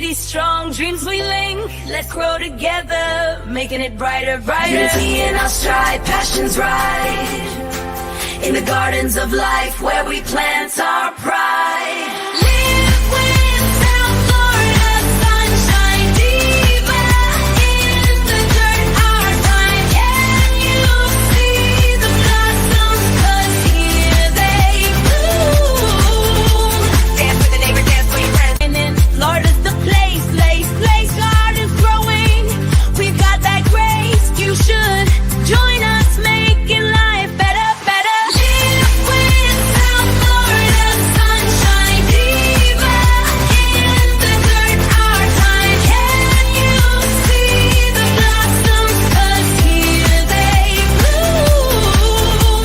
Community strong, dreams we link. Let's grow together, making it brighter, brighter. Unity in our stride, passions right. In the gardens of life where we plant our pride. Live with South Florida sunshine, diva in the dirt, our time. Can you see the blossoms? 'Cause here they bloom. Dance with the neighbor, dance with your friends. And then Florida's the place, gardens growing. We've got that grace. You should join us, making life better, better. Live with South Florida sunshine, diva in the dirt, our time. Can you see the blossoms? 'Cause here they bloom.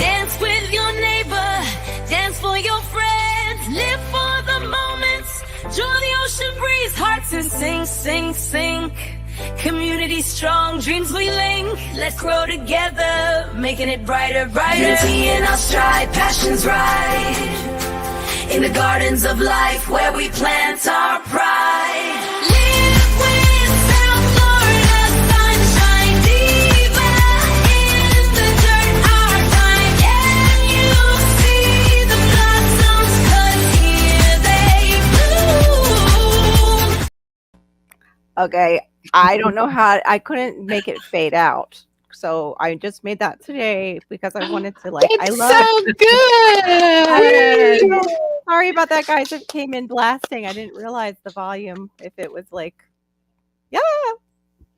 Dance with your neighbor, dance for your friends. Live for the moments, joy the ocean breeze, hearts and sing, sing, sing. Community strong, dreams we link. Let's grow together, making it brighter, brighter. Unity in our stride, passions right. In the gardens of life where we plant our pride. Live with South Florida sunshine, diva in the dirt, our time. Can you see the blossoms? 'Cause here they bloom. Okay, I don't know how I couldn't make it fade out. So I just made that today because I wanted to I It's love so good. Sorry about that, guys. It came in blasting. I didn't realize the volume if it was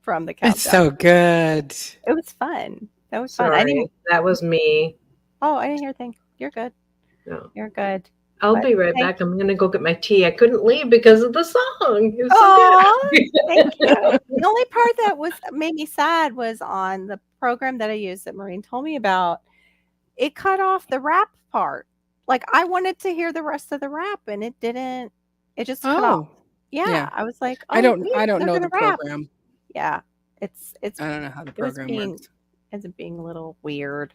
from the countdown. It's so good. It was fun. That was fun. I Sorry, didn't that was me. I didn't hear a thing. You're good. No. You're good. I'll But be right thank back. I'm going to go get my tea. I couldn't leave because of the song. It was Aw, so good. thank you. The only part that made me sad was on the program that I used that Maureen told me about. It cut off the rap part. Like I wanted to hear the rest of the rap, and it didn't. It just cut off. Oh, Yeah, yeah. I was like, I don't they're know gonna the rap. program. Yeah, it's I don't know how the it was program works. ends up being a little weird,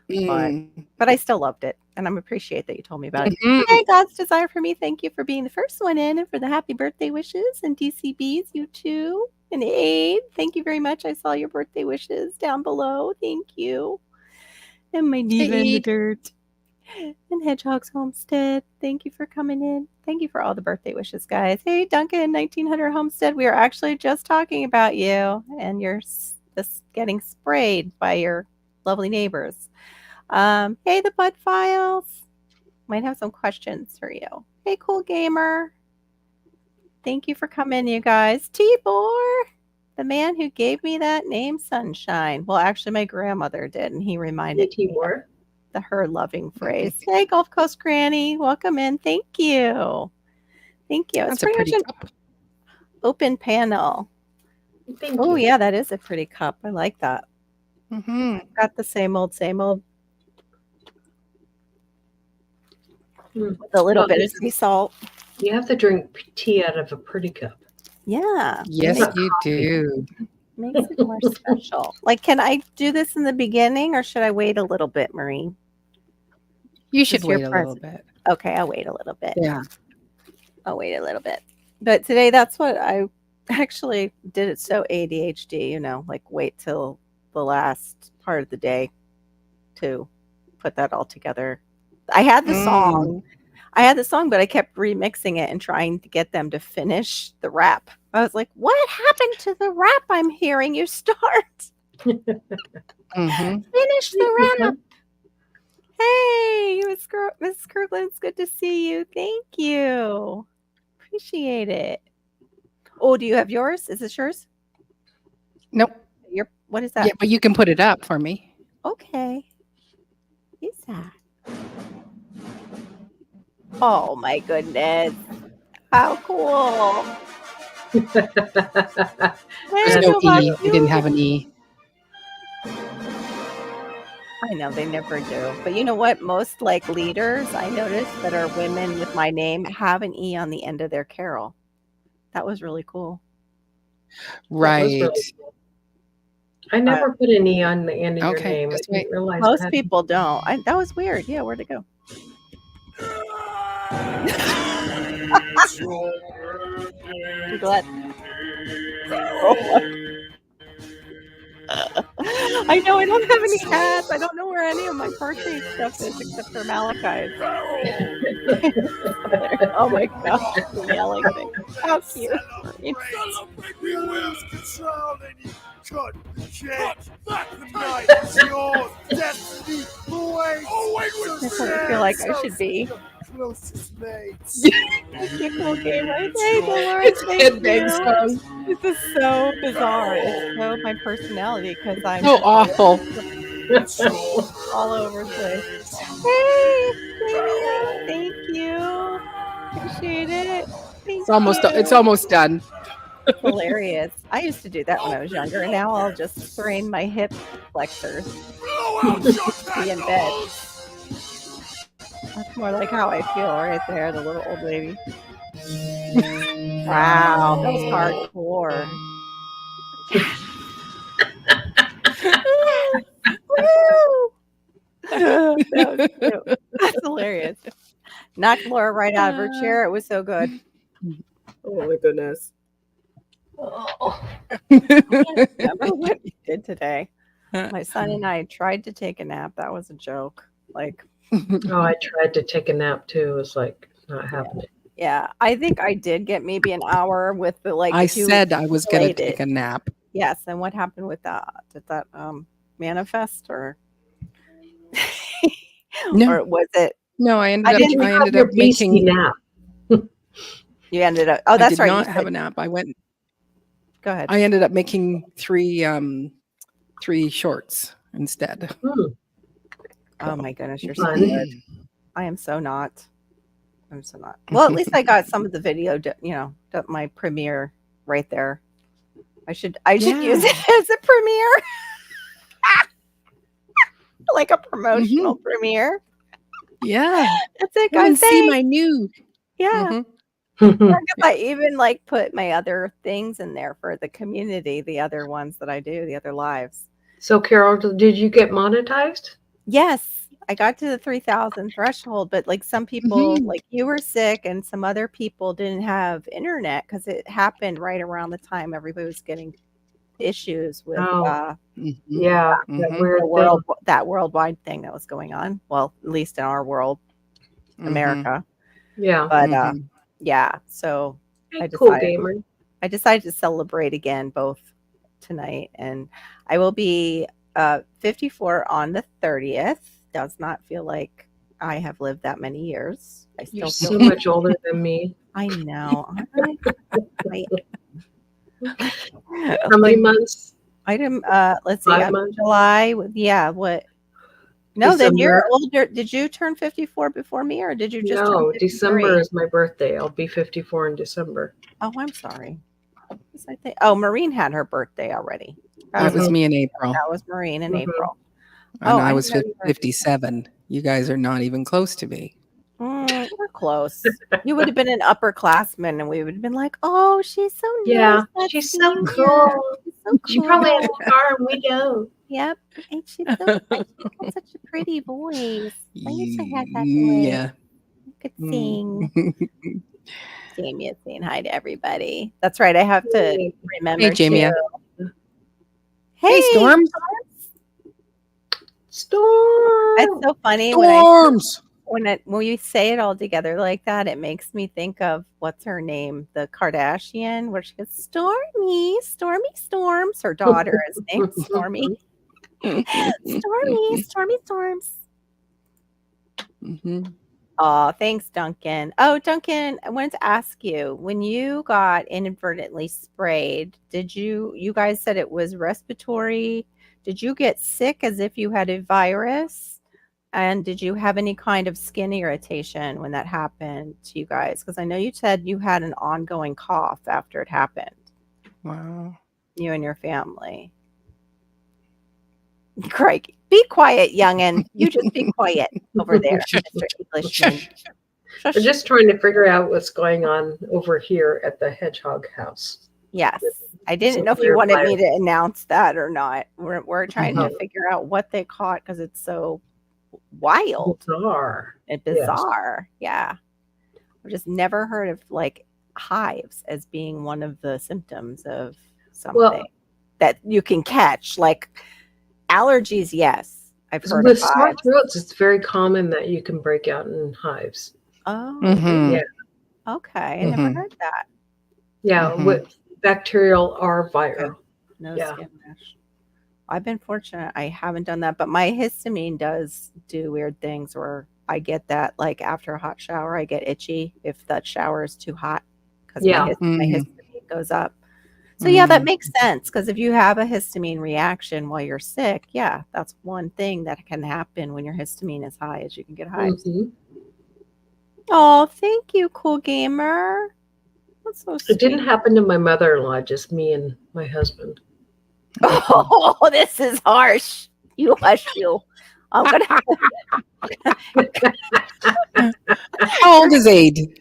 Mm. but I still loved it, and I appreciate that you told me about it. Mhm. Hey, God's desire for me. Thank you for being the first one in, and for the happy birthday wishes, and DCBs, you too, and Abe. Thank you very much. I saw your birthday wishes down below. Thank you. And my diva in the Hey. dirt. And Hedgehog's Homestead, thank you for coming in. Thank you for all the birthday wishes, guys. Hey, Duncan, 1900 Homestead, we are actually just talking about you and your this getting sprayed by your lovely neighbors. Hey, the Bud Files, might have some questions for you. Hey, Cool Gamer, thank you for coming, you guys. Tibor, the man who gave me that name, Sunshine. Well, actually, my grandmother did, and he reminded me of her loving phrase. Hey, Gulf Coast Granny, welcome in. Thank you. Thank you. It's That's a pretty pretty much cup. an open panel. Thank Oh, you. yeah, that is a pretty cup. I like that. Mm-hmm. Got the same old, same old. Mm. With a little Well, bit of sea salt. You have to drink tea out of a pretty cup. Yeah. Yes, Not you do. Makes it more special. Like, can I do this in the beginning or should I wait a little bit, Maureen? You should It's your wait a little bit. Okay, I'll wait a little bit. Yeah. I'll wait a little bit. But today, that's what I actually did. It so ADHD, like wait till the last part of the day to put that all together. I had the song. But I kept remixing it and trying to get them to finish the rap. I was like, what happened to the rap I'm hearing you start? Mm-hmm. Finish the rap. Hey, Miss Kirkland, it's good to see you. Thank you. Appreciate it. Oh, do you have yours? Is this yours? Nope. What is that? Yeah, but you can put it up for me. Okay. What is that? Oh my goodness. How cool. There's Hey, no how about E. We didn't have an E. I know they never do. But you know what? Most leaders I noticed that are women with my name have an E on the end of their carol. That was really cool. Right. Really cool. I never put an E on the end of your Okay, name. I just didn't wait. realize Most that. people don't. That was weird. Yeah, where'd it go? I'm glad. Oh, I know I don't have any hats. I don't know where any of my birthday stuff is except for Malachi's. Oh my gosh, the yelling thing. How cute. Celebrate the will's control and you cut the cake. Tonight is yours. Destiny awaits. I sort of feel like I should be. Closest mates. That's a cool game, right? Hey, Dolores, thank Headbang you. song. This is so bizarre. It's so my personality because I'm So awful. all over the place. Hey, Jamie, thank you. Appreciate it. Thank It's you. almost done. It's hilarious. I used to do that when I was younger, and now I'll just strain my hip flexors. Be in bed. That's more like how I feel right there, the little old lady. Wow, that was hardcore. Woo! That was cute. That's hilarious. Knocked Laura right out of her chair. It was so good. Oh my goodness. I can't remember what we did today. My son and I tried to take a nap. That was a joke. Like, Oh, I tried to take a nap too. It was like not happening. yeah, I think I did get maybe an hour with the like. I if you said I was going to played take it. a nap. Yes, and what happened with that? Did that manifest or No. or was it No, I I ended didn't up, I Have ended your up beastie making, nap. you ended up? Oh, I that's did right. not You have said, a nap. go ahead. I ended up making three shorts instead. Oh my goodness, you're so Fun. good. I am so not. I'm so not. Well, at least I got some of the video. My premiere right there. I should use it as a premiere, like a promotional premiere. Yeah. That's it, Come guys. and see Thanks. my new. Yeah. Mhm. I even like put my other things in there for the community, the other ones that I do, the other lives. So, Carol, did you get monetized? Yes, I got to the 3,000 threshold, but like some people, Mhm. like you were sick and some other people didn't have internet because it happened right around the time everybody was getting issues with Oh, Mhm. yeah, that Mhm. weird that worldwide thing that was going on. Well, at least in our world, Mhm. America. thing. Yeah. But Mhm. yeah, so Hey, cool gamer. I decided to celebrate again both tonight, and I will be 54 on the 30th. Does not feel like I have lived that many years. I You're still so feel much older than me. I know. How many months? Let's see. 5 I'm months? July. Yeah. What? No, then you're December. older. Did you turn 54 before me, or did you just turn No, 53? December is my birthday. I'll be 54 in December. Oh, I'm sorry. I think. Oh, Maureen had her birthday already. That was me in April. That was Maureen in Mhm. April. And Oh, I I was didn't know you were- 57. You guys are not even close to me. We're close. You would have been an upperclassman, and we would have been like, "Oh, she's so nice. Yeah, that she's so senior. cool. She's so She probably has cool." a car and we don't. Yep, and she's so she's got such a pretty voice. I wish I had that voice. Yeah. I could sing. Jamie is saying hi to everybody. That's right. I have to remember. Hey, Jamie. too. Hey, Storm. Storm. That's so funny Storms. when you say it all together like that. It makes me think of what's her name, the Kardashian, where she goes, Stormy Storms. Her daughter is named Stormy. Stormy Storms. Mhm. Oh, thanks, Duncan. Oh, Duncan, I wanted to ask you, when you got inadvertently sprayed, you guys said it was respiratory. Did you get sick as if you had a virus? And did you have any kind of skin irritation when that happened to you guys? Because I know you said you had an ongoing cough after it happened, Wow. you and your family. Craig, be quiet, youngin'. You just be quiet over there, Mr. Englishman. We're just trying to figure out what's going on over here at the Hedgehog house. Yes. I didn't know if you wanted me to announce that or not. We're trying to figure out what they caught because it's so wild Bizarre. and bizarre. Yeah. I've just never heard of like hives as being one of the symptoms of something Well, that you can catch. Like allergies, yes, I've heard of with sore hives. throats, it's very common that you can break out in hives. Oh, Mhm. Yeah. okay. I never Mhm. heard that. Yeah, Mhm. with bacterial or viral. No Yeah. skin rash. I've been fortunate. I haven't done that, but my histamine does do weird things where I get that like after a hot shower, I get itchy if that shower is too hot because Yeah. my Mhm. histamine goes up. So yeah, that Mhm. makes sense because if you have a histamine reaction while you're sick, yeah, that's one thing that can happen when your histamine is high is you can get hives. Mhm. Oh, thank you, cool gamer. That's so It didn't sweet. happen to my mother-in-law, just me and my husband. Oh, this is harsh. You hush you. I'm gonna How old is Aid?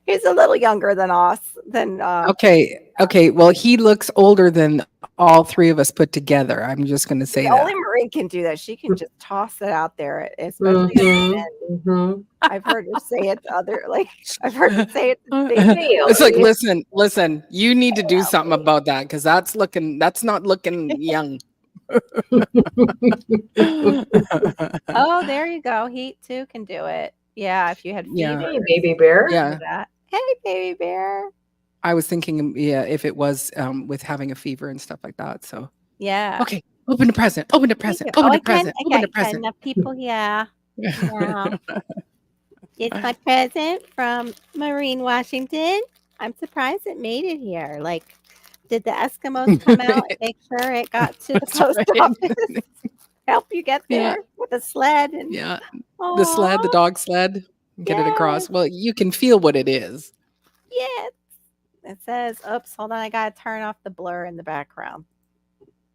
he's a little younger than us than Okay. Okay. Well, he looks older than all three of us put together. I'm just going to say only that. Marie can do that. She can just toss it out there, especially at Mhm. men. Mhm. I've heard her say it to other like I've heard her say it to baby. It's like, Hey, listen, you need to do something Ellie. about that because that's not looking young. Oh, there you go. Heat too can do it. Yeah, if you had Yeah. fever. hey, baby bear. Yeah. That. Hey, baby bear. I was thinking, yeah, if it was with having a fever and stuff like that. So, Yeah. okay, open the present, open the Thank present, you. Oh, open I the present, open the got present. enough people here. Yeah. It's my present from Marine, Washington. I'm surprised it made it here. Like, did the Eskimos come out and make sure it got to the That's post right. office? Help you get Yeah, there with a sled and yeah. The sled, the oh dog sled, get it yes, across. Well, you can feel what it is. yes. It says, oops, hold on, I gotta turn off the blur in the background.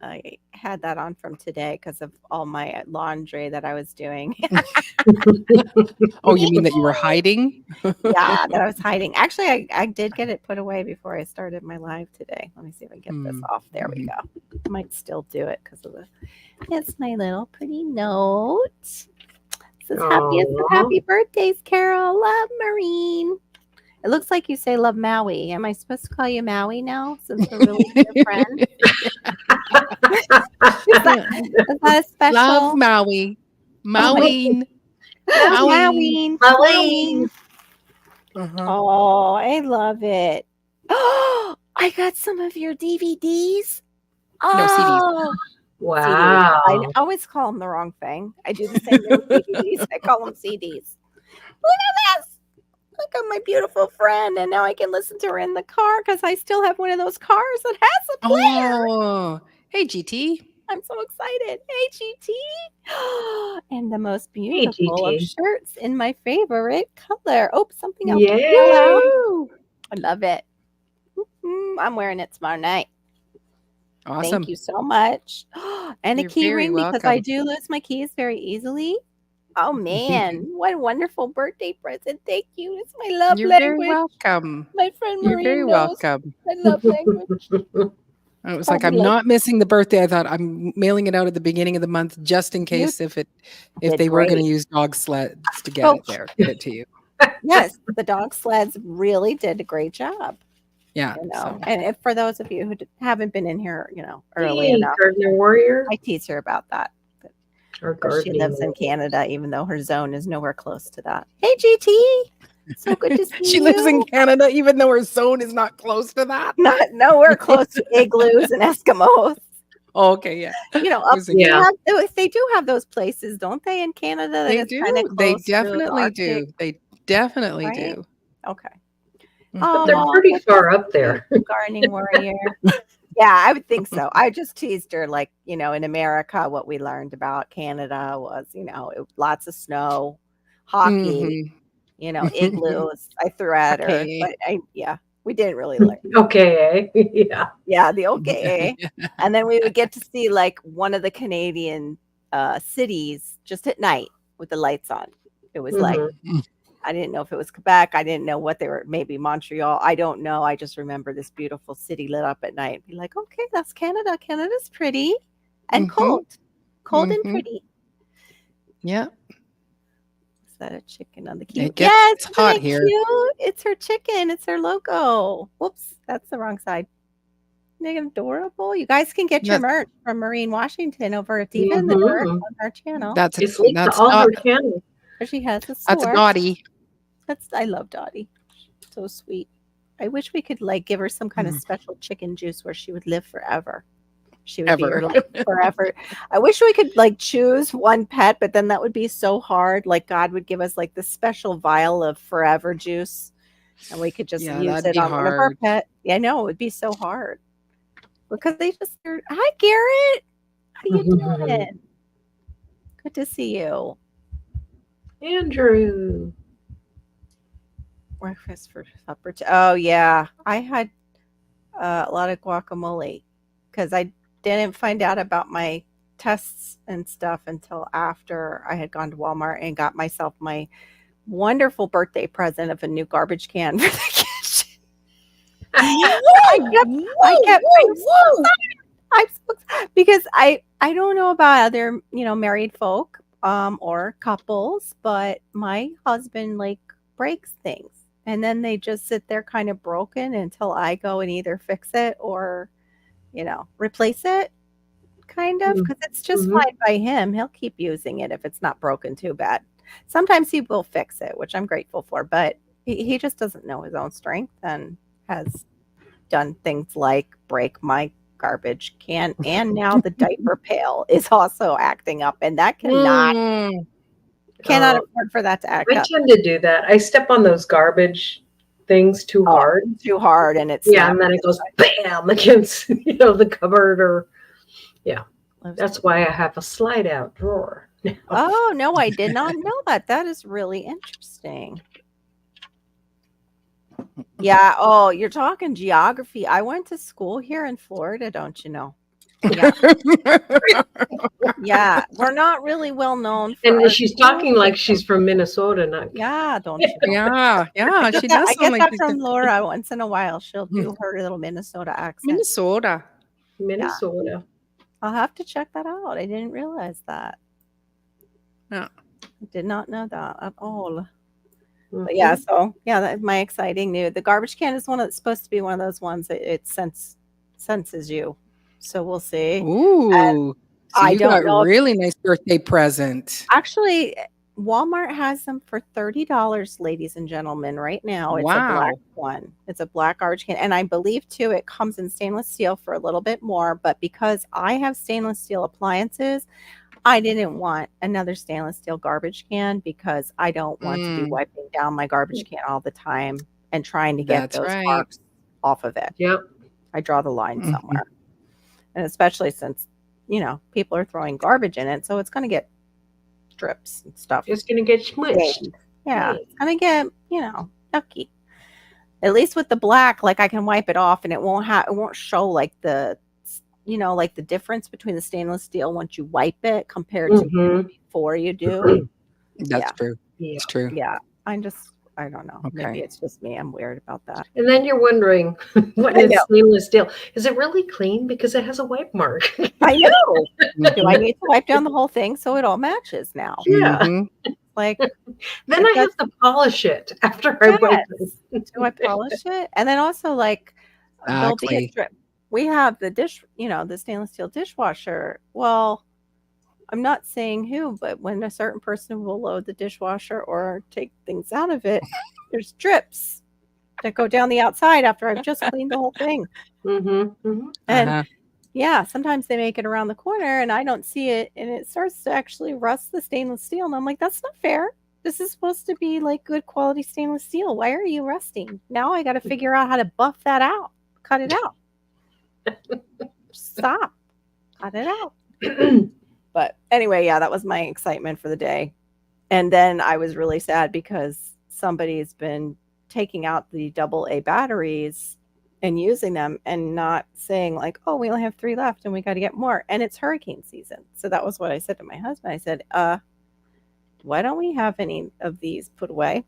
I had that on from today because of all my laundry that I was doing. Oh, you mean that you were hiding? Yeah, that I was hiding. Actually, I did get it put away before I started my live today. Let me see if I can get this Mm, off. There we mhm. go. I might still do it because of the. It's my little pretty note. It says happy Aw. birthdays, Carol. Love Marine. It looks like you say love Maui. Am I supposed to call you Maui now since we're really good friends? Is that a Love special? Maui, Oh my Maureen, love Maureen. Maui. Maureen. Uh-huh. Oh, I love it. Oh, I got some of your DVDs. No CDs. Oh, CDs. I Wow. always call them the wrong thing. I do the same thing with DVDs. I call them CDs. Look at this. Look at my beautiful friend. And now I can listen to her in the car because I still have one of those cars that has a player. Oh, hey GT. I'm so excited. Hey, GT. And the most Hey, beautiful of GT. shirts in my favorite color. Oh, something else Yay. fell out. I love it. I'm wearing it tomorrow night. Awesome. Thank you so much. And a You're key very ring because I welcome. do lose my keys very easily. Oh man, what a wonderful birthday present. Thank you. It's my love You're very language. welcome. My friend You're very Maureen knows welcome. my love language. I was like, Probably I'm like not missing the birthday. I thought I'm mailing it out at the beginning of the month just in you case if did they were going great. to use dog sleds to get Oh, it there, get it to you. yes, the dog sleds really did a great job. Yeah. You know, So and if, for those of you who haven't been in here, early Hey, enough, Gardener Warrior. I tease her about that. Or Because she gardening lives in warrior. Canada, even though her zone is nowhere close to that. Hey, GT. So good to see she lives in you. Canada, even though her zone is not close to that. Not nowhere close to igloos and Eskimos. Oh, okay, yeah. I Up was thinking, Yeah. they do have those places, don't they, in Canada that they is kind of do. They close to the definitely Arctic, do. They definitely right? do. Okay. Mhm. But they're Oh, pretty you're far so up there. cute, gardening warrior. Yeah, I would think so. I just teased her, like, in America, what we learned about Canada was, lots of snow, hockey, Mhm. igloos. I threw at her, Okay. but we didn't really learn. Okay. Yeah. Yeah, the okay. And then we would get to see like one of the Canadian cities just at night with the lights on. It was like, Mhm. I didn't know if it was Quebec. I didn't know what they were, maybe Montreal. I don't know. I just remember this beautiful city lit up at night. Be like, okay, that's Canada. Canada's pretty and Mhm. cold and Mhm. pretty. Yeah. that a chicken on the key? It gets Yes, isn't hot it here. cute? It's her chicken. It's her logo. Whoops, that's the wrong side. Isn't it adorable? You guys can get your That's merch from Maureen Washington over at Diva in the Dirt Mhm. on her channel. that's It's linked to that's all her Dot, channels. Where she has a that's store. Dottie. I love Dottie. So sweet. I wish we could like give her some kind of special chicken juice where she would live forever. She would be Ever. her life forever. I wish we could like choose one pet, but then that would be so hard. Like God would give us like the special vial of forever juice, and we could just Yeah, use that'd it be on one of our hard. pets. Yeah, I know it would be so hard because they just. Hi, Garrett. How you doing? Good to see you. Andrew. Breakfast for supper. Oh yeah, I had a lot of guacamole because I didn't find out about my tests and stuff until after I had gone to Walmart and got myself my wonderful birthday present of a new garbage can for the kitchen. I kept because I don't know about other married folk or couples, but my husband like breaks things and then they just sit there kind of broken until I go and either fix it or replace it, kind of, because it's just fine by him. He'll keep using it if it's not broken too bad. Sometimes he will fix it, which I'm grateful for, but he just doesn't know his own strength and has done things like break my garbage can, and now the diaper pail is also acting up, and that cannot afford for that to act I up. tend to do that. I step on those garbage things too hard. Too hard, and it's and then it goes bam against the cupboard or That's why I have a slide out drawer. Oh no, I did not know that. That is really interesting. Yeah. Oh, you're talking geography. I went to school here in Florida, don't you know? Yeah. Yeah. We're not really well known for And our she's school talking like system. she's from Minnesota, not Yeah, don't you know? Yeah, she I does get sound like that she's from Laura once in a while. She'll do her little Minnesota accent. Minnesota. Minnesota. I'll have to check that out. I didn't realize that. Yeah. I did not know that at all. But yeah, so yeah, that's my exciting news. The garbage can is one that's supposed to be one of those ones that it senses you. So we'll see. Ooh. So I you don't got know. really nice birthday present. Actually, Walmart has them for $30, ladies and gentlemen, right now. It's a black one. It's a black garbage can. And I believe too it comes in stainless steel for a little bit more, but because I have stainless steel appliances, I didn't want another stainless steel garbage can because I don't want to be wiping down my garbage can all the time and trying to get those marks off of it. Yep. I draw the line somewhere. And especially since, people are throwing garbage in it, so it's going to get drips and stuff. It's going to get smushed. Yeah, it's going to get, yucky. At least with the black, like I can wipe it off and it won't show like the like the difference between the stainless steel once you wipe it compared to before you do. That's true. Yeah. It's true. Yeah. I don't know. Okay. Maybe it's just me. I'm weird about that. And then you're wondering what is stainless steel? Is it really clean? Because it has a wipe mark. I know. Do I need to wipe down the whole thing so it all matches now? Yeah. Like then I have to polish it after I wipe it. Do I polish it? And then also like there'll be a strip. We have the the stainless steel dishwasher. Well, I'm not saying who, but when a certain person will load the dishwasher or take things out of it, there's drips that go down the outside after I've just cleaned the whole thing. And yeah, sometimes they make it around the corner and I don't see it and it starts to actually rust the stainless steel. And I'm like, that's not fair. This is supposed to be like good quality stainless steel. Why are you rusting? Now I got to figure out how to buff that out, cut it out. Stop. Cut it out. But anyway, yeah, that was my excitement for the day. And then I was really sad because somebody's been taking out the AA batteries and using them and not saying like, oh, we only have 3 left and we got to get more. And it's hurricane season. So that was what I said to my husband. I said, why don't we have any of these put away?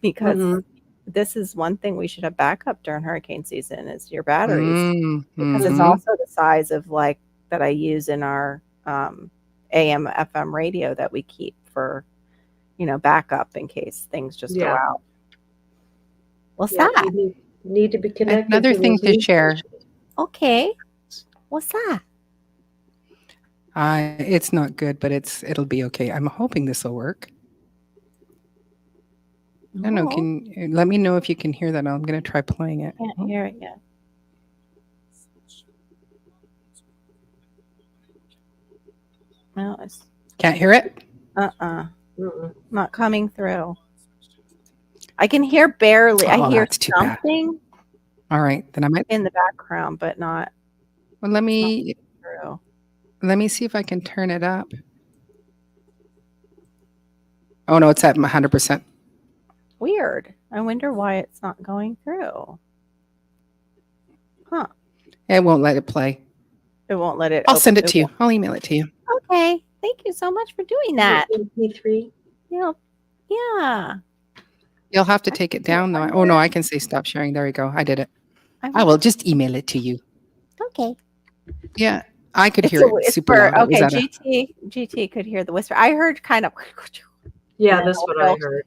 Because this is one thing we should have backup during hurricane season is your batteries. Because it's also the size of like that I use in our AM FM radio that we keep for backup in case things just go Yeah. out. What's Yeah, that? you need to be connected. Another thing those to share. stations. Okay. What's that? It's not good, but it'll be okay. I'm hoping this will work. I don't know. Let me know if you can hear that. I'm going to try playing it. Can't hear it yet. No, it's Can't hear it? Mm-mm. not coming through. I can hear barely. I Oh, hear that's too bad. something All right, then I might. in the background, but not Well, let me through. see if I can turn it up. Oh no, it's at 100%. Weird. I wonder why it's not going through. Huh. It won't let it play. It won't let it. I'll send it to you. I'll email it to you. Okay. Thank you so much for doing that. MP3. Yeah. You'll have to take it down though. Oh no, I can say stop sharing. There we go. I did it. I will just email it to you. Okay. Yeah, I could hear it super loud. It was Okay, at a- GT could hear the whisper. I heard kind of. Yeah, that's what I heard.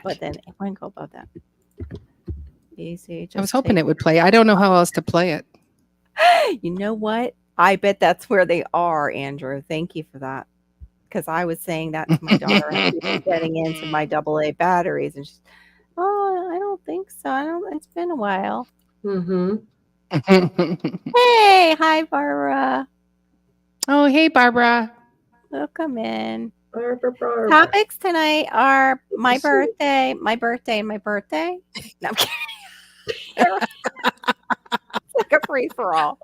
But then it wouldn't go above that. Easy. I was hoping it would play. I don't know how else to play it. You know what? I bet that's where they are, Andrew. Thank you for that. Because I was saying that to my daughter. She's been getting into my AA batteries, and she's, oh, I don't think so. It's been a while. Mm-hmm. Hey, hi, Barbara. Oh, hey, Barbara. Welcome in. Barbara. Topics tonight are my to see you. birthday, my birthday, my birthday. No, I'm kidding. It's like a free for all.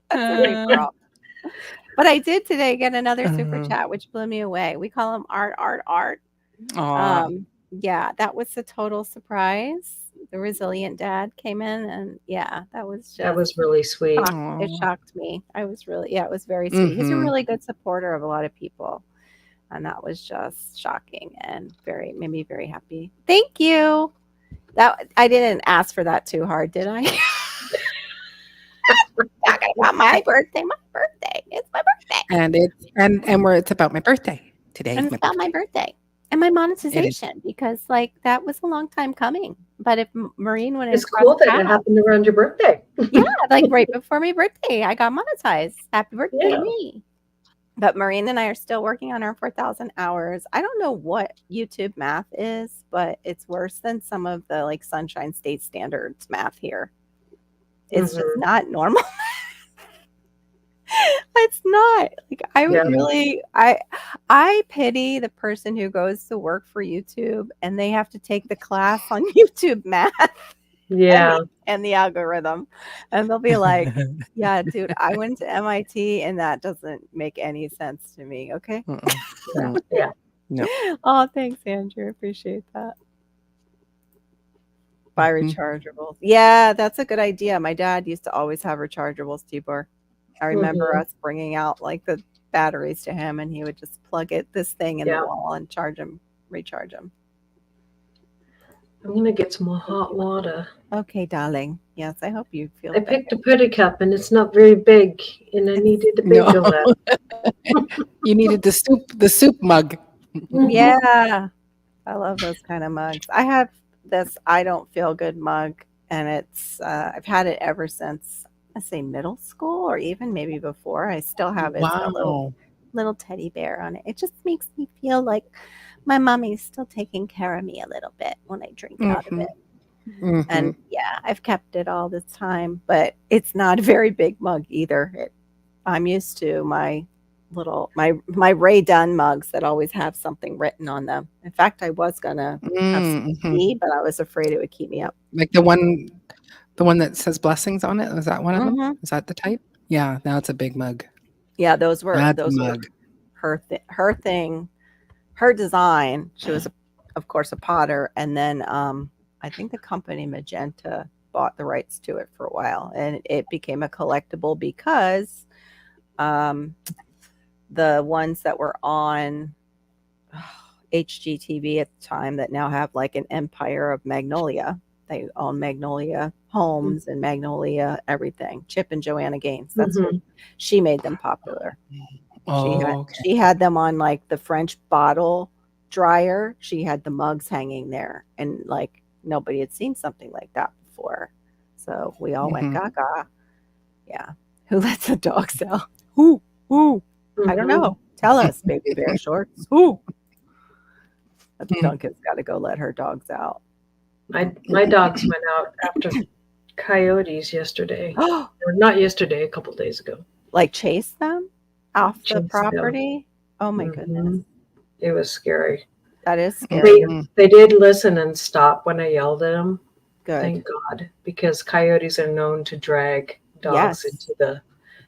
But I did today get another super chat, which blew me away. We call them art. Aw. Yeah, that was a total surprise. The resilient dad came in, and yeah, that was really sweet. It shocked me. It was very sweet. He's a really good supporter of a lot of people, and that was just shocking and made me very happy. Thank you. That I didn't ask for that too hard, did I? Talking about my birthday. It's my birthday. And it's about my birthday today. And it's about my birthday and my monetization, because that was a long time coming. But if Maureen went, it's cool that it happened around your birthday. Yeah, right before my birthday, I got monetized. Happy birthday to me. But Maureen and I are still working on our 4,000 hours. I don't know what YouTube math is, but it's worse than some of the Sunshine State Standards math here. It's just not normal. It's not. I pity the person who goes to work for YouTube and they have to take the class on YouTube math. Yeah. And the algorithm. And they'll be like, yeah, dude, I went to MIT and that doesn't make any sense to me. Okay. Yeah. No. Oh, thanks, Andrew. Appreciate that. Buy rechargeables. Yeah, that's a good idea. My dad used to always have rechargeables, Tibor. I remember us bringing out the batteries to him, and he would just plug this thing in the wall and recharge them. I'm going to get some more hot water. Okay, darling. Yes, I hope you feel I better. picked a pretty cup, and it's not very big, and I needed a bigger one. You needed the soup mug. Yeah. I love those kind of mugs. I have this I don't feel good mug, and it's I've had it ever since I say middle school, or even maybe before. I still have it. It's got a little teddy bear on it. It just makes me feel like my mommy's still taking care of me a little bit when I drink out of it. And yeah, I've kept it all this time, but it's not a very big mug either. I'm used to my Ray Dunn mugs that always have something written on them. In fact, I was gonna have some tea, but I was afraid it would keep me up. Like the one that says blessings on it. Was that one of them? Is that the type? Yeah, now it's a big mug. Yeah, those were her thing, her design. She was, of course, a potter, and then I think the company Magenta bought the rights to it for a while, and it became a collectible because the ones that were on HGTV at the time that now have an empire of Magnolia. They own Magnolia Homes and Magnolia everything. Chip and Joanna Gaines. That's what she made them popular. She had them on the French bottle dryer, she had the mugs hanging there, and like nobody had seen something like that before. So we all went gaga. Yeah. Who lets the dogs out? Who? I don't know. Tell us, baby bear shorts. Who? Duncan's got to go let her dogs out. My dogs went out after coyotes yesterday. Or not yesterday, a couple days ago. Like chase them off the Chased property? Oh my goodness. It was scary. That is scary. They did listen and stop when I yelled at them. Good. Thank God, because coyotes are known to drag dogs Yes. into the.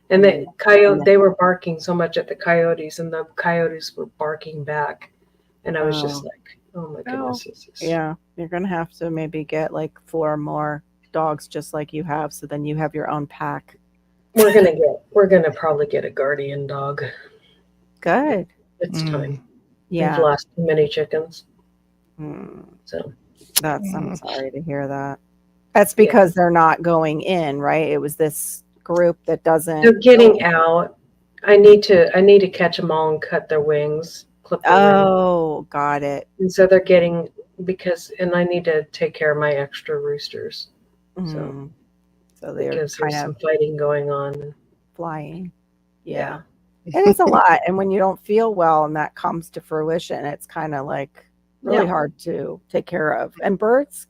And the coyote, they were barking so much at the coyotes, and the coyotes were barking back, and I was just like, "Oh my goodness!" Yeah, you're gonna have to maybe get like 4 more dogs, just like you have, so then you have your own pack. We're gonna probably get a guardian dog. Good. It's time. Yeah. We've lost too many chickens. So I'm sorry to hear that. That's because they're not going in, right? It was this group that doesn't. They're getting out. I need to catch them all and cut their wings, clip their wings. Got it. And so they're getting and I need to take care of my extra roosters. So they're because there's some fighting going on. Flying. Yeah. And it's a lot. And when you don't feel well and that comes to fruition, it's kind of like really hard to take care of. And birds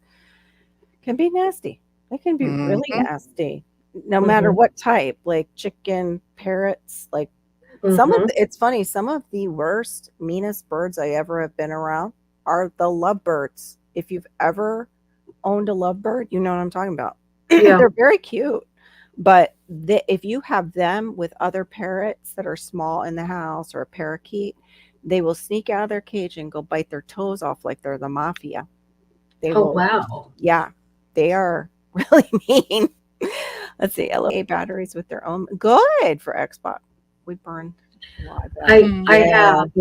can be nasty. They can be really nasty, no matter what type, like chicken, parrots, like it's funny. Some of the worst, meanest birds I ever have been around are the lovebirds. If you've ever owned a lovebird, you know what I'm talking about. Yeah. They're very cute. But if you have them with other parrots that are small in the house or a parakeet, they will sneak out of their cage and go bite their toes off like they're the mafia. Wow. Yeah, they are really mean. Let's see, LA batteries with their own. Good for Xbox. We burned a lot of that. I have.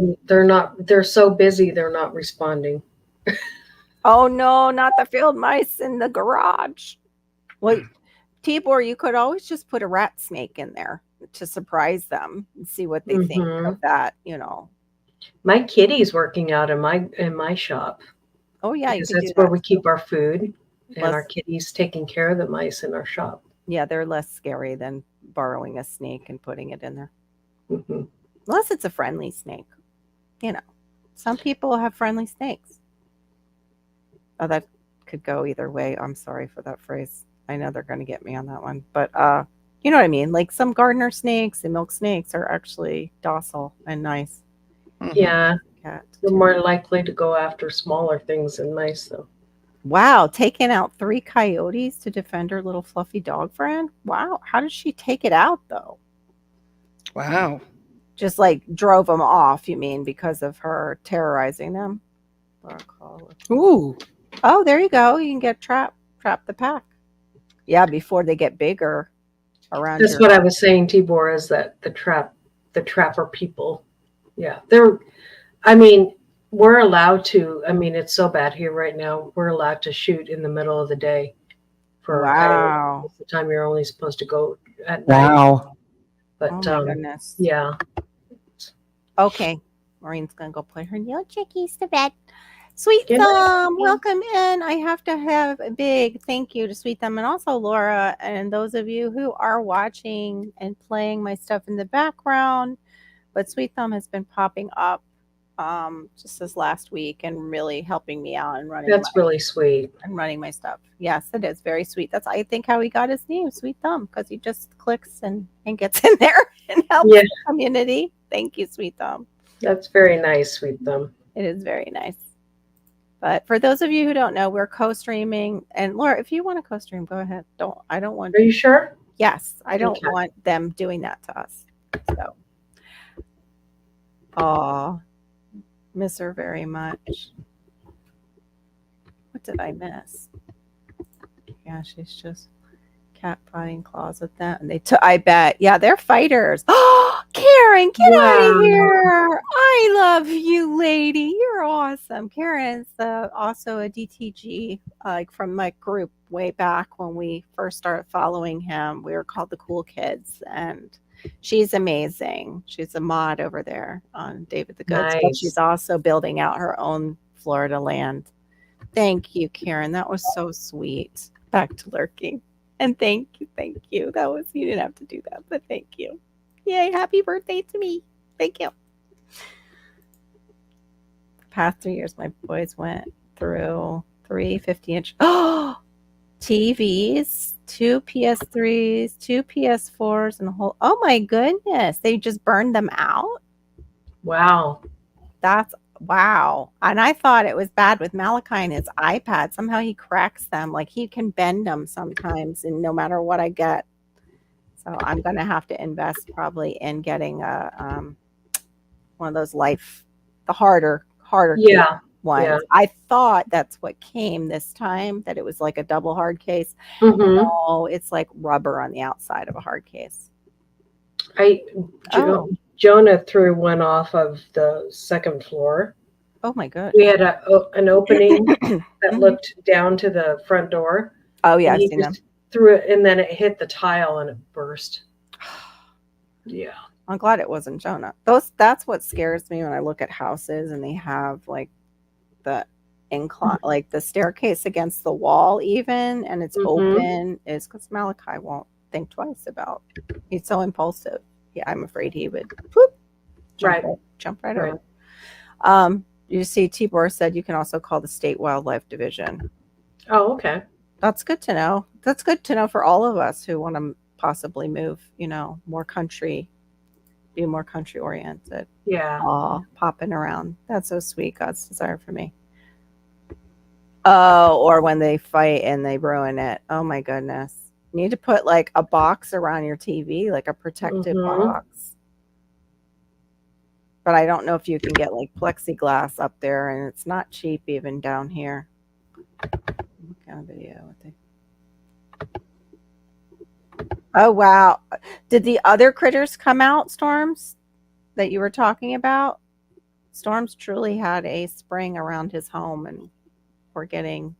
They're so busy, they're not responding. Oh, no, not the field mice in the garage. Well, Tibor, you could always just put a rat snake in there to surprise them and see what they think of that, My kitty's working out in my shop. Oh, yeah. Because that's where we keep our food. And our kitty's taking care of the mice in our shop. Yeah, they're less scary than borrowing a snake and putting it in there. Unless it's a friendly snake. Some people have friendly snakes. Oh, that could go either way. I'm sorry for that phrase. I know they're going to get me on that one. But you know what I mean? Like some gardener snakes and milk snakes are actually docile and nice. Yeah. They're more likely to go after smaller things than mice, though. Wow. Taking out 3 coyotes to defend her little fluffy dog friend? Wow. How did she take it out, though? Wow. Just like drove them off, you mean, because of her terrorizing them? Ooh. Oh, there you go. You can get trap the pack. Yeah, before they get bigger around. That's what I was saying, Tibor, is that the trapper people. Yeah. We're allowed to, it's so bad here right now. We're allowed to shoot in the middle of the day. Wow. It's the time you're only supposed to go at night. Wow. But oh my goodness. Yeah. Okay. Maureen's gonna go play her little chickies to bed. Sweet Thumb, welcome in. I have to have a big thank you to Sweet Thumb and also Laura and those of you who are watching and playing my stuff in the background. But Sweet Thumb has been popping up just this last week and really helping me out and running. That's really sweet. And running my stuff. Yes, it is very sweet. That's I think how he got his name, Sweet Thumb, because he just clicks and gets in there and helps the community. Thank you, Sweet Thumb. That's very nice, Sweet Thumb. It is very nice. But for those of you who don't know, we're co-streaming. And Laura, if you want to co-stream, go ahead. I don't want. Are you sure? Yes, I don't want them doing that to us. So, miss her very much. What did I miss? Yeah, she's just cat fighting claws with that, and I bet, yeah, they're fighters. Oh, Karen, get out of here! I love you, lady. You're awesome. Karen's also a DTG, like from my group way back when we first started following him. We were called the Cool Kids, and she's amazing. She's a mod over there on David the Goods, but she's Nice. also building out her own Florida land. Thank you, Karen. That was so sweet. Back to lurking. And thank you. That was, you didn't have to do that, but thank you. Yay, happy birthday to me. Thank you. The past 3 years, my boys went through 3 50-inch TVs, 2 PS3s, 2 PS4s, and a whole, oh my goodness, they just burned them out? Wow. That's wow. And I thought it was bad with Malachi and his iPad. Somehow he cracks them. Like he can bend them sometimes, and no matter what I get. So I'm going to have to invest probably in getting a one of those the harder Yeah. ones. Yeah. I thought that's what came this time, that it was like a double hard case. hmm No, it's like rubber on the outside of a hard case. Jonah threw one off of the second floor. Oh my god. We had an opening that looked down to the front door. Oh yeah, and I've he seen them. just threw it, and then it hit the tile and it burst. Yeah. I'm glad it wasn't Jonah. That's what scares me when I look at houses and they have like the incline, like the staircase against the wall even, and it's open, is because Malachi won't think twice about. He's so impulsive. Yeah, I'm afraid he would jump right over. You see, Tibor said you can also call the state wildlife division. Oh, okay. That's good to know. That's good to know for all of us who want to possibly move, more country, be more country oriented. Yeah. Popping around. That's so sweet. God's desire for me. Oh, or when they fight and they ruin it. Oh my goodness. You need to put like a box around your TV, like a protective box. But I don't know if you can get like plexiglass up there, and it's not cheap even down here. What kind of video? Oh wow. Did the other critters come out, Storms, that you were talking about? Storms truly had a spring around his home, and we're getting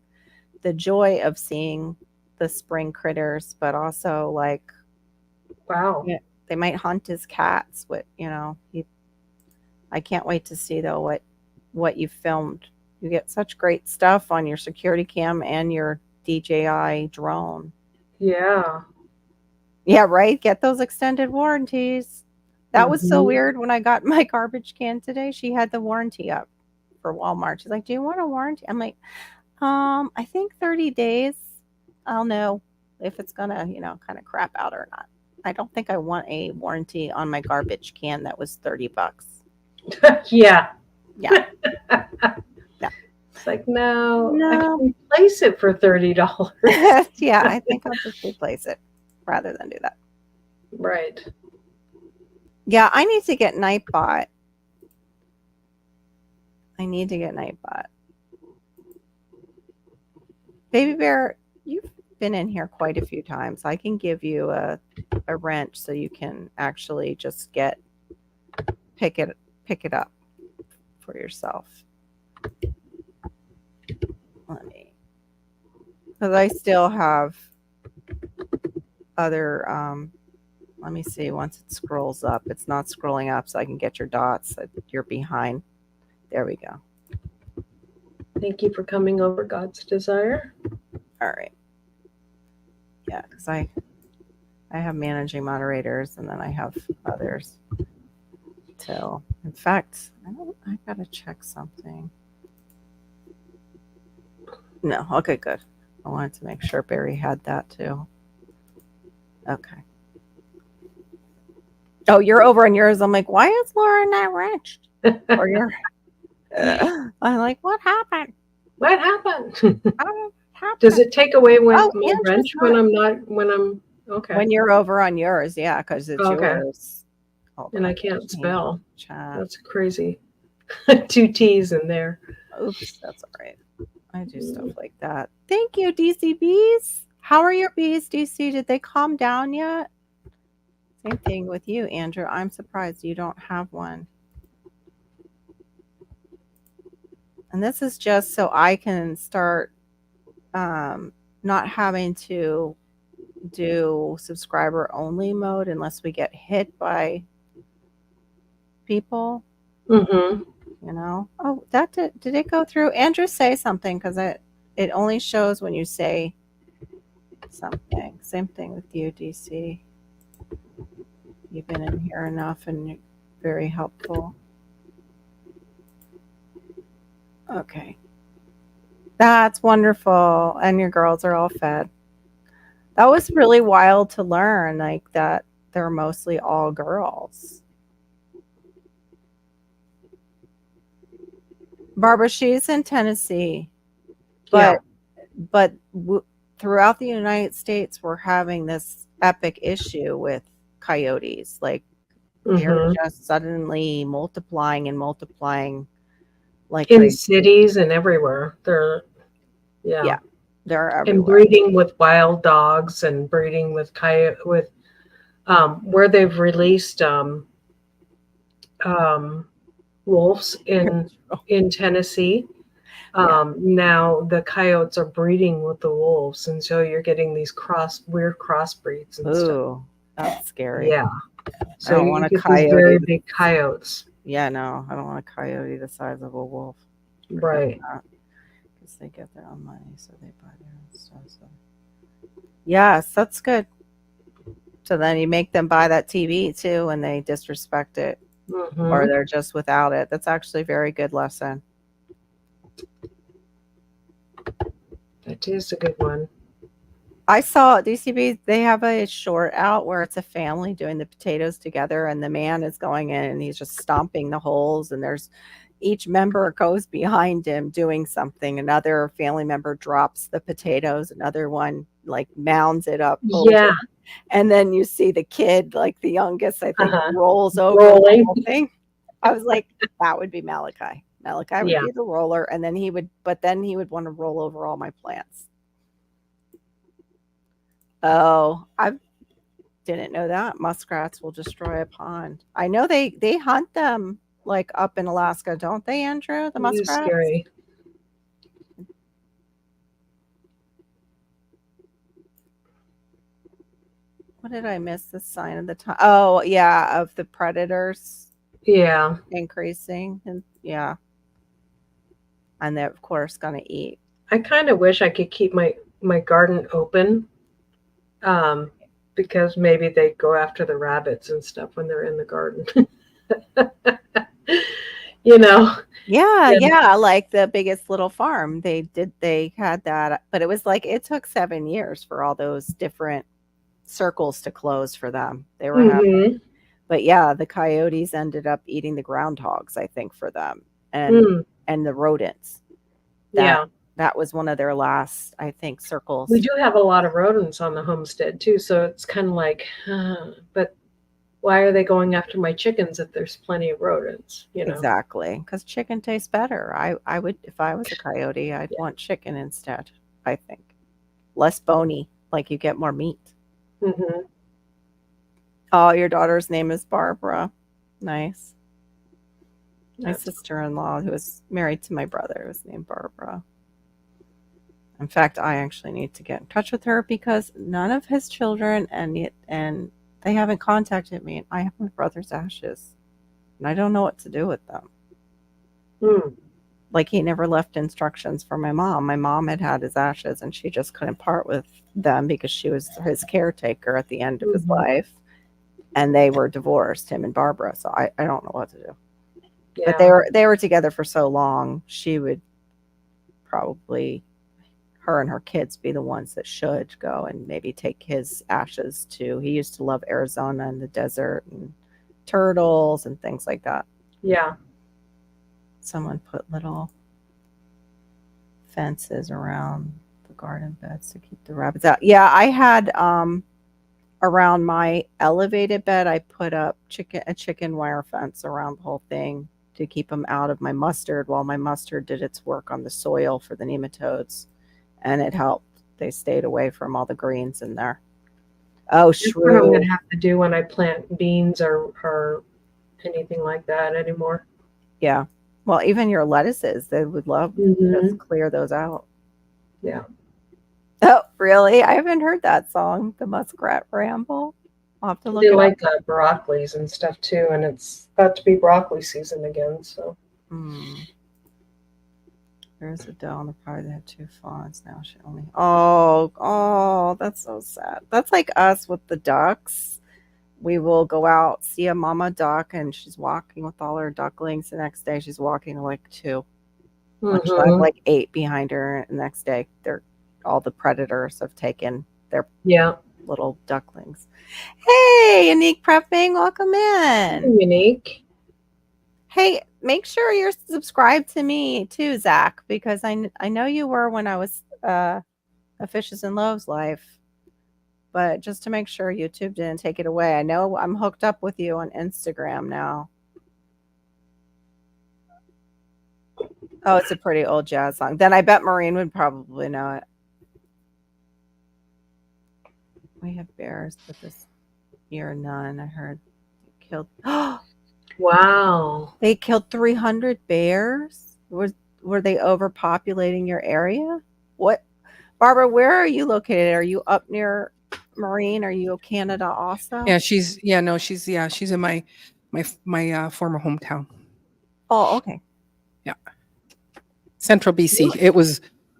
the joy of seeing the spring critters, but also like, wow, they might hunt his cats. I can't wait to see though what you filmed. You get such great stuff on your security cam and your DJI drone. Yeah. Yeah, right. Get those extended warranties. That was so weird when I got my garbage can today. She had the warranty up for Walmart. She's like, "Do you want a warranty?" I'm like, I think 30 days. I'll know if it's gonna, kind of crap out or not. I don't think I want a warranty on my garbage can that was $30. Yeah. Yeah. It's like, no, I can replace it for $30. Yeah, I think I'll just replace it rather than do that. Right. Yeah, I need to get Nightbot. Baby Bear, you've been in here quite a few times. I can give you a wrench so you can actually just pick it up for yourself. Because I still have other, let me see, once it scrolls up, it's not scrolling up, so I can get your dots. You're behind. There we go. Thank you for coming over, God's desire. All right. Yeah, because I have managing moderators, and then I have others. In fact, I gotta check something. No, okay, good. I wanted to make sure Barry had that too. Okay. Oh, you're over on yours. I'm like, why is Laura not wrenched? Or you're I'm like, what happened? What happened? How happened? Does it take away my Andrew's wrench when I'm okay? When you're over on yours, yeah, because it's yours. And I can't spell. Chat. That's crazy. 2 T's in there. Oops, that's all right. I do stuff like that. Thank you, DC bees. How are your bees, DC? Did they calm down yet? Same thing with you, Andrew. I'm surprised you don't have one. And this is just so I can start not having to do subscriber only mode unless we get hit by people, Mm-hmm. you know. Oh, that did it go through? Andrew, say something, because it only shows when you say something. Same thing with you, DC. You've been in here enough and you're very helpful. Okay. That's wonderful. And your girls are all fed. That was really wild to learn, like that they're mostly all girls. Barbara, she's in Tennessee, but throughout the United States, we're having this epic issue with coyotes. Like they're Mm-hmm. just suddenly multiplying and multiplying, like In crazy. cities and everywhere. They're Yeah, they're and everywhere. breeding with wild dogs and breeding with coyote with where they've released wolves in Tennessee. Now the coyotes are breeding with the wolves, and so you're getting these weird crossbreeds and stuff. Ooh, that's scary. Yeah. So I don't you want a get coyote. these very big coyotes. Yeah, no, I don't want a coyote the size of a wolf. Right. Because they get their own money, so they buy their own stuff. So. Yes, that's good. So then you make them buy that TV too, and they disrespect it, or they're just without it. That's actually a very good lesson. That is a good one. I saw DCB, they have a short out where it's a family doing the potatoes together, and the man is going in and he's just stomping the holes, and there's each member goes behind him doing something. Another family member drops the potatoes, another one like mounds it up over. And then you see the kid, like the youngest, I think, rolls over the whole thing. I was like, that would be Malachi. Malachi would be the roller, and then he would want to roll over all my plants. Oh, I didn't know that. Muskrats will destroy a pond. I know they hunt them like up in Alaska, don't they, Andrew? The muskrats? Scary. What did I miss? The sign of the time. Oh, yeah, of the predators. Yeah. Increasing. And yeah. And they're, of course, going to eat. I kind of wish I could keep my garden open. Because maybe they go after the rabbits and stuff when they're in the garden. You know. Yeah, like the Biggest Little Farm. They had that, but it was like it took 7 years for all those different circles to close for them. They were having, but yeah, the coyotes ended up eating the groundhogs, I think, for them, and the rodents. That was one of their last, I think, circles. We do have a lot of rodents on the homestead too, so it's kind of like, but why are they going after my chickens if there's plenty of rodents? You know? Exactly, because chicken tastes better. I would, if I was a coyote, I'd want chicken instead. I think less bony, like you get more meat. Oh, your daughter's name is Barbara. Nice. My sister-in-law, who was married to my brother, was named Barbara. In fact, I actually need to get in touch with her because none of his children and they haven't contacted me. And I have my brother's ashes, and I don't know what to do with them. Like he never left instructions for my mom. My mom had his ashes, and she just couldn't part with them because she was his caretaker at the end of his life, and they were divorced, him and Barbara. So I don't know what to do. Yeah. But they were together for so long. She would probably, her and her kids, be the ones that should go and maybe take his ashes to. He used to love Arizona and the desert and turtles and things like that. Yeah. Someone put little fences around the garden beds to keep the rabbits out. Yeah, I had around my elevated bed, I put up a chicken wire fence around the whole thing to keep them out of my mustard while my mustard did its work on the soil for the nematodes. And it helped. They stayed away from all the greens in there. Oh, shrew. That's what I'm going to have to do when I plant beans or anything like that anymore. Yeah. Well, even your lettuces, they would love to just clear those out. Yeah. Oh, really? I haven't heard that song, The Muskrat Ramble. I'll have to look They it up. like broccolis and stuff too, and it's about to be broccoli season again. So There's Adele on the party that had 2 fawns. Now she only. Oh, that's so sad. That's like us with the ducks. We will go out, see a mama duck, and she's walking with all her ducklings. The next day, she's walking like 2. She'll have like 8 behind her. And the next day, all the predators have taken their little ducklings. Hey, Unique Prepping, welcome in. Unique. Hey, make sure you're subscribed to me too, Zach, because I know you were when I was a Fishes and Loaves life. But just to make sure YouTube didn't take it away. I know I'm hooked up with you on Instagram now. Oh, it's a pretty old jazz song. Then I bet Maureen would probably know it. We have bears, but this year none. I heard they killed. Wow. They killed 300 bears? Were they overpopulating your area? What? Barbara, where are you located? Are you up near Maureen? Are you Canada also? Yeah, she's in my former hometown. Oh, okay. Yeah. Central BC.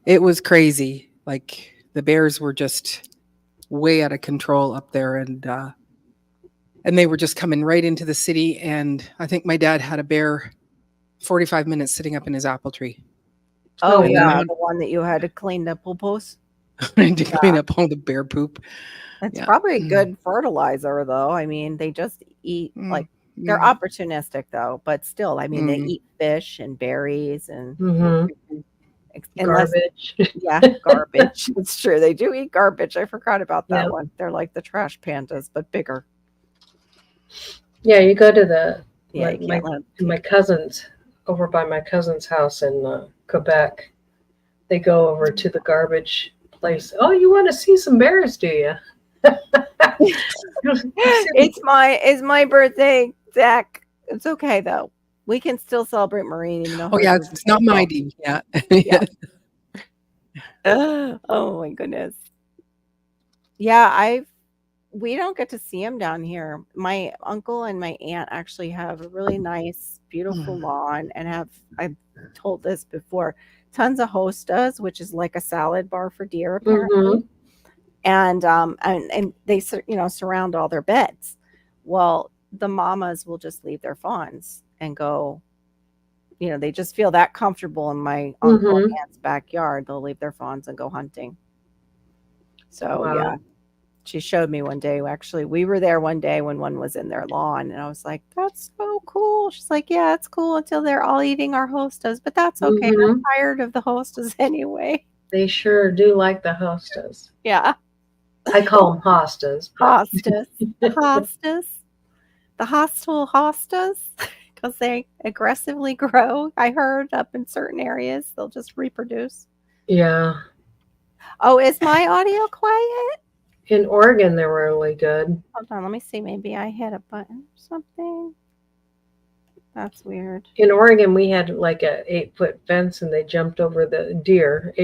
It was crazy. Like the bears were just way out of control up there, and they were just coming right into the city. And I think my dad had a bear 45 minutes sitting up in his apple tree. Oh, yeah, the one that you had to clean the poo-poos? To clean up all the bear poop. It's probably good fertilizer, though. I mean, they just eat, they're opportunistic, though. But still, I mean, they eat fish and berries and garbage. Garbage. It's true. They do eat garbage. I forgot about that one. They're like the trash pandas, but bigger. Yeah, you go to my cousin's, over by my cousin's house in Quebec. They go over to the garbage place. Oh, you want to see some bears, do you? It's my birthday, Zach. It's okay though. We can still celebrate Maureen, even though. Oh yeah, it's not my day. Yeah. Oh my goodness. Yeah, we don't get to see him down here. My uncle and my aunt actually have a really nice, beautiful lawn, and I've told this before, tons of hostas, which is like a salad bar for deer apparently. And they surround all their beds. Well, the mamas will just leave their fawns and go. They just feel that comfortable in my uncle and aunt's backyard. They'll leave their fawns and go hunting. So yeah, she showed me one day. Actually, we were there one day when one was in their lawn, and I was like, "That's so cool." She's like, "Yeah, it's cool until they're all eating our hostas, but that's okay. I'm tired of the hostas anyway." They sure do like the hostas. Yeah. I call them hostas. Hostas. Hostas. The hostile hostas, because they aggressively grow. I heard up in certain areas, they'll just reproduce. Yeah. Oh, is my audio quiet? In Oregon, they're really good. Hold on, let me see. Maybe I hit a button or something. That's weird. In Oregon, we had like a 8-foot fence, and they jumped over the deer.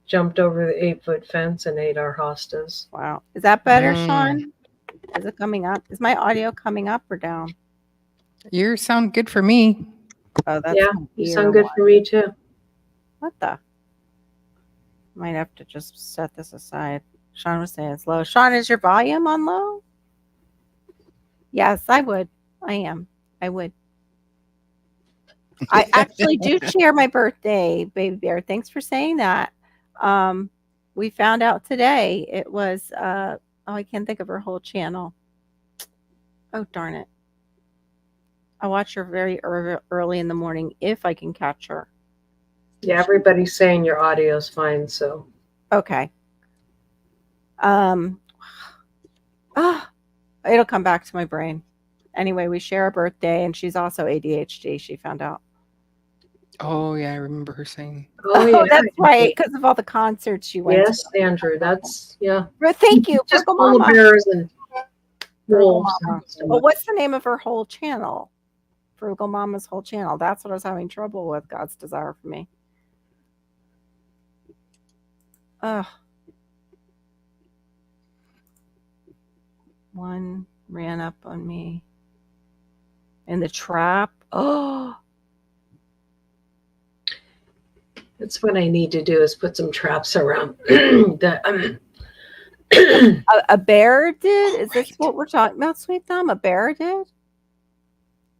Jumped over the 8-foot fence and ate our hostas. Wow. Is that better, Sean? Is it coming up? Is my audio coming up or down? You sound good for me. Oh, that's you sound good for me too. What the? Might have to just set this aside. Sean was saying it's low. Sean, is your volume on low? Yes, I would. I am. I would. I actually do share my birthday, Baby Bear. Thanks for saying that. We found out today it was I can't think of her whole channel. Oh darn it. I watch her very early in the morning if I can catch her. Yeah, everybody's saying your audio's fine, so okay. It'll come back to my brain. Anyway, we share a birthday, and she's also ADHD, she found out. Oh yeah, I remember her saying. Oh yeah, that's right, because of all the concerts she went to. Yes, Andrew, that's Well, thank you. Just full of bears and wolves. Well, what's the name of her whole channel? Frugal Mama's whole channel. That's what I was having trouble with. God's desire for me. One ran up on me in the trap. Oh, That's what I need to do is put some traps around. a bear did? Is this what we're talking about, Sweet Thumb? A bear did?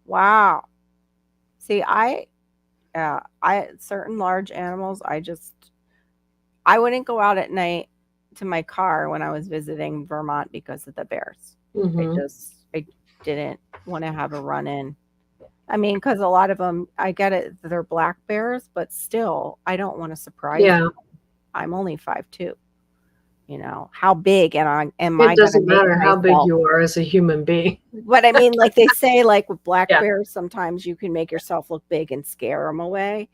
Wow. See, certain large animals, I wouldn't go out at night to my car when I was visiting Vermont because of the bears. I didn't want to have a run in. I mean, because a lot of them, I get it, they're black bears, but still, I don't want to surprise them. I'm only 5'2". You know, how big am I It doesn't matter how big you are as a human being. But I mean, like they say, like with black bears, sometimes you can make yourself look big and scare them away.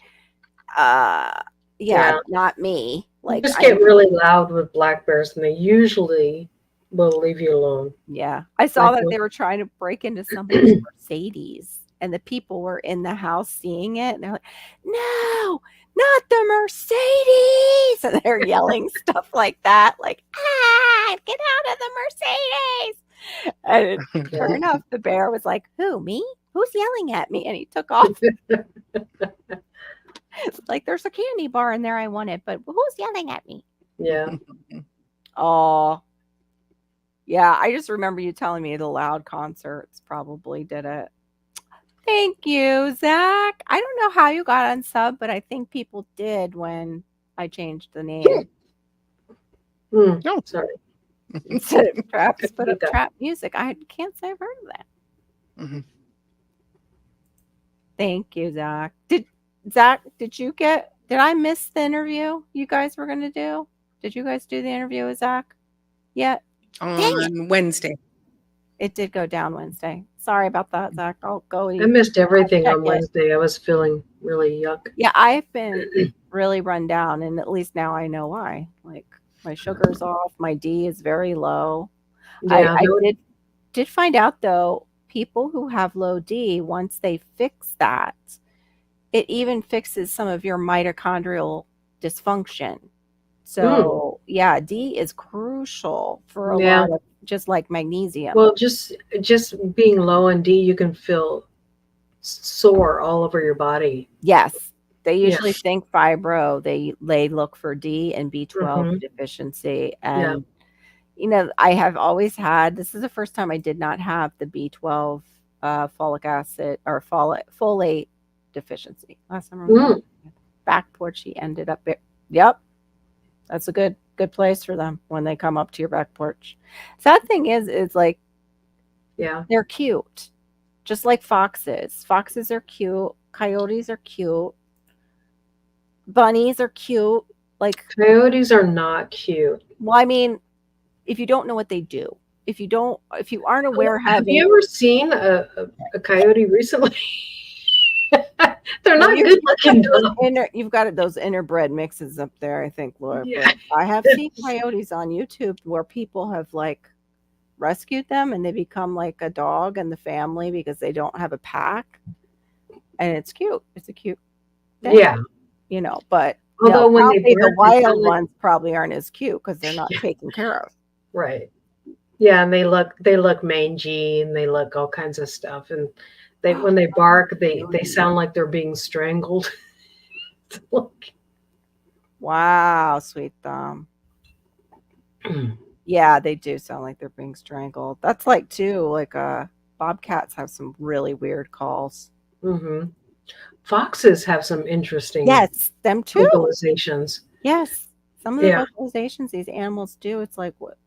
Not me. Like, just get really loud with black bears, and they usually will leave you alone. Yeah, I saw that they were trying to break into somebody's Mercedes, and the people were in the house seeing it, and they're like, "No, not the Mercedes!" And they're yelling stuff like that, like, get out of the Mercedes!" And sure enough, the bear was like, "Who, me? Who's yelling at me?" And he took off. Like, there's a candy bar in there I wanted, but who's yelling at me? Yeah. Oh, yeah. I just remember you telling me the loud concerts probably did it. Thank you, Zach. I don't know how you got on sub, but I think people did when I changed the name. No, sorry. Instead of traps, put up trap music. I can't say I've heard of that. Mm-hmm. Thank you, Zach. Did I miss the interview you guys were going to do? Did you guys do the interview with Zach yet? On Wednesday. It did go down Wednesday. Sorry about that, Zach. I'll go. I missed everything on Wednesday. I was feeling really yuck. Yeah, I've been really run down, and at least now I know why. Like, my sugar's off. My D is very low. Yeah, I did find out, though, people who have low D, once they fix that, it even fixes some of your mitochondrial dysfunction. So, yeah, D is crucial for a lot of, just like magnesium. Well, just being low on D, you can feel sore all over your body. Yes. They usually think fibro. They look for D and B12 deficiency. And, you know, I have always had, this is the first time I did not have the B12 folic acid or folate deficiency. Last time I remember, back porch, she ended up there. Yep. That's a good place for them when they come up to your back porch. Sad thing is like, they're cute, just like foxes. Foxes are cute. Coyotes are cute. Bunnies are cute. Like, coyotes are not cute. Well, I mean, if you don't know what they do, if you aren't aware, have you ever seen a coyote recently? They're not good looking. You've got those interbred mixes up there, I think, Laura. Yeah. But I have seen coyotes on YouTube where people have like rescued them and they become like a dog in the family because they don't have a pack. And it's cute. It's a cute thing. Yeah. You know, but although when the wild ones probably aren't as cute because they're not taken care of. Right. Yeah, and they look mangy and they look all kinds of stuff. And when they bark, they sound like they're being strangled. Wow, Sweet Thumb. Yeah, they do sound like they're being strangled. That's like bobcats have some really weird calls. Mm-hmm. Foxes have some interesting them too. vocalizations. Yes, some of the vocalizations these animals do. It's like, what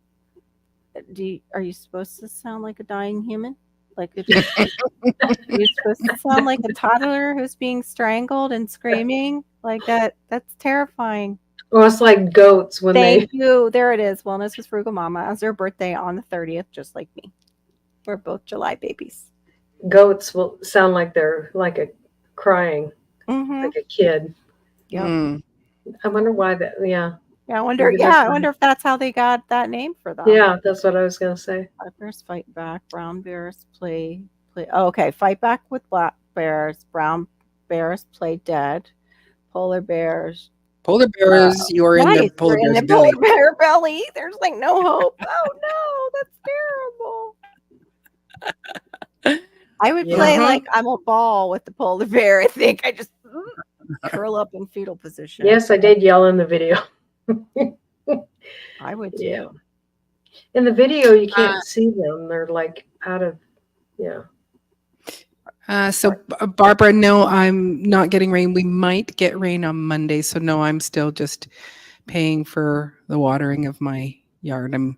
are you supposed to sound like a dying human? Like, you're supposed to sound like a toddler who's being strangled and screaming like that. That's terrifying. Well, it's like goats when Thank you. There it is. Wellness with Frugal Mama. As their birthday on the 30th, just like me. We're both July babies. Goats will sound like they're crying, like a kid. Yeah. I wonder why that. Yeah. Yeah, I wonder if that's how they got that name for them. Yeah, that's what I was gonna say. Black bears fight back. Brown bears play. Oh, okay, fight back with black bears. Brown bears play dead. Polar bears Polar bears, you're in the Nice. polar You're in bear's the belly. polar bear belly. There's like no hope. Oh no, that's terrible. I would play Yeah. like I'm a ball with the polar bear. I think I just curl up in fetal position. Yes, I did yell in the video. I would too. Yeah. In the video, you can't see them. They're like out of, yeah. So Barbara, no, I'm not getting rain. We might get rain on Monday. So no, I'm still just paying for the watering of my yard. I'm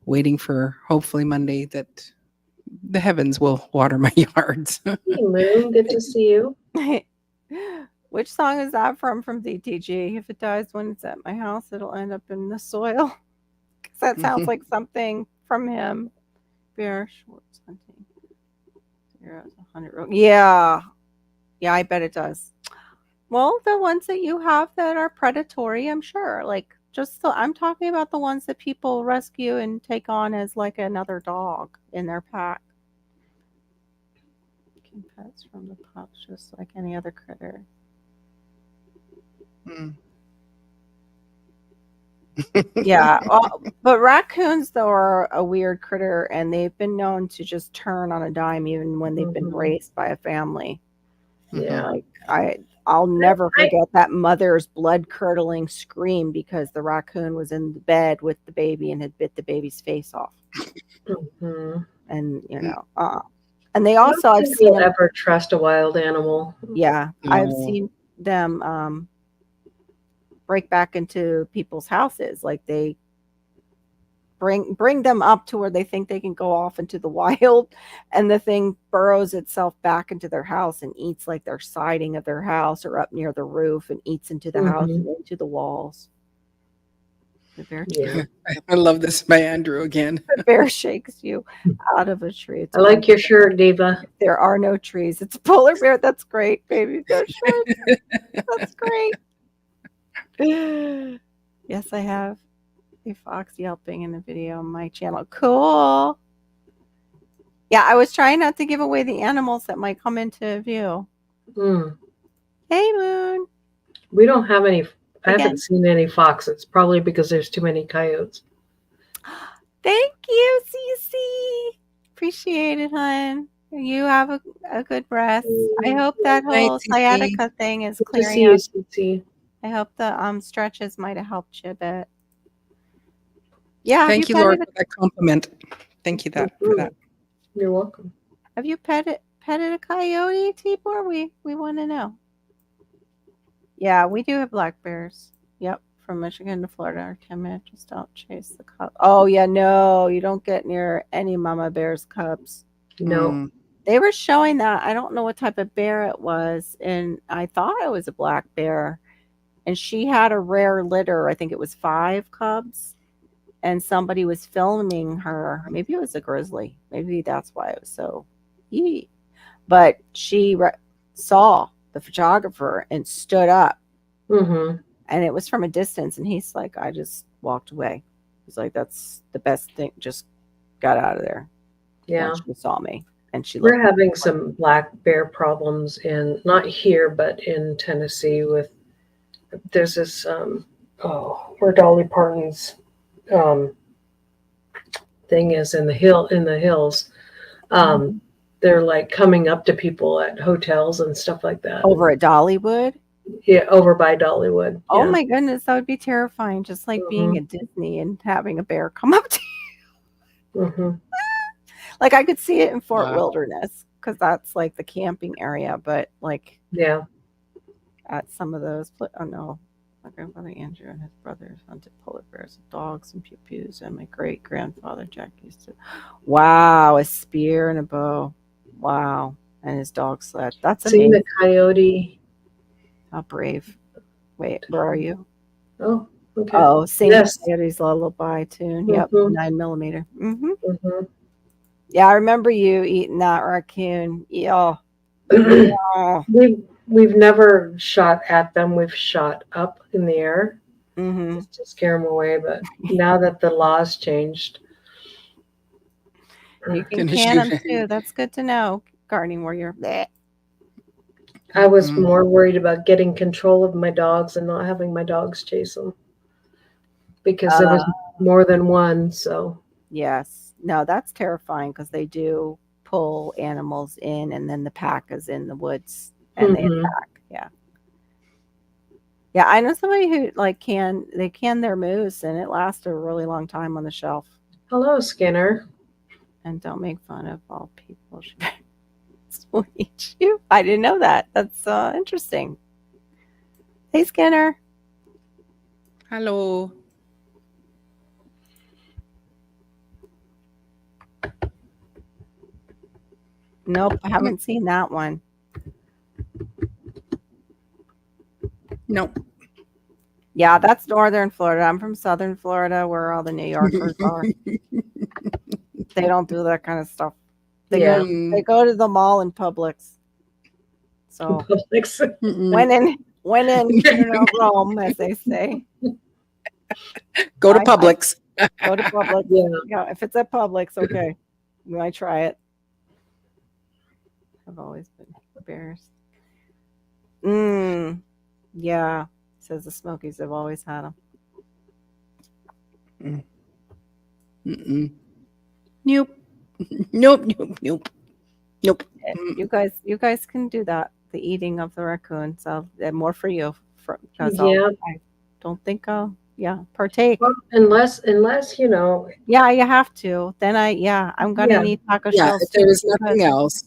waiting for hopefully Monday that the heavens will water my yards. Hey, Moon, good to see you. Which song is that from DTG? If it dies when it's at my house, it'll end up in the soil. Because that sounds like something from him. Bear Schwartz hunting. 0 to 100. Yeah. Yeah, I bet it does. Well, the ones that you have that are predatory, I'm sure. Like, I'm talking about the ones that people rescue and take on as like another dog in their pack. Pets from the pups, just like any other critter. Yeah, but raccoons though are a weird critter, and they've been known to just turn on a dime even when they've been raised by a family. Yeah, like I'll never forget that mother's blood-curdling scream because the raccoon was in the bed with the baby and had bit the baby's face off. And and they also I've seen them ever trust a wild animal. Yeah, I've seen them break back into people's houses. Like they bring them up to where they think they can go off into the wild, and the thing burrows itself back into their house and eats like their siding of their house or up near the roof and eats into the house and into the walls. The bear I love this by Andrew again. The bear shakes you out of a tree. I like your shirt, Diva. There are no trees. It's a polar bear. That's great, baby. Bear shirt. That's great. Yes, I have a fox yelping in the video on my channel. Cool. Yeah, I was trying not to give away the animals that might come into view. Hey, Moon. We don't have any. I haven't seen any foxes, probably because there's too many coyotes. Thank you, Cece. Appreciate it, hon. You have a good rest. I hope that whole sciatica thing is clearing up. I hope the stretches might have helped you a bit. Yeah. Thank you, Lord, for that compliment. Thank you for that. You're welcome. Have you petted a coyote, Tibor? We want to know. Yeah, we do have black bears. Yep, from Michigan to Florida are timid. Just don't chase the cubs. Oh yeah, no, you don't get near any mama bear's cubs. No. They were showing that. I don't know what type of bear it was, and I thought it was a black bear. And she had a rare litter. I think it was 5 cubs. And somebody was filming her. Maybe it was a grizzly. Maybe that's why it was so easy. But she saw the photographer and stood up. And it was from a distance. And he's like, I just walked away. He's like, that's the best thing. Just got out of there. Yeah. Once she saw me. And we're having some black bear problems not here, but in Tennessee there's this, where Dolly Parton's thing is in the hills. They're like coming up to people at hotels and stuff like that. Over at Dollywood? Yeah, over by Dollywood. Oh my goodness, that would be terrifying. Just like being at Disney and having a bear come up to you. Like I could see it in Fort Wilderness because that's like the camping area, but like at some of those. Oh no, my grandfather Andrew and his brothers hunted polar bears with dogs and pew-pews, and my great grandfather Jack used to. Wow, a spear and a bow. Wow, and his dog sled. That's amazing. Seeing the coyote. How brave. Wait, where are you? Oh, okay. Oh, sing the coyote's lullaby tune. Yep, 9mm. Yeah, I remember you eating that raccoon. Yeah. We've never shot at them. We've shot up in the air just to scare them away. But now that the law's changed, you can can them too. That's good to know. Gardening warrior. Blech. I was more worried about getting control of my dogs and not having my dogs chase them because there was more than one. So Yes. No, that's terrifying because they do pull animals in, and then the pack is in the woods and they attack. Yeah. Yeah, I know somebody who they can their moose and it lasts a really long time on the shelf. Hello, Skinner. And don't make fun of all people. Will eat you. I didn't know that. That's interesting. Hey, Skinner. Hello. Nope, I haven't seen that one. Nope. Yeah, that's northern Florida. I'm from southern Florida, where all the New Yorkers are. They don't do that kind of stuff. They go to the mall in Publix. So when in Rome, as they say. Go to Publix. Go to Publix. Yeah, if it's at Publix, okay. We might try it. I've always been bears. Yeah, says the Smokies have always had them. Nope. Nope. You guys can do that. The eating of the raccoon. So more for you. Because I don't think I'll partake. Well, unless Yeah, you have to. Then I'm gonna need taco shells. If there was nothing else.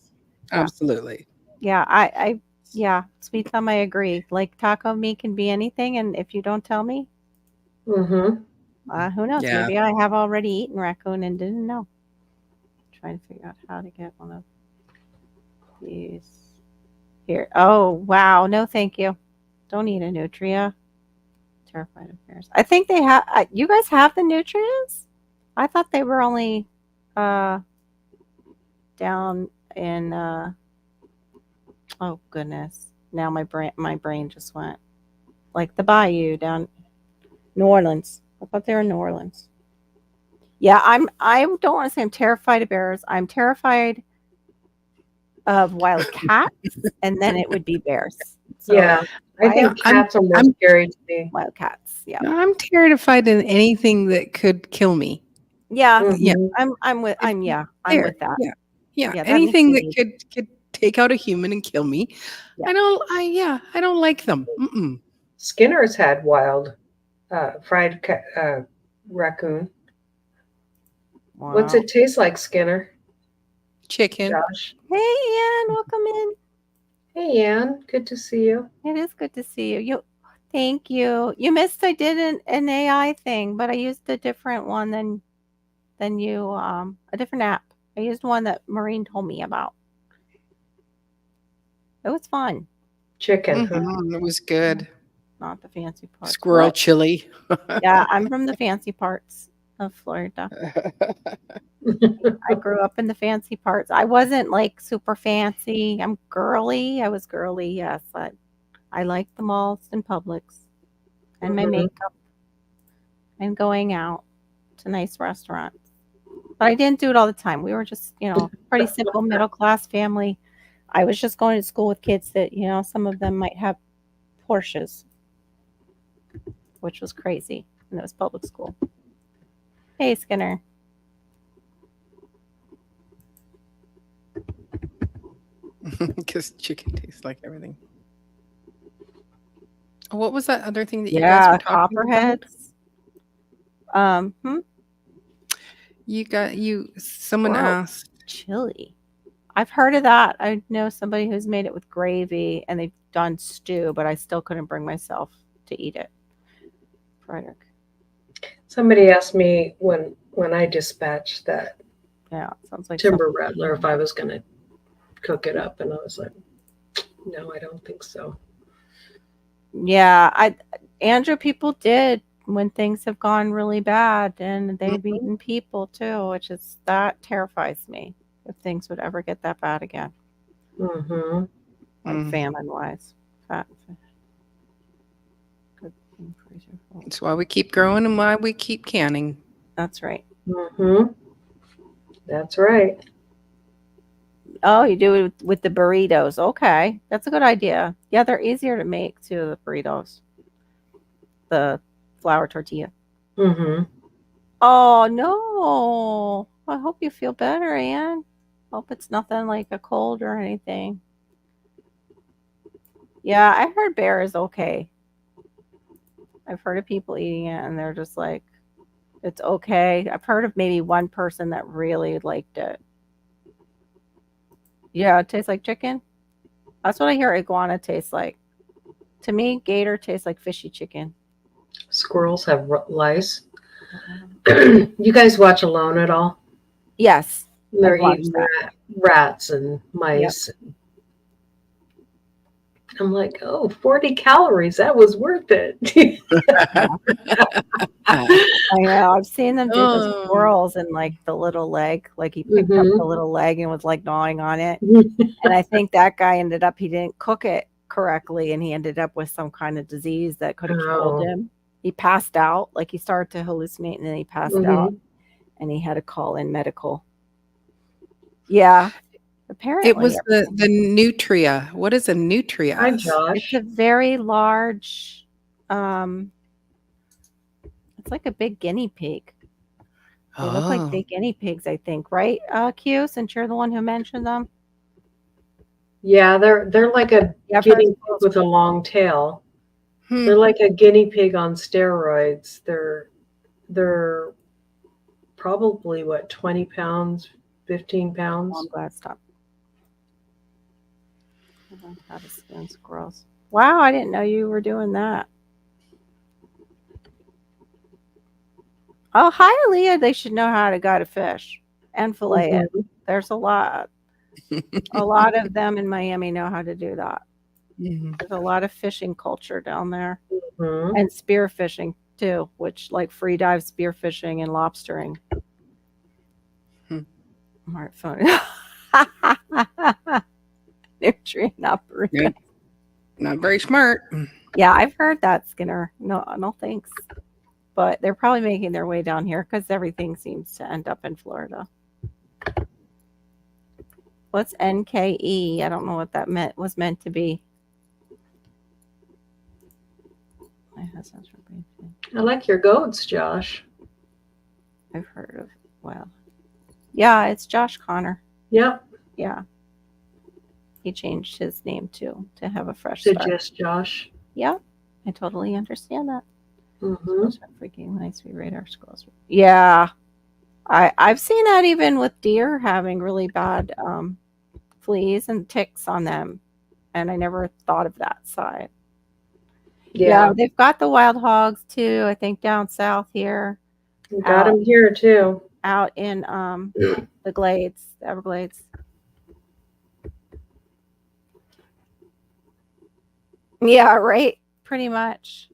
Absolutely. Yeah, sweet thumb, I agree. Like taco meat can be anything, and if you don't tell me, who knows? Yeah. Maybe I have already eaten raccoon and didn't know. Trying to figure out how to get one of these here. Oh wow, no, thank you. Don't eat a nutria. Terrified of bears. I think they have. You guys have the nutrients? I thought they were only down in. Oh goodness! Now my brain just went like the bayou down New Orleans. I thought they were in New Orleans. Yeah, I don't want to say I'm terrified of bears. I'm terrified of wild cats, and then it would be bears. So I think cats are more scary to me. Wild cats. Yeah, I'm terrified of anything that could kill me. Yeah, I'm with that. Yeah. Anything that could take out a human and kill me. Yeah. I don't like them. Skinner's had wild fried raccoon. Wow. What's it taste like, Skinner? Chicken. Josh. Hey, Ann, welcome in. Hey, Ann, good to see you. It is good to see you. Thank you. You missed I did an AI thing, but I used a different one than you. A different app. I used one that Maureen told me about. It was fun. Chicken. It was good. Not the fancy parts. Squirrel chili. Yeah, I'm from the fancy parts of Florida. I grew up in the fancy parts. I wasn't like super fancy. I'm girly. I was girly, yes. I liked the malls and Publix and my makeup and going out to nice restaurants. But I didn't do it all the time. We were just, pretty simple middle class family. I was just going to school with kids that, some of them might have Porsches, which was crazy. And it was public school. Hey, Skinner. Because chicken tastes like everything. What was that other thing that you guys were talking copperheads. about? Someone asked. Chili. I've heard of that. I know somebody who's made it with gravy and they've done stew, but I still couldn't bring myself to eat it. Frederick. Somebody asked me when I dispatched that sounds like timber rattler if I was going to cook it up, and I was like, no, I don't think so. Yeah, Andrew, people did when things have gone really bad, and they've eaten people too, that terrifies me if things would ever get that bad again. Like famine wise, fat fish. Good thing for your fault. That's why we keep growing and why we keep canning. That's right. That's right. Oh, you do it with the burritos. Okay. That's a good idea. Yeah, they're easier to make too, the burritos. The flour tortilla. Mm-hmm. Oh no. I hope you feel better, Anne. Hope it's nothing like a cold or anything. Yeah, I heard bear is okay. I've heard of people eating it and they're just like, it's okay. I've heard of maybe one person that really liked it. Yeah, it tastes like chicken. That's what I hear iguana tastes like. To me, gator tastes like fishy chicken. Squirrels have lice. You guys watch Alone at all? Yes. They're I've watched eating that. rats and mice. I'm like, oh, 40 calories. That was worth it. I know. I've seen them do the Oh. squirrels and like the little leg. Like he picked up the little leg and was like gnawing on it. And I think that guy ended up, he didn't cook it correctly and he ended up with some kind of disease that could have killed him. He passed out. Like he started to hallucinate and then he passed out and he had to call in medical. Yeah. Apparently. It was the nutria. What is a nutria? Hi, Josh. It's a very large, it's like a big guinea pig. They look like big guinea pigs, I think, right, Q, since you're the one who mentioned them? Yeah, they're like a guinea pig with a long tail. They're like a guinea pig on steroids. They're probably, what, 20 pounds, 15 pounds? Oh, I'm glad. Stop. How to skin squirrels. Wow, I didn't know you were doing that. Oh, hi, Aaliyah. They should know how to gut a fish and fillet it. There's a lot. A lot of them in Miami know how to do that. There's a lot of fishing culture down there. And spear fishing, too, which like free dive spear fishing and lobstering. Smartphone. Nutrient operator. Not very smart. Yeah, I've heard that, Skinner. No thanks. But they're probably making their way down here because everything seems to end up in Florida. What's NKE? I don't know what that was meant to be. I like your goats, Josh. I've heard of. Well, yeah, it's Josh Connor. Yep. Yeah. He changed his name too to have a fresh to start. Just Josh. Yeah, I totally understand that. Squirrels are freaking nice. We rate our squirrels. Yeah, I've seen that even with deer having really bad fleas and ticks on them, and I never thought of that side. Yeah, they've got the wild hogs too. I think down south here. We got them here too. Out in the Glades, the Everglades. Yeah, right. Pretty much.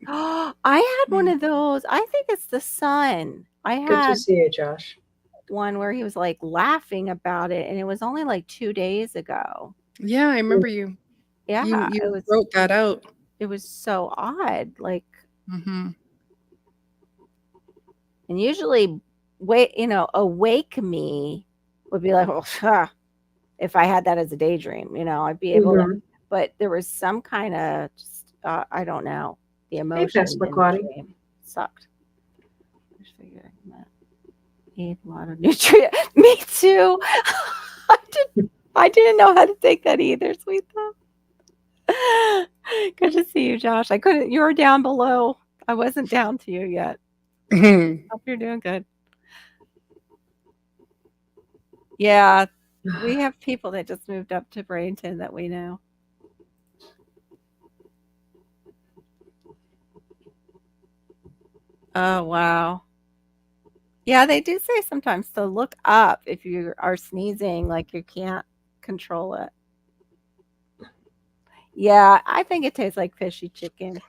I had one of those. I think it's the sun. I had Good to see you, Josh. One where he was like laughing about it, and it was only like 2 days ago. Yeah, I remember you. Yeah, you wrote that out. It was so odd. Like, and usually, awake me would be like, oh, if I had that as a daydream, I'd be able to. But there was some kind of, I don't know, the emotion in the dream sucked. Eat a lot of nutrients. Me too. I didn't know how to take that either, sweet though. Good to see you, Josh. I couldn't. You were down below. I wasn't down to you yet. Hope you're doing good. Yeah, we have people that just moved up to Bradenton that we know. Oh, wow. Yeah, they do say sometimes to look up if you are sneezing, like you can't control it. Yeah, I think it tastes like fishy chicken.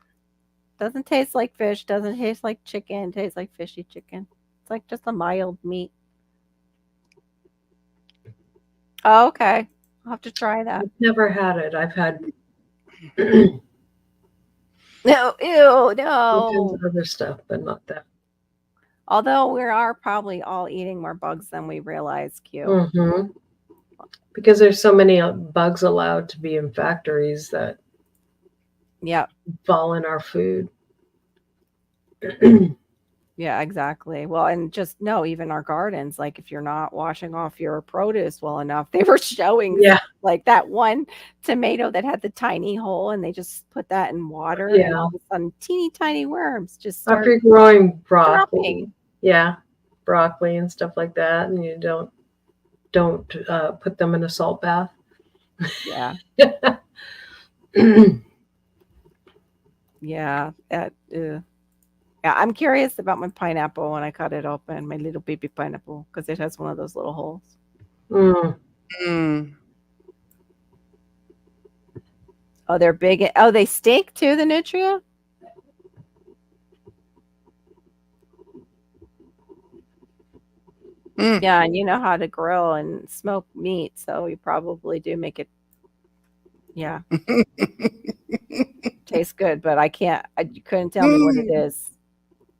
Doesn't taste like fish, doesn't taste like chicken, tastes like fishy chicken. It's like just a mild meat. Oh, okay. I'll have to try that. I've never had it. I've had No, ew, no. all kinds of other stuff, but not that. Although we are probably all eating more bugs than we realize, Q. Mm-hmm. Because there's so many bugs allowed to be in factories that fall in our food. Yeah, exactly. Well, and just no, even our gardens, like if you're not washing off your produce well enough, they were showing like that one tomato that had the tiny hole and they just put that in water and all of a sudden teeny tiny worms just start after growing broccoli. dropping. Yeah, broccoli and stuff like that, and you don't put them in a salt bath. Yeah. Yeah. Yeah, I'm curious about my pineapple when I cut it open, my little baby pineapple, because it has one of those little holes. Oh, they're big. Oh, they steak too, the nutria? Yeah, and you know how to grill and smoke meat, so you probably do make it. Yeah. Tastes good, but you couldn't tell me what it is.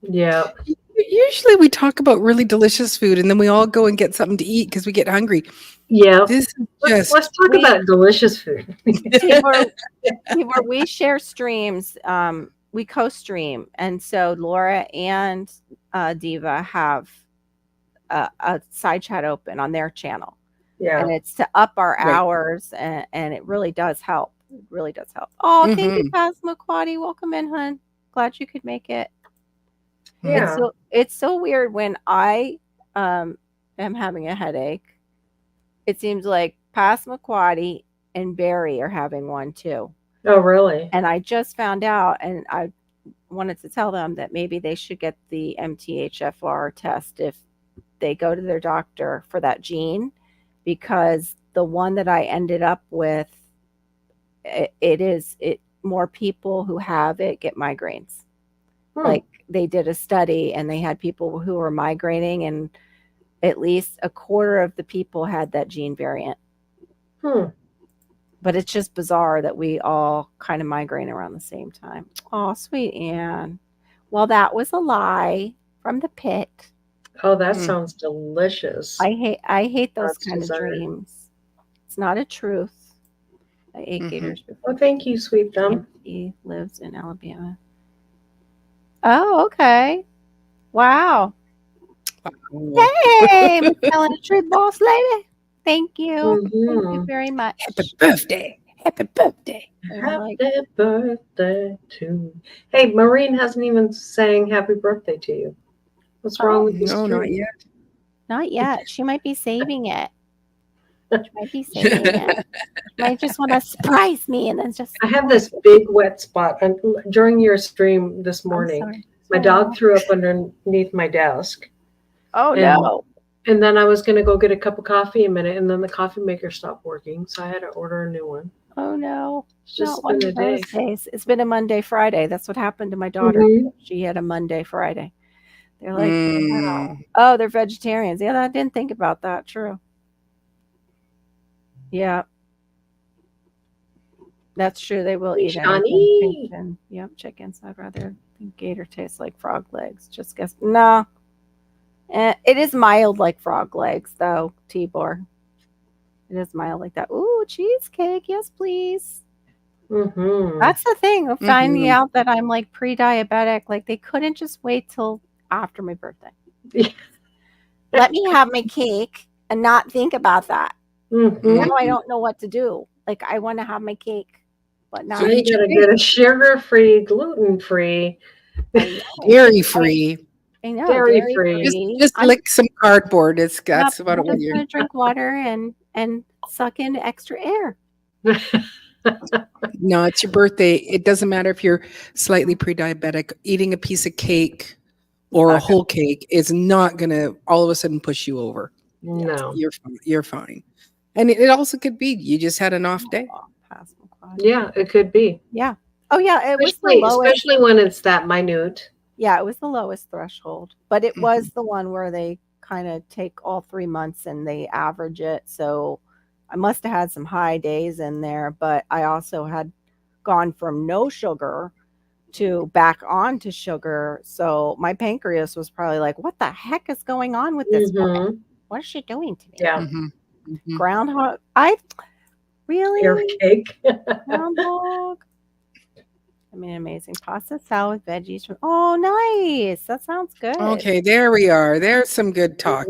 Yeah. Usually we talk about really delicious food and then we all go and get something to eat because we get hungry. Yeah. Let's talk about delicious food. We share streams. We co-stream. And so Laura and Diva have a side chat open on their channel. Yeah. And it's to up our hours and it really does help. It really does help. Oh, thank you, Pasma Quadi. Welcome in, hun. Glad you could make it. Yeah. It's so weird when I am having a headache. It seems like Pasma Quadi and Barry are having one too. Oh, really? And I just found out, and I wanted to tell them that maybe they should get the MTHFR test if they go to their doctor for that gene, because the one that I ended up with, more people who have it get migraines. Like they did a study and they had people who were migraining and at least a quarter of the people had that gene variant. But it's just bizarre that we all kind of migraine around the same time. Oh, sweet Anne. Well, that was a lie from the pit. Oh, that sounds delicious. I hate those kind of dreams. It's not a truth. I ate gators before. Oh, thank you, sweet thumb. He lives in Alabama. Oh, okay. Wow. Hey, Miss Ellen, a truth boss lady. Thank you. Thank you very much. Happy birthday. Happy birthday. Happy birthday to you. Hey, Maureen hasn't even sang happy birthday to you. What's wrong with you? No, not yet. Not yet. She might be saving it. She might just want to surprise me and then just. I have this big wet spot during your stream this morning. My dog threw up underneath my desk. Oh, no. And then I was going to go get a cup of coffee in a minute, and then the coffee maker stopped working, so I had to order a new one. Oh, no. It's just been a day. It's been a Monday, Friday. That's what happened to my daughter. She had a Monday, Friday. They're like, wow. Oh, they're vegetarians. Yeah, I didn't think about that. True. Yeah. That's true. They will eat anything. Yep, chickens. I'd rather think gator tastes like frog legs. Just guess. No. It is mild like frog legs, though, Tibor. It is mild like that. Ooh, cheesecake. Yes, please. That's the thing of finding out that I'm like pre-diabetic. Like they couldn't just wait till after my birthday. Let me have my cake and not think about that. Now I don't know what to do. Like I want to have my cake, but not. So you gotta get a sugar-free, gluten-free, dairy-free. I know, dairy-free. Just lick some cardboard. That's about it. I'm just gonna drink water and suck in extra air. No, it's your birthday. It doesn't matter if you're slightly pre-diabetic. Eating a piece of cake or a whole cake is not going to all of a sudden push you over. No. You're fine. And it also could be you just had an off day. Yeah, it could be. Yeah. Oh, yeah. It was the lowest. Especially when it's that minute. Yeah, it was the lowest threshold. But it was the one where they kind of take all 3 months and they average it. So I must have had some high days in there, but I also had gone from no sugar to back on to sugar. So my pancreas was probably like, what the heck is going on with this woman? What is she doing to me? Yeah. Groundhog. I really Carrot cake. groundhog. I mean, amazing pasta salad with veggies. Oh, nice. That sounds good. Okay, there we are. There's some good talk.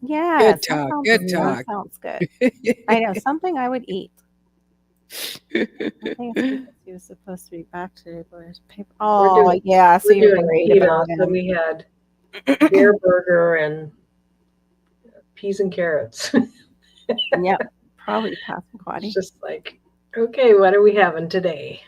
Yes, Good talk. That Talk. sounds good. I know something I would eat. I think it's because he was supposed to be back today, but his paper. Oh, yeah. So you're doing worried keto, about so him. we had beer burger and peas and carrots. Yep, probably Passamaquoddy. It's just like, okay, what are we having today?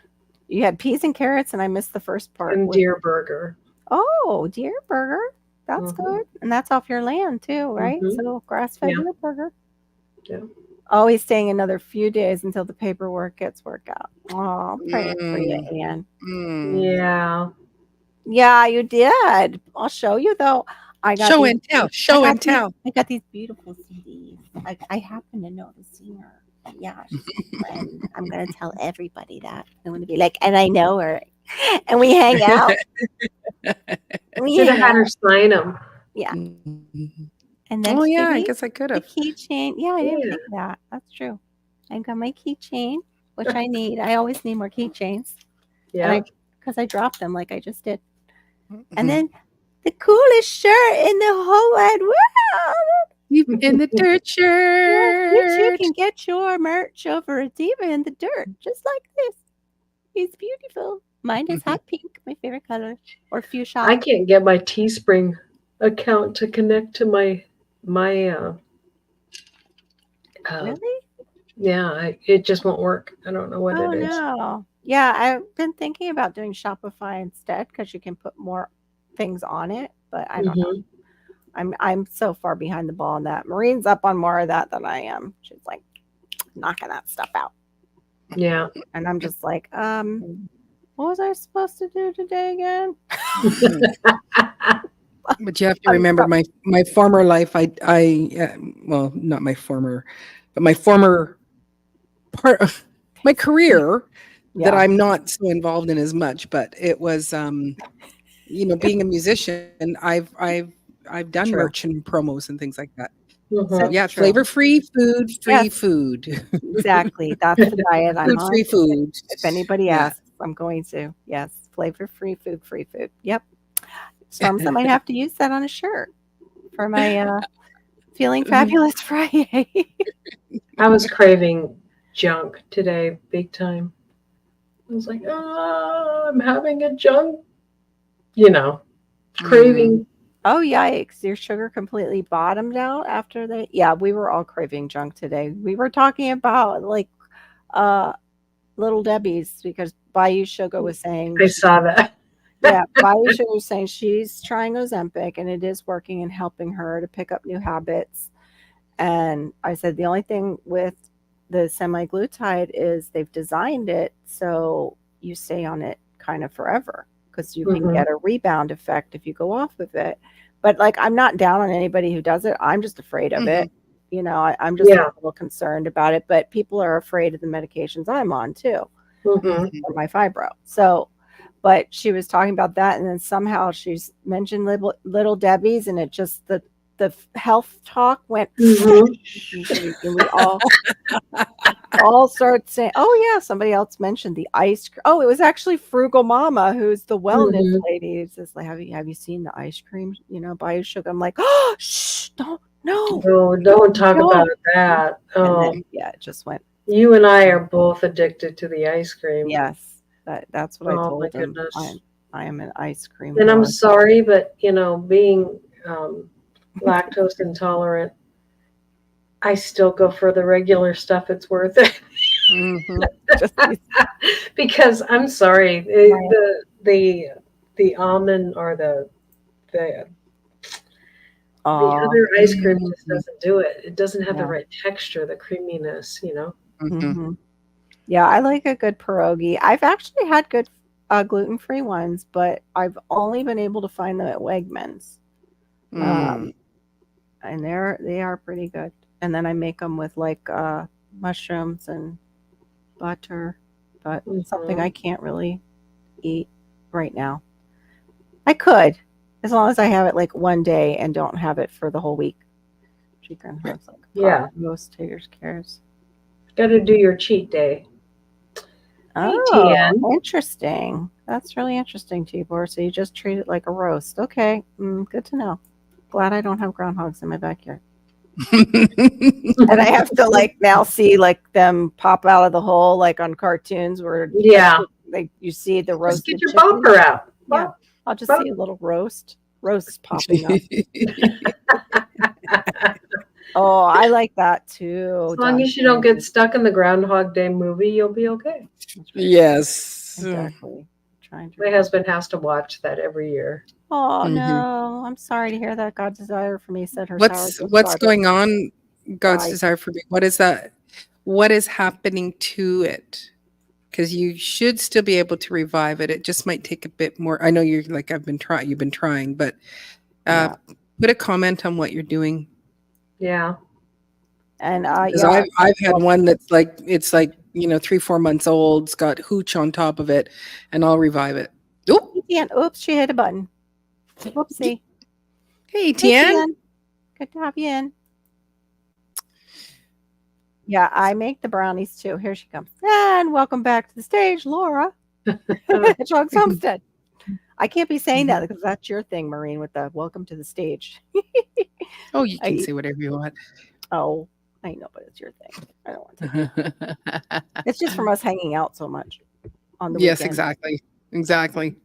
You had peas and carrots, and I missed the first part. And deer burger. Oh, deer burger. That's good. And that's off your land, too, right? So grass-fed deer burger. Yeah. Oh, he's staying another few days until the paperwork gets worked out. Oh, praying for you, Ann. Yeah. Yeah, you did. I'll show you, though. I got Show these, and tell. Show and tell. I got these beautiful CDs. I happen to know the singer. Yeah, she's a friend. I'm going to tell everybody that. I'm going to be like, and I know her. And we hang out. Should have had her sign them. Yeah. Mm-hmm. And then I guess I could have. The keychain. Yeah, I didn't think of that. That's true. I got my keychain, which I need. I always need more keychains. Yeah. Because I dropped them like I just did. And then the coolest shirt in the whole wide world. In the dirt shirt. You can get your merch over at Diva in the Dirt, just like this. It's beautiful. Mine is hot pink, my favorite color, or fuchsia. I can't get my Teespring account to connect to my really? Yeah, it just won't work. I don't know what it is. Oh no. Yeah, I've been thinking about doing Shopify instead because you can put more things on it, but I don't know. I'm so far behind the ball on that. Marine's up on more of that than I am. She's like knocking that stuff out. Yeah. And I'm just like, what was I supposed to do today again? But you have to remember my former life. Well, not my former, but my former part of my career that I'm not so involved in as much. But it was, being a musician. I've done merch and promos and things like that. So yeah, flavor-free food, free food. Exactly, that's the diet I'm on. Free food. If anybody asks, I'm going to. Yes, flavor-free food, free food. Yep. Storms, I might have to use that on a shirt for my Feeling Fabulous Fri-Yay. I was craving junk today, big time. I was like, I'm having a junk, craving. Oh, yikes. Your sugar completely bottomed out after that? Yeah, we were all craving junk today. We were talking about like Little Debbie's because Bayou Sugar was saying. I saw that. Yeah, Bayou Sugar was saying she's trying Ozempic and it is working and helping her to pick up new habits. And I said the only thing with the semi-glutide is they've designed it so you stay on it kind of forever because you can get a rebound effect if you go off of it. But like, I'm not down on anybody who does it. I'm just afraid of it. I'm just a little concerned about it. But people are afraid of the medications I'm on too for my fibro. So, but she was talking about that, and then somehow she's mentioned Little Debbie's, and it just the health talk went. And we all started saying, "Oh yeah," somebody else mentioned the ice cream. Oh, it was actually Frugal Mama, who's the wellness lady. It's just like, have you seen the ice cream? Bayou Sugar. I'm like, oh, shh, don't talk about that. Oh, then, it just went. You and I are both addicted to the ice cream. Yes, that's what I told my them. Goodness. I am an ice cream. And I'm sorry, but being lactose intolerant, I still go for the regular stuff. It's worth it. Because I'm sorry, the almond or the other ice cream just doesn't do it. It doesn't have the right texture, the creaminess, Yeah, I like a good pierogi. I've actually had good gluten-free ones, but I've only been able to find them at Wegmans. And they are pretty good. And then I make them with like mushrooms and butter, but something I can't really eat. right now. I could, as long as I have it like one day and don't have it for the whole week. Chicken hearts, like Yeah. most taters cares. Got to do your cheat day. Oh, Tian. interesting. That's really interesting, Tibor. So you just treat it like a roast. Okay, good to know. Glad I don't have groundhogs in my backyard. And I have to like now see like them pop out of the hole like on cartoons where Yeah. like you see the Just roasted get your chicken. bumper out. Yeah, I'll just see a little roast popping up. Oh, I like that too. As long as you don't get stuck in the Groundhog Day movie, you'll be okay. Yes. Exactly. My husband has to watch that every year. Oh Mhm. no, I'm sorry to hear that. God's desire for me said her What's going on? God's desire for me. What is that? What is happening to it? Because you should still be able to revive it. It just might take a bit more. I know you're like you've been trying, but put a comment on what you're doing. Yeah. And because I've had one that's like it's like 3-4 months old. It's got hooch on top of it, and I'll revive it. Oops, she hit a button. Whoopsie. Hey, Tian. Good to have you in. Yeah, I make the brownies too. Here she comes. And welcome back to the stage, Laura. Hedgehog's Homestead. I can't be saying that because that's your thing, Maureen, with the welcome to the stage. Oh, you can say whatever you want. Oh, I know, but it's your thing. I don't want to. It's just from us hanging out so much on the weekend. Exactly.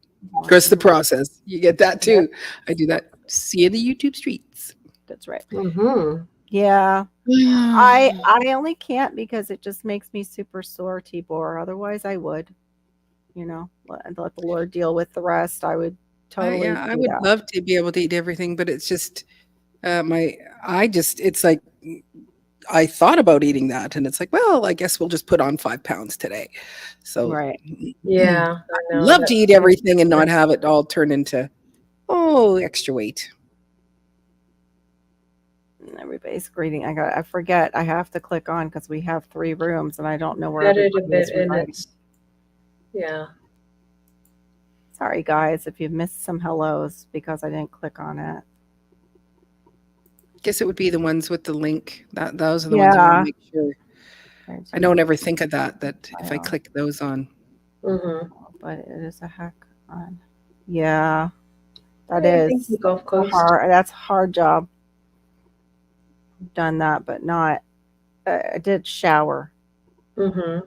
Trust the process. You get that too. Yep. I do that. See you in the YouTube streets. That's right. Mm-hmm. Yeah. I only can't because it just makes me super sore, Tibor. Otherwise, I would, let the Lord deal with the rest. I would totally. I would love to be able to eat everything, but it's just it's like I thought about eating that, and it's like, well, I guess we'll just put on 5 pounds today. So right, yeah, I love to eat everything and not have it all turn into extra weight. Everybody's greeting. I forget. I have to click on because we have 3 rooms, and I don't know where everybody is. Yeah. Sorry, guys, if you've missed some hellos because I didn't click on it. Guess it would be the ones with the link. Those are the ones I want to make sure. I don't ever think of that if I click those on. Mm-hmm. But it is a hack on. Yeah, that is Gulf Coast. That's a hard job. I've done that, but not. I did shower. Mm-hmm.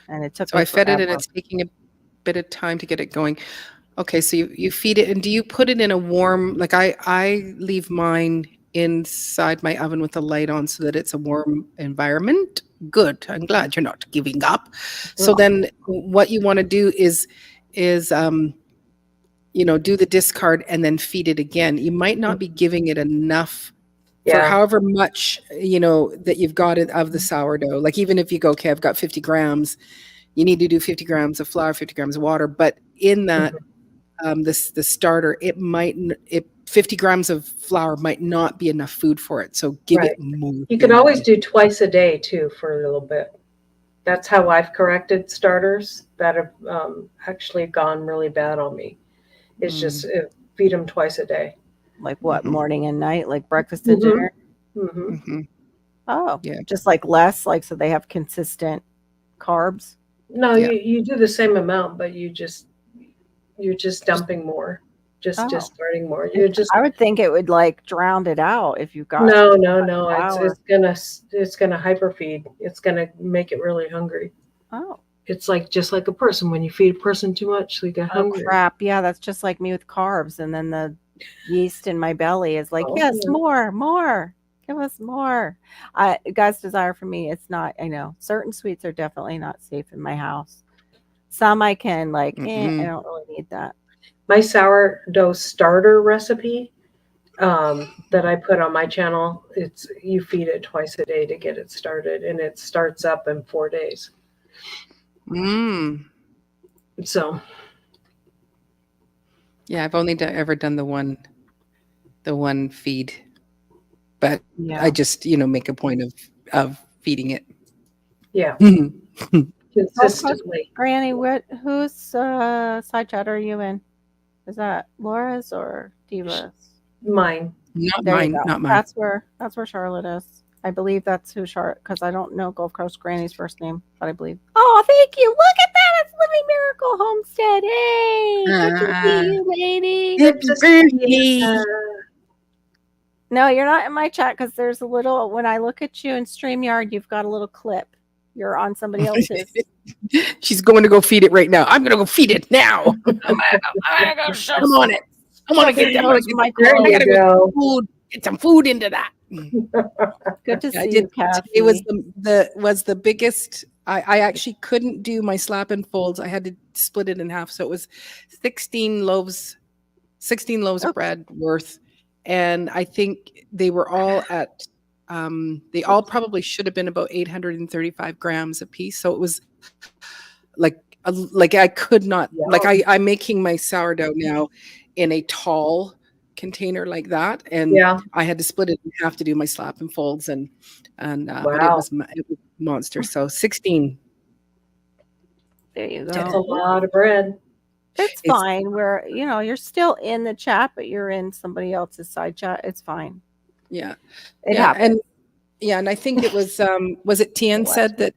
And it took. So I fed it, and it's taking a bit of time to get it going. Okay, so you feed it, and do you put it in a warm? Like I leave mine inside my oven with the light on so that it's a warm environment. Good. I'm glad you're not giving up. So then what you want to do is do the discard and then feed it again. You might not be giving it enough for however much, that you've got of the sourdough. Like even if you go, okay, I've got 50 grams, you need to do 50 grams of flour, 50 grams of water. But in that, the starter, 50 grams of flour might not be enough food for it. So give it more. You can always do twice a day too for a little bit. That's how I've corrected starters that have actually gone really bad on me. It's just feed them twice a day. Like what, morning and night, like breakfast and dinner? Mm-hmm. Mm-hmm. Oh, yeah. Just like less, like so they have consistent carbs? No, you do the same amount, but you're just dumping more. Just starting more. I would think it would like drown it out if you got No. It's gonna hyperfeed. It's gonna make it really hungry. Oh. It's like just like a person. When you feed a person too much, they get hungry. Crap. Yeah, that's just like me with carbs. And then the yeast in my belly is like, yes, more. Give us more. God's desire for me, it's not, I know. Certain sweets are definitely not safe in my house. Some I can I don't really need that. My sourdough starter recipe that I put on my channel, you feed it twice a day to get it started, and it starts up in 4 days. So yeah, I've only ever done the one feed, but I just make a point of feeding it. Yeah. consistently. Granny, whose side chat are you in? Is that Laura's or Diva's? Mine. Not There you mine. go. Not mine. That's where Charlotte is. I believe that's who Charlotte, because I don't know Gulf Coast Granny's first name, but I believe. Oh, thank you. Look at that. It's Living Miracle Homestead. Hey, good to see you, lady. Good to see you. No, you're not in my chat because there's a little, when I look at you in StreamYard, you've got a little clip. You're on somebody else's. She's going to go feed it right now. I'm going to go feed it now. I'm gonna go show Come on it. I want to get that. There you go. Get some food into that. Good to see you, Kathy. It was the biggest. I actually couldn't do my slap and folds. I had to split it in half. So it was 16 loaves of bread worth. And I think they were all at, they all probably should have been about 835 grams a piece. So it was like I could not, I'm making my sourdough now in a tall container like that. And I had to split it in half to do my slap and folds. But it was monster. So 16. There you go. That's a lot of bread. It's fine. You're still in the chat, but you're in somebody else's side chat. It's fine. Yeah. It happens. And I think it was it Tien said that,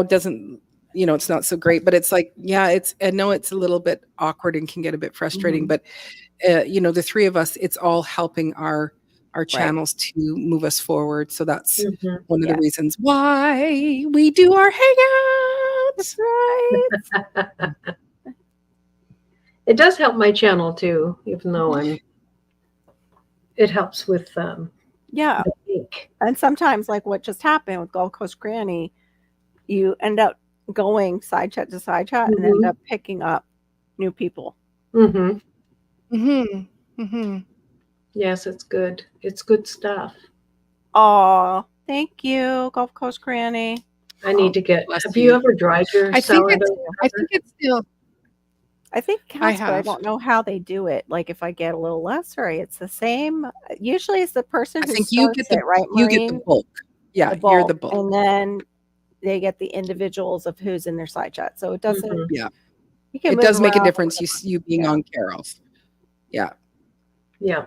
doesn't, it's not so great, but it's like, I know it's a little bit awkward and can get a bit frustrating, but the three of us, it's all helping our channels to move us forward. So that's one of the reasons why we do our hangouts. Right. It does help my channel too, even though it helps with and sometimes, like what just happened with Gold Coast Granny, you end up going side chat to side chat and end up picking up new people. Yes, it's good. It's good stuff. Oh, thank you, Gulf Coast Granny. I need to get. Have you ever dried your sourdough? I think it's still. I think it counts, but I don't know how they do it. Like if I get a little less, or it's the same. Usually, it's the person who starts it, right? You get the bulk. Yeah, you're the bulk, and then they get the individuals of who's in their side chat. So it doesn't. Yeah, it does make a difference. You being on Carol's. Yeah. Yeah.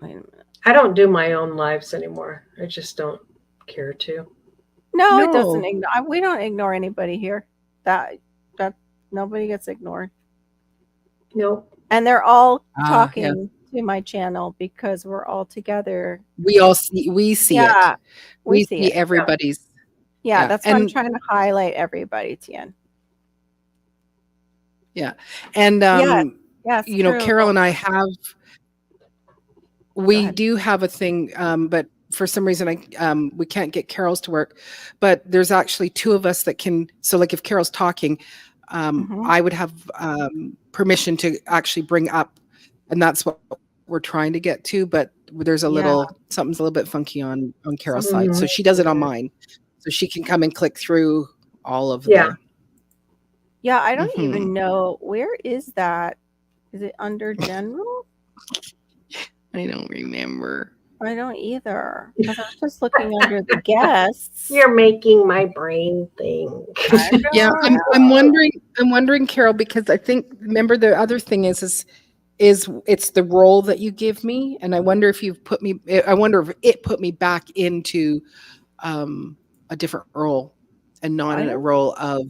Wait a minute. I don't do my own lives anymore. I just don't care to. No, it doesn't. We don't ignore anybody here. That nobody gets ignored. Nope. And they're all talking to my channel because we're all together. We see it. We see everybody's. Yeah, that's why I'm trying to highlight everybody, Tien. Yeah. And Carol and I do have a thing, but for some reason we can't get Carol's to work, but there's actually two of us that can. So like if Carol's talking, I would have permission to actually bring up, and that's what we're trying to get to. But there's something's a little bit funky on Carol's side, so she does it on mine, so she can come and click through all of the. Yeah, I don't even know where is that. Is it under general? I don't remember. I don't either. I was just looking under the guests. You're making my brain think. Yeah, I'm wondering, Carol, because I think remember the other thing is it's the role that you give me, and I wonder if it put me back into a different role and not in a role of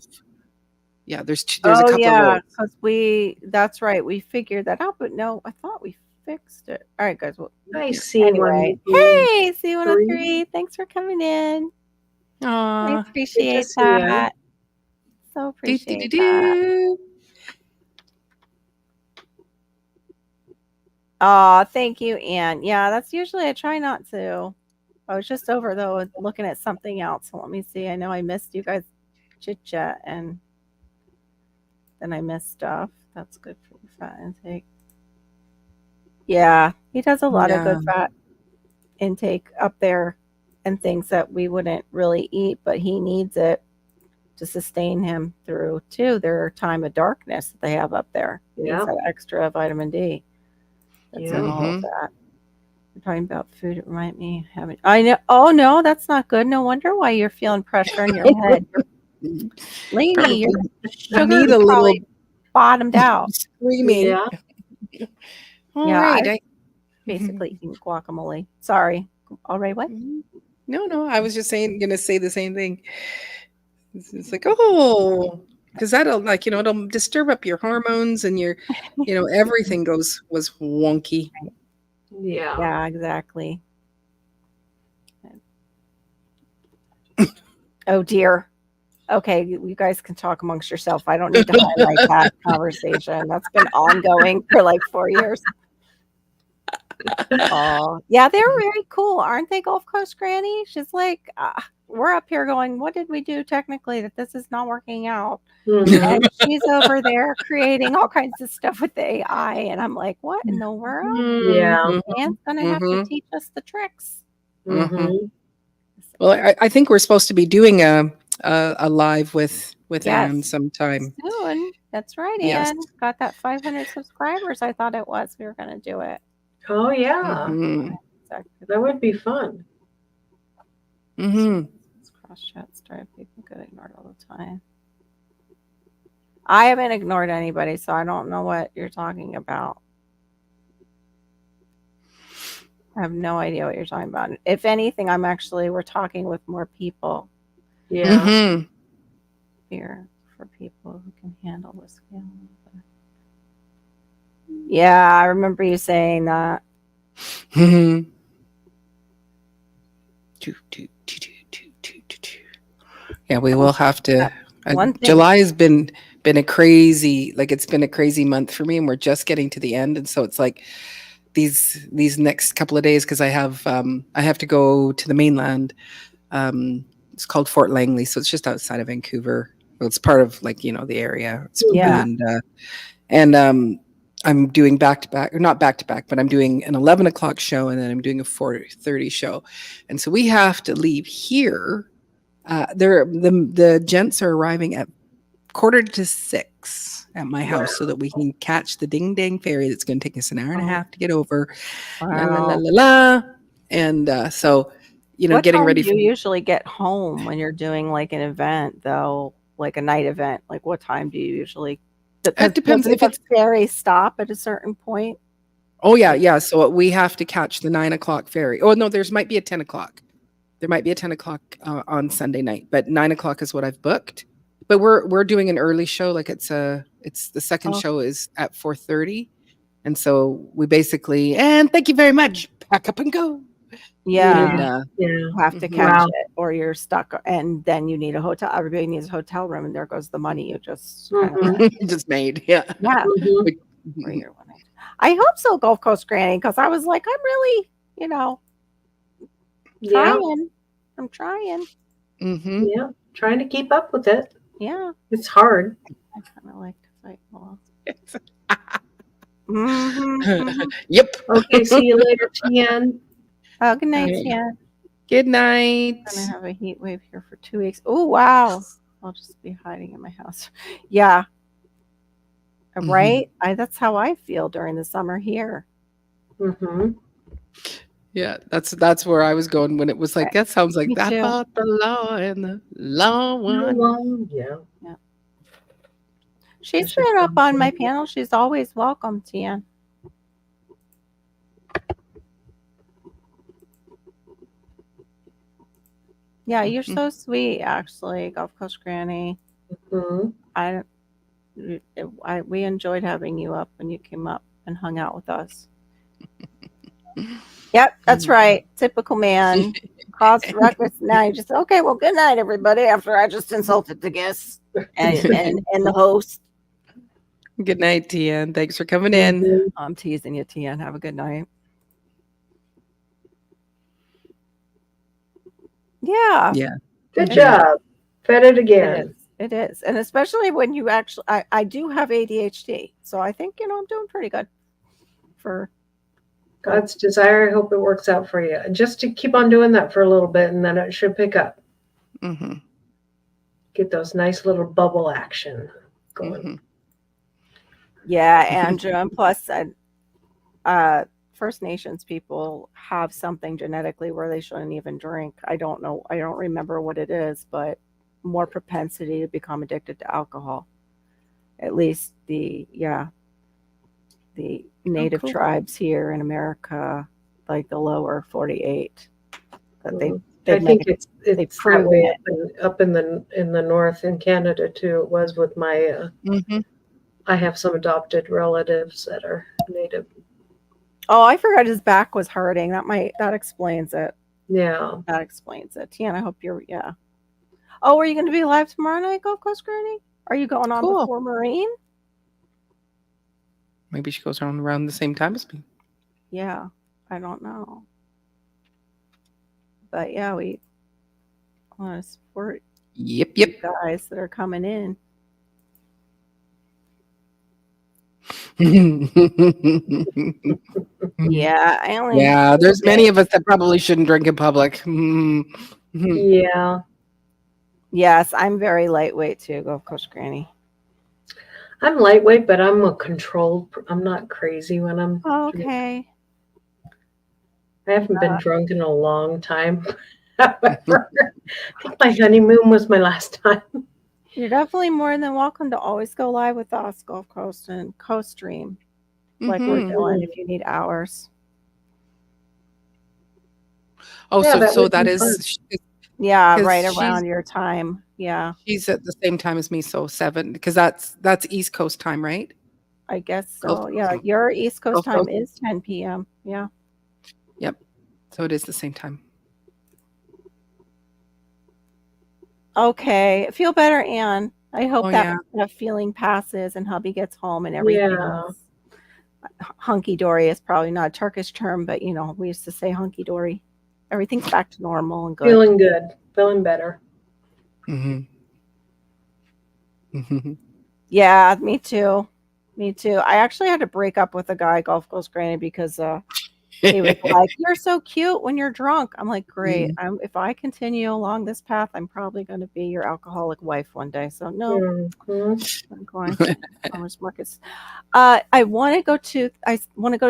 there's a couple of roles. Because that's right, we figured that out, but no, I thought we fixed it. All right, guys. Well, nice. Anyway, hey, C103, thanks for coming in. I appreciate that. So appreciate that. Oh, thank you, Ann. Yeah, that's usually I try not to. I was just over though looking at something else. So let me see. I know I missed you guys chit chat, and then I missed stuff. That's good for your fat intake. Yeah, he does a lot of good fat intake up there and things that we wouldn't really eat, but he needs it to sustain him through their time of darkness that they have up there. He needs that extra vitamin D. That's in all of that. We're talking about food. It reminded me I know. Oh no, that's not good. No wonder why you're feeling pressure in your head. Lainey, your I sugar need a little probably bottomed out. screaming. Yeah. All Yeah, right. I basically eating guacamole. Sorry. All right, what? No, I was just gonna say the same thing. It's like, oh, because that'll like, it'll disturb up your hormones and your, everything was wonky. Yeah. Yeah, exactly. Oh dear. Okay, you guys can talk amongst yourself. I don't need to highlight that conversation. That's been ongoing for like 4 years. Oh, yeah, they're very cool, aren't they, Gulf Coast Granny? She's like, we're up here going, what did we do technically that this is not working out? Mhm. And she's over there creating all kinds of stuff with the AI. And I'm like, what in the world? Yeah. Anne's going to have to teach us the tricks. Mhm. Well, I think we're supposed to be doing a live with Anne Yes. sometime. Soon. That's right, Yes. Anne. Got that 500 subscribers. I thought it was. We were going to do it. Oh yeah. Mhm. Exactly. That would be fun. Mhm. Cross chats drive people get ignored all the time. I haven't ignored anybody, so I don't know what you're talking about. I have no idea what you're talking about. If anything, we're talking with more people Yeah. Mhm. here for people who can handle this feeling. Yeah, I remember you saying that. Mhm. Yeah, we will have to. One thing. July has been a crazy, like it's been a crazy month for me, and we're just getting to the end, and so it's like these next couple of days because I have to go to the mainland. It's called Fort Langley, so it's just outside of Vancouver. Well, it's part of like the area. Yeah. And I'm doing back to back, or not back to back, but I'm doing an 11 o'clock show, and then I'm doing a 4:30 show, and so we have to leave here. The gents are arriving at 5:45 at my house so that we can catch the ding dang ferry that's going to take us an hour and a half to get over. La, la, la, Wow. la, la. And so, What getting time ready do for. you usually get home when you're doing like an event, though, like a night event? Like, what time do you usually? It depends Doesn't if the it's. ferry stop at a certain point? Oh yeah. So we have to catch the 9 o'clock ferry. Oh no, might be a 10 o'clock. There might be a 10 o'clock on Sunday night, but 9 o'clock is what I've booked. But we're doing an early show, like it's the second Oh. show is at 4:30, and so we basically thank you very much, pack up and go. Yeah. And, Yeah. You have to Mhm. catch Wow. it, or you're stuck, and then you need a hotel. Everybody needs a hotel room, and there goes the money you just kind of Mhm. just made, yeah. yeah. Mhm. Where you're winning. I hope so, Gulf Coast Granny, because I was like, I'm really, Yeah. trying. I'm trying. Mhm. Yeah. Trying to keep up with it. Yeah. It's hard. I kind of like to fight balls. Mm-hmm. Yep. Okay. See you later, Tian. Oh, good night, Okay. Tia. Good night. I'm gonna have a heat wave here for 2 weeks. Oh wow! I'll just be hiding in my house. Yeah. Right. That's how I feel during the summer here. Mhm. Yeah, that's where I was going when it was like, that sounds like Me that too. about the law and the law one. Long. Yeah. She's That's just been up on my fun. panel. She's always welcome, Tia. Yeah, you're so sweet, actually, Gulf Coast Granny. Mhm. We enjoyed having you up when you came up and hung out with us. Yep, that's right. Typical man. Caused ruckus. Now you just okay. Well, good night, everybody. After I just insulted the guests and the host. Good night, Tian. Thanks for coming in. Mhm. I'm teasing you, Tian. Have a good night. Yeah. Yeah. Good job. Fed it again. It is. And especially when you actually, I do have ADHD. So I think, I'm doing pretty good for God's desire. I hope it works out for you. Just to keep on doing that for a little bit, and then it should pick up. Mm-hmm. Get those nice little bubble action going. Mm-hmm. Yeah, Andrew. And plus, First Nations people have something genetically where they shouldn't even drink. I don't know. I don't remember what it is, but more propensity to become addicted to alcohol. At least the native cool. tribes here in America, like the lower 48, that I think it's that proven way it. up in the north in Canada too. It was with my. I have some adopted relatives that are native. Oh, I forgot his back was hurting. That explains it. Yeah. That explains it. Tian, I hope you're Oh, are you going to be live tomorrow night, Gulf Coast Granny? Are you going on before Marine? Maybe she goes on around the same time as me. Yeah, I don't know. But yeah, we want to support Yep. guys that are coming in. Yeah, there's many of us that probably shouldn't drink in public. Yeah. Yes, I'm very lightweight too, Gulf Coast Granny. I'm lightweight, but I'm a controlled. I'm not crazy when I'm. Okay. I haven't been drunk in a long time. However, I think my honeymoon was my last time. You're definitely more than welcome to always go live with us, Gulf Coast, and co-stream like we're doing if you need hours. Oh, yeah, so that is yeah, right around your time. Yeah, she's at the same time as me, so 7 because that's East Coast time, right? I guess so. Yeah, your East Coast time is 10 p.m. Yeah. Yep. So it is the same time. Okay, feel better, Anne. I hope that feeling passes and hubby gets home and everything. Hunky dory is probably not a Turkish term, but we used to say hunky dory. Everything's back to normal and good. Feeling good, feeling better. Yeah, me too. I actually had to break up with a guy, Gulf Coast Granny, because he was like, "You're so cute when you're drunk." I'm like, "Great. If I continue along this path, I'm probably going to be your alcoholic wife one day." So no, I'm going to farmers markets. I want to go to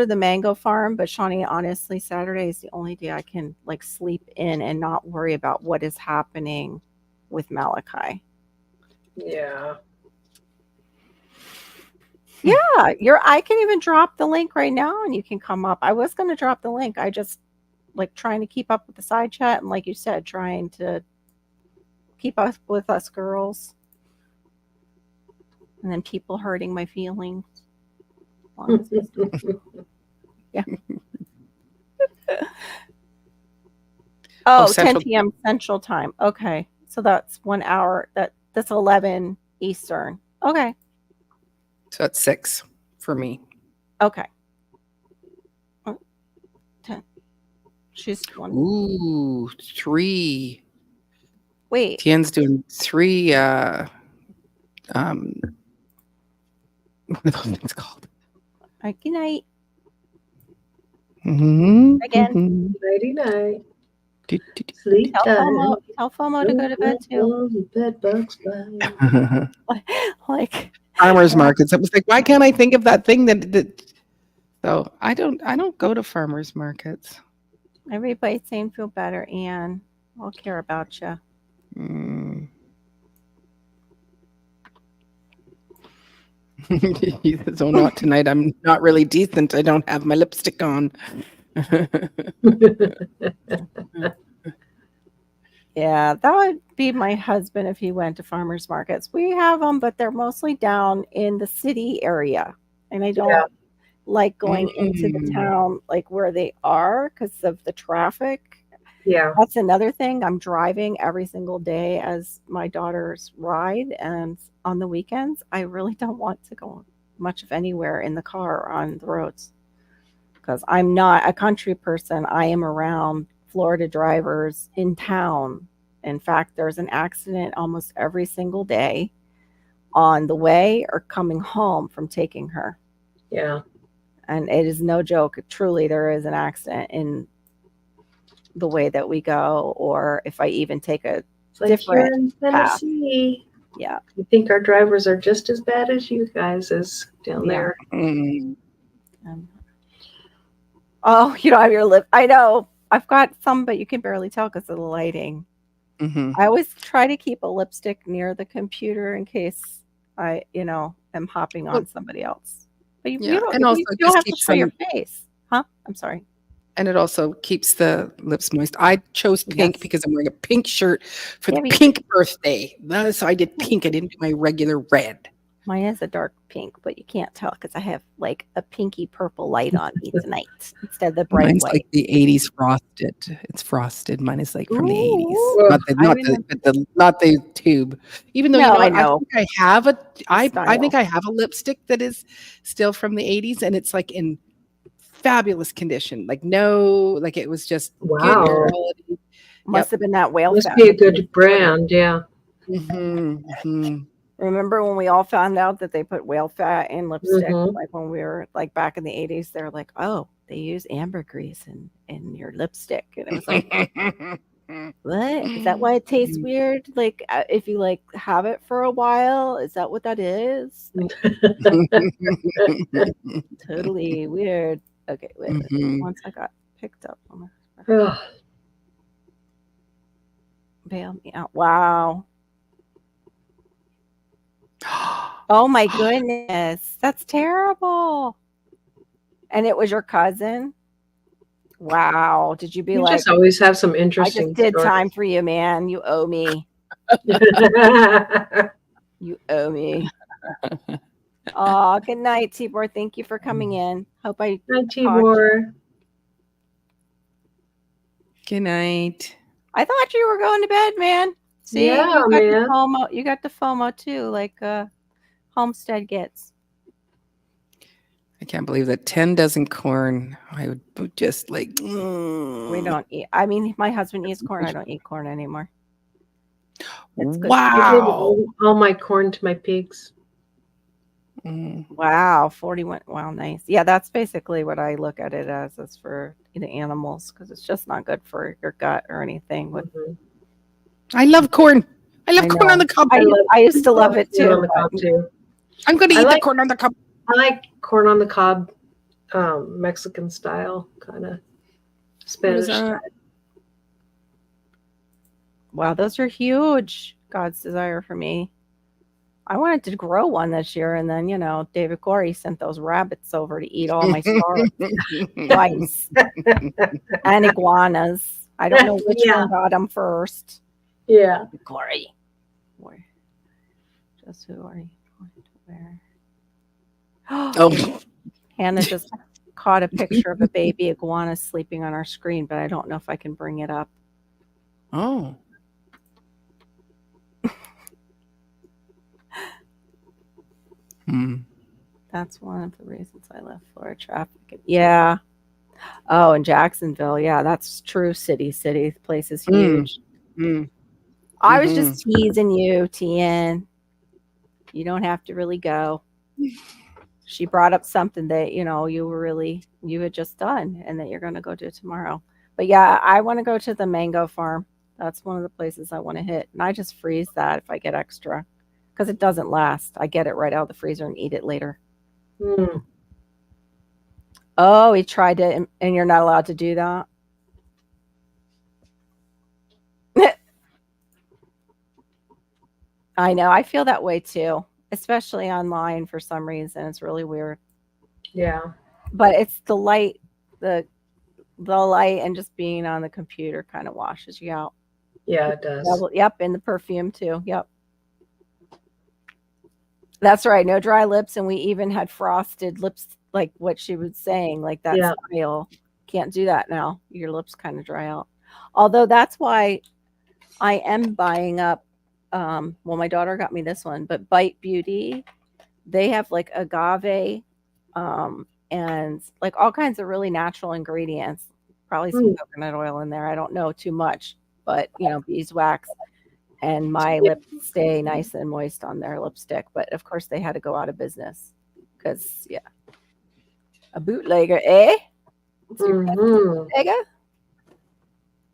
the mango farm, but Shawnee, honestly, Saturday is the only day I can sleep in and not worry about what is happening with Malachi. Yeah. Yeah, I can even drop the link right now and you can come up. I was going to drop the link. I just trying to keep up with the side chat and like you said, trying to keep up with us girls. And then people hurting my feelings. Yeah. 10 p.m. Central Time. Okay. So that's 1 hour. That's 11 Eastern. Okay. So that's 6 for me. Okay. 10. She's 1. Ooh, 3. Wait. Tien's doing 3. What are those things called? Good night. Again. Nighty night. Sleep time. Tell FOMO to go to bed too. Bed bugs Farmers markets. It was like, why can't I think of that thing that so I don't go to farmers markets. Everybody's saying feel better, Anne. I'll care about you. So not tonight. I'm not really decent. I don't have my lipstick on. Yeah, that would be my husband if he went to farmers markets. We have them, but they're mostly down in the city area. And I don't like going into the town like where they are because of the traffic. Yeah. That's another thing. I'm driving every single day as my daughters ride. And on the weekends, I really don't want to go much of anywhere in the car or on the roads because I'm not a country person. I am around Florida drivers in town. In fact, there's an accident almost every single day on the way or coming home from taking her. Yeah. And it is no joke. Truly, there is an accident in the way that we go, or if I even take a different path. Yeah. I think our drivers are just as bad as you guys is down there. Oh, you don't have your lip. I know. I've got some, but you can barely tell because of the lighting. Mhm. I always try to keep a lipstick near the computer in case I, am hopping Well, on somebody else. But yeah, don't, and also you it don't just have to keeps show your them, face, huh? I'm sorry. and it also keeps the lips moist. I chose pink Yes. because I'm wearing a pink shirt for the Yeah, pink birthday. So I did pink. I didn't do my regular red. mine is a dark pink, but you can't tell because I have like a pinky purple light on me tonight instead of the bright Mine's like white. the '80s frosted. It's frosted. Mine is like from the '80s, Ooh, Ugh. I remember. not the tube. Even though, No, I what, I know think I have the I think style. I have a lipstick that is still from the '80s, and it's like in fabulous condition. Like like it was just good Wow. quality. Must Yep. have been that whale Must fat. be a that they good put in. brand, yeah. Mhm. Remember when we all found out that they put whale fat in lipstick? Mm-hmm. Like when we were like back in the 80s, they're like, oh, they use ambergris in your lipstick. And it was like, what? Is that why it tastes weird? Like if you like have it for a while, is that what that is? Like, totally weird. Okay, wait. Mhm. Once I got picked up on Ugh. bail me out. Wow. Oh my goodness. That's terrible. And it was your cousin? Wow. Did you be You like, just always have some I just interesting did time stories. for you, man. You owe me. You owe me. Oh, good night, Tibor. Thank you for coming in. Hope I Hi, caught you. Tibor. Good night. I thought you were going to bed, man. See, Yeah, you got man. the FOMO. You got the FOMO too, like Homestead gets. I can't believe that 10 dozen corn. I would just like. We don't eat. I mean, my husband eats corn. I don't eat corn anymore. It's good. I gave Wow. all my corn to my pigs. Wow, 41. Wow, nice. Yeah, that's basically what I look at it as. Is for the animals because it's just not good for your gut or anything. With Mhm. I love corn. I love I corn on know. the cob. I used to love it corn too. on the cob too. I'm going to I eat the like- corn on the cob. I like corn on the cob, Mexican style, kind of Spanish style. Wow, those are huge. God's desire for me. I wanted to grow one this year, and then David Corey sent those rabbits over to eat all my stars twice, and iguanas. I don't know which Yeah. one got them first. Yeah. Corey, where? Just who are you going to wear? Oh, Hannah just caught a picture of a baby iguana sleeping on our screen, but I don't know if I can bring it up. oh. That's one of the reasons I left Florida traffic. Yeah. Oh, in Jacksonville. Yeah, that's true. City. The place is huge. I was just teasing you, Tien. You don't have to really go. She brought up something that, you had just done and that you're going to go do tomorrow. But yeah, I want to go to the mango farm. That's one of the places I want to hit. And I just freeze that if I get extra because it doesn't last. I get it right out of the freezer and eat it later. Mm. Oh, he tried to, and you're not allowed to do that. I know. I feel that way too, especially online for some reason. It's really weird. Yeah. But it's the light, the light and just being on the computer kind of washes you out. Yeah, it does. Yep, and the perfume too. Yep. That's right. No dry lips, and we even had frosted lips, like what she was saying, like that style. Can't do that now. Your lips kind of dry out. Although that's why I am buying up. Well, my daughter got me this one, but Bite Beauty, they have like agave, and like all kinds of really natural ingredients. Probably some coconut oil in there. I don't know too much, but beeswax. And my lips stay nice and moist on their lipstick. But of course, they had to go out of business because, a bootlegger, eh? Bootlegger?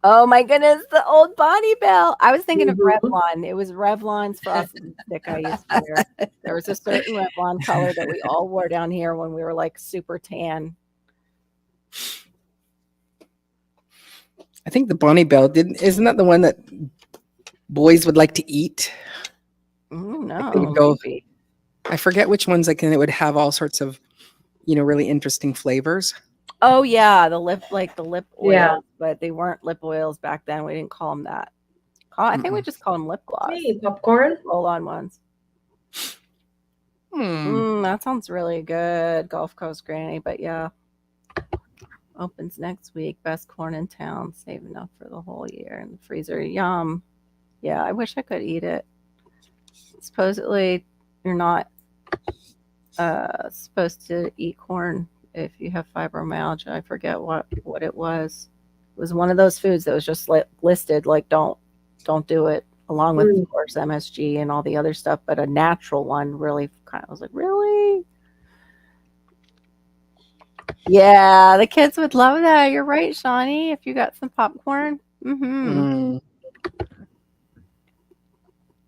Oh my goodness, the old Bonnie Bell. I was thinking of Revlon. It was Revlon's frosted stick I used to wear. There was a certain Revlon color that we all wore down here when we were like super tan. I think the Bonnie Bell isn't that the one that boys would like to eat. No, They would go. maybe. I forget which ones. Like, and it would have all sorts of, really interesting flavors. Oh yeah, the lip oils, Yeah. but they weren't lip oils back then. We didn't call them that. I think we just called them lip gloss. Hey, popcorn. Roll-on ones. That sounds really good, Gulf Coast Granny. But yeah, opens next week. Best corn in town. Save enough for the whole year in the freezer. Yum. Yeah, I wish I could eat it. Supposedly, you're not supposed to eat corn if you have fibromyalgia. I forget what it was. It was one of those foods that was just listed like don't do it, along with of course MSG and all the other stuff. But a natural one really kind of was like, really? Yeah, the kids would love that. You're right, Shawnee. If you got some popcorn.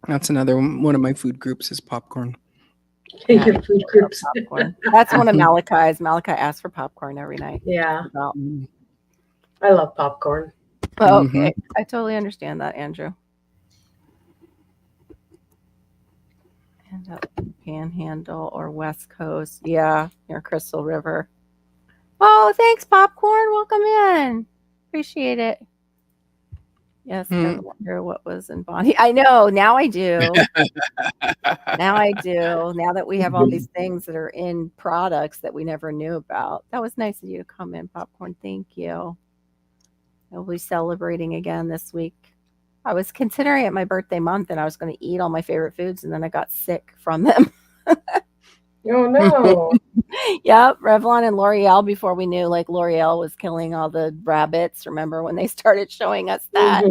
That's another one of my food groups is popcorn. Yeah, your food groups. Popcorn. That's one of Malachi's. Malachi asks for popcorn every night. Yeah. I love popcorn. Oh, okay. I totally understand that, Andrew. And up in Panhandle or West Coast. Yeah, near Crystal River. Oh, thanks, popcorn. Welcome in. Appreciate it. Yes, I wonder what was in Bonnie. I know. Now I do. Now I do. Now that we have all these things that are in products that we never knew about. That was nice of you to come in, popcorn. Thank you. I'll be celebrating again this week. I was considering it my birthday month and I was going to eat all my favorite foods and then I got sick from them. Oh no. Yep, Revlon and L'Oreal before we knew like L'Oreal was killing all the rabbits. Remember when they started showing us that?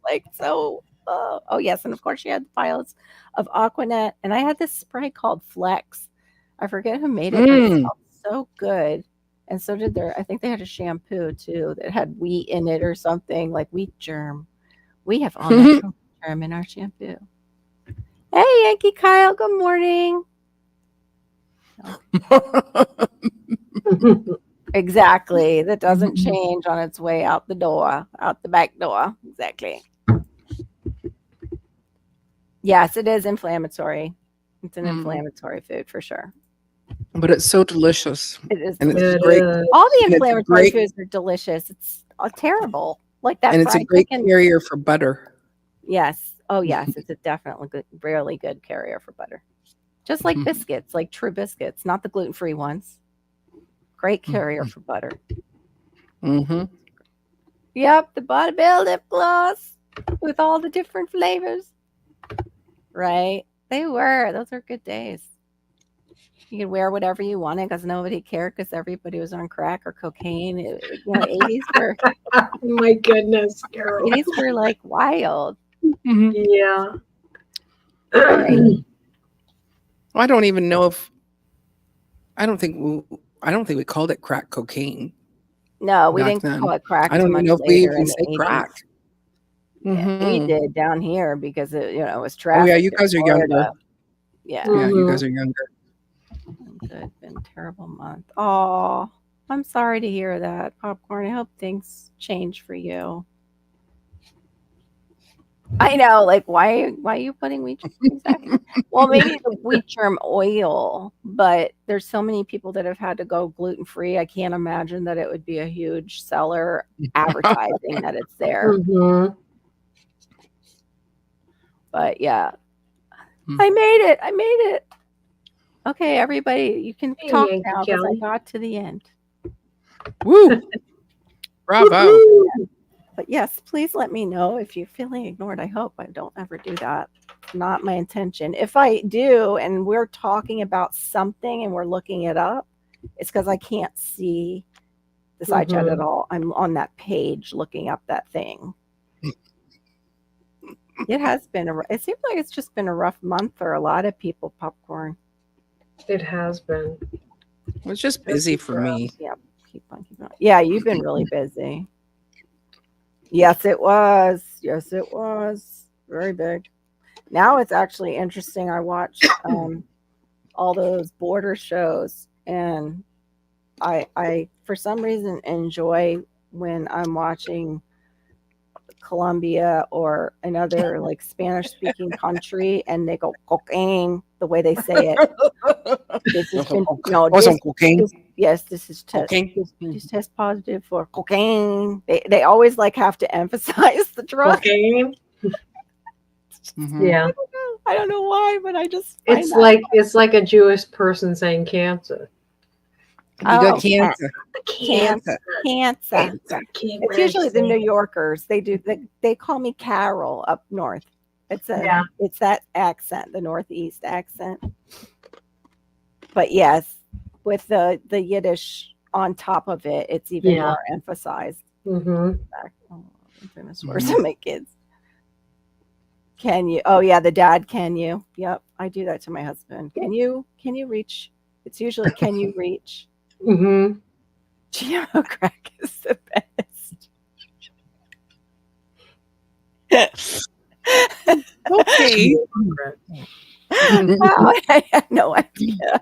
Like so oh yes, and of course she had the pilots of Aquanet and I had this spray called Flex. I forget who made it, but it smelled so good. And so did I think they had a shampoo too that had wheat in it or something, like wheat germ. We have all natural germ in our shampoo. Hey, Yankee Kyle, good morning. Exactly. That doesn't change on its way out the back door. Exactly. Yes, it is inflammatory. It's an inflammatory food for sure. But it's so delicious. It is. And it's great. All the inflammatory foods are delicious. It's terrible. Like that. And it's a great carrier for butter. Yes. Oh, yes. It's a definitely good, really good carrier for butter. Just like biscuits, like true biscuits, not the gluten-free ones. Great carrier for butter. Yep, the Bodybuild lip gloss with all the different flavors. Right? They were. Those are good days. You could wear whatever you wanted because nobody cared because everybody was on crack or cocaine. 80s were. Oh my goodness, Carol. 80s were like wild. Yeah. I don't even know if I don't think we called it crack cocaine. No, we didn't call it crack. I don't even know if we even say crack. Yeah, we did down here because it was traffic. Oh yeah, you guys are younger. Yeah. Yeah, you guys are younger. Good. Been a terrible month. Oh, I'm sorry to hear that, Popcorn. I hope things change for you. I know, like why are you putting wheat germ? Well, maybe the wheat germ oil, but there's so many people that have had to go gluten-free. I can't imagine that it would be a huge seller advertising that it's there. But yeah. I made it. Okay, everybody, you can talk now because I got to the end. Woo! Bravo. Yeah. But yes, please let me know if you're feeling ignored. I hope I don't ever do that. Not my intention. If I do, and we're talking about something and we're looking it up, it's because I can't see the side chat at all. I'm on that page looking up that thing. It has been it seems like it's just been a rough month for a lot of people, Popcorn. It has been. It was just busy for me. Yeah, keep on. Yeah, you've been really busy. Yes, it was. Yes, it was. Very big. Now it's actually interesting. I watched all those border shows, and I for some reason enjoy when I'm watching Colombia or another like Spanish speaking country, and they go cocaine the way they say it. This has been cocaine. Yes, this is test. Cocaine. This test positive for cocaine. They always like have to emphasize the drug. Cocaine. Mhm. Yeah. I don't know why, but I just It's like a Jewish person saying cancer. You got cancer. Cancer. It's usually the New Yorkers. They call me Carol up north. It's that accent, the Northeast accent. But yes, with the Yiddish on top of it, it's even more emphasized. Mm-hmm. Oh, I'm gonna swear to my kids. Can you? Oh yeah, the dad. Can you? Yep, I do that to my husband. Can you reach? It's usually can you reach? Mm-hmm. GMO crack is the best. Okay. Wow, I had no idea.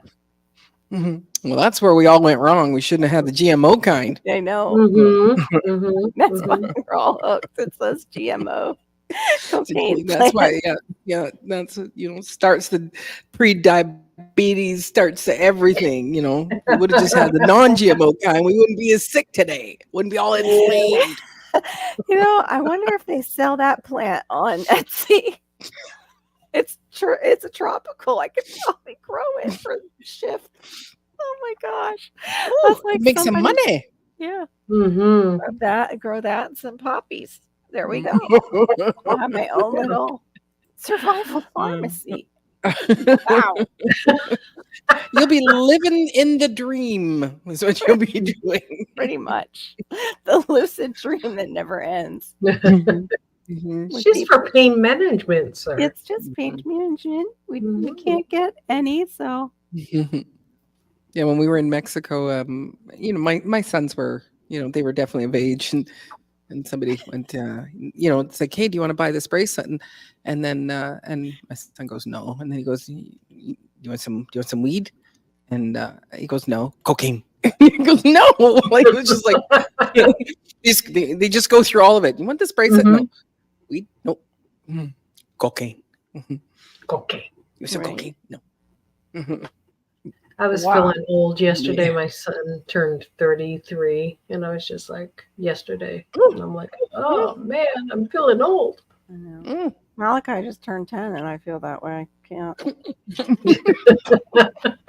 Well, that's where we all went wrong. We shouldn't have had the GMO kind. I know. Mm-hmm. Mm-hmm. That's why we're all hooked. It says GMO. Cocaine That's why, that's starts the pre-diabetes, starts the everything. We would have just had the non-GMO kind. We wouldn't be as sick today. Wouldn't be all inflamed. I wonder if they sell that plant on Etsy. It's a tropical. I could probably grow it for shift. Oh my gosh. That's like make some money. Yeah. Mm-hmm. Grow that and some poppies. There we go. I'll have my own little survival pharmacy. Wow. You'll be living in the dream is what you'll be doing. Pretty much. The lucid dream that never ends. It's just for pain management, sir. It's just pain management. We can't get any, so. Yeah, when we were in Mexico, my sons were, they were definitely of age, and somebody went, it's like, hey, do you want to buy this bracelet? And then and my son goes, no, and then he goes, you want some weed? And he goes, no, cocaine. He goes, no, like it was just like they just go through all of it. You want this bracelet? No, weed? Nope. Cocaine. Cocaine. You said cocaine? No. I was feeling old yesterday. My son turned 33, and I was just like, yesterday. And I'm like, oh, man, I'm feeling old. I know. Malachi just turned 10, and I feel that way. I can't.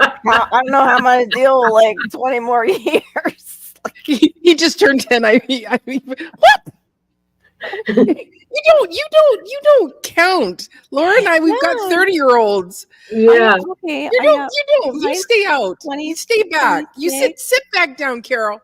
I don't know how I'm going to deal like 20 more years. He just turned 10. I mean, what? You don't count. Laura and I, we've got 30-year-olds. Yeah. Okay. You don't. You stay out. You stay back. 26. You sit back down, Carol.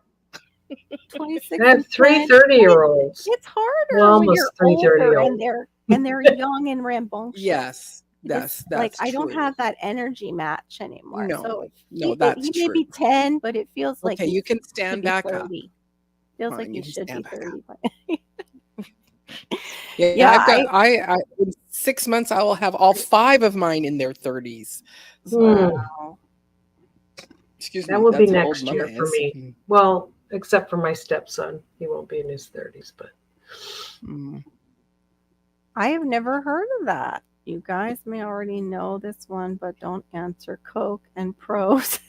26. I have 3 30-year-olds. It's harder well, when almost you're 3 older 30-year-olds. and they're young and rambunctious. Yes. That's like true. I don't have that energy match anymore. No, so that's he true. may be 10, but it feels like you can stand back 30. up. Feels like you should be 30. I in 6 months I will have all 5 of mine in their 30s. Wow. Excuse me. That will be next year for me. Well, except for my stepson, he won't be in his 30s, but I have never heard of that. You guys may already know this one, but don't answer Coke and pros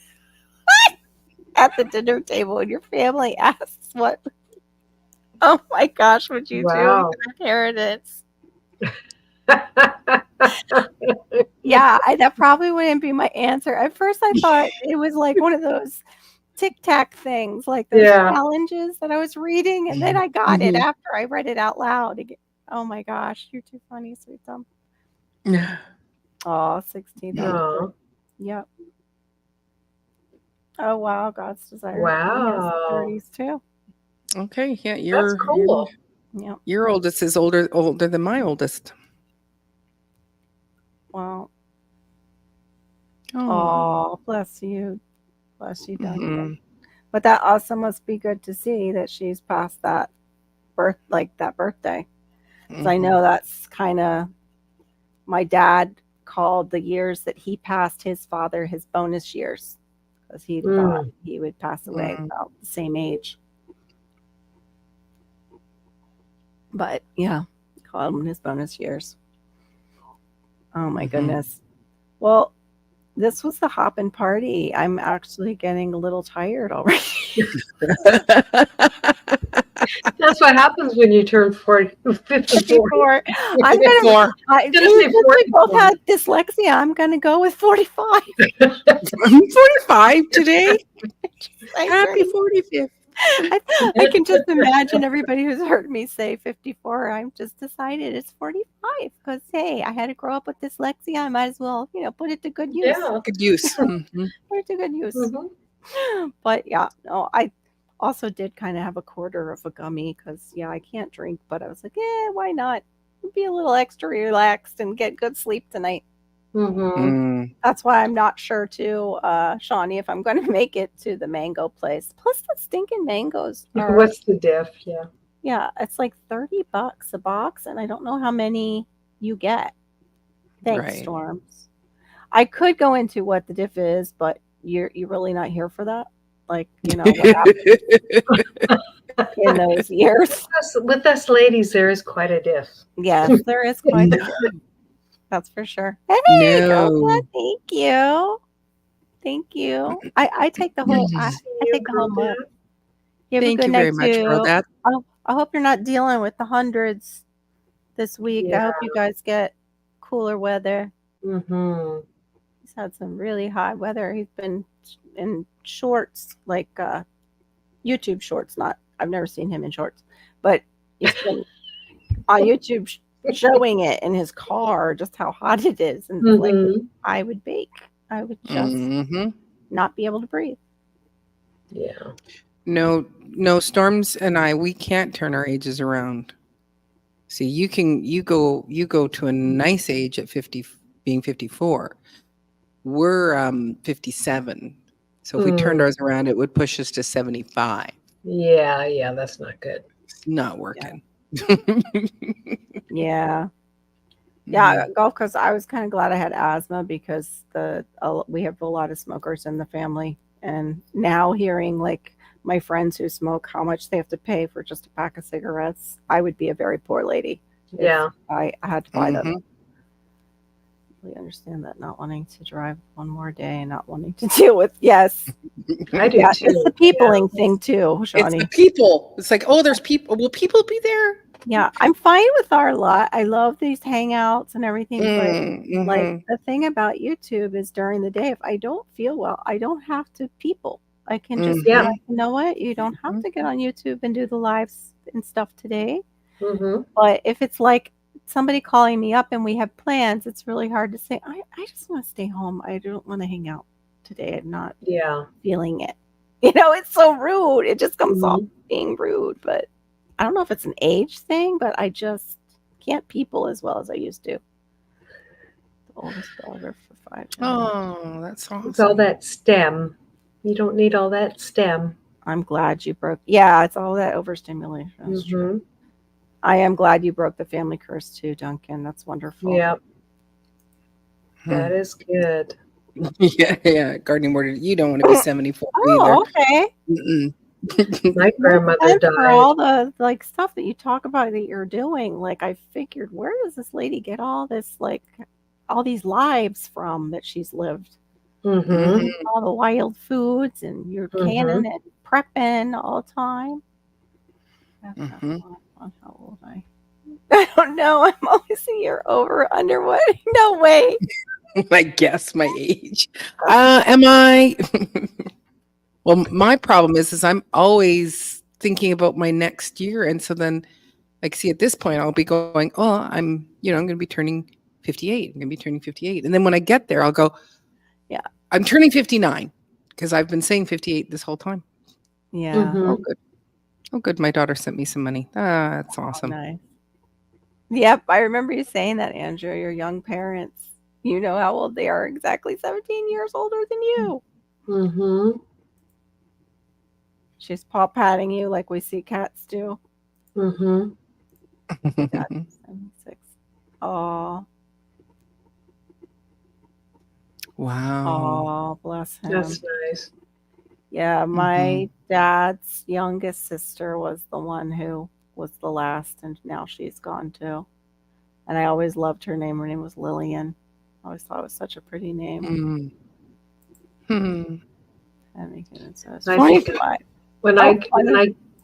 at the dinner table when your family asks what. Oh my gosh, would you do inheritance? Yeah, that probably wouldn't be my answer. At first, I thought it was like one of those Tic Tac things, like those challenges that I was reading, and then I got it after I read it out loud again. Oh my gosh, you're too funny, sweet thumb. Yeah. Oh, 16. Yep. Oh wow, God's desire. Wow. 30s too. Okay, yeah, that's cool. Your oldest is older than my oldest. Wow. Oh, bless you, Duncan. But that also must be good to see that she's past that birthday. So I know that's kind of, my dad called the years that he passed his father his bonus years, because he thought he would pass away about the same age. But yeah, called him his bonus years. Oh my Mhm. goodness. Well, this was the hoppin' party. I'm actually getting a little tired already. That's what happens when you turn 40, 54. 54. I'm gonna. 54. Gonna Since say we both 44. had dyslexia, I'm gonna go with 45. I'm 45 today. I Happy turned 45th. I can just imagine everybody who's heard me say 54. I've just decided it's 45 because, hey, I had to grow up with dyslexia. I might as well, put it to good use. Yeah. Good use. Mhm. Put it to good use. Mhm. But yeah, no, I also did kind of have a quarter of a gummy because, yeah, I can't drink. But I was like, why not? Be a little extra relaxed and get good sleep tonight. Mhm. Mm. That's why I'm not sure too, Shawnee, if I'm going to make it to the mango place. Plus, the stinking mangoes are, What's the diff? Yeah. yeah, it's like $30 a box, and I don't know how many you get. Thanks, Right. Storms. I could go into what the diff is, but you're really not here for that. Like, what happened in those years. With us ladies, there is quite a diff. Yes, there is quite a diff. That's for sure. Hey, girlfriend, No. thank you. Thank you. I take the whole I take the whole mug. You have a Thank good you very night much, too. Rodette. I hope you're not dealing with the hundreds this week. I Yeah. hope you guys get cooler weather. Mhm. He's had some really hot weather. He's been in shorts, like YouTube shorts. Not I've never seen him in shorts, but he's been on YouTube showing it in his car just how hot it is, and it's like Mhm. I would bake. I would just Hmm. not be able to breathe. Yeah. No, Storms and I, we can't turn our ages around. See, you go to a nice age at 50, being 54. We're 57. So if we turned Mm. ours around, it would push us to 75. Yeah, that's not good. It's not working. Yeah. Mm. Yeah, golf because I was kind of glad I had asthma because we have a lot of smokers in the family, and now hearing like my friends who smoke how much they have to pay for just a pack of cigarettes, I would be a very poor lady if Yeah. I had to buy them. Mhm. We understand that not wanting to drive one more day and not wanting to deal with yes, I do yeah, too. it's the peopling thing too, It's Shawnee. the people. It's like, oh, there's people. Will people be there? Yeah, I'm fine with our lot. I love these hangouts and everything, but like Mm-hmm. the thing about YouTube is during the day, if I don't feel well, I don't have to people. I can just be Yeah. like, you know what? You don't have to get on YouTube and do the lives and stuff today. Mhm. But if it's like somebody calling me up and we have plans, it's really hard to say, I just want to stay home. I don't want to hang out today. I'm not Yeah. feeling it. It's so rude. It just comes off Mhm. being rude, but I don't know if it's an age thing, but I just can't people as well as I used to. The oldest daughter for 5 generations. Oh, that's It's all awesome. that STEM. You don't need all that STEM. I'm glad you broke. Yeah, it's all that overstimulation. That's true. Mhm. I am glad you broke the family curse too, Duncan. That's wonderful. Yep. Hmm. That is good. Yeah. Gardening board. You don't want to be 74 either. Oh, okay. Mm-mm. My grandmother And for died. all the like stuff that you talk about that you're doing, like I figured, where does this lady get all this all these lives from that she's lived? Mhm. Mhm. All the wild foods and you're canning and prepping all the time. That's not Mhm. fun. How old I? I don't know. I'm always a year over, under what? No way. I guess my age. Am I? Well, my problem is I'm always thinking about my next year, and so then, like, see, at this point, I'll be going, "Oh, I'm going to be turning 58. I'm going to be turning 58," and then when I get there, I'll go, Yeah. I'm turning 59 because I've been saying 58 this whole time. Yeah. Oh, Mhm. good. Oh, good. My daughter sent me some money. That's awesome. Nice. Yep. I remember you saying that, Andrew. Your young parents, you know how old they are, exactly 17 years older than you. Mhm. She's paw patting you like we see cats do. Mhm. Your dad is 76. Oh, Wow. bless him. That's nice. Yeah, my Mhm. dad's youngest sister was the one who was the last, and now she's gone too. And I always loved her name. Her name was Lillian. I always thought it was such a pretty name. That makes sense. I think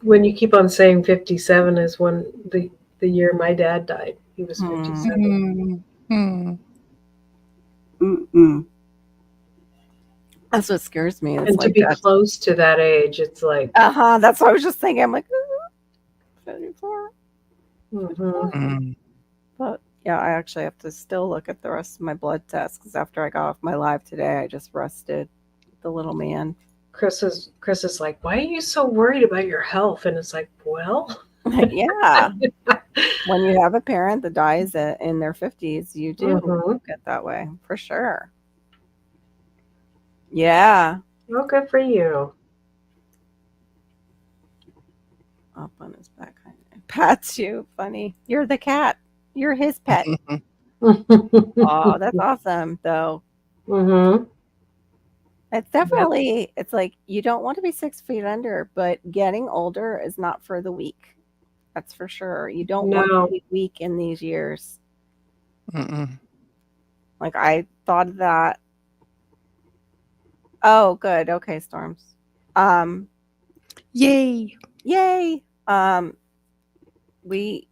when you keep on saying 57 is when the year my dad died. He was 57. That's what scares me. And to be close to that age, it's like that's what I was just thinking. I'm like 54. But yeah, I actually have to still look at the rest of my blood tests because after I got off my live today, I just rested the little man. Chris is like, why are you so worried about your health? And it's like, well, yeah. When you have a parent that dies in their 50s, you do get that way for sure. Yeah. Well, good for you. Up on his back. Pats you. Funny. You're the cat. You're his pet. Oh, that's awesome, though. It's definitely, it's like you don't want to be 6 feet under, but getting older is not for the weak. That's for sure. You don't want to be weak in these years. Like I thought of that. Oh, good. Okay, Storms. Yay. We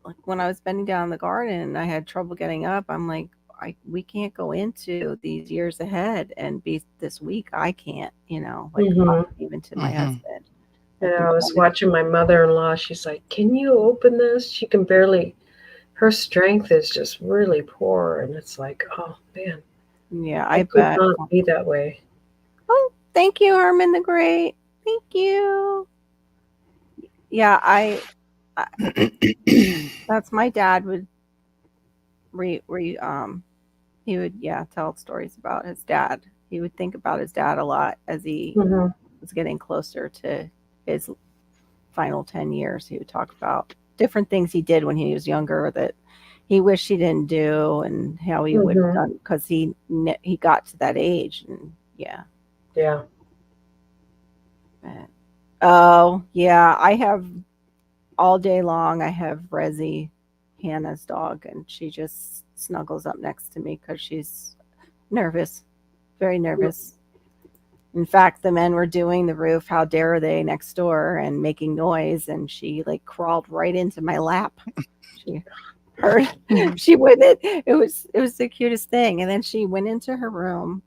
like when I was bending down in the garden and I had trouble getting up, I'm like, we can't go into these years ahead and be this weak. I can't, even to my husband. And I was watching my mother-in-law. She's like, can you open this? She can barely, her strength is just really poor. And it's like, oh man. Yeah, I could not be that way. Oh, thank you, Herman the Great. Thank you. Yeah, that's my dad would he would tell stories about his dad. He would think about his dad a lot as he was getting closer to his final 10 years. He would talk about different things he did when he was younger that he wished he didn't do and how he would have done because he got to that age. And I have all day long I have Rezzy, Hannah's dog, and she just snuggles up next to me because she's nervous, very nervous. In fact, the men were doing the roof, how dare they, next door and making noise, and she like crawled right into my lap. She heard, she wouldn't. It was the cutest thing. And then she went into her room,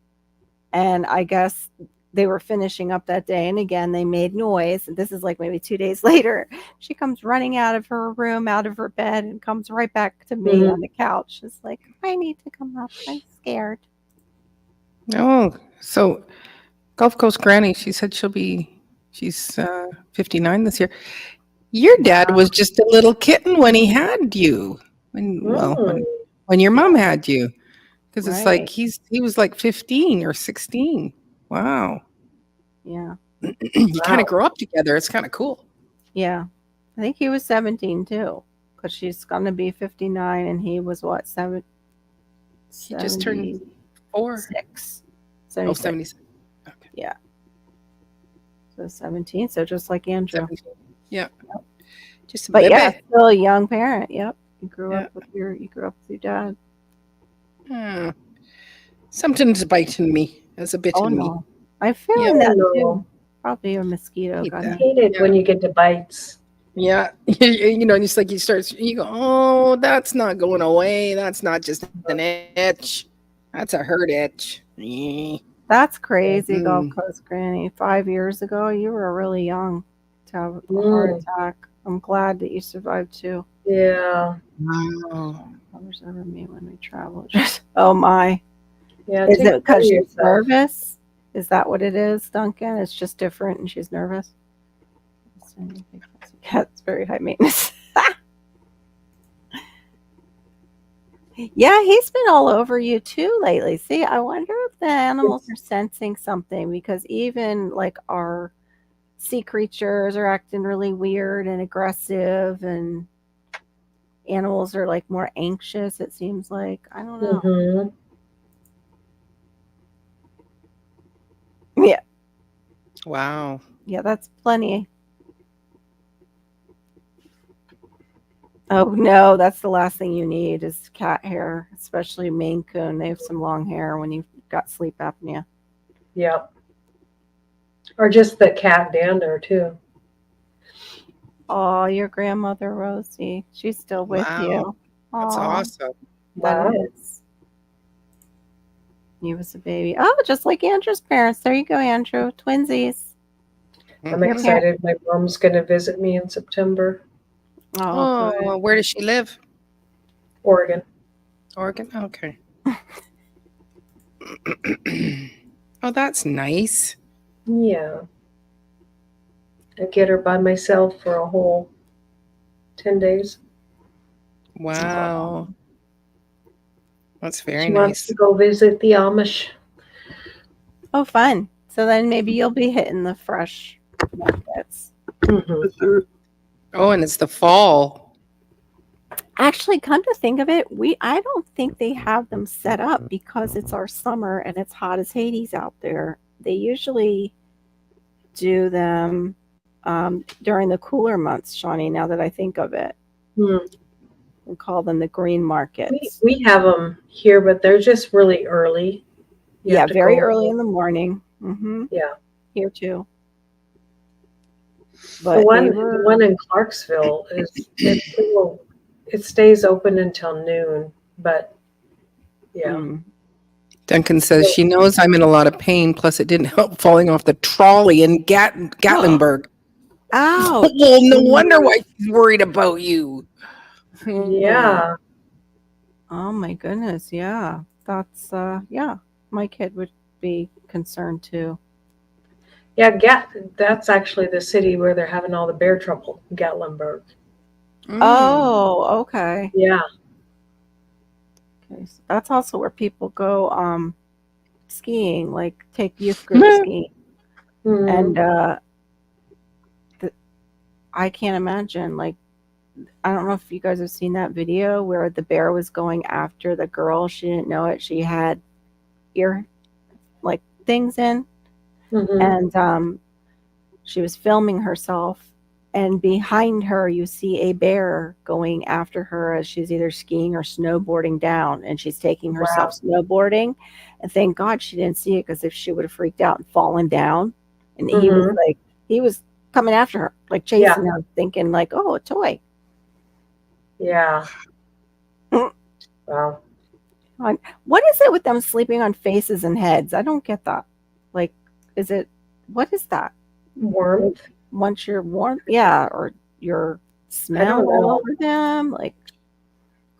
and I guess they were finishing up that day, and again they made noise. And this is like maybe 2 days later. She comes running out of her room, out of her bed, and comes right back to me on the couch. She's like, I need to come up. I'm scared. Oh, so Gulf Coast Granny, she said she's 59 this year. Your dad was just a little kitten when he had you. When your mom had you. Because it's like he was like 15 or 16. Wow. Yeah. You kind of grow up together. It's kind of cool. Yeah. I think he was 17 too. Because she's going to be 59 and he was what, 7? He just turned 4. 6. 76. Okay. Yeah. So 17. So just like Andrew. 17. Yeah. Just a but baby. yeah, still a young parent. Yep. You grew up with your dad. Something's biting me. There's a bit in me. No. I feel that too. Probably a mosquito. I hate it when you get the bites. Yeah. And it's like you go, oh, that's not going away. That's not just an itch. That's a hurt itch. That's crazy, Gulf Coast Granny. 5 years ago, you were really young to have a heart attack. I'm glad that you survived too. Yeah. Wow. Covers over me when we travel. Oh my. Yeah. Is it because she's nervous? Is that what it is, Duncan? It's just different and she's nervous? It's very high maintenance. Yeah, he's been all over you too lately. See, I wonder if the animals are sensing something because even like our sea creatures are acting really weird and aggressive and animals are like more anxious, it seems like. I don't know. Yeah. Wow. Yeah, that's plenty. Oh no, that's the last thing you need is cat hair, especially Maine Coon. They have some long hair when you've got sleep apnea. Yep. Or just the cat dander too. Oh, your grandmother Rosie, she's still with Wow. you. That's Aw, awesome. that Wow. is. You was a baby. Oh, just like Andrew's parents. There you go, Andrew. Twinsies. I'm Your parents. excited. My mom's going to visit me in September. Oh, Oh, good. where does she live? Oregon. Oregon? Okay. Oh, that's nice. Yeah. I get her by myself for a whole 10 days. Wow. That's very She wants nice. to go visit the Amish. Oh, fun. So then maybe you'll be hitting the fresh markets. Mm-hmm. Oh, and it's the fall. Actually, come to think of it, I don't think they have them set up because it's our summer and it's hot as Hades out there. They usually do them during the cooler months, Shawnee, now that I think of it. We call them the green markets. We have them here, but they're just really early. Yeah, very early in the morning. Mm-hmm. Yeah. Here too. But the one in Clarksville it stays open until noon, but yeah. Duncan says she knows I'm in a lot of pain, plus it didn't help falling off the trolley in Gatlinburg. Ouch. Well, no wonder why she's worried about you. Yeah. Oh my goodness, yeah. That's yeah. My kid would be concerned too. Yeah, that's actually the city where they're having all the bear trouble, Gatlinburg. Oh, okay. Yeah. Okay, so that's also where people go skiing, like take youth group skiing. Mm-hmm. And I can't imagine, like, I don't know if you guys have seen that video where the bear was going after the girl. She didn't know it. She had ear like things in. Mm-hmm. And she was filming herself, and behind her you see a bear going after her as she's either skiing or snowboarding down, and she's taking herself snowboarding. And thank God she didn't see it, because if she would have freaked out and fallen down, and he was coming after her, like chasing her, thinking like, oh, a toy. Yeah. Wow. What is it with them sleeping on faces and heads? I don't get that. Like, what is that? Warmth. Once you're warm, yeah, or your smell all over them, like.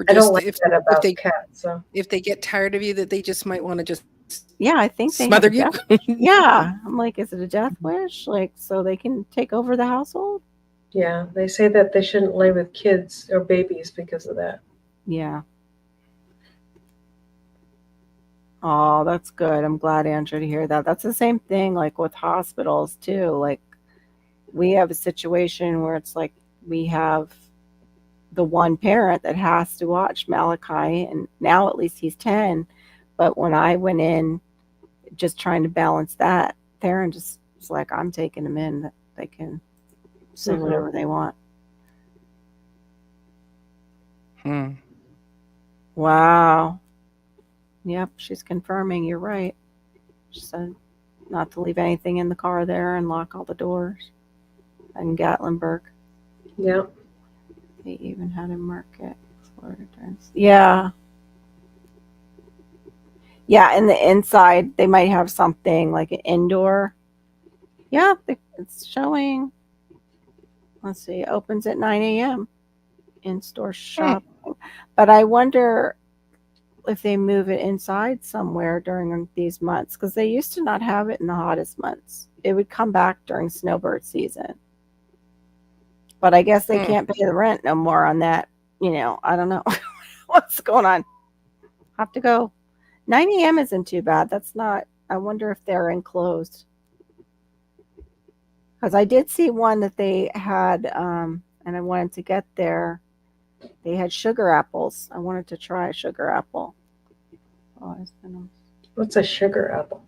I don't like that about cats. So if they get tired of you, that they just might want to just I think they smother you. Yeah, I'm like, is it a death wish? Like, so they can take over the household? Yeah, they say that they shouldn't lay with kids or babies because of that. Yeah. Oh, that's good. I'm glad, Andrew, to hear that. That's the same thing, like with hospitals too. Like, we have a situation where it's like we have the one parent that has to watch Malachi, and now at least he's 10. But when I went in, just trying to balance that, Theron just was like, I'm taking them in, that they can say whatever they want. Wow. Yep, she's confirming. You're right. She said not to leave anything in the car there and lock all the doors. In Gatlinburg. Yep. They even had a market. Florida turns. Yeah. Yeah, in the inside, they might have something like an indoor. Yeah, it's showing. Let's see, it opens at 9 a.m. In-store shopping. But I wonder if they move it inside somewhere during these months, because they used to not have it in the hottest months. It would come back during snowbird season. But I guess they can't pay the rent no more on that. I don't know what's going on. Have to go. 9 a.m. isn't too bad. That's not. I wonder if they're enclosed. Because I did see one that they had, and I wanted to get there. They had sugar apples. I wanted to try a sugar apple. What's a sugar apple?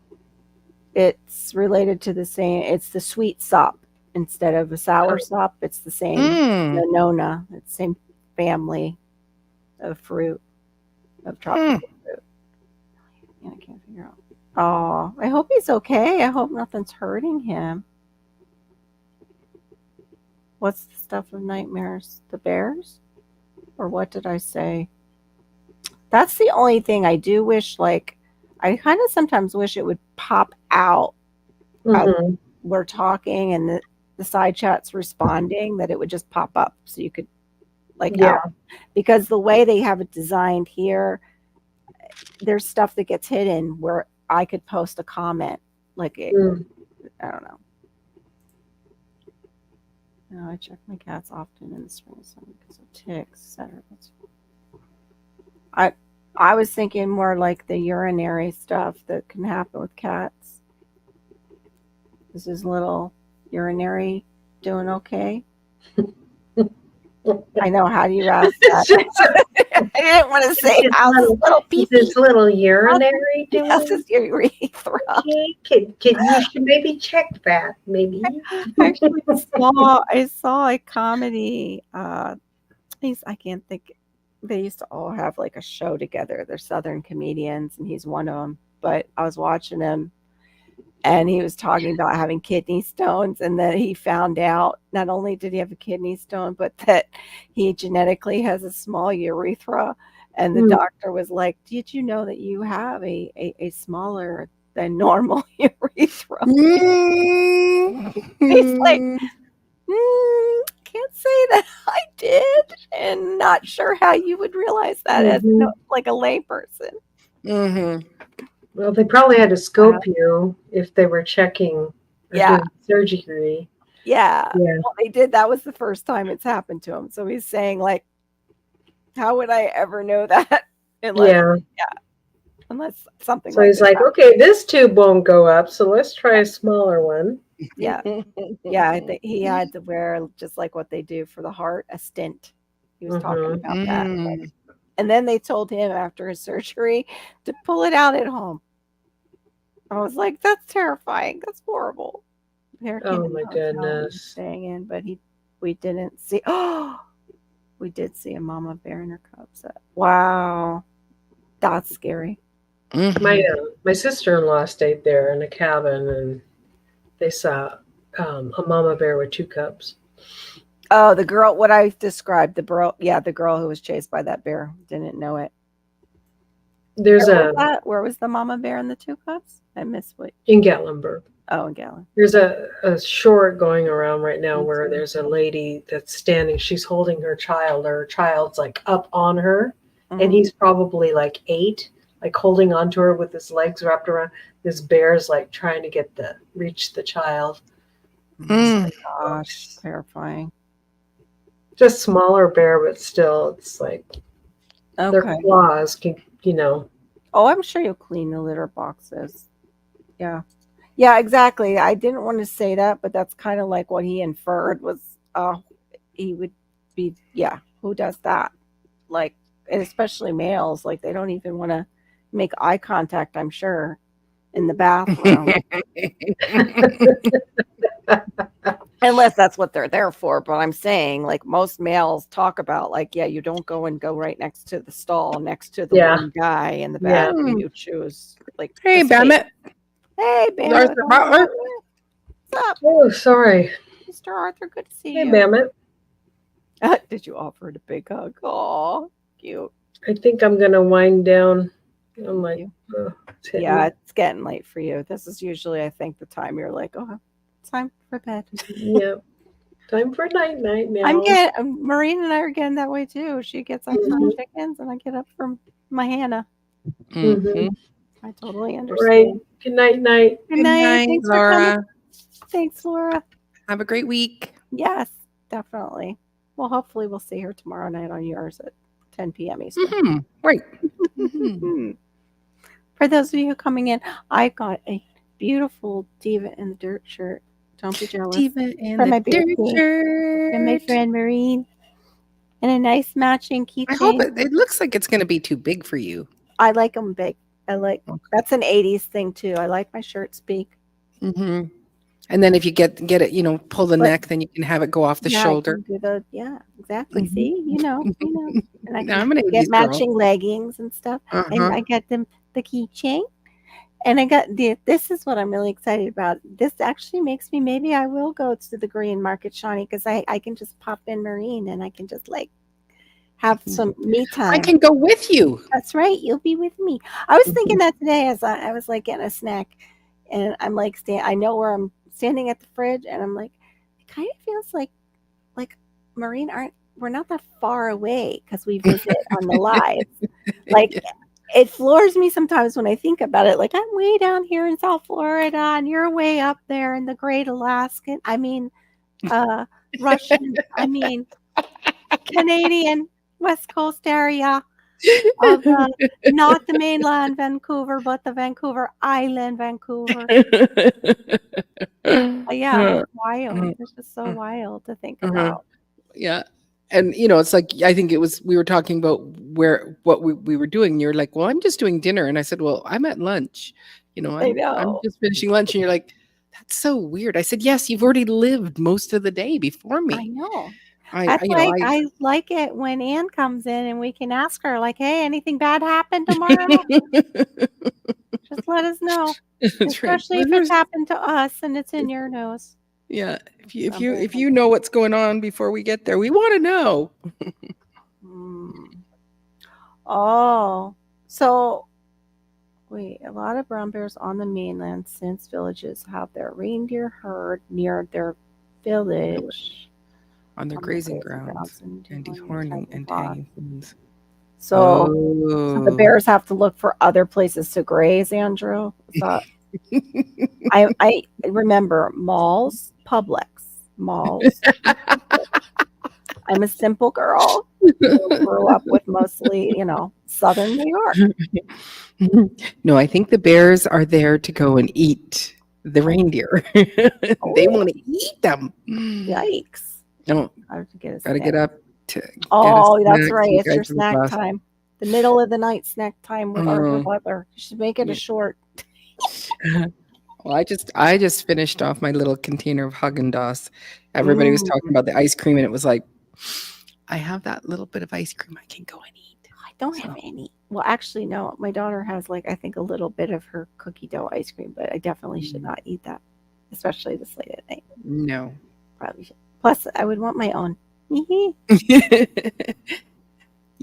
It's related to the same. It's the sweet sop instead of a sour sop. It's the same Nona. It's the same family of fruit, of tropical fruit. Yeah, I can't figure out. Oh, I hope he's okay. I hope nothing's hurting him. What's the stuff of nightmares? The bears? Or what did I say? That's the only thing I do wish, like, I kind of sometimes wish it would pop out as Mhm. we're talking and the side chat's responding, that it would just pop up so you could, like, Yeah. out. Because the way they have it designed here, there's stuff that gets hidden where I could post a comment. Like, it, Mm. I don't know. No, I check my cats often in the spring and summer because of ticks, etc. I was thinking more like the urinary stuff that can happen with cats. Is his little urinary doing okay? I know. How do you ask that? I didn't want to say how's his little pee Is this little urinary doing? How's his urethra? Okay, you should maybe check that. Maybe. Actually, I saw a comedy. I can't think. They used to all have like a show together. They're Southern comedians, and he's one of them. But I was watching him, and he was talking about having kidney stones, and that he found out not only did he have a kidney stone, but that he genetically has a small urethra. And the doctor was like, "Did you know that you have a smaller than normal urethra?" He's like, can't say that I did, and not sure how you would realize that as like a layperson. Mm-hmm. Well, they probably had to scope you if they were checking or doing surgery. Yeah. Well, they did. That was the first time it's happened to him. So he's saying, like, how would I ever know that? Unless something. So he's like, okay, this tube won't go up, so let's try a smaller one. Yeah. Yeah, I think he had to wear, just like what they do for the heart, a stent. He was talking about that. Like, and then they told him after his surgery to pull it out at home. I was like, that's terrifying. That's horrible. Oh my goodness. Staying in, but we didn't see. Oh, we did see a mama bear and her cubs. Wow, that's scary. My sister-in-law stayed there in a cabin, and they saw a mama bear with 2 cubs. Oh, the girl, what I described, the girl who was chased by that bear, didn't know it. Where was the mama bear and the 2 cubs? I missed what. In Gatlinburg. Oh, in Gatlinburg. There's a short going around right now where there's a lady that's standing. She's holding her child, or her child's like up on her, and he's probably like 8, like holding onto her with his legs wrapped around. This bear's like trying to reach the child. Oh my gosh, terrifying. Just smaller bear, but still, it's like their claws can, Oh, I'm sure you'll clean the litter boxes. Yeah. Yeah, exactly. I didn't want to say that, but that's kind of like what he inferred was he would be, who does that? Like, and especially males, like they don't even want to make eye contact, I'm sure, in the bathroom. Unless that's what they're there for. But I'm saying, like, most males talk about, like, you don't go right next to the stall, next to the one guy in the bathroom. You choose, like, hey, Bammit. Hey, Bammit. Arthur Butler. What's up? Oh, sorry. Mr. Arthur, good to see you. Hey, Bammit. Did you offer it a big hug? Oh, cute. I think I'm going to wind down. I'm like, it's getting late for you. This is usually, I think, the time you're like, oh, time for bed. Yep. Time for night now. Maureen and I are getting that way too. She gets up from chickens and I get up from my Hannah. I totally understand. Right. Good night. Good night. Thanks, Laura. Thanks, Laura. Have a great week. Yes, definitely. Well, hopefully we'll see her tomorrow night on yours at 10 p.m. Eastern. Right. For those of you coming in, I got a beautiful Diva in the Dirt shirt. Don't be jealous. Diva in the Dirt shirt. From my friend Maureen. And a nice matching keychain. I hope it looks like it's going to be too big for you. I like them big. That's an 80s thing too. I like my shirts big. And then if you get it, pull the But- neck, then you can have it go off the shoulder. I can do exactly. Mhm. See, and I No, I'm can an 80s get girl. matching leggings and stuff. And Uh-huh. I got the keychain. And I got this is what I'm really excited about. This actually makes me, maybe I will go to the green market, Shawnee, because I can just pop in Marine and I can just like have some me time. I can go with you. That's right. You'll be with me. I was thinking that today as I was like getting a snack, and I'm like, I know where I'm standing at the fridge, and I'm like, it kind of feels like Marine we're not that far away because we visit on the live. Like, it floors me sometimes when I think about it. Like, I'm way down here in South Florida, and you're way up there in the Great Alaskan. I mean, Russian. I mean, Canadian West Coast area of not the mainland Vancouver, but the Vancouver Island, Vancouver. Yeah, it's wild. It's just so wild to think about. Yeah. And it's like, I think we were talking about what we were doing. You're like, well, I'm just doing dinner. And I said, well, I'm at lunch. I'm just finishing lunch. And you're like, that's so weird. I said, yes, you've already lived most of the day before me. I know. I like it when Anne comes in and we can ask her, like, hey, anything bad happened tomorrow? Just let us know. Especially if it's happened to us and it's in your nose. Yeah. If you know what's going on before we get there, we want to know. Oh, so wait, a lot of brown bears on the mainland since villages have their reindeer herd near their village. On their grazing grounds and dehorning and tagging foods. So the bears have to look for other places to graze, Andrew. So I remember malls, Publix, malls. I'm a simple girl who grew up with mostly, Southern New York. No, I think the bears are there to go and eat the reindeer. They want to eat them. Yikes. No, I have to get gotta get up to. That's right. It's your snack time. The middle of the night snack time with Arthur Butler. You should make it a short. Well, I just finished off my little container of Haagen-Dazs. Everybody was talking about the ice cream, and it was like, I have that little bit of ice cream I can go and eat. I don't have any. Well, actually, no. My daughter has I think a little bit of her cookie dough ice cream, but I definitely should not eat that, especially this late at night. No, probably should. Plus, I would want my own. You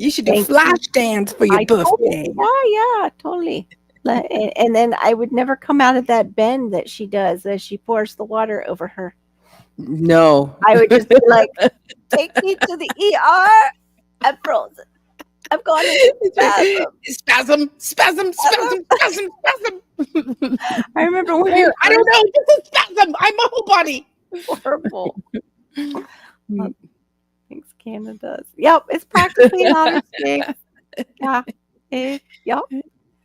should do flash dance for your birthday. Yeah, totally. And then I would never come out of that bend that she does as she pours the water over her. No. I would just be like, take me to the ER. I'm frozen. I'm going into spasm. Spasm. I remember when I don't know. This is spasm. I'm a whole body. Horrible. Things Canada does. Yep, it's practically not as big. Yeah. Yep.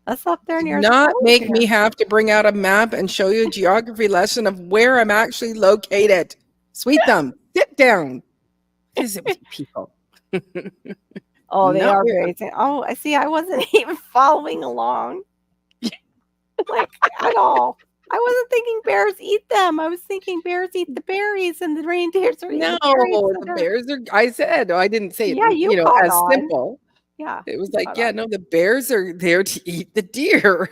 That's up there near. Not make me have to bring out a map and show you a geography lesson of where I'm actually located. Sweet thumb, sit down. What is it with people? Oh, they are great. Oh, I see. I wasn't even following along, at all. I wasn't thinking bears eat them. I was thinking bears eat the berries and the reindeers are eating the bears are. I said, I didn't say it. As simple. Yeah, it was like, no, the bears are there to eat the deer.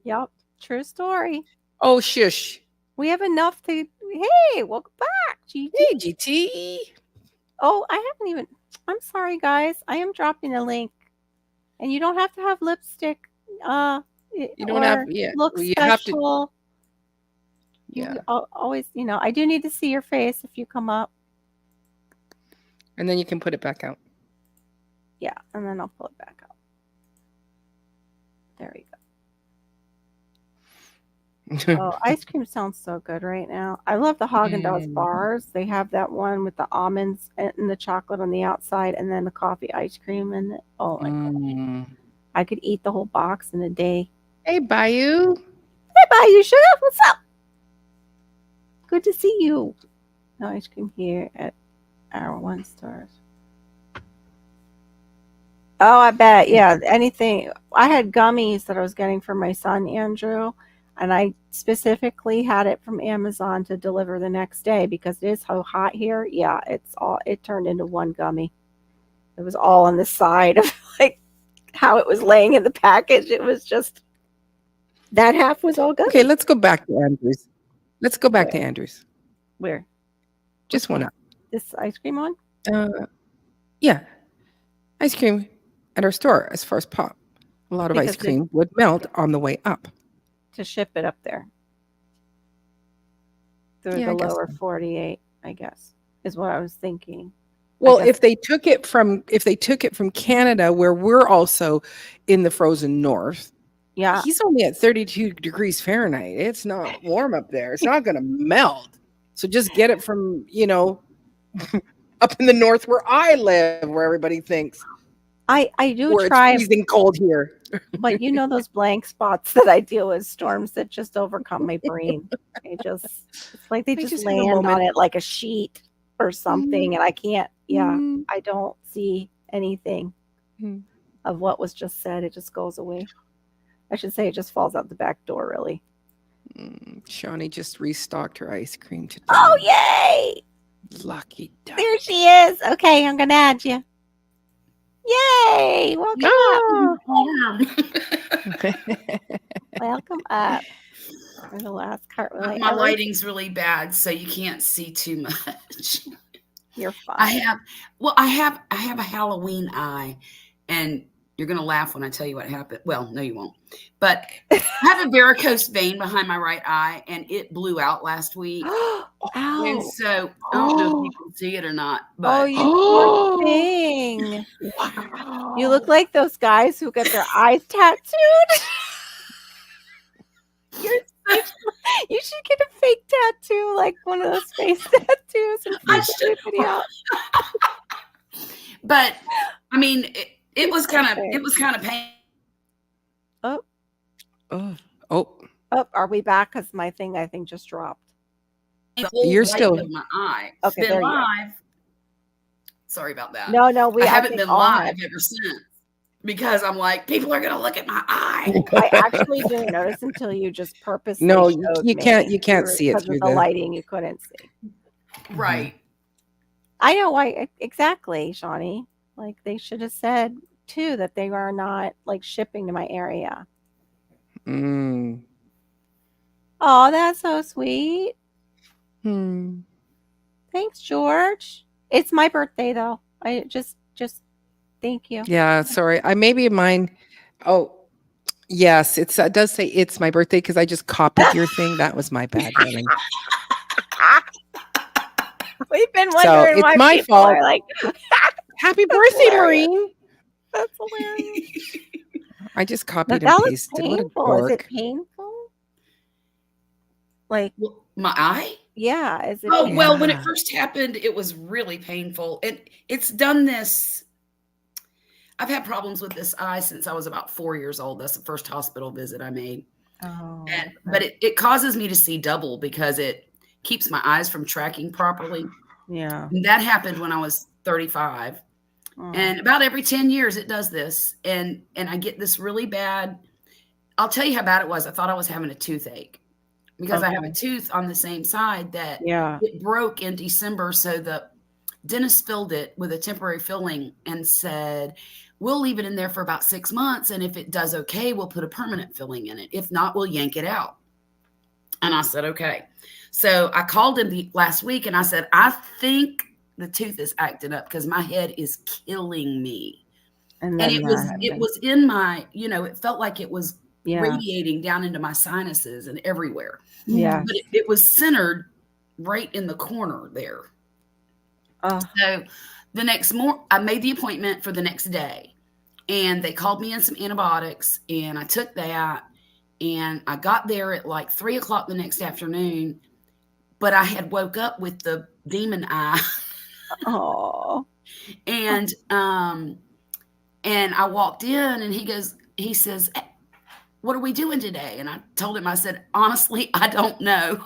Yep, true story. Oh, shush. We have enough to. Hey, welcome back, GT. Hey, GT. Oh, I haven't even. I'm sorry, guys. I am dropping a link, and you don't have to have lipstick. You don't have. Yeah, look you special. have to. Yeah. Always, I do need to see your face if you come up. And then you can put it back out. Yeah, and then I'll pull it back out. There we go. Oh, ice cream sounds so good right now. I love the Haagen-Dazs bars. They have that one with the almonds and the chocolate on the outside, and then the coffee ice cream. And oh my god, I could eat the whole box in a day. Hey, Bayou. Hey, Bayou, sugar. What's up? Good to see you. No ice cream here at our 1 stars. Oh, I bet. Yeah, anything. I had gummies that I was getting for my son, Andrew. And I specifically had it from Amazon to deliver the next day because it is so hot here. Yeah, it turned into one gummy. It was all on the side of like how it was laying in the package. It was just that half was all gummy. Okay, let's go back to Andrews. Let's go back to Andrews. Where? Just one up. This ice cream one? Yeah. Ice cream at our store as far as pop. A lot of Because ice cream would melt on the way up. To ship it up there. Through Yeah, the I guess lower so. 48, I guess, is what I was thinking. Well, guess- if they took it from Canada, where we're also in the frozen north, Yeah. he's only at 32 degrees Fahrenheit. It's not warm up there. It's not going to melt. So just get it from, up in the north where I live, where everybody thinks I do where try, it's freezing cold here. but those blank spots that I deal with storms that just overcome my brain. It's like they just just have a land on moment. it like a sheet or something, and I can't. Yeah, Mm. I don't see anything Mm. of what was just said. It just goes away. I should say it just falls out the back door, really. Shawnee just restocked her ice cream today. Oh, yay! Lucky duck. There she is. Okay, I'm gonna add you. Yay! Welcome up. Welcome up. For the last cart. My lighting's really bad, so you can't see too much. You're fine. I have a Halloween eye, and you're gonna laugh when I tell you what happened. Well, no, you won't. But I have a varicose vein behind my right eye, and it blew out last week. Ow. And so I don't know if you can see it or not. Oh, But you poor thing. You look like those guys who get their eyes tattooed. You should get a fake tattoo, like one of those face tattoos, and freak everybody out. But I mean, it was kind of painful. Oh, Are we back? Because my thing, I think, just dropped. You're still- of my eye. Okay, Been there you go. live. Sorry about that. No, I haven't think been all live ever since because I'm like, people are gonna look at my eye. I actually didn't notice until you just purposely. No, showed you me. can't see it because through of the lighting. You couldn't see. Right. I know why exactly, Shawnee. Like they should have said too that they are not like shipping to my area. Mm. Oh, that's so sweet. Thanks, George. It's my birthday though. I just thank you. Yeah, sorry. I maybe mine. Oh, yes. It does say it's my birthday because I just copied your thing. That was my bad, darling. We've been So wondering it's why my people fault. are like, Happy birthday, hilarious. Maureen. that's hilarious. I just But copied that and was pasted. What a painful. Is it dork. painful? Like, Well, my eye? yeah. Is it? Oh, painful? well, when it Yeah. first happened, it was really painful. And it's done this. I've had problems with this eye since I was about 4 years old. That's the first hospital visit I made. Oh, But it causes me to see double because it keeps my eyes from tracking properly. yeah. And that happened when I was 35. Oh. And about every 10 years it does this. And I get this really bad. I'll tell you how bad it was. I thought I was having a toothache because I have a Okay. tooth on the same side that Yeah. it broke in December. So the dentist filled it with a temporary filling and said, we'll leave it in there for about 6 months. And if it does okay, we'll put a permanent filling in it. If not, we'll yank it out. And I said, okay. So I called him last week and I said, I think the tooth is acting up because my head is killing me. And And then it was in my, it felt like it was yeah. radiating down into my sinuses and everywhere. Yeah. But it was centered right in the corner there. Oh. So the next morning, I made the appointment for the next day. And they called me in some antibiotics. And I took that. And I got there at like 3 o'clock the next afternoon. But I had woke up with the demon eye. Oh. And I walked in and he says, what are we doing today? And I told him, I said, honestly, I don't know.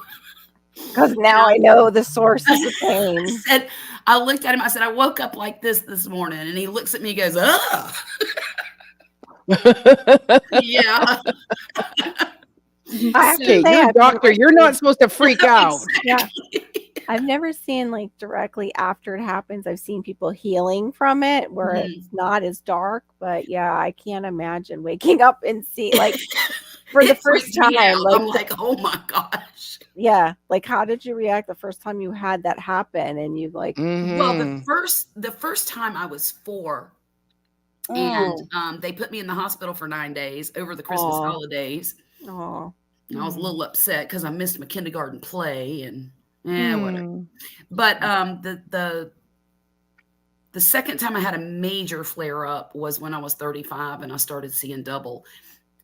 Because now I know the source of the pain. I looked at him. I said, I woke up like this morning. And he looks at me and goes, ugh. Yeah. I have to Okay, say, you're a I've doctor. never You're not supposed to freak out. Yeah. I've never seen like directly after it happens. I've seen people healing from it where it's not as dark, but yeah, I can't imagine waking up and see like for the It first freaked me time. out. Like, I'm like, oh my gosh. yeah, like how did you react the first time you had that happen? And you like, Well, the Mhm. first time I was 4, oh, and they put me in the hospital for 9 days over the Christmas oh, holidays. oh, And I was a little upset because I missed my kindergarten play and whatever. Mm. But the second time I had a major flare up was when I was 35 and I started seeing double.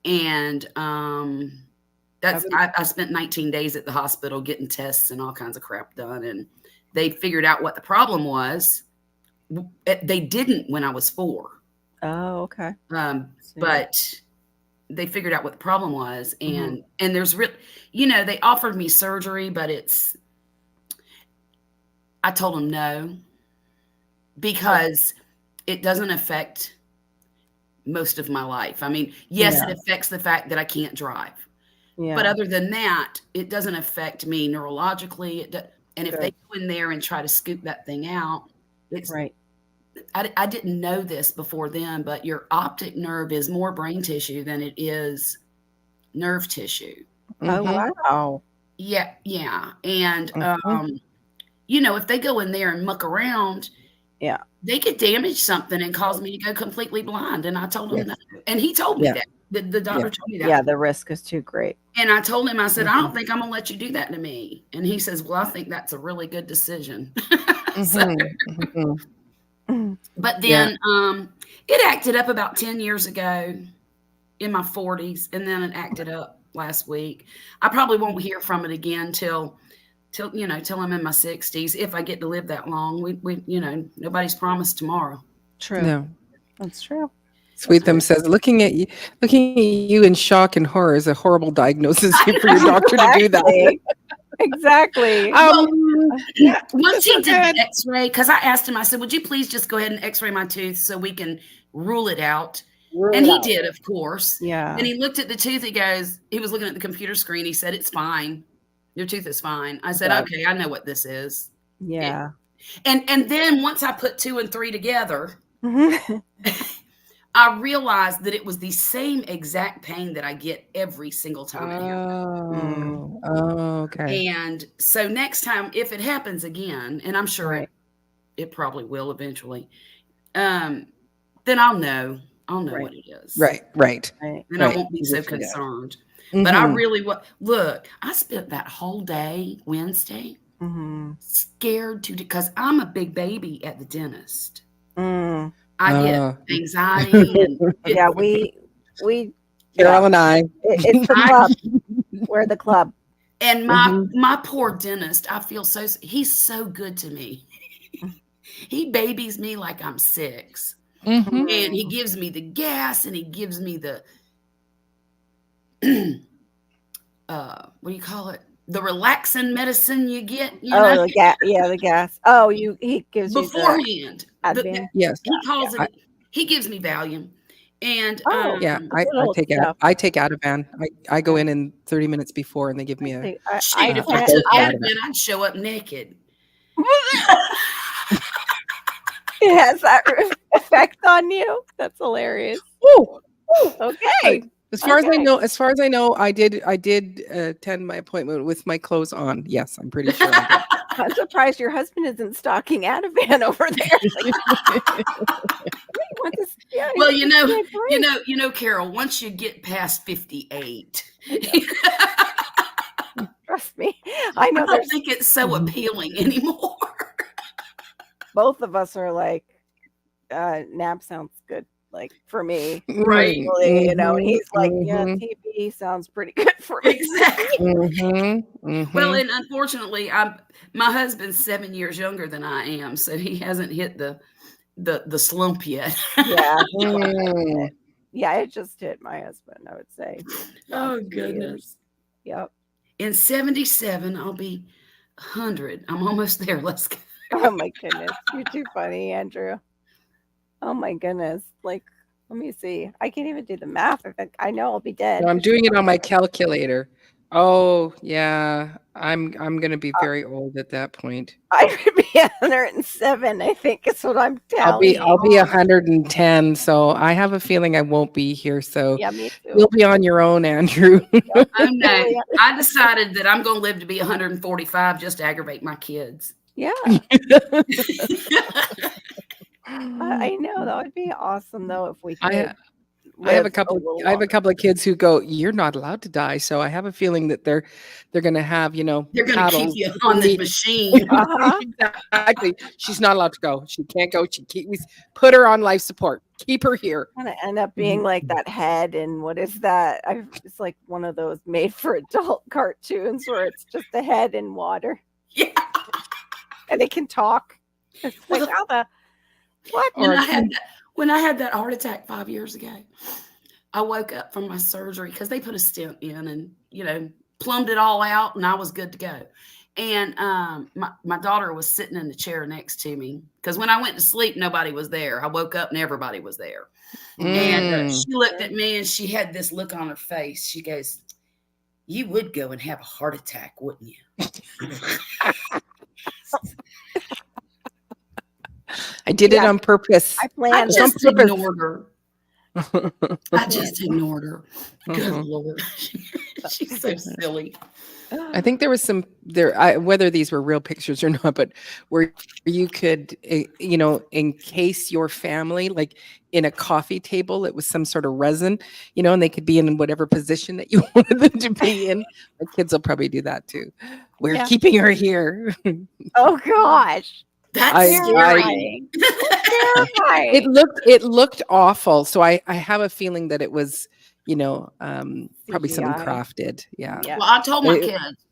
And I spent 19 days at the hospital getting tests and all kinds of crap done. And they figured out what the problem was. They didn't when I was 4. oh, okay. But they figured out what the problem was. Mhm. And there's they offered me surgery, but I told them no, because it doesn't affect most of my life. I mean, yes, Yeah. it affects the fact that I can't drive. Yeah. But other than that, it doesn't affect me neurologically. And if they go in there and try to scoop that thing out, it's right. I didn't know this before then, but your optic nerve is more brain tissue than it is nerve tissue. Oh, Mhm. wow. Yeah, yeah. And Mhm. if they go in there and muck around, Yeah. they could damage something and cause me to go completely blind. And I told him Yes. that. And he told me Yeah. that. The doctor told me that. Yeah, the risk is too great. And I told him, I said, I Mhm. don't think I'm gonna let you do that to me. And he says, well, I think that's a really good decision. So, Mhm. Mhm. Mhm. but Yeah. then it acted up about 10 years ago in my 40s, and then it acted up last week. I probably won't hear from it again till I'm in my 60s, if I get to live that long. We nobody's promised tomorrow. True. No. That's true. Sweet Them says, looking at you in shock and horror is a horrible diagnosis for your doctor to do that. Exactly. Well, Yeah. once he It's did okay. the x-ray, because I asked him, I said, would you please just go ahead and x-ray my tooth so we can rule it out? And he did, of course. Yeah. And he looked at the tooth. He was looking at the computer screen. He said, it's fine. Your tooth is fine. I said, Yeah. okay, I know what this is. Yeah. And then once I put 2 and 3 together, Mhm. I realized that it was the same exact pain that I get every single time it happens. Oh, okay. And so next time, if it happens again, and I'm sure Right. it probably will eventually, then I'll know Right. what it is. Right. Right. And I won't be so concerned. Mhm. But I really look, I spent that whole day Wednesday Mhm. scared because I'm a big baby at the dentist. Mm. I get anxiety and Yeah, we Carol and I. it's the club. We're the club. and Mhm. my poor dentist, I feel he's so good to me. He babies me like I'm 6. Mhm. And he gives me the gas, and he gives me the what do you call it? The relaxing medicine you get, Oh, the gas. Oh, he gives you beforehand. Advil. Yes. He calls I, it. He gives me Valium, and yeah. the good old stuff. I take Ativan. I go in 30 minutes before, and they give me a. shoot, if I I took can't- Ativan, I'd show up naked. It has that effect on you. That's hilarious. Oh, Okay. as far as I know, I did attend my appointment with my clothes on. Yes, I'm pretty sure I did. I'm surprised your husband isn't stalking Ativan over there. Well, Carol, once you get past 58, trust me. I know I don't think it's so appealing anymore. Both of us are like, nap sounds good. Like for me, Right. He's like, yeah, TV sounds pretty good for me. Exactly. Well, and unfortunately, my husband's 7 years younger than I am, so he hasn't hit the slump yet. Yeah. Yeah, it just hit my husband, I would say. Oh, goodness. Yep. In 77, I'll be 100. I'm almost there. Let's go. Oh my goodness. You're too funny, Andrew. Oh my goodness. Like, Let me see. I can't even do the math. I know I'll be dead. No, I'm doing it on my calculator. Oh, yeah. I'm gonna be very old at that point. I would be 107, I think is what I'm I'll be tallying. 110, so I have a feeling I won't be here. So Yeah, me you'll too. be on your own, Andrew. Oh no. I decided that I'm going to live to be 145 just to aggravate my kids. Yeah, I know that would be awesome though if we could. I have live a couple. little I have a longer. couple of kids who go, "You're not allowed to die." So I have a feeling that they're going to have, They're going to keep paddles. you on this machine. Uh-huh. Exactly. She's not allowed to go. She can't go. We put her on life support. Keep her here. Gonna end up being like that head and what is that? It's like one of those made for adult cartoons where it's just a head in water Yeah. and it can talk. It's like how the what? When I had that heart attack 5 years ago, I woke up from my surgery because they put a stent in and, plumbed it all out and I was good to go. And my daughter was sitting in the chair next to me because when I went to sleep, nobody was there. I woke up and everybody was there. And she looked at me and she had this look on her face. She goes, "You would go and have a heart attack, wouldn't you?" I did it on purpose. I planned I just ignored her. I just ignored her. Good Lord. She's so silly. I think there was some whether these were real pictures or not, but where you could, encase your family like in a coffee table. It was some sort of resin, and they could be in whatever position that you wanted them to be in. My kids will probably do that too. We're keeping her here. Oh gosh. That's scary. It looked awful. So I have a feeling that it was, probably something CGI. crafted. Yeah. Well, I told my kids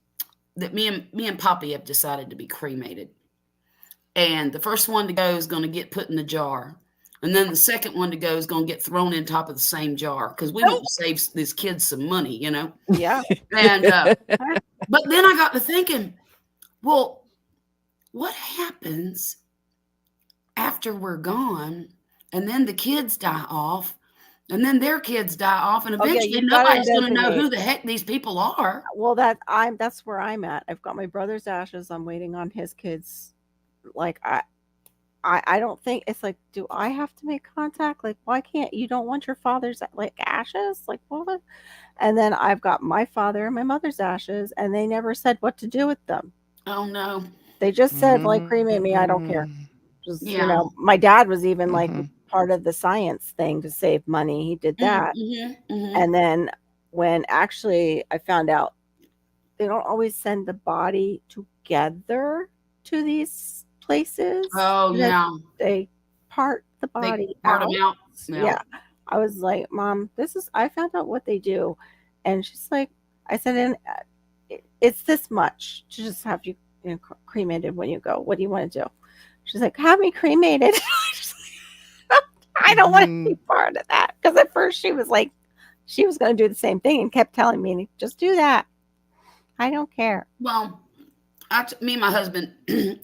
that me and Poppy have decided to be cremated. And the first one to go is going to get put in the jar. And then the second one to go is going to get thrown in top of the same jar because we want to save these kids some money, Yeah. And but then I got to thinking, well, what happens after we're gone and then the kids die off and then their kids die off and eventually nobody's going to know who the heck these people are. Well, that's where I'm at. I've got my brother's ashes. I'm waiting on his kids. Like I don't think it's like, do I have to make contact? Like, why can't you don't want your father's like ashes? Like, what? And then I've got my father and my mother's ashes, and they never said what to do with them. Oh no. They just said like cremate me. I don't care. Just my dad was even like part of the science thing to save money. He did that. And then when actually I found out they don't always send the body together to these places. Oh yeah. They part the body out. Yeah. I was like, Mom, I found out what they do. And she's like, I said, it's this much to just have you cremated when you go. What do you want to do? She's like, have me cremated. I don't want to be part of that. Because at first she was like, she was going to do the same thing and kept telling me, just do that. I don't care. Well, me and my husband,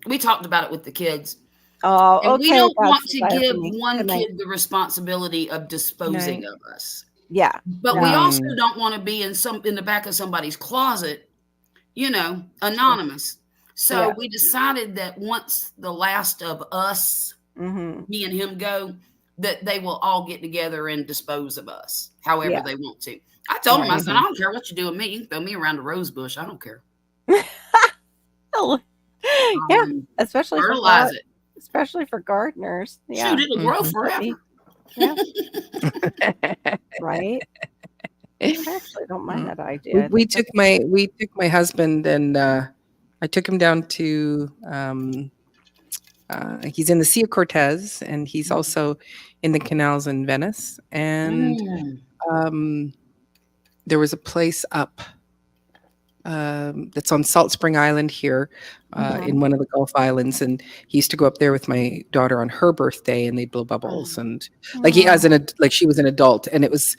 we talked about it with the kids. Oh, and okay. We don't want to give one kid the responsibility of disposing of us. Yeah. But we also don't want to be in the back of somebody's closet, anonymous. So we decided that once the last of us, me and him go, that they will all get together and dispose of us however they want to. I told him, I said, I don't care what you do with me. You can throw me around the rose bush. I don't care. Yeah, especially fertilize it. Especially for gardeners. Yeah. Shoot, it'll grow forever. Yeah. Right. I actually don't mind that idea. We took my husband and I took him down to he's in the Sea of Cortez and he's also in the canals in Venice. And there was a place up that's on Salt Spring Island here in one of the Gulf Islands, and he used to go up there with my daughter on her birthday, and they'd blow bubbles, and like she was an adult, and it was,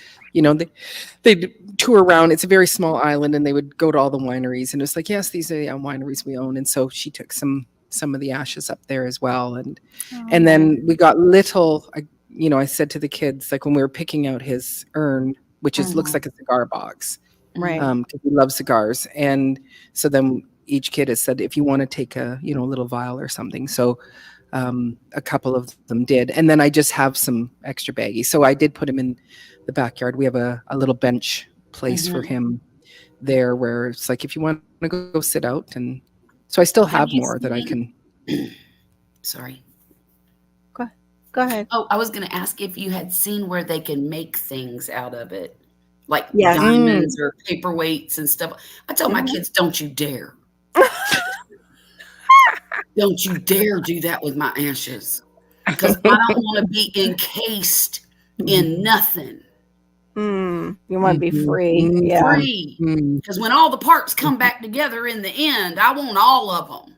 they'd tour around. It's a very small island, and they would go to all the wineries, and it was like, yes, these are the wineries we own, and so she took some of the ashes up there as well, and then we got little. I said to the kids, like when we were picking out his urn, which looks like a cigar box, Right. because he loves cigars. And so then each kid has said, if you want to take a, little vial or something. So a couple of them did. And then I just have some extra baggies. So I did put him in the backyard. We have a little bench place for him there where it's like, if you want to go sit out. And so I still have more that I can. Sorry. Go ahead. Oh, I was going to ask if you had seen where they can make things out of it, like Yes. diamonds or paperweights and stuff. I tell my kids, don't you dare. Don't you dare do that with my ashes, because I don't want to be encased in nothing. You want to be free. Yeah. Free. Because when all the parts come back together in the end, I want all of them.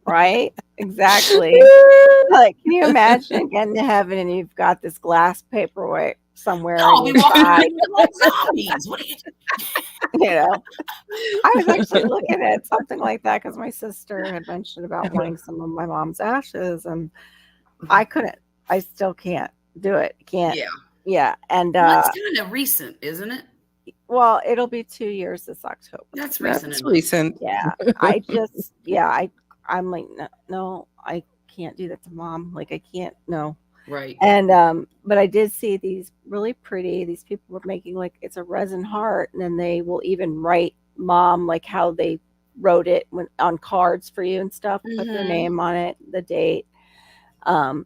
Right? Exactly. Like, can you imagine getting to heaven and you've got this glass paperweight somewhere? I'll be walking around like zombies. What are you I was actually looking at something like that because my sister had mentioned about wanting some of my mom's ashes, and I still can't do it. Can't. Yeah. And it's kind of recent, isn't it? Well, it'll be 2 years this October. That's recent. That's recent. Yeah. I'm like, no, I can't do that to mom. Like, I can't, no. Right. And but I did see these really pretty, these people were making like, it's a resin heart, and then they will even write mom like how they wrote it on cards for you and stuff, put their name on it, the date, the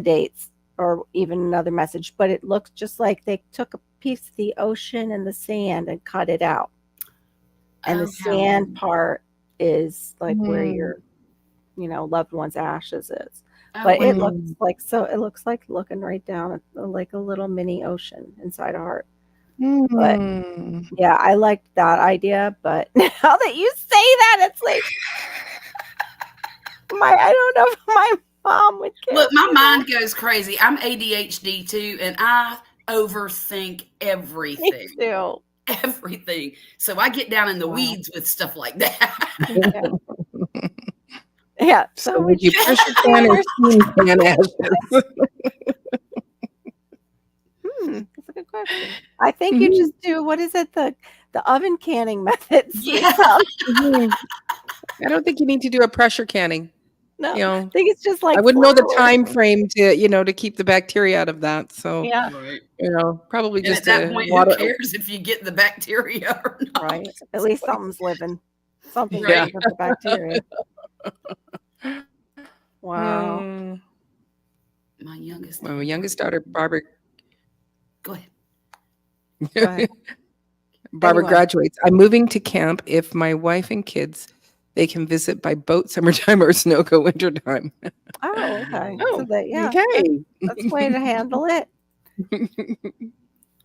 dates, or even another message. But it looks just like they took a piece of the ocean and the sand and cut it out, and the sand part is like where your loved one's ashes is. But it looks like looking right down at like a little mini ocean inside a heart. But yeah, I liked that idea. But now that you say that, it's like I don't know if my mom would care. Look, my mind goes crazy. I'm ADHD too, and I overthink everything. Me too. Everything. So I get down in the weeds with stuff like that. Yeah. So would you pressure can or steam can ashes? That's a good question. I think you just do, what is it, the oven canning methods? Yeah. I don't think you need to do a pressure canning. No, I think it's just like I wouldn't know the time frame to keep the bacteria out of that. So yeah, probably and just at that point, who cares if you get the bacteria or not? Right. At least something's living. Something Right. with the bacteria. Wow. My youngest daughter, Barbara. Go ahead. Barbara Anyway. graduates. I'm moving to camp. If my wife and kids, they can visit by boat summertime or snow go wintertime. Oh, okay. Oh, So that, okay. that's a way to handle it.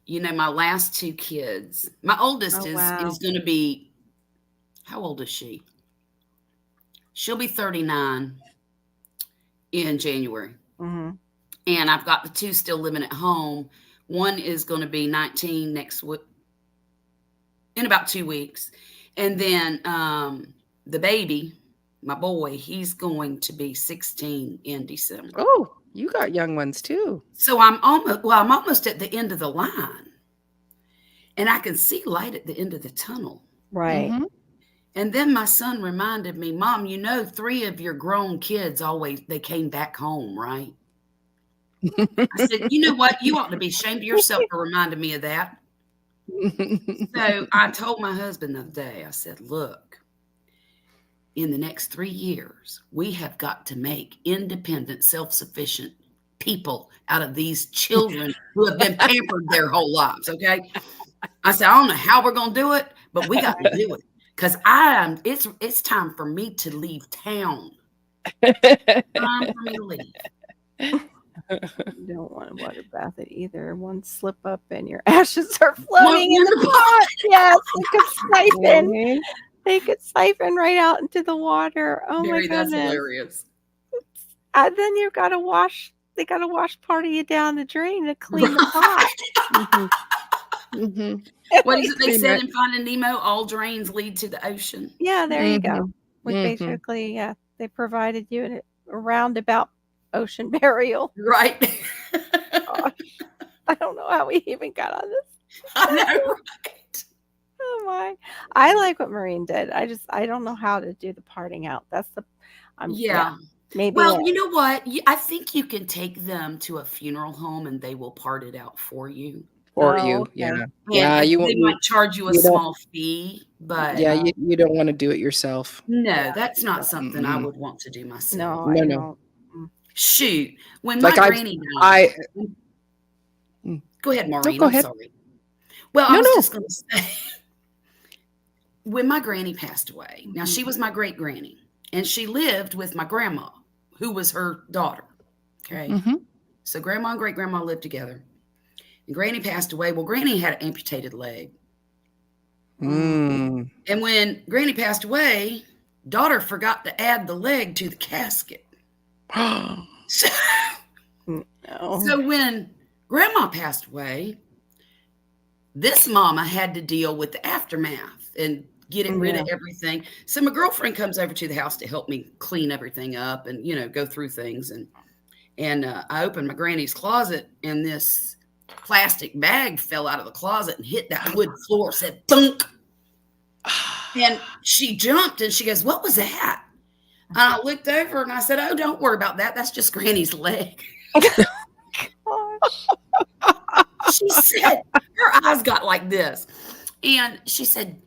My last two kids. My oldest is going to be, how old is she? She'll be 39 in January. Mm-hmm. And I've got the two still living at home. One is going to be 19 in about 2 weeks. And then the baby, my boy, he's going to be 16 in December. Oh, you got young ones too. So I'm almost at the end of the line. And I can see light at the end of the tunnel. Right. Mm-hmm. And then my son reminded me, Mom, 3 of your grown kids they came back home, right? I said, you know what? You ought to be ashamed of yourself for reminding me of that. So I told my husband the other day, I said, look, in the next 3 years, we have got to make independent, self-sufficient people out of these children who have been pampered their whole lives. Okay. I said, I don't know how we're going to do it, but we got to do it. Because it's time for me to leave town. Time for me to leave. You don't want to water bath it either. One slip up and your ashes are floating in the pot. Yes, they could siphon right out into the water. Oh Mary, my goodness. That's hilarious. And then they got to wash part of you down the drain to clean the pot. Mm-hmm. What is it they said in Finding Nemo? All drains lead to the ocean. Yeah, there you go. Basically, they provided you roundabout ocean burial. Right. Gosh, I don't know how we even got on this. I know, right? Oh my! I like what Maureen did. I don't know how to do the parting out. That's the, Yeah. maybe. Well, you know what? I think you can take them to a funeral home and they will part it out for you. For Oh, you, okay. yeah, And yeah. You they might charge you a you don't- small fee, but yeah. You don't want to do it yourself. no, that's not something I Mm-mm. would want to do myself. No, No, I no. don't. Shoot, when Like my I've- granny died, I go ahead, Maureen. go I'm ahead. sorry. Well, I No, was no. just going to say, when my granny passed away, now she was my great granny, and she lived with my grandma, who was her daughter. Okay. Mm-hmm. So grandma and great grandma lived together. And granny passed away. Well, granny had an amputated leg. Mm. And when granny passed away, daughter forgot to add the leg to the casket. So, No. so when grandma passed away, this mama had to deal with the aftermath and getting rid of everything. So my girlfriend comes over to the house to help me clean everything up and, go through things. And I opened my granny's closet, and this plastic bag fell out of the closet and hit that wood floor, said thunk. And she jumped and she goes, "What was that?" And I looked over and I said, "Oh, don't worry about that. That's just Granny's leg." She said, her eyes got like this. And she said,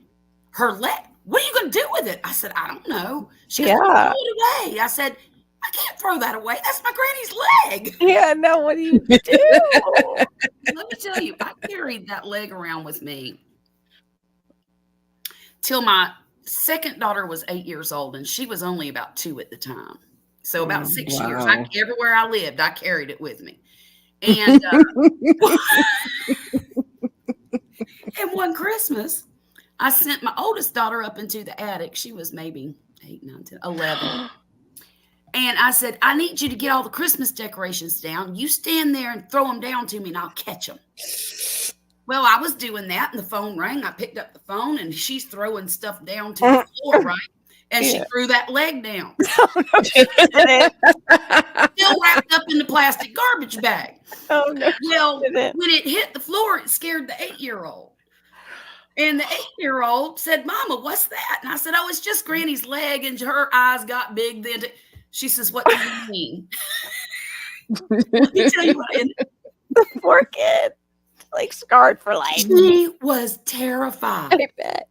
"Her leg, what are you going to do with it?" I said, "I don't know." She goes, "Throw it away." I said, "I can't throw that away. That's my granny's leg." Yeah, no, what do you do? Let me tell you, I carried that leg around with me till my second daughter was 8 years old, and she was only about 2 at the time. So about 6 years. Wow. Everywhere I lived, I carried it with me. And and one Christmas, I sent my oldest daughter up into the attic. She was maybe 8, 9, 10, 11. And I said, "I need you to get all the Christmas decorations down. You stand there and throw them down to me, and I'll catch them." Well, I was doing that, and the phone rang. I picked up the phone, and she's throwing stuff down to the floor, right? And she threw that leg down. Still wrapped up in the plastic garbage bag. Oh, no. Well, when it hit the floor, it scared the 8-year-old. And the 8-year-old said, "Mama, what's that?" And I said, "Oh, it's just Granny's leg." And her eyes got big then. She says, "What do you mean?" Let me tell you what. The poor kid. Like scarred for life. She was terrified. I bet.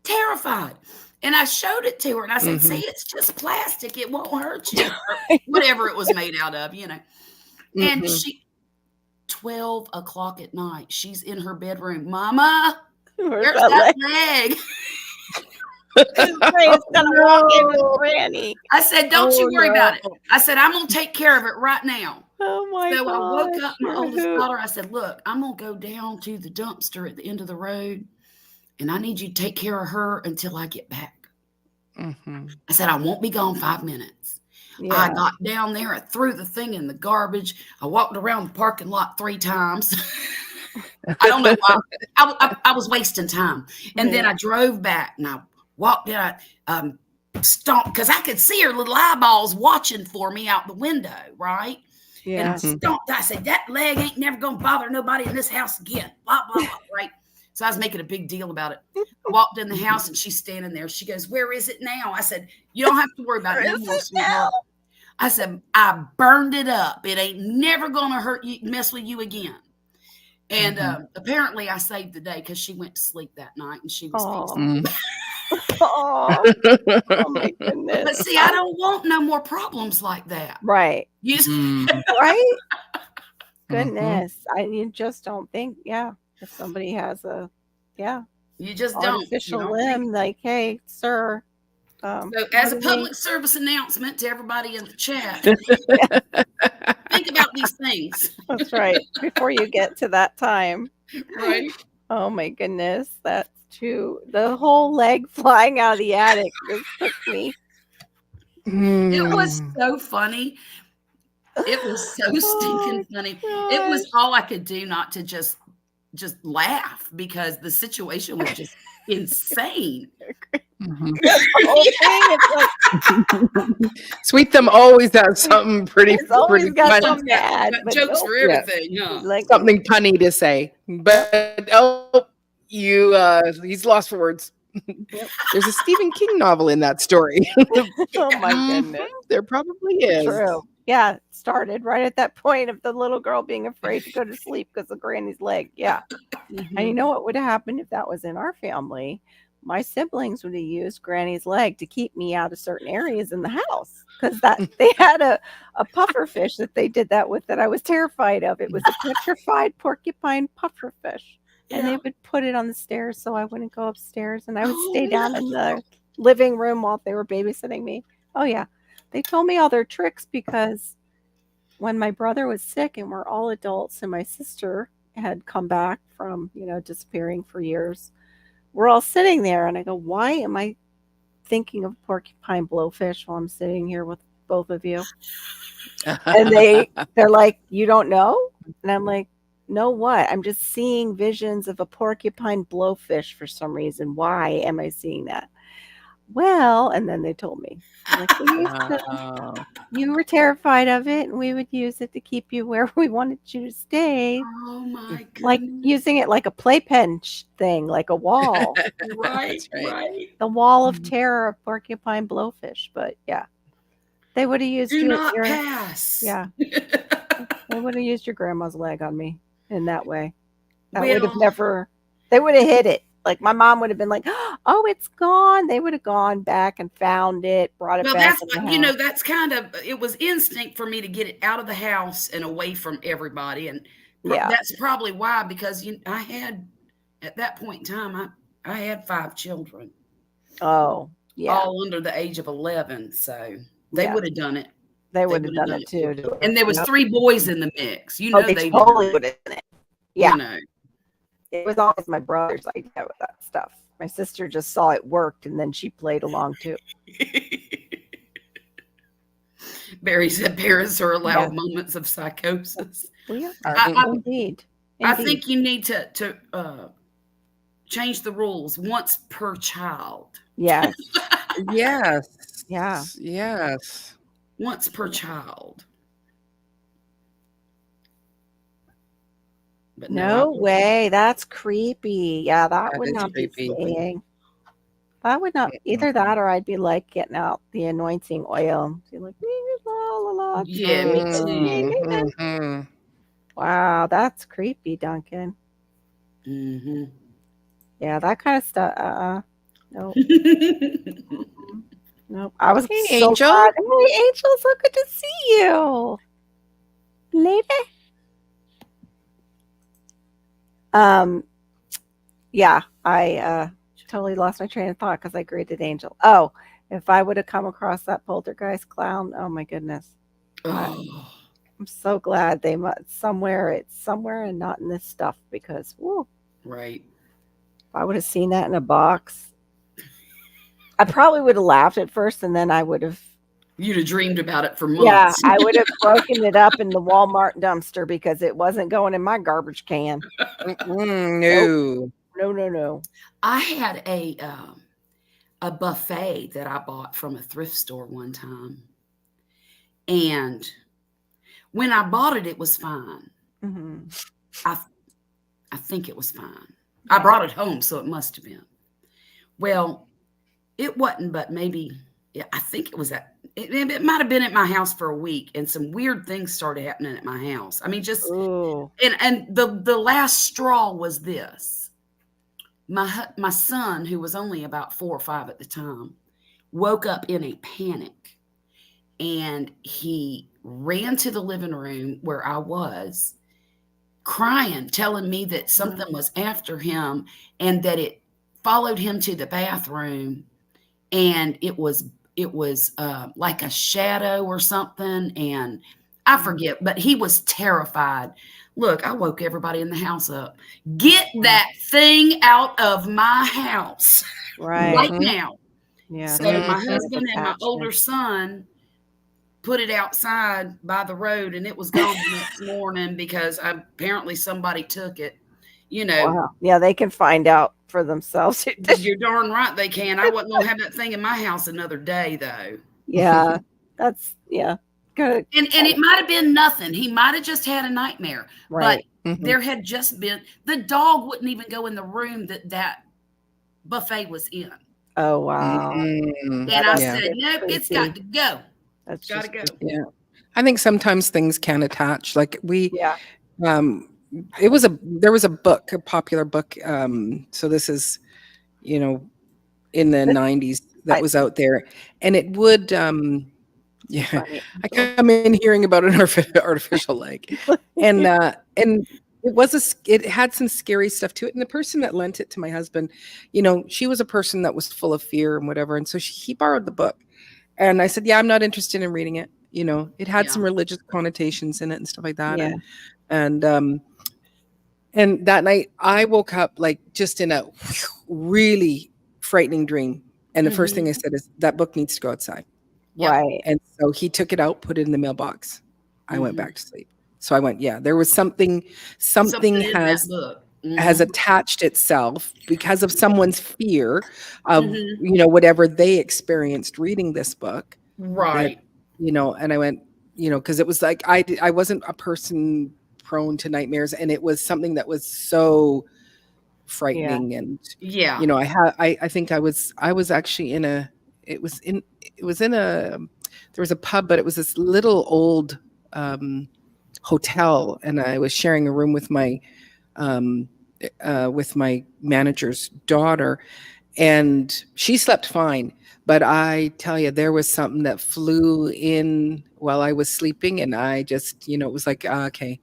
Terrified. And I showed it to her and I said, "See, it's just plastic. It won't hurt you." Or whatever it was made out of, And she, 12 o'clock at night, she's in her bedroom. "Mama, where's that leg?" Granny's gonna walk in with Granny. I said, "Don't you worry about it." I said, "I'm going to take care of it right now." Oh my god. So I woke up my oldest daughter. I said, "Look, I'm going to go down to the dumpster at the end of the road, and I need you to take care of her until I get back." I said, "I won't be gone 5 minutes." Yeah. I got down there. I threw the thing in the garbage. I walked around the parking lot 3 times. I don't know why. I was wasting time. And then I drove back and I walked in. I stomped because I could see her little eyeballs watching for me out the window, right? Yeah. And I stomped. I said, "That leg ain't never going to bother nobody in this house again." Blah, blah, blah, right? So I was making a big deal about it. I walked in the house and she's standing there. She goes, "Where is it now?" I said, "You don't have to worry about it anymore, sweetheart." I said, "I burned it up. It ain't never going to hurt you, mess with you again." And apparently I saved the day because she went to sleep that night and she was peaceful. Oh my goodness. But see, I don't want no more problems like that. Right. Right? Goodness. You just don't think, if somebody has you just don't. Artificial limb, like, "Hey, sir." So as a public service announcement to everybody in the chat, think about these things. That's right. Before you get to that time. Right. Oh my goodness. That's true. The whole leg flying out of the attic just took me. It was so funny. It was so stinking funny. It was all I could do not to just laugh because the situation was just insane. The whole thing is like Sweet Thumb always has something pretty, it's always pretty got funny, some mad, Got but jokes nope. for everything, huh? Like something punny to say. But he's lost for words. Yep. There's a Stephen King novel in that story. Oh my goodness. There probably is. True. Yeah, it started right at that point of the little girl being afraid to go to sleep because of Granny's leg. Yeah. And you know what would have happened if that was in our family? My siblings would have used Granny's leg to keep me out of certain areas in the house because that they had a puffer fish that they did that with that I was terrified of. It was a petrified porcupine puffer fish. And they would put it on the stairs so I wouldn't go upstairs and I would stay down in the living room while they were babysitting me. Oh yeah. They told me all their tricks because when my brother was sick and we're all adults and my sister had come back from, disappearing for years, we're all sitting there and I go, why am I thinking of porcupine blowfish while I'm sitting here with both of you? And they're like, you don't know? And I'm like, no, what? I'm just seeing visions of a porcupine blowfish for some reason. Why am I seeing that? Well, and then they told me, like, you were terrified of it, and we would use it to keep you where we wanted you to stay. Oh my goodness. Like using it like a playpen thing, like a wall. Right. The wall of terror of porcupine blowfish. But yeah, they would have used Do not pass. Yeah, they would have used your grandma's leg on me in that way. That would have never. They would have hid it. Like my mom would have been like, "Oh, it's gone." They would have gone back and found it, brought it back. Well, that's kind of it was instinct for me to get it out of the house and away from everybody, and that's probably why. Because I had at that point in time, I had 5 children. Oh, yeah, all under the age of 11. So they would have done it. They would have done it too. And there was 3 boys in the mix. They totally would have done it. Yeah. It was always my brother's idea with that stuff. My sister just saw it worked and then she played along too. Barry said parents are allowed moments of psychosis. We are. Indeed. I think you need to change the rules once per child. Yes. Yes. Yeah. Yes. Once per child. But no way. That's creepy. Yeah, that would not be staying. That would not either that or I'd be like getting out the anointing oil. Be like, la, la, la. Yeah, me too. Mm-hmm. Wow, that's creepy, Duncan. Mm-hmm. Yeah, that kind of stuff. Nope. Nope. I was Hey, so Angel. glad. Hey, Angel, so good to see you. Later. Yeah, I totally lost my train of thought because I greeted Angel. Oh, if I would have come across that poltergeist clown, oh my goodness. Oh. I'm so glad it's somewhere and not in this stuff because whoo. Right. If I would have seen that in a box, I probably would have laughed at first and then I would have. You'd have dreamed about it for months. Yeah, I would have broken it up in the Walmart dumpster because it wasn't going in my garbage can. No. Nope. No. I had a buffet that I bought from a thrift store one time. And when I bought it, it was fine. Mm-hmm. I think it was fine. I brought it home, so it must have been. Well, it wasn't, but maybe, I think it was it might have been at my house for a week, and some weird things started happening at my house. I mean, just, and the last straw was this. My son, who was only about 4 or 5 at the time, woke up in a panic, and he ran to the living room where I was, crying, telling me that something was after him and that it followed him to the bathroom, and it was like a shadow or something, and I forget, but he was terrified. Look, I woke everybody in the house up. Get that thing out of my house right now. Yeah. So my husband and my older son put it outside by the road, and it was gone the next morning because apparently somebody took it. Wow. Yeah, they can find out for themselves. You're darn right they can. I wasn't gonna have that thing in my house another day though. Yeah, good. And it might have been nothing. He might have just had a nightmare. Right. But there had just been, the dog wouldn't even go in the room that buffet was in. Oh wow. And I said, nope, it's got to go. That's got to go. Yeah. I think sometimes things can attach. Like Yeah. there was a book, a popular book. So this is, in the 90s that was out there, and it would, yeah, Funny. I come in hearing about an artificial leg, and it had some scary stuff to it. And the person that lent it to my husband, she was a person that was full of fear and whatever. And so he borrowed the book, and I said, yeah, I'm not interested in reading it. It had some religious connotations in it and stuff like that. Yeah. And that night I woke up like just in a really frightening dream. And the first thing I said is, that book needs to go outside. Right. And so he took it out, put it in the mailbox. I went back to sleep. So I went, yeah, there was something has attached itself because of someone's fear of, whatever they experienced reading this book. Right. That, and I went, because it was like, I wasn't a person prone to nightmares, and it was something that was so frightening. And I think I was actually there was a pub, but it was this little old hotel, and I was sharing a room with my manager's daughter, and she slept fine. But I tell you, there was something that flew in while I was sleeping, and I just, it was like, okay,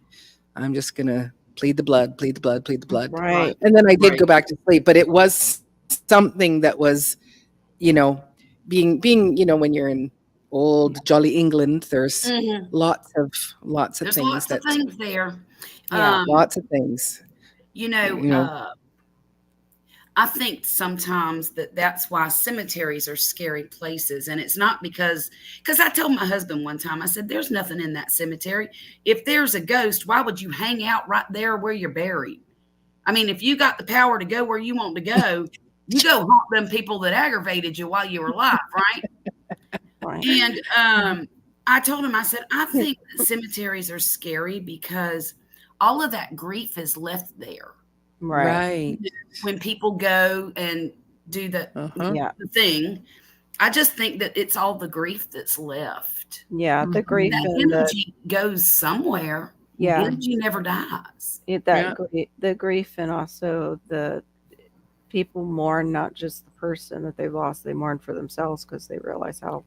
I'm just gonna plead the blood. Right. And then I did go back to sleep, but it was something that was, being, when you're in old jolly England, there's lots of There's things. Lots of things there. Yeah, lots of things. I think sometimes that's why cemeteries are scary places. And it's not because I told my husband one time, I said, there's nothing in that cemetery. If there's a ghost, why would you hang out right there where you're buried? I mean, if you got the power to go where you want to go, you go haunt them people that aggravated you while you were alive, right? Right. And I told him, I said, I think that cemeteries are scary because all of that grief is left there. Right. When people go and do the thing, I just think that it's all the grief that's left. Yeah, the grief that and energy goes somewhere. Yeah, energy never dies. The grief, and also the people mourn not just the person that they lost; they mourn for themselves because they realize how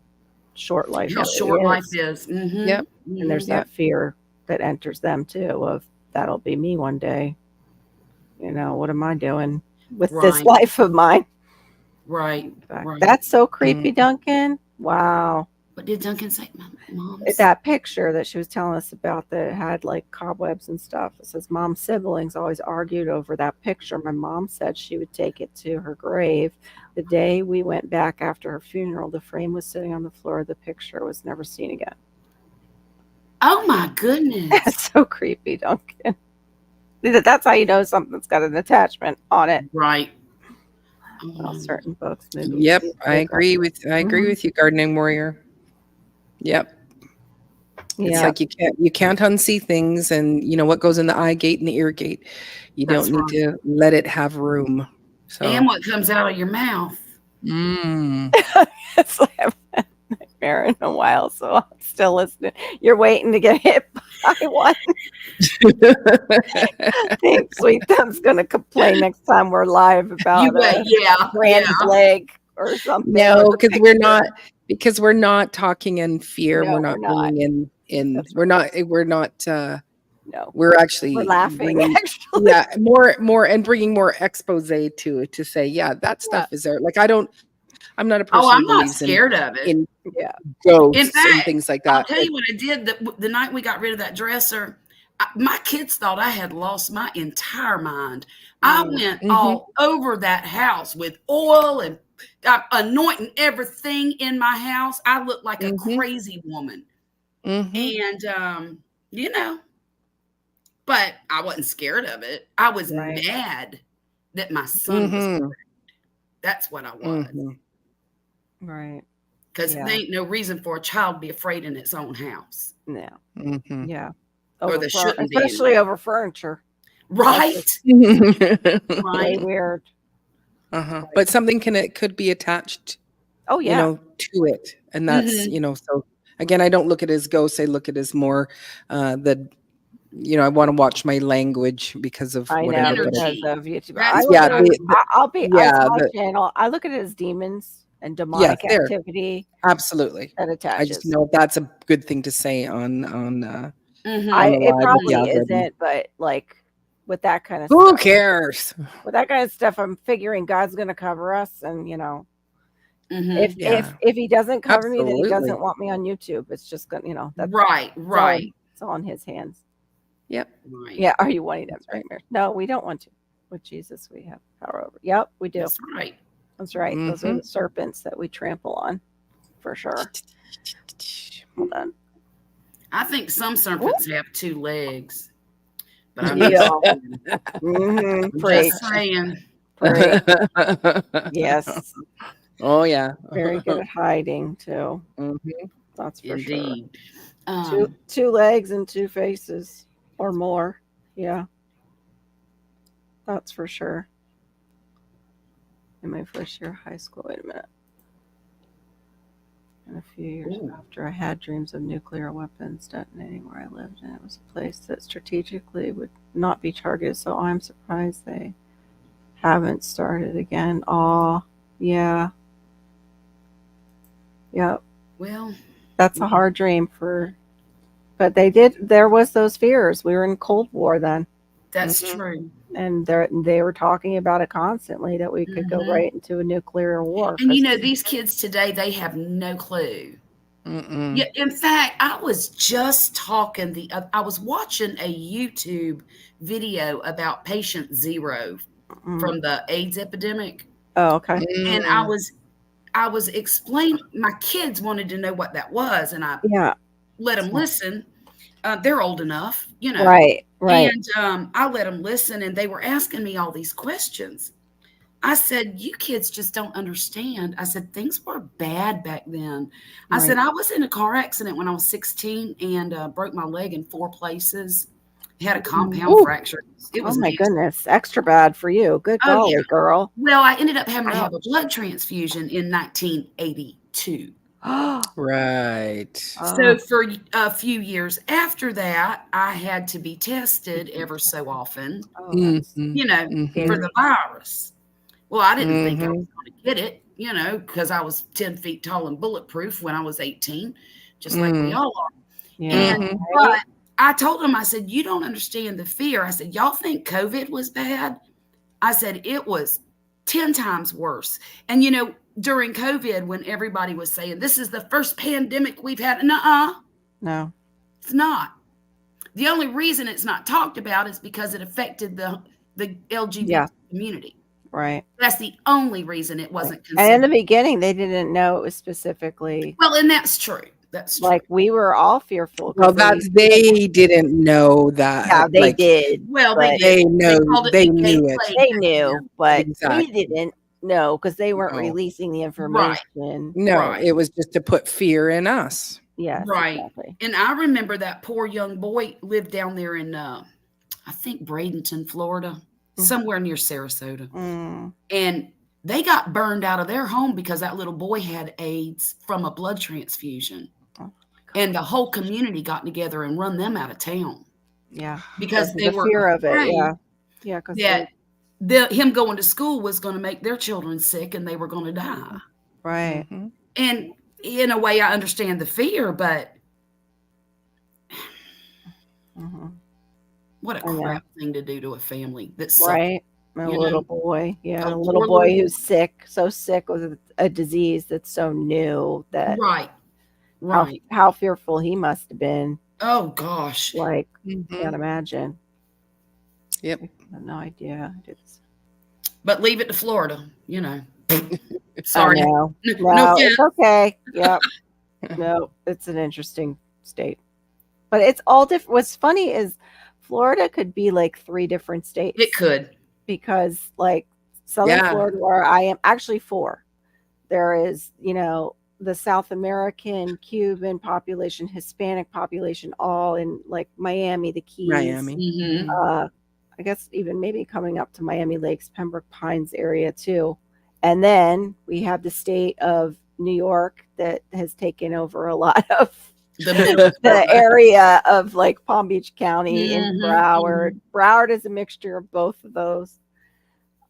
short life is. Mm-hmm. Yep. And there's that fear that enters them too of that'll be me one day. What am I doing with this life of mine? Right. That's so creepy, Duncan. Wow. What did Duncan say, Mom? That picture that she was telling us about that had like cobwebs and stuff. It says mom's siblings always argued over that picture. My mom said she would take it to her grave. The day we went back after her funeral, the frame was sitting on the floor. The picture was never seen again. Oh my goodness. That's so creepy, Duncan. That's how you know something's got an attachment on it. Right. Well, certain books, movies. Yep, I agree with you, Gardening Warrior. Yep. It's like you can't unsee things, and what goes in the eye gate and the ear gate. You don't need to let it have room. So. And what comes out of your mouth. It's like I've had a nightmare in a while, so I'm still listening. You're waiting to get hit by one. I think Sweet Thumb's going to complain next time we're live about Brand's leg or something. No, because we're not talking in fear. No, we're not going in. We're not. No, we're laughing. Actually, yeah, more and bringing more expose to say, that stuff is there. Like I'm not a person. Oh, I'm not scared of it. Ghosts in fact, and things like that. I'll tell you what I did the night we got rid of that dresser. My kids thought I had lost my entire mind. I went all over that house with oil and anointing everything in my house. I looked like a crazy woman. And, But I wasn't scared of it. I was Right. mad that my son was Mhm. correct. That's what I was. Mhm. Right. Because Yeah. there ain't no reason for a child to be afraid in its own house. No. Mhm. Yeah. Or there shouldn't be. Especially over furniture. Right? Way Right. weird. But something could be attached, Oh you yeah. know, to it, and that's, Mhm. you know, so again, I don't look at it as ghosts. I look at it as more the, you know, I want to watch my language because of I know whatever. But because Energy. of YouTube. That's I look yeah, at it. It's yeah, my channel. I look at it as demons and demonic there, activity absolutely. that I just attaches. know that's a good thing to say on Mhm. the It live with probably the algorithm. isn't, but like with that kind of Who stuff, cares? with that kind of stuff, I'm figuring God's going to cover us, and you know, Mhm. Yeah, if He doesn't cover me, then He absolutely. doesn't want me on YouTube. It's just gonna, you know, that's Right. Right. it's all in His hands. Yep. Right. Yeah. Are you wanting them That's right. nightmares? No, we don't want to. With Jesus, we have power over. Yep, we do. That's right. That's right. Those are Mhm. the serpents that we trample on, for sure. Hold on. I think some serpents have 2 legs. But I'm Yeah. just saying. Mm-hmm. I'm Preach. just saying. Preach. Yes. Oh yeah. Very good at hiding too. Mhm. That's for Indeed. sure. Two legs and 2 faces or more. Yeah. That's for sure. In my first year of high school, wait a minute. And a few years after, I had dreams of nuclear weapons detonating where I lived, and it was a place that strategically would not be targeted. So I'm surprised they haven't started again. Oh, yeah. Yep. Well, that's a hard dream but there was those fears. We were in Cold War then. That's true. And they were talking about it constantly, that we could go right into a nuclear war. And you know, these kids today, they have no clue. Mm-mm. Yeah, in fact, I was just talking I was watching a YouTube video about patient 0 from the AIDS epidemic. Oh, okay. And I was explaining, my kids wanted to know what that was, and I let them listen. They're old enough, you know. Right. And I let them listen, and they were asking me all these questions. I said, you kids just don't understand. I said, things were bad back then. I said, I was in a car accident when I was 16 and broke my leg in 4 places. Had a compound fracture. It was my goodness. Extra bad for you. Good golly, girl. Well, I ended up having to have a blood transfusion in 1982. Right. So for a few years after that, I had to be tested ever so often, you know, for the virus. Well, I didn't think I was going to get it, you know, because I was 10 feet tall and bulletproof when I was 18, just like we all are. And but I told them, I said, you don't understand the fear. I said, y'all think COVID was bad? I said, it was 10 times worse. And, you know, during COVID, when everybody was saying, this is the first pandemic we've had. No, it's not. The only reason it's not talked about is because it affected the LGBT community. Right. That's the only reason it wasn't considered. And in the beginning, they didn't know it was specifically. Well, and that's true. That's true. Like, we were all fearful. Well, they didn't know that. Yeah, they did. Well, they know. They knew it. They knew, but exactly. we didn't know because they weren't releasing the information. No, it was just to put fear in us. Yes, right. Exactly. And I remember that poor young boy lived down there in, I think, Bradenton, Florida, somewhere near Sarasota. And they got burned out of their home because that little boy had AIDS from a blood transfusion. And the whole community got together and run them out of town. Yeah. Because they were fear of it. Yeah. Yeah. Because him going to school was going to make their children sick and they were going to die. Right. And in a way, I understand the fear, but what a crap thing to do to a family that's right. A little boy. Yeah. A little boy who's sick, so sick with a disease that's so new that. Right. How fearful he must have been. Oh gosh. Like, can't imagine. Yep. I have no idea. But leave it to Florida, you know. Sorry. No, it's okay. Yep. No, it's an interesting state. But it's all different. What's funny is Florida could be like 3 different states. It could. Because like Southern Yeah. Florida, where I am, actually 4. There is, the South American, Cuban population, Hispanic population, all in like Miami, the Keys. Miami. Mhm. I guess even maybe coming up to Miami Lakes, Pembroke Pines area too. And then we have the state of New York that has taken over a lot of the area of like Palm Beach County and Broward. Broward is a mixture of both of those.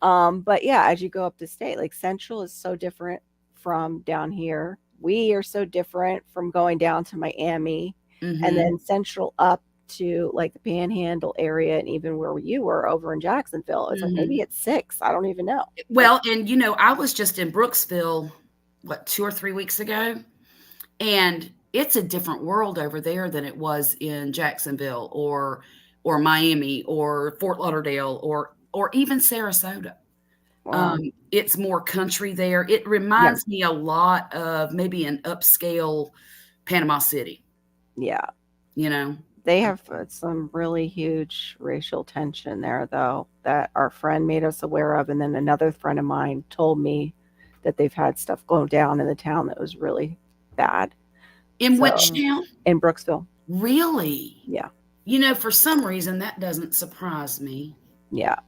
But yeah, as you go up the state, like Central is so different from down here. We are so different from going down to Miami, and then Central up to like the Panhandle area, and even where you were over in Jacksonville. It's like maybe it's 6. I don't even know. Well, and I was just in Brooksville, 2 or 3 weeks ago, and it's a different world over there than it was in Jacksonville or Miami or Fort Lauderdale or even Sarasota. Wow. It's more country there. It reminds me a lot of maybe an upscale Panama City. Yeah. They have some really huge racial tension there, though, that our friend made us aware of. And then another friend of mine told me that they've had stuff go down in the town that was really bad. In which town? In Brooksville. Really? Yeah. For some reason, that doesn't surprise me. Yeah.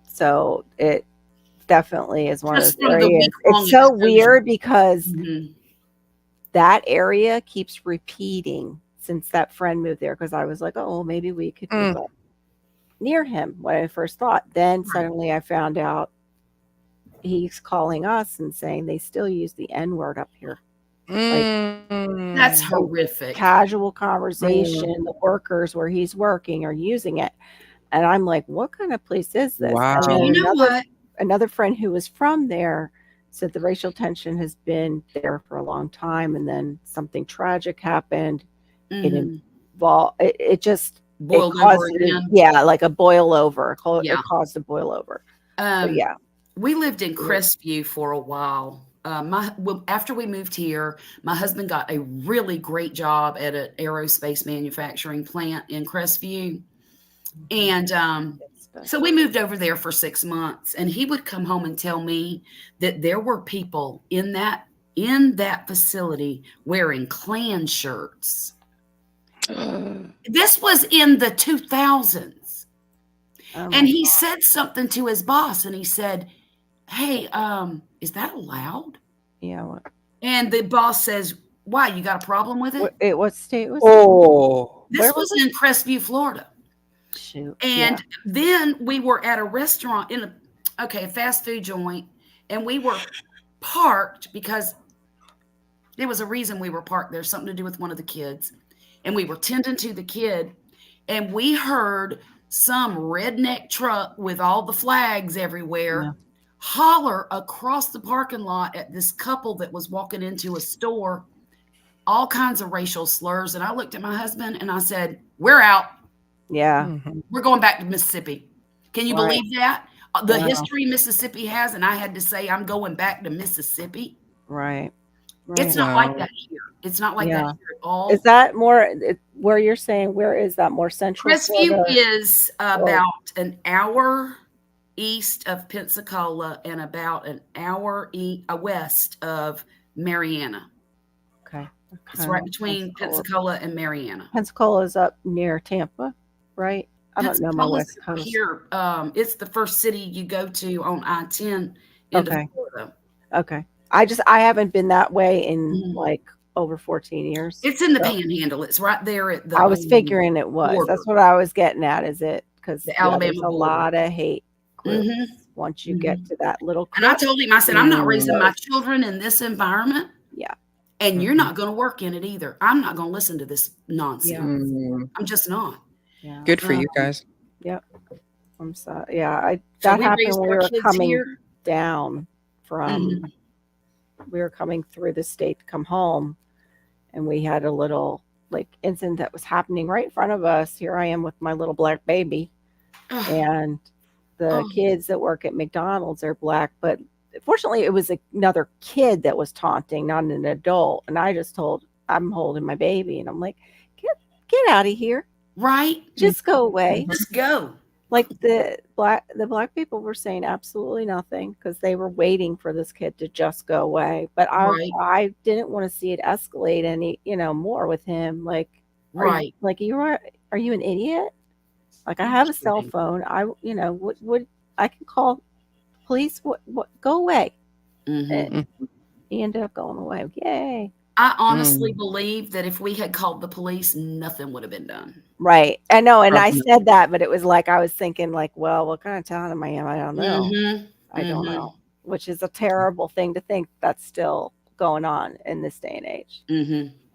So it definitely is one Just of those areas. It's so weird because that area keeps repeating since that friend moved there, because I was like, oh, maybe we could move up near him when I first thought. Then suddenly I found out he's calling us and saying they still use the N-word up here. That's horrific. Casual conversation, the workers where he's working are using it. And I'm like, what kind of place is this? Wow. And then what? Another friend who was from there said the racial tension has been there for a long time, and then something tragic happened. It involved it just boiled it caused over again. Like a boil over. It caused a boil over. We lived in Crestview for a while. After we moved here, my husband got a really great job at an aerospace manufacturing plant in Crestview. And so we moved over there for 6 months, and he would come home and tell me that there were people in that facility wearing Klan shirts. This was in the 2000s. And he said something to his boss, and he said, hey, is that allowed? Yeah. What? And the boss says, why, you got a problem with it? What state was it? This was in Crestview, Florida. Shoot. And then we were at a restaurant in a fast food joint, and we were parked because there was a reason we were parked there, something to do with one of the kids. And we were tending to the kid, and we heard some redneck truck with all the flags everywhere holler across the parking lot at this couple that was walking into a store, all kinds of racial slurs. And I looked at my husband and I said, we're out. Yeah. We're going back to Mississippi. Can you believe that? The history Mississippi has, and I had to say I'm going back to Mississippi. Right. It's not like that here. It's not like that here at all. Is that more where you're saying, where is that more central? Crestview is about an hour east of Pensacola and about an hour west of Marianna. Okay. It's right between Pensacola and Marianna. Pensacola is up near Tampa, right? I don't know my West Coast. Here, it's the first city you go to on I-10 into Florida. Okay. I haven't been that way in like over 14 years. It's in the Panhandle. It's right there at the. I was figuring it was. Border. That's what I was getting at. Is it because there's a lot of hate groups once you get to that little. And I told him, I said, I'm not raising my children in this environment. Yeah. And you're not going to work in it either. I'm not going to listen to this nonsense. I'm just not. Yeah. Good for you guys. Yep. I'm sorry. Yeah. That happened when we were coming down from. We were coming through the state to come home, and we had a little like incident that was happening right in front of us. Here I am with my little black baby, and the kids that work at McDonald's are black, but fortunately it was another kid that was taunting, not an adult. And I just I'm holding my baby, and I'm like, get out of here. Right? Just go away. Just go. Like the black people were saying absolutely nothing because they were waiting for this kid to just go away. But Right. I didn't want to see it escalate any, more with him. Like, Right. are you an idiot? Like, I have a cell phone. What I can call police. What go away. And he ended up going away. Yay. I honestly believe that if we had called the police, nothing would have been done. Right. I know. And I said that, but it was like, I was thinking like, well, what kind of town am I in? I don't know. I don't know, which is a terrible thing to think that's still going on in this day and age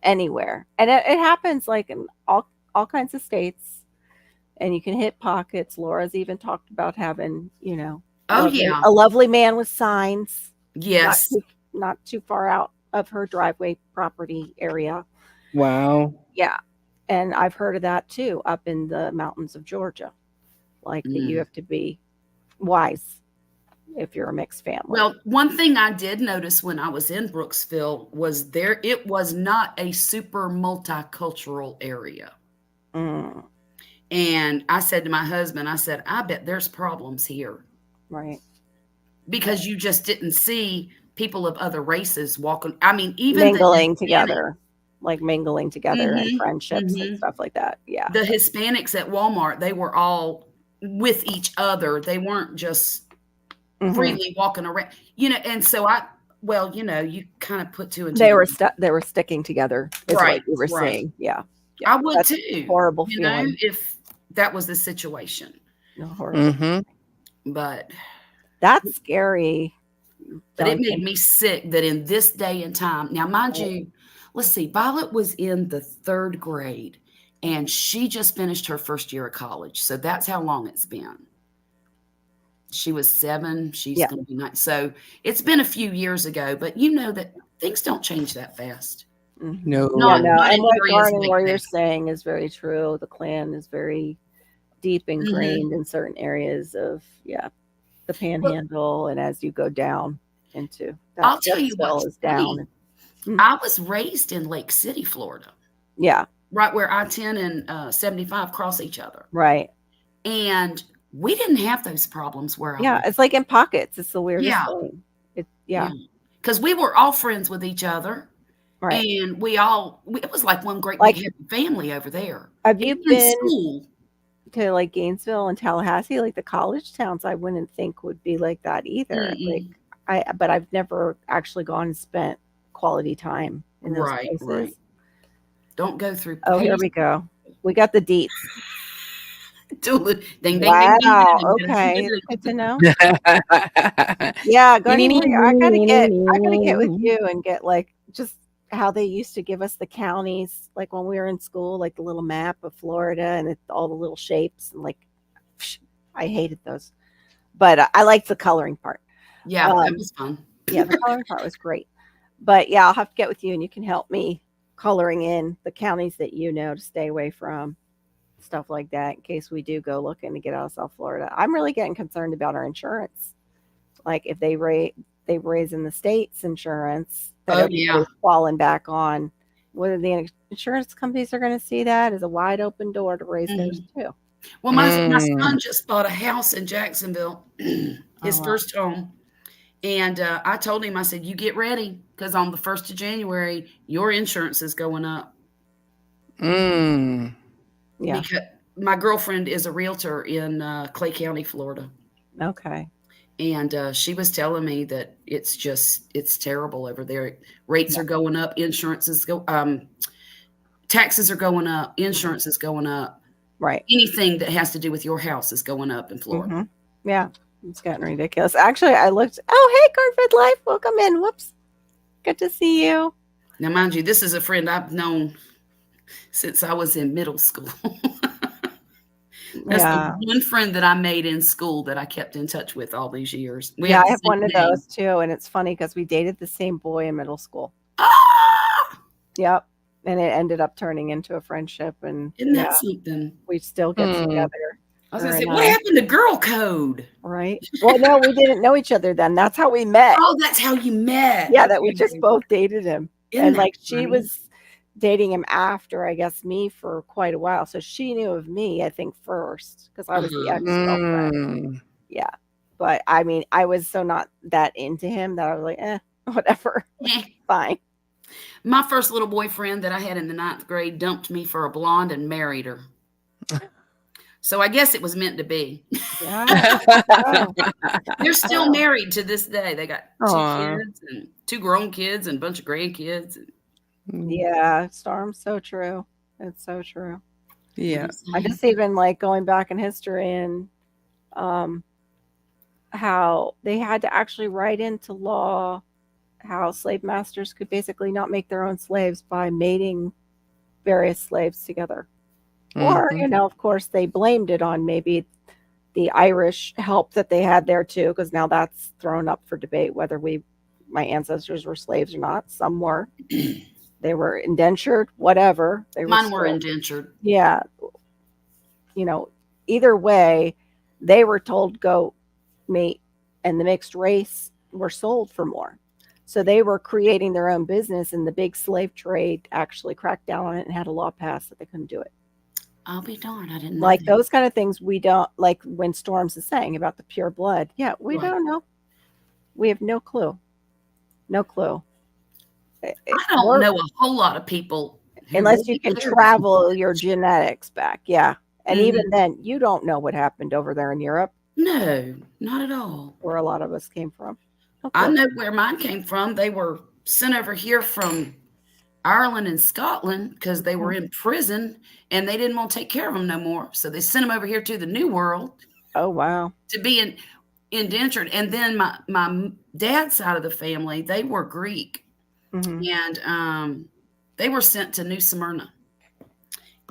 anywhere. And it happens like in all kinds of states, and you can hit pockets. Laura's even talked about having, a lovely man with signs. Yes. Not too far out of her driveway property area. Wow. Yeah. And I've heard of that too, up in the mountains of Georgia. Like that you have to be wise if you're a mixed family. Well, one thing I did notice when I was in Brooksville was it was not a super multicultural area. And I said to my husband, I said, I bet there's problems here. Right. Because you just didn't see people of other races walking. I mean, even mingling together and friendships and stuff like that. Yeah. The Hispanics at Walmart, they were all with each other. They weren't just freely walking around, and so you kind of put two and two. They were sticking together is what you were saying. Yeah. I would too. Horrible feeling. If that was the situation. Horrible. But that's scary. But it made me sick that in this day and time, now mind you, let's see, Violet was in the 3rd grade and she just finished her first year of college. So that's how long it's been. She was 7. She's going to be 9. So it's been a few years ago, but you know that things don't change that fast. No. And what Garden Warrior is saying is very true. The Klan is very deep ingrained in certain areas of, the Panhandle, and as you go down into that, I'll tell you what is down. I was raised in Lake City, Florida. Yeah. Right where I-10 and 75 cross each other. Right. And we didn't have those problems where I lived. It's like in pockets. It's the weirdest thing. Because we were all friends with each other. Right. And it was like one great big happy family over there. Have you been to like Gainesville and Tallahassee, like the college towns? I wouldn't think would be like that either. But I've never actually gone and spent quality time in those places. Right. Don't go through. Oh, here we go. We got the deets. Ding, ding, wow. Ding, okay. Good to know. Yeah. I gotta get with you and get like just how they used to give us the counties, like when we were in school, like the little map of Florida and all the little shapes, and like I hated those, but I liked the coloring part. Yeah, that was fun. Yeah, the coloring part was great. But yeah, I'll have to get with you and you can help me coloring in the counties that to stay away from, stuff like that, in case we do go looking to get out of South Florida. I'm really getting concerned about our insurance. Like if they raise in the state's insurance, falling back on, whether the insurance companies are going to see that as a wide open door to raise those too. Well, my son just bought a house in Jacksonville, his first home. And I told him, I said, you get ready, because on the 1st of January, your insurance is going up. Yeah. Because my girlfriend is a realtor in Clay County, Florida. Okay. And she was telling me that it's terrible over there. Rates are going up. Taxes are going up. Insurance is going up. Right. Anything that has to do with your house is going up in Florida. Yeah. It's gotten ridiculous. Actually, I looked. Oh, hey, Cornfed Life. Welcome in. Whoops. Good to see you. Now, mind you, this is a friend I've known since I was in middle school. That's the one friend that I made in school that I kept in touch with all these years. I have one of those too. And it's funny because we dated the same boy in middle school. Yep. And it ended up turning into a friendship. And isn't that something? We still get together. I was going to say, what happened to girl code? Right. Well, no, we didn't know each other then. That's how we met. Oh, that's how you met. Yeah, that we just both dated him. And like she was dating him after, I guess, me for quite a while. So she knew of me, I think, first because I was the ex-girlfriend. Mm. Yeah. But I mean, I was so not that into him that I was like, whatever. Fine. My first little boyfriend that I had in the 9th grade dumped me for a blonde and married her. So I guess it was meant to be. Yeah. Wow. They're still married to this day. They got 2 Aw. kids and 2 grown kids and a bunch of grandkids. Yeah. Storm's so true. It's so true. Yeah. I just even like going back in history and how they had to actually write into law how slave masters could basically not make their own slaves by mating various slaves together. Or, of course, they blamed it on maybe the Irish help that they had there too, because now that's thrown up for debate whether my ancestors were slaves or not. Some were. They were indentured, whatever. Mine were indentured. Yeah. Either way, they were told go mate, and the mixed race were sold for more. So they were creating their own business, and the big slave trade actually cracked down on it and had a law passed that they couldn't do it. I'll be darned. I didn't know like that. those kind of things. We don't like when Storms is saying about the pure blood. Yeah, we don't know. We have no clue. No clue. I don't know a whole lot of people unless you can travel your genetics back. Yeah. And even then, you don't know what happened over there in Europe. No, not at all. Where a lot of us came from. I know where mine came from. They were sent over here from Ireland and Scotland because they were in prison and they didn't want to take care of them no more. So they sent them over here to the New World. Oh, wow. To be indentured. And then my dad's side of the family, they were Greek. And they were sent to New Smyrna.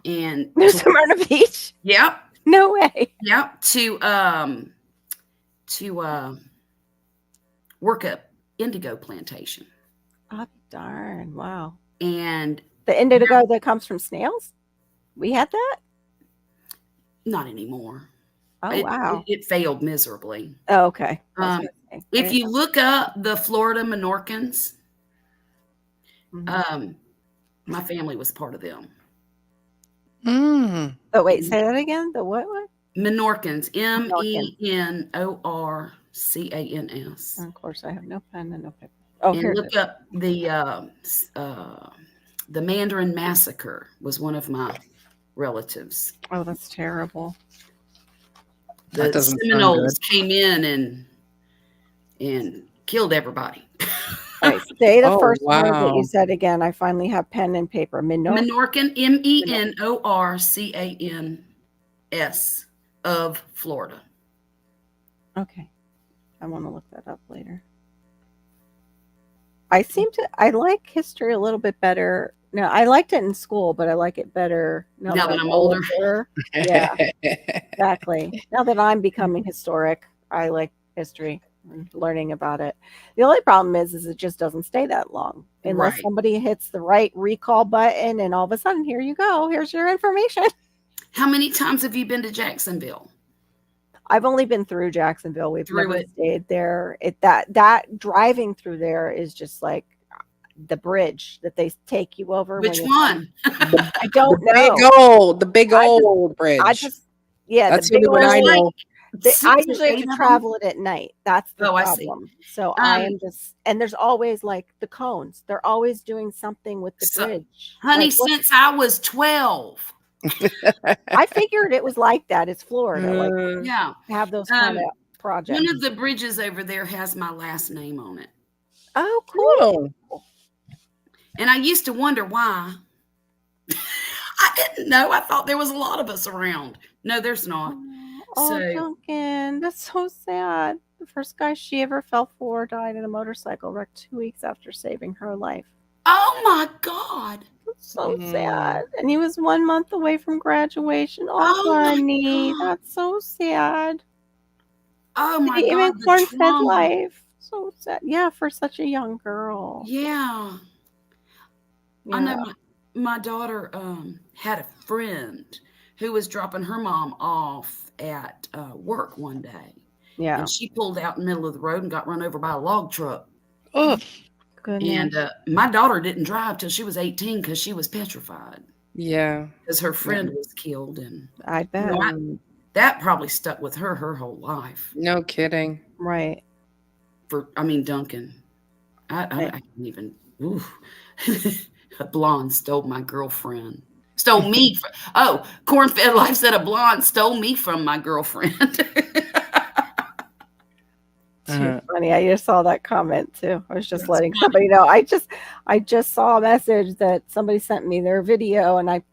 And New Smyrna Beach? Yep. No way. Yep. To work a indigo plantation. Oh, darn. Wow. And the indigo that comes from snails? We had that? Not anymore. Oh, wow. It failed miserably. Oh, okay. If you look up the Florida Menorcans, my family was part of them. Oh, wait, say that again? The what? Menorcans. Menorcans. Of course, I have no pen and no paper. Oh, and look up the Mandarin Massacre was one of my relatives. Oh, that's terrible. The Seminoles came in and killed everybody. Right, say the first word that you said again. I finally have pen and paper. Menorcan, Menorcans of Florida. Okay. I want to look that up later. I like history a little bit better. No, I liked it in school, but I like it better now that I'm older. Yeah, exactly. Now that I'm becoming historic, I like history and learning about it. The only problem is it just doesn't stay that long unless somebody hits the right recall button and all of a sudden, here you go. Here's your information. How many times have you been to Jacksonville? I've only been through Jacksonville. We've never stayed there. That driving through there is just like the bridge that they take you over. Which one? I don't know. The big old bridge. That's the only one I know. I usually have to travel it at night. That's the problem. I see. So I am just, and there's always like the cones. They're always doing something with the bridge. Honey, since I was 12. I figured it was like that. It's Florida. Have those kind of projects. One of the bridges over there has my last name on it. Oh, cool. And I used to wonder why. I didn't know. I thought there was a lot of us around. No, there's not. Oh, Duncan, that's so sad. The first guy she ever fell for died in a motorcycle wreck 2 weeks after saving her life. Oh my God. So sad. And he was 1 month away from graduation. Oh, honey, that's so sad. Oh my God. Even corn-fed life. So sad. Yeah, for such a young girl. Yeah. I know my daughter had a friend who was dropping her mom off at work one day. Yeah. And she pulled out in the middle of the road and got run over by a log truck. Oh, goodness. And my daughter didn't drive till she was 18 because she was petrified. Yeah. Because her friend was killed. And I bet. that probably stuck with her whole life. No kidding. Right. Duncan. I can't even. Ooh. A blonde stole my girlfriend. Stole me. Corn-Fed Life said a blonde stole me from my girlfriend. Too funny. I just saw that comment too. I was just letting somebody know. I just saw a message that somebody sent me their video, and I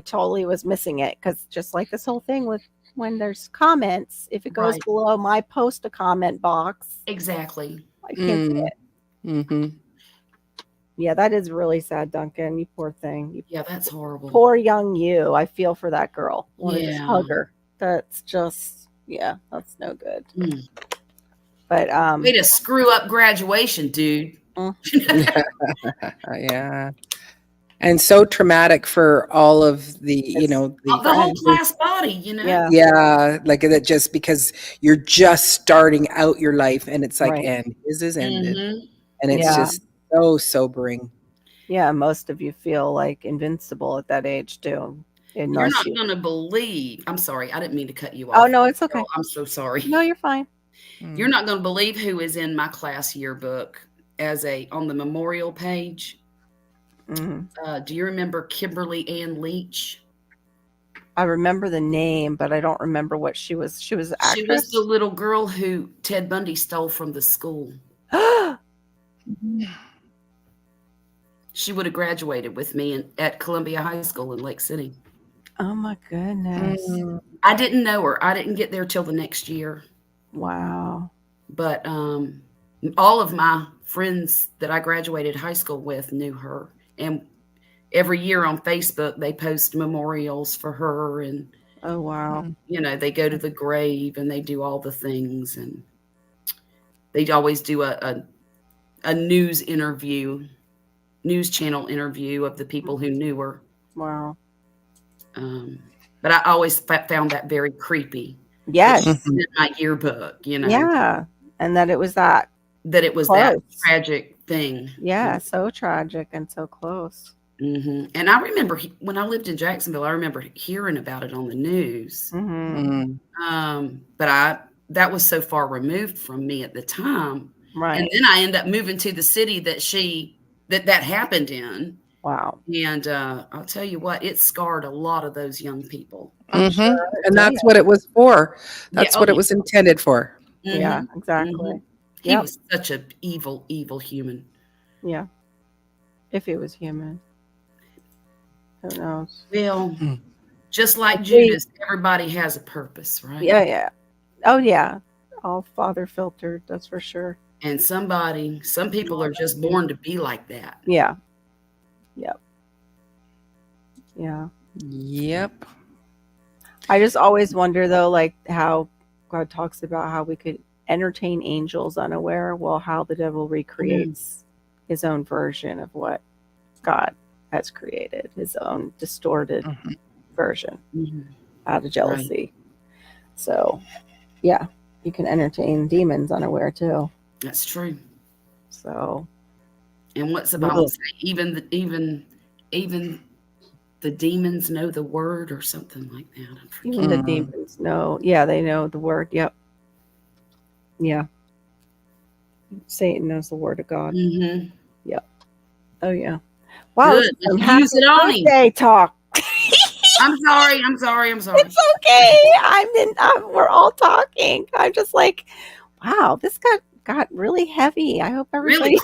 totally was missing it, because just like this whole thing with when there's comments, if it goes below my post a comment box, exactly, I can't see it. Mm-hmm. Yeah, that is really sad, Duncan. You poor thing. Yeah, that's horrible. Poor young you. I feel for that girl. I want to just Yeah. hug her. That's just, that's no good. Mm. But way to screw up graduation, dude. Yeah. And so traumatic for all of the, the whole class body, Yeah, like that, just because you're just starting out your life, and it's like, and his is ended. Mm-hmm. And it's just so sobering. Yeah, most of you feel like invincible at that age too. You're not going to believe. I'm sorry, I didn't mean to cut you off. Oh, no, it's okay. I'm so sorry. No, you're fine. You're not going to believe who is in my class yearbook on the memorial page. Mm-hmm. Do you remember Kimberly Ann Leach? I remember the name, but I don't remember what she was. She was an actress? She was the little girl who Ted Bundy stole from the school. She would have graduated with me at Columbia High School in Lake City. Oh my goodness. I didn't know her. I didn't get there till the next year. Wow. But all of my friends that I graduated high school with knew her. And every year on Facebook, they post memorials for her. And, oh, wow. They go to the grave and they do all the things. And they always do a news channel interview of the people who knew her. Wow. But I always found that very creepy. Yes. In my yearbook, Yeah. And that it was that it was close. that tragic thing. Yeah. So tragic and so close. Mm-hmm. And I remember when I lived in Jacksonville, I remember hearing about it on the news. Mm-hmm. But that was so far removed from me at the time. Right. And then I ended up moving to the city that happened in. Wow. And I'll tell you what, it scarred a lot of those young people. Sure and that's what it was for. That's what it was intended for. Mm-hmm. Yeah, exactly. Mm-hmm. He was such an evil, evil human. Yeah. If he was human. Who knows? Well, just like Judas, everybody has a purpose, right? Yeah, yeah. Oh, yeah. All father filtered, that's for sure. And some people are just born to be like that. Yeah. Yep. Yeah. Yep. I just always wonder, though, like how God talks about how we could entertain angels unaware. Well, how the devil recreates his own version of what God has created, his own distorted version out of jealousy. Right. So, yeah, you can entertain demons unaware too. That's true. So, and what's the Bible say? Even the demons know the word, or something like that. Even the demons know. Yeah, they know the word. Yep. Yeah. Satan knows the word of God. Mm-hmm. Yep. Oh yeah. Wow. Good. Use it on him. Birthday talk. I'm sorry. It's okay. We're all talking. I'm just like, wow, this got really heavy. I hope everybody's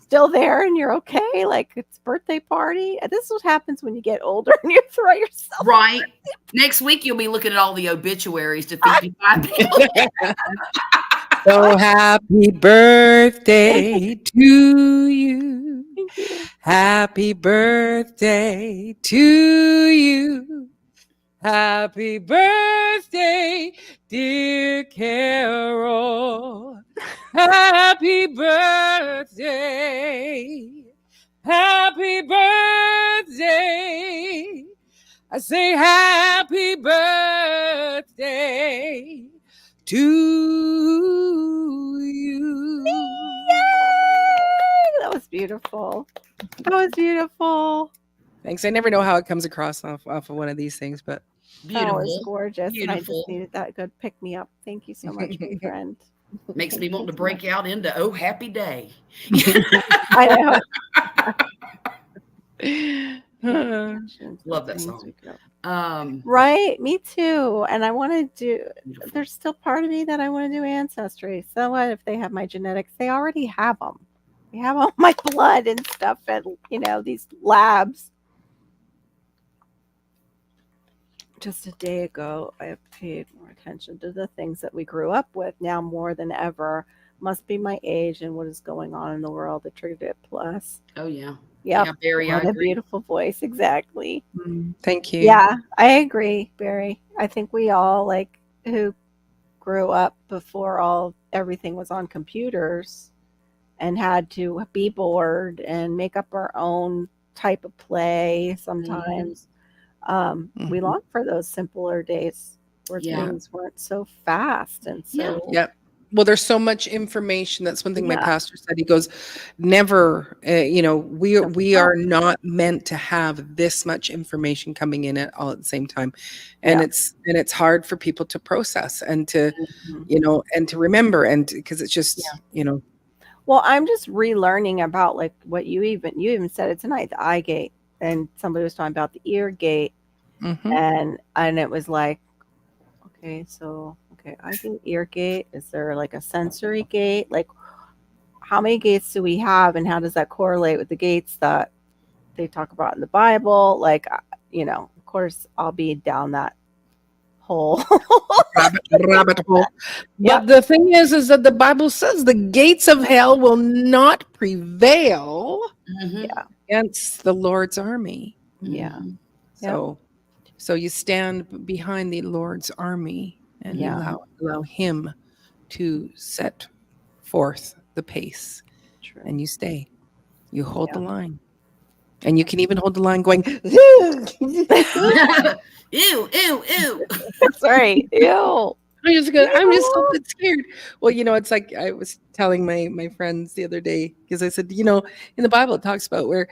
still there and you're okay. Like, it's birthday party. This is what happens when you get older and you throw yourself. Right. Next week you'll be looking at all the obituaries to 55 people. So happy birthday to you. Happy birthday to you. Happy birthday, dear Carol. Happy birthday. Happy birthday. I say happy birthday to you. Yay! beautiful. That was beautiful. Thanks. I never know how it comes across off of one of these things, but That was Beautiful. gorgeous. And I just Beautiful. needed that good pick me up. Thank you so much, my friend. Makes me Thank want you to so break much. out into "Oh Happy Day." I know. Love that song. Right, me too. And I want to do. Beautiful. There's still part of me that I want to do ancestry. So what if they have my genetics? They already have them. They have all my blood and stuff at these labs. Just a day ago, I have paid more attention to the things that we grew up with. Now more than ever, must be my age and what is going on in the world that triggered it. Plus, Oh yeah. yep, Yeah, Barry, I what a agree. beautiful voice. Exactly. thank you. Yeah, I agree, Barry. I think we all who grew up before everything was on computers and had to be bored and make up our own type of play sometimes. We long for those simpler days where Yeah. things weren't so fast and so Yep. Well, there's so much information. That's one thing my pastor said. He goes, never, we are not meant to have this much information coming in all at the same time. And it's hard for people to process and to, and to remember. And because it's just, Well, I'm just relearning about what you even said it tonight, the eye gate. And somebody was talking about the ear gate. And it was like, okay, eye gate, ear gate. Is there a sensory gate? Like, how many gates do we have, and how does that correlate with the gates that they talk about in the Bible? Of course, I'll be down that hole. rabbit hole. But the thing is that the Bible says the gates of hell will not prevail against the Lord's army. Yeah. So you stand behind the Lord's army and you allow him to set forth the pace. True. And you stay. You hold the line. And you can even hold the line going, ew, ew, ew. That's right. Ew. I'm just a little bit scared. Well, it's like I was telling my friends the other day, because I said, in the Bible, it talks about where,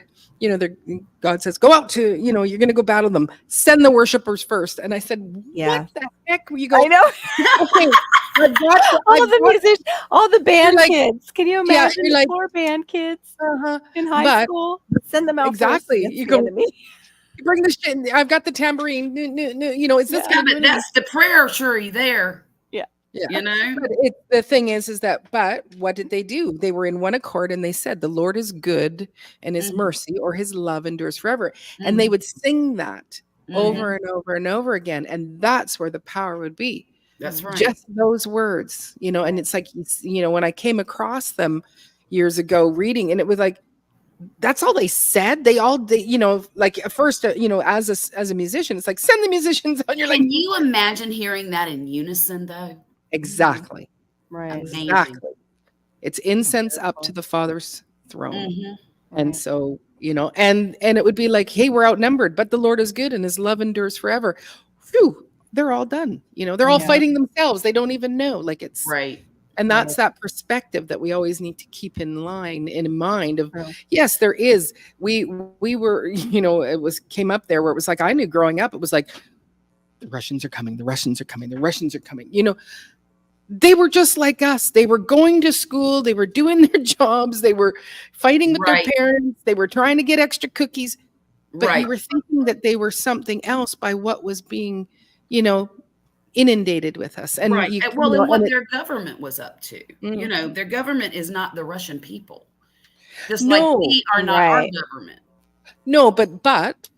God says, go out to, you're going to go battle them. Send the worshipers first. And I said, what the heck were you going? I know. Okay, all the band kids. Can you imagine the poor band kids in high school? Send them out exactly. First you go. Enemy. You bring the shit. I've got the tambourine. Is this but that's the prayer tree there. Yeah. But the thing is that, but what did they do? They were in one accord and they said, the Lord is good and his mercy or his love endures forever. And they would sing that over and over and over again. And that's where the power would be. That's right. Just those words, and it's like, when I came across them years ago reading, and it was like, that's all they said. They like at first, as a musician, it's like, send the musicians on. You're Can you imagine hearing that in unison though? Exactly. Right. Exactly. It's incense up to the Father's throne. And so, and it would be like, hey, we're outnumbered, but the Lord is good and his love endures forever. Phew, they're all done. They're all fighting themselves. They don't even know. Like it's right. And that's that perspective that we always need to keep in mind of, yes, there is, we were, it came up there where it was like, I knew growing up, it was like, the Russians are coming, the Russians are coming, the Russians are coming, they were just like us. They were going to school, they were doing their jobs, they were fighting with their parents, they were trying to get extra cookies, but you were thinking that they were something else by what was being, inundated with us. And and what their government was up to. Their government is not the Russian people. Just like we are not our government. No, but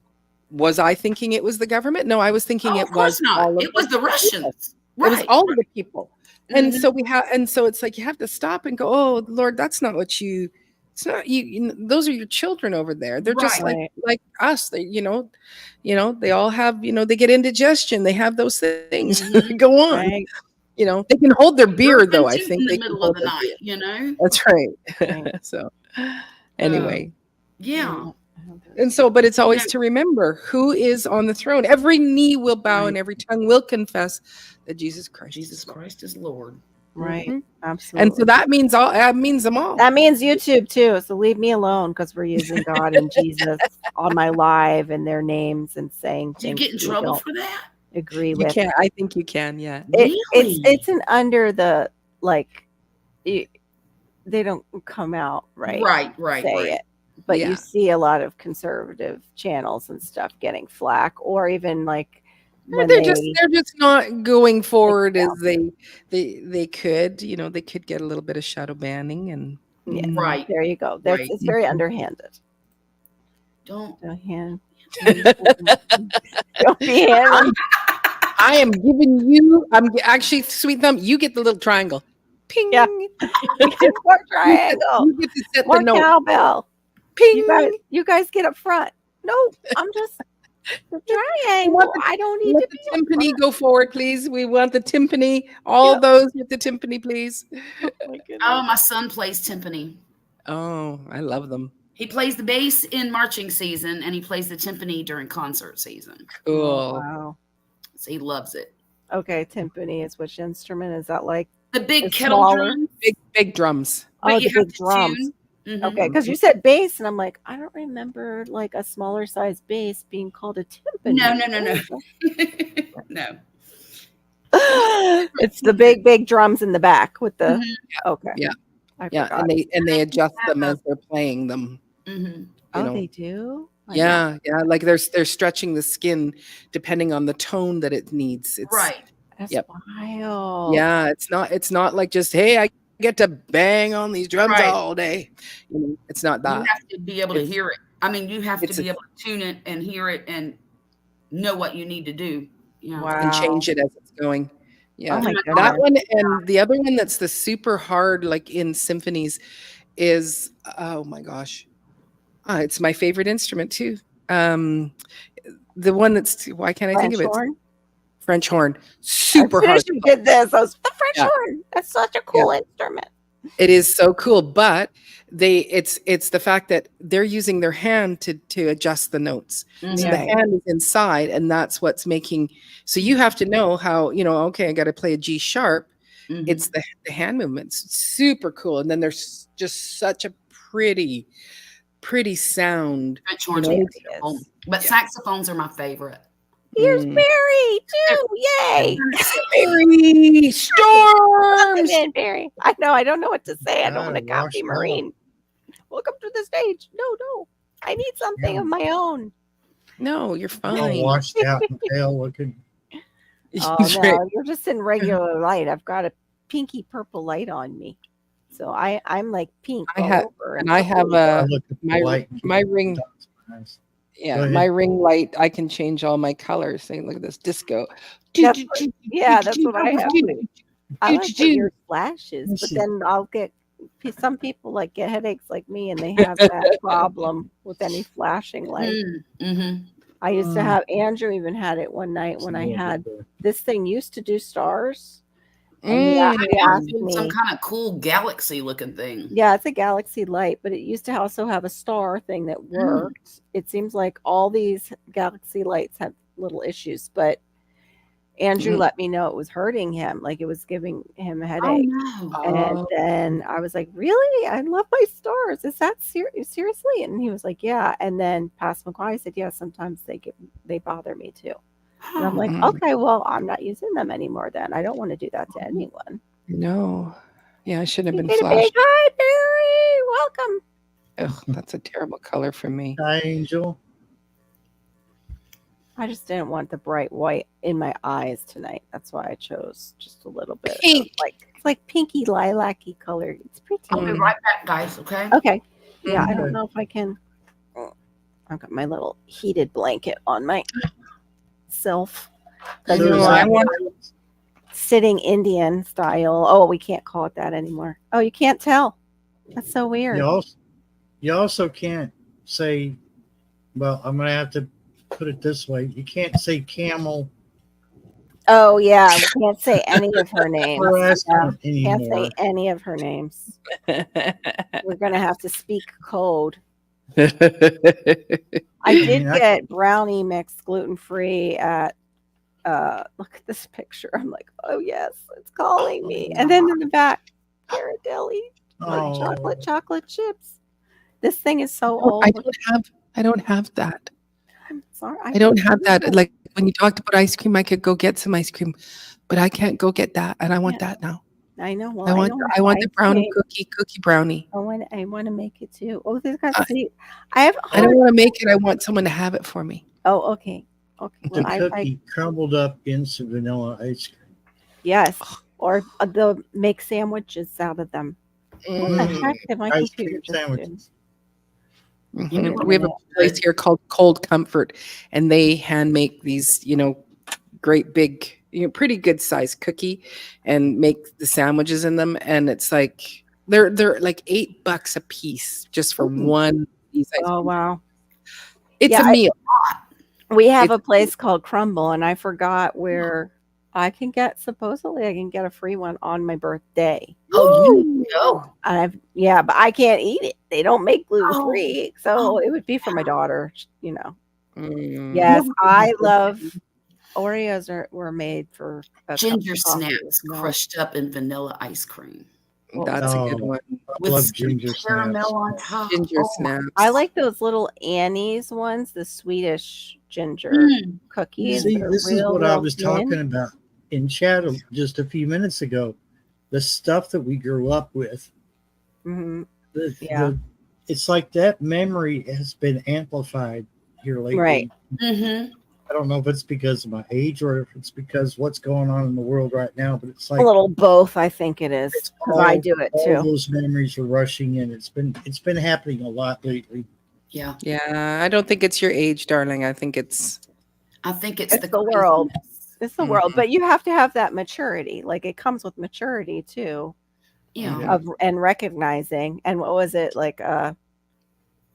was I thinking it was the government? No, I was thinking it was not. It was the Russians. It was all of the people. And so it's like you have to stop and go, oh Lord, that's not what it's not you, those are your children over there. They're just like us. They, they all have, they get indigestion. They have those things that go on. Right. They can hold their beer though. I think in they the middle can of the night, That's right. So anyway. Yeah. And so, but it's always to remember who is on the throne. Every knee will bow and every tongue will confess that Jesus Christ is Lord. Right. Mhm. Absolutely. And so that means them all. That means YouTube too. So leave me alone because we're using God and Jesus on my live and their names and saying Do you things get in we trouble don't for that? agree You with. can. I think you can. Yeah. Really? It's an under the like they don't come out right. Say it. But Yeah. you see a lot of conservative channels and stuff getting flack, or even like when they're just not going forward as they could. You know, they could get a little bit of shadow banning and yeah, Right. there you go. Right. It's very underhanded. Don't. Don't be hand. I am giving you. I'm actually Sweet Thumb. You get the little triangle. Ping. Yeah. More triangle. You get to set More the note. cowbell. Ping. You guys get up front. No, I'm just the triangle. I don't need Let to the be up timpani front. go forward, please. We want the timpani. All Yep. those with the timpani, please. Oh my goodness. Oh, my son plays timpani. Oh, I love them. He plays the bass in marching season, and he plays the timpani during concert season. Cool. Oh, wow. So he loves it. Okay, timpani is which instrument? Is that like The big It's kettle smaller. drum. Big drums. oh you the have big to drums? tune. Mhm. Okay, because you said bass, and I'm like, I don't remember like a smaller size bass being called a timpani. No. No. It's the big drums in the back with the okay. Yeah. I Yeah, forgot. and they adjust them as they're playing them. Mhm. You know. They do? Yeah, like they're stretching the skin depending on the tone that it needs. It's Right. That's Yep. wild. Yeah, it's not like just hey, I get to bang on these drums Right. all day. You know, it's not You that. have to be able to hear it. I mean, you have to it's be able to tune it and hear it and know what you need to do. Yeah. Wow. And change it as it's going. Yeah. Oh my That goodness. one and the other one that's the super hard like in symphonies is oh my gosh. It's my favorite instrument too. The one that's why can't I think of it? Horn? French horn. Super As soon hard. as you did this, I was the French Yeah. horn. That's such a cool instrument. It is so cool, but it's the fact that they're using their hand to adjust the notes. So the Right. hand is inside, and that's what's making. So you have to know how okay, I got to play a G sharp. Mhm. It's the hand movements. It's super cool, and then there's just such a pretty sound. French horns know, are It beautiful. is. But saxophones are my favorite. Here's Mm. Barry too. Yay. Barry storms. Welcome in, Barry. I know. I don't know what to say. I don't want to Wash copy it Marine. Welcome to the stage. No. I need something of my own. No, you're All fine. washed out and pale looking. Oh no, you're just in regular light. I've got a pinky purple light on me. So I'm like pink. I all have- over and I have I a look at the my- light and my keep ring- the dots eyes. Go yeah, ahead. my ring light. I can change all my colors. Say, look at this disco. That's what I have. I like when yours flashes, but see. then I'll get some people like get headaches like me, and they have that problem with any flashing light. Mm-hmm. I used to have Andrew even had it one night when I had this thing used to do stars. And he asked Some me, kind of cool galaxy looking thing. yeah, it's a galaxy light, but it used to also have a star thing that worked. It seems like all these galaxy lights have little issues, but Andrew let me know it was hurting him, like it was giving him a headache. Oh no. And then I was like, really? I love my stars. Is that seriously? And he was like, yeah. And then Pastor McQuarrie said, yeah, sometimes they bother me too. And I'm like, okay, well, I'm not using them anymore then. I don't want to do that to anyone. No. Yeah, I shouldn't have You been get a big flashed. hi, Barry. Welcome. Ugh, that's a terrible color for me. Hi, Angel. I just didn't want the bright white in my eyes tonight. That's why I chose just a little bit. Pink. It's like pinky lilac-y color. It's pretty. I'll be right back, guys. Okay. Okay. Yeah, I Okay. don't know if I can. I've got my little heated blanket on myself. I So know, is I that- want- Sitting Indian style. Oh, we can't call it that anymore. Oh, you can't tell. That's so weird. You also can't say, well, I'm going to have to put it this way. You can't say camel Oh, yeah. We can't say any of her names. harassment Can't say anymore. any of her names. We're going to have to speak code. I did I- get brownie mix gluten free at look at this picture. I'm like, oh yes, it's calling me. And then in the back, Ghirardelli Oh, chocolate chips. This thing is so Oh, old. I don't have that. I'm sorry. I don't have that. Like when you talked about ice cream, I could go get some ice cream, but I can't go get that. And I want that now. I know. Well, I want the brownie cake. cookie brownie. I want to make it too. Oh, they've got see. I have. I don't want to make it. I want someone to have it for me. Oh, okay. Okay. the Well, cookie crumbled up in some vanilla ice cream. yes. Or they'll make sandwiches out of them. What the Mm. heck did my Ice computer cream just do? sandwiches. Mhm. We have a place here called Cold Comfort, and they hand make these, great big, pretty good sized cookie, and make the sandwiches in them. And it's like they're like $8 a piece just for one piece. Oh wow. It's Yeah, a meal. We have It's- a place called Crumble, and I forgot where supposedly I can get a free one on my birthday. Oh, you go. But I can't eat it. They don't make gluten Oh. free, so it would be for my daughter. Mm. Yes, I love Oreos. Were made for a cup Ginger of coffee snaps with milk. crushed up in vanilla ice cream That's a good Oh, one. I with love some ginger caramel snaps. on top. Ginger Oh, my- snaps. I like those little Annie's ones, the Swedish ginger Mm. cookies. See, that are this is real, what I real was thin. talking about in chat just a few minutes ago. The stuff that we grew up with. Mhm. Yeah. It's like that memory has been amplified here lately. Right. Mhm. I don't know if it's because of my age or if it's because what's going on in the world right now, but it's A like little both, I think it is. it's 'Cause I do it all too. those memories are rushing in. It's been happening a lot lately. Yeah. Yeah, I don't think it's your age, darling. I think it's I think it's It's the world. craziness. It's the world, Mhm. but you have to have that maturity. Like it comes with maturity too, Yeah. Yeah. and recognizing. And what was it like?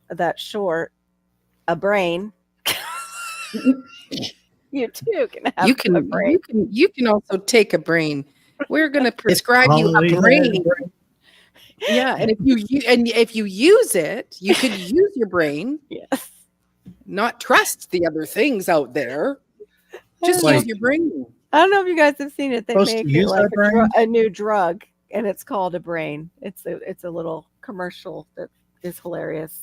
That short, a brain. You too can have you a can brain. you can also take a brain. We're going to prescribe you Only a that brain. brain. Yeah, and if you use it, you could use your brain, Yes. not trust the other things out there. Just Like- use your brain. I don't know if you guys have seen it. They Supposed to make it use like our brain? a new drug, and it's called a brain. It's a little commercial that is hilarious.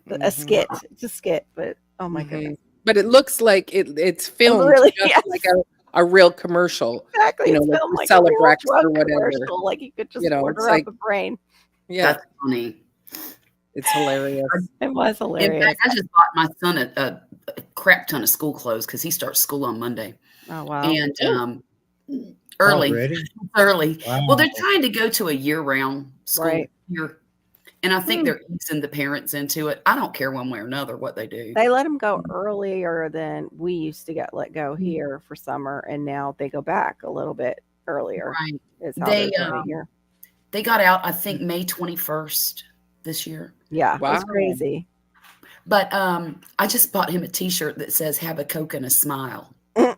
A Mhm. skit. It's a skit, but oh my Mhm. goodness. But it looks like it's filmed Really, just yes. like a real commercial. Exactly. It's like filmed for like a real Celebrex drug or whatever. commercial. Like you could just It's order like- up a brain. Yeah, That's funny. it's hilarious. It was In hilarious. fact, I just bought my son a crap ton of school clothes because he starts school on Monday. Oh wow. And early. Already? Well, they're Wow. trying to go to a year-round school Right. here. And I think they're easing the parents into it. I don't care one way or another what they do. They let them go earlier than we used to get let go here for summer, and now they go back a little bit earlier. Right. Is how They, they're doing it here. They got out, I think, May 21st this year. Yeah, it was Wow. crazy. But I just bought him a T-shirt that says "Have a Coke and a Smile," and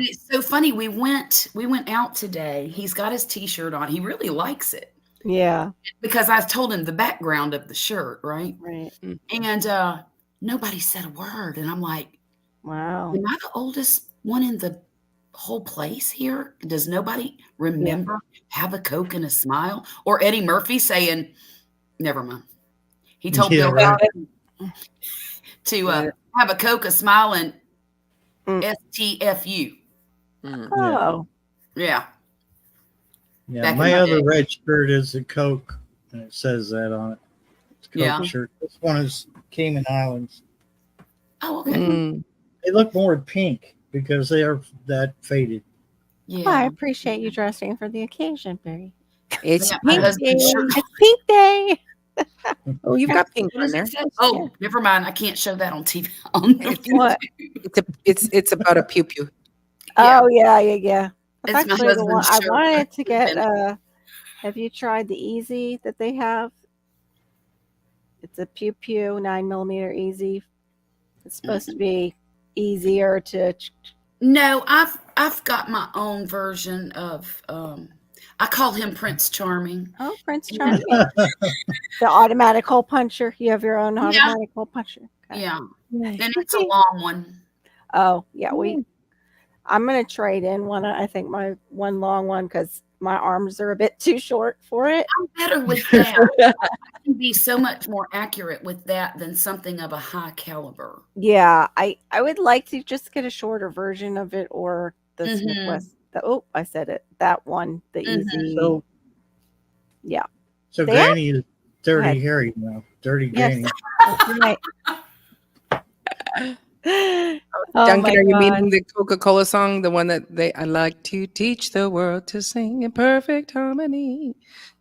it's so funny. We went out today. He's got his T-shirt on. He really likes it Yeah. because I've told him the background of the shirt, right? Right. And nobody said a word, and I'm like, Wow. "Am I the oldest one in the whole place here? Does nobody remember Have a Coke and a Smile?" Or Eddie Murphy saying, "Never mind." He told Yeah, Bill right. Cosby to have a Coke, a smile, and STFU. Oh. Yeah. Yeah, Back in my my other day. red shirt is a Coke, and it says that on it. It's a Coke Yeah. shirt. This one is Cayman Islands. Oh, okay. Mm. They look more pink because they are that faded. Yeah. I appreciate you dressing for the occasion, Barry. It's Yeah, my pink. husband's shirt. It's Pink Day. Oh, you've got pink What on does there. it say? Oh, never mind. I can't show that on TV. On What? It's about a pew pew. Yeah. Oh yeah. It's That's my actually the one husband's I shirt. wanted to get. Have you tried the Easy that they have? It's a Pew Pew 9mm Easy. It's supposed to be easier to. No, I've got my own version of. I call him Prince Charming. Oh, Prince Charming. The automatic hole puncher. You have your own automatic hole puncher. Okay. Yeah, Nice. and it's a long one. Oh, yeah, I'm gonna trade in one. I think my one long one because my arms are a bit too short for it. I'm better with that. I can be so much more accurate with that than something of a high caliber. Yeah, I would like to just get a shorter version of it or the Smith Mhm. West. I said it. That one, the Mhm. easy. So, Yeah. so They Granny is Dirty ahead. Harry now. Dirty Yes. Granny. That's right. Oh Duncan, my are you God. meaning the Coca-Cola song, the one that I like to teach the world to sing in perfect harmony?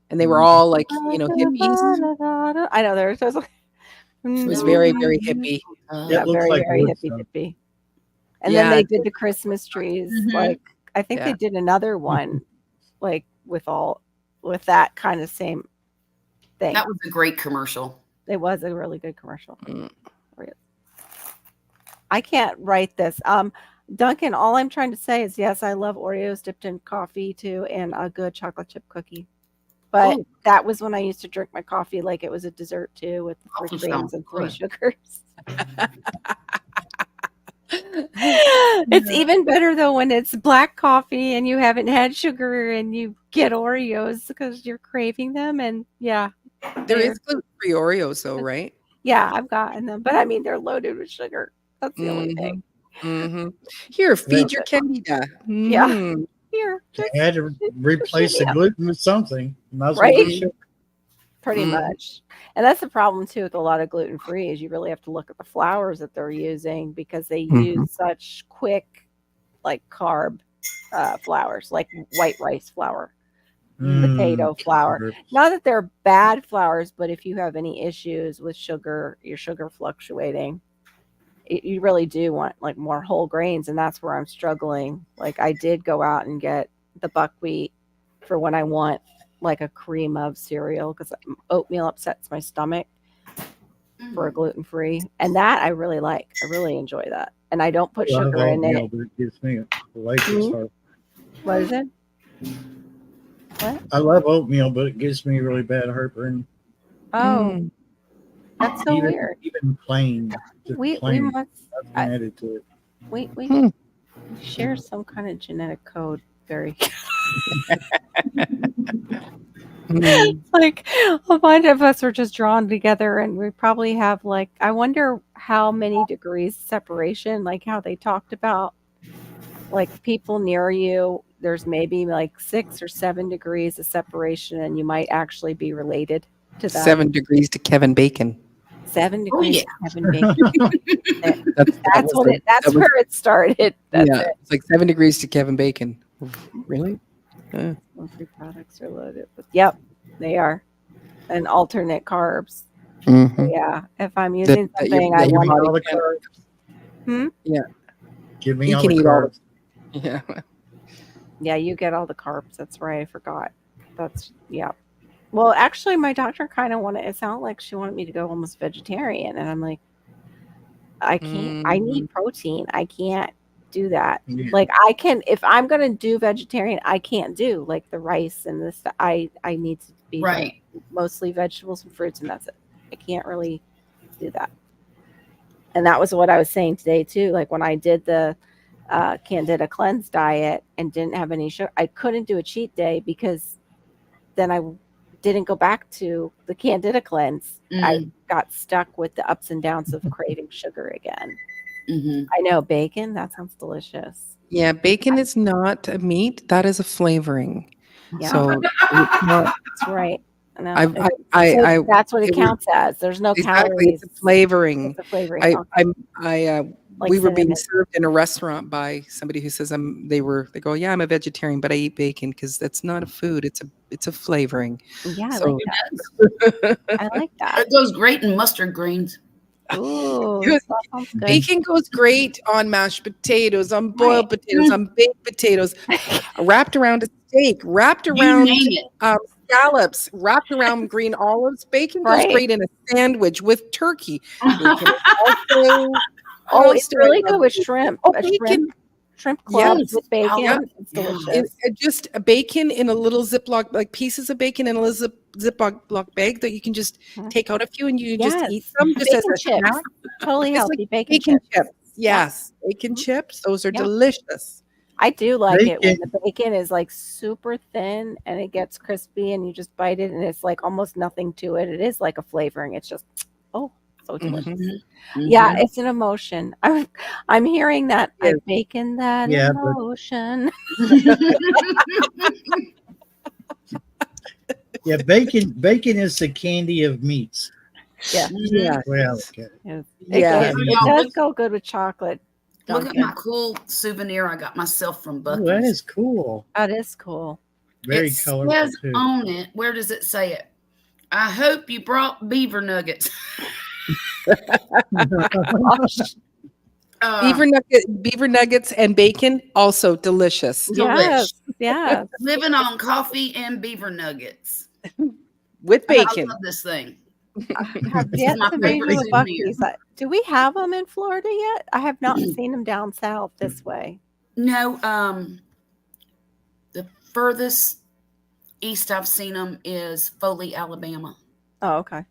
And they were all like, hippies. I know there's It was very, very hippie. Yeah, It looks very, like very hippie Woodstock. hippie. And then Yeah, they did the Christmas trees. Mhm. Like I think they Yeah. did another one, like with that kind of same thing. That was a great commercial. It was a really good commercial. Mm. I can't write this. Duncan, all I'm trying to say is yes, I love Oreos dipped in coffee too, and a good chocolate chip cookie. But Ooh. that was when I used to drink my coffee like it was a dessert too, with the 3 Also creams sounds and 3 good. sugars. It's even better though when it's black coffee and you haven't had sugar and you get Oreos because you're craving them. And yeah, There they're- is gluten-free Oreos though, right? yeah, I've gotten them, but I mean they're loaded with sugar. That's the only thing. Mm-hmm. Here, feed your candida. Yeah. Mhm. Here, They just had to replace the shimmy 'em. gluten with something. Might as well Right? be sugar. Pretty Mhm. much. And that's the problem too with a lot of gluten free is you really have to look at the flours that they're using because they use such quick like carb flours, like white rice flour, potato flour. Sugar. Not that they're bad flours, but if you have any issues with sugar, your sugar fluctuating, you really do want like more whole grains, and that's where I'm struggling. Like I did go out and get the buckwheat for when I want like a cream of cereal because oatmeal upsets my stomach for a gluten free, and that I really like. I really enjoy that, and I don't put I love sugar in oatmeal, it. but it gives me a hellacious heart. What is it? What? I love oatmeal, but it gives me really bad heartburn. Oh, Mm. that's so weird. Even plain. Just We plain. must Nothing added to it. we Hmm. share some kind of genetic code. Very Mm. like a bunch of us are just drawn together, and we probably have like I wonder how many degrees separation. Like how they talked about like people near you. There's maybe like 6 or 7 degrees of separation, and you might actually be related to them. 7 degrees to Kevin Bacon. 7 Oh, degrees. yeah. Kevin Bacon. That's was the- that's that was- where it started. That's yeah, it. it's like 7 degrees to Kevin Bacon. Really? Poultry products are loaded with. Yep, they are. And alternate carbs. Mhm. Yeah, if I'm using that your- something, that I your want body all the can't- carbs. Yeah. Give me You all can the eat all carbs. Yeah. Yeah, you get all the carbs. That's right. I forgot. That's yeah. Well, actually, my doctor kind of wanted. It sounded like she wanted me to go almost vegetarian, and I'm like, I can't. I need protein. I can't do that. Yeah. Like I can if I'm gonna do vegetarian, I can't do like the rice and this. I need to be Right. mostly vegetables and fruits, and that's it. I can't really do that. And that was what I was saying today too. Like when I did the Candida cleanse diet and didn't have any sugar, I couldn't do a cheat day because then I didn't go back to the Candida cleanse. I got stuck with the ups and downs of craving sugar again. Mhm. I know bacon. That sounds delicious. Yeah, bacon is not a meat. That is a flavoring. Yeah, So it's not, that's right. No, that's what it it was- counts as. There's no exactly, calories. it's a flavoring. It's a flavoring. I, Okay. Like we were being cinnamon. served in a restaurant by somebody who says they go, yeah, I'm a vegetarian, but I eat bacon because that's not a food. It's a flavoring. Yeah, I So- like that. I like that. It goes great in mustard greens. Ooh, Good. that sounds good. Bacon goes great on mashed potatoes, on boiled potatoes, on baked potatoes, wrapped around a steak, wrapped You around name it. scallops, wrapped around green olives. Bacon goes Right. great in a sandwich with turkey. Bacon is also, Oh, it's I really love good with bacon. shrimp. Oh, A bacon. shrimp club Yes. with bacon. Yeah. It's Yeah. delicious. Just a bacon in a little Ziploc, like pieces of bacon in a little Ziploc bag that you can just take out a few and you just eat Yes. them just as Bacon a chips. snack. Totally It's healthy. like bacon bacon chips. chips. Yes. bacon chips. Those are Yeah. delicious. I do like it when Bacon. the bacon is like super thin and it gets crispy and you just bite it and it's like almost nothing to it. It is like a flavoring. It's just so delicious. Mhm. Yeah, it's an emotion. I'm hearing that Yes. I bacon that Yeah, but- emotion. Yeah, bacon is the candy of meats. Yeah. Yes. Well, okay. It, Yes. it does go good with chocolate. Look at Duncan. my cool souvenir I got myself from Oh, Bucky's. that is cool. That is cool. Very It colorful says too. on it, where does it say it? I hope you brought beaver nuggets. Beaver nuggets and bacon, also delicious. Yes. Yeah. Living on coffee and beaver nuggets. With I bacon. love this thing. Have This is yet my to meet favorite with souvenir. Bucky's. Do we have them in Florida yet? I have not seen them down south this way. No, the furthest east I've seen them is Foley, Alabama, Oh, okay.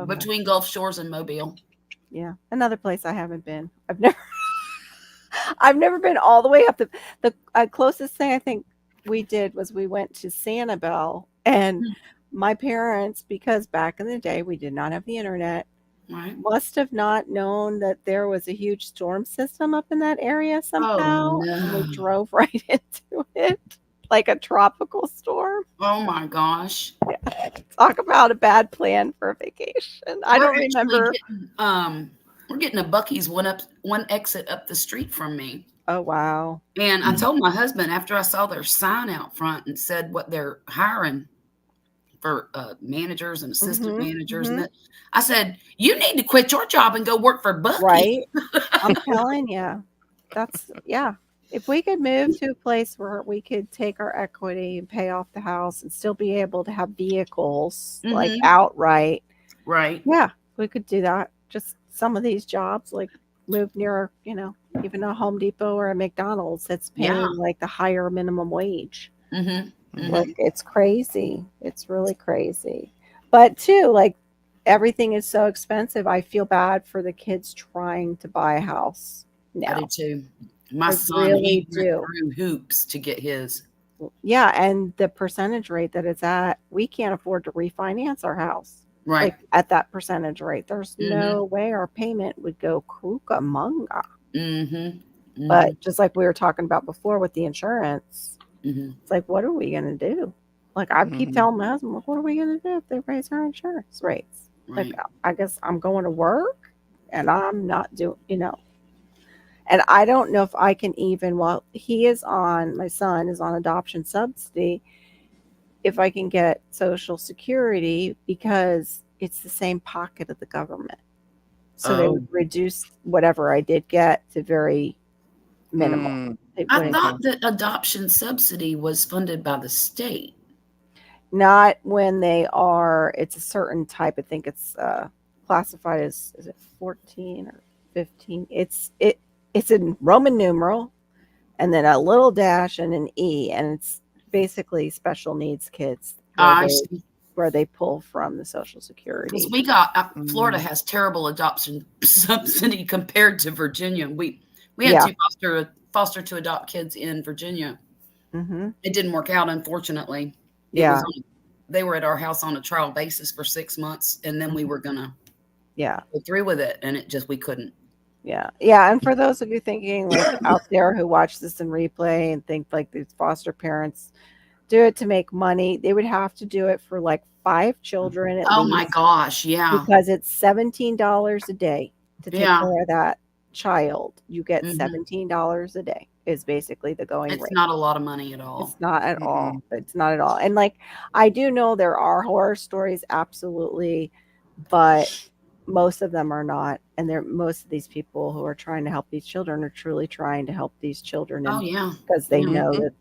between Gulf Shores and Mobile. Yeah, another place I haven't been. I've never been all the way up. The closest thing I think we did was we went to Sanibel, and my parents, because back in the day we did not have the internet, Right. must have not known that there was a huge storm system up in that area somehow. And no. we drove right into it like a tropical storm. Oh my gosh. Talk about a bad plan for a vacation. I don't remember. We're getting a Bucky's one exit up the street from me. Oh, wow. And I told my husband after I saw their sign out front and said what they're hiring for managers and assistant managers, and that, I said, you need to quit your job and go work for Bucky's. Right. I'm telling you. If we could move to a place where we could take our equity and pay off the house and still be able to have vehicles like outright. Right. Yeah, we could do that. Just some of these jobs, like move near, even a Home Depot or a McDonald's that's paying like the higher minimum wage. Like it's crazy. It's really crazy. But too, like everything is so expensive. I feel bad for the kids trying to buy a house now. I do too. My son really went through hoops to get his. Yeah, and the percentage rate that it's at, we can't afford to refinance our house. Right. Like at that percentage rate. There's no way our payment would go krukamunga. But just like we were talking about before with the insurance, it's like, what are we going to do? Like I keep telling my husband, like, what are we going to do if they raise our insurance rates? Right. Like, I guess I'm going to work and I'm not doing, And I don't know if I can even, while my son is on adoption subsidy, if I can get Social Security because it's the same pocket of the government. So they would reduce whatever I did get to very minimal. I thought that adoption subsidy was funded by the state. Not when it's a certain type. I think it's classified as, is it 14 or 15? It's in Roman numeral and then a little dash and an E, and it's basically special needs kids where they pull from the Social Security. Because we got Florida has terrible adoption subsidy compared to Virginia. We had two foster to adopt kids in Virginia. It didn't work out, unfortunately. They were at our house on a trial basis for 6 months, and then we were gonna go through with it, and we couldn't. Yeah. And for those of you thinking like out there who watch this in replay and think like these foster parents do it to make money, they would have to do it for like 5 children at least. My gosh, yeah. Because it's $17 a day to take care of that child. You get $17 a day is basically the going rate. It's not a lot of money at all. It's not at all. It's not at all. And like I do know there are horror stories, absolutely, but most of them are not. And most of these people who are trying to help these children are truly trying to help these children. Because they know that,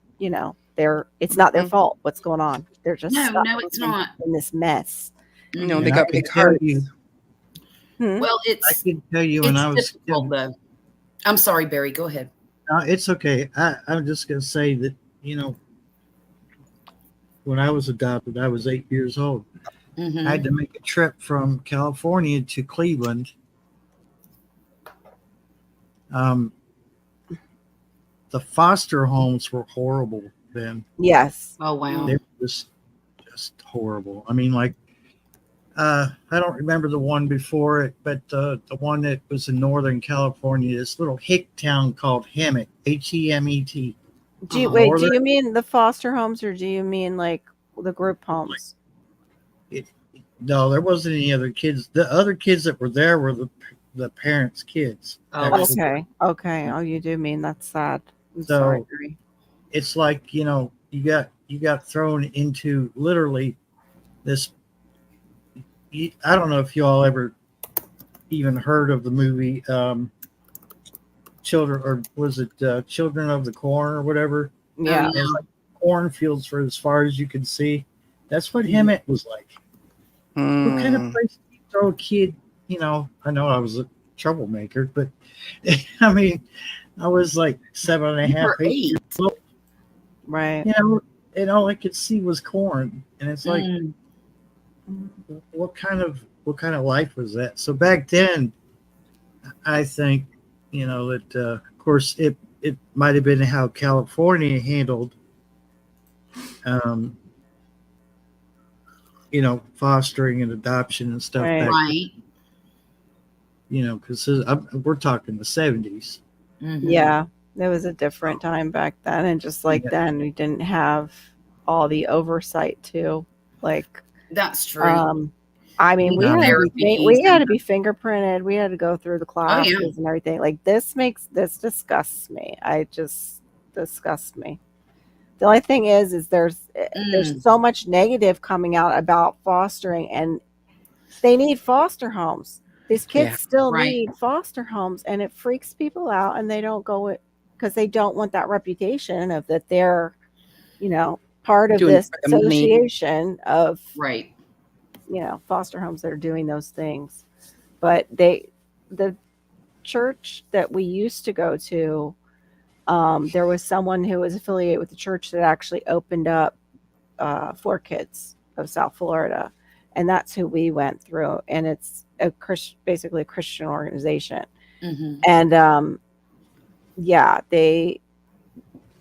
it's not their fault what's going on. They're just no, it's not in this mess. No, they got big hearts. Well, I can tell you when I was difficult, though. I'm sorry, Barry. Go ahead. No, it's okay. I'm just going to say that, when I was adopted, I was 8 years old. I had to make a trip from California to Cleveland. the foster homes were horrible then. Yes. Oh wow. They were just horrible. I mean, like, I don't remember the one before it, but the one that was in Northern California, this little hick town called Hemet, Hemet. Do you, Uh-huh. wait, do Northern- you mean the foster homes or do you mean like the group homes? No, there wasn't any other kids. The other kids that were there were the parents' kids. Oh, Actually. Okay. Okay. Oh, you do mean that's sad. I'm So- sorry. Gary. It's like, you got thrown into literally this. I don't know if you all ever even heard of the movie Children, or was it Children of the Corn or whatever? Yeah. It's like cornfields for as far as you can see. That's what Hemet was like. What kind of place do you throw a kid? I know I was a troublemaker, but I mean, I was like 7.5, You were 8 years old. Right. And all I could see was corn, and it's like, Mm. what kind of life was that? So back then, I think, that of course it might have been how California handled, fostering and adoption and stuff Right. back Right. then, because we're talking the 70s. Mhm. Yeah. There was a different time back then. And just like Yeah. then, we didn't have all the oversight too. Like, That's true. I mean, we No. had to be, Therapies we had to and- be fingerprinted. We had to go through the classes and everything. Like this disgusts me. Disgusts me. The only thing is there's so much negative coming out about fostering, and they need foster homes. These kids Yeah. still Right. need foster homes, and it freaks people out, and they don't go because they don't want that reputation of that they're, part of Doing this for the money. association of Right. foster homes that are doing those things. But the church that we used to go to, there was someone who was affiliated with the church that actually opened up for kids of South Florida, and that's who we went through. And it's basically a Christian organization. Mhm. And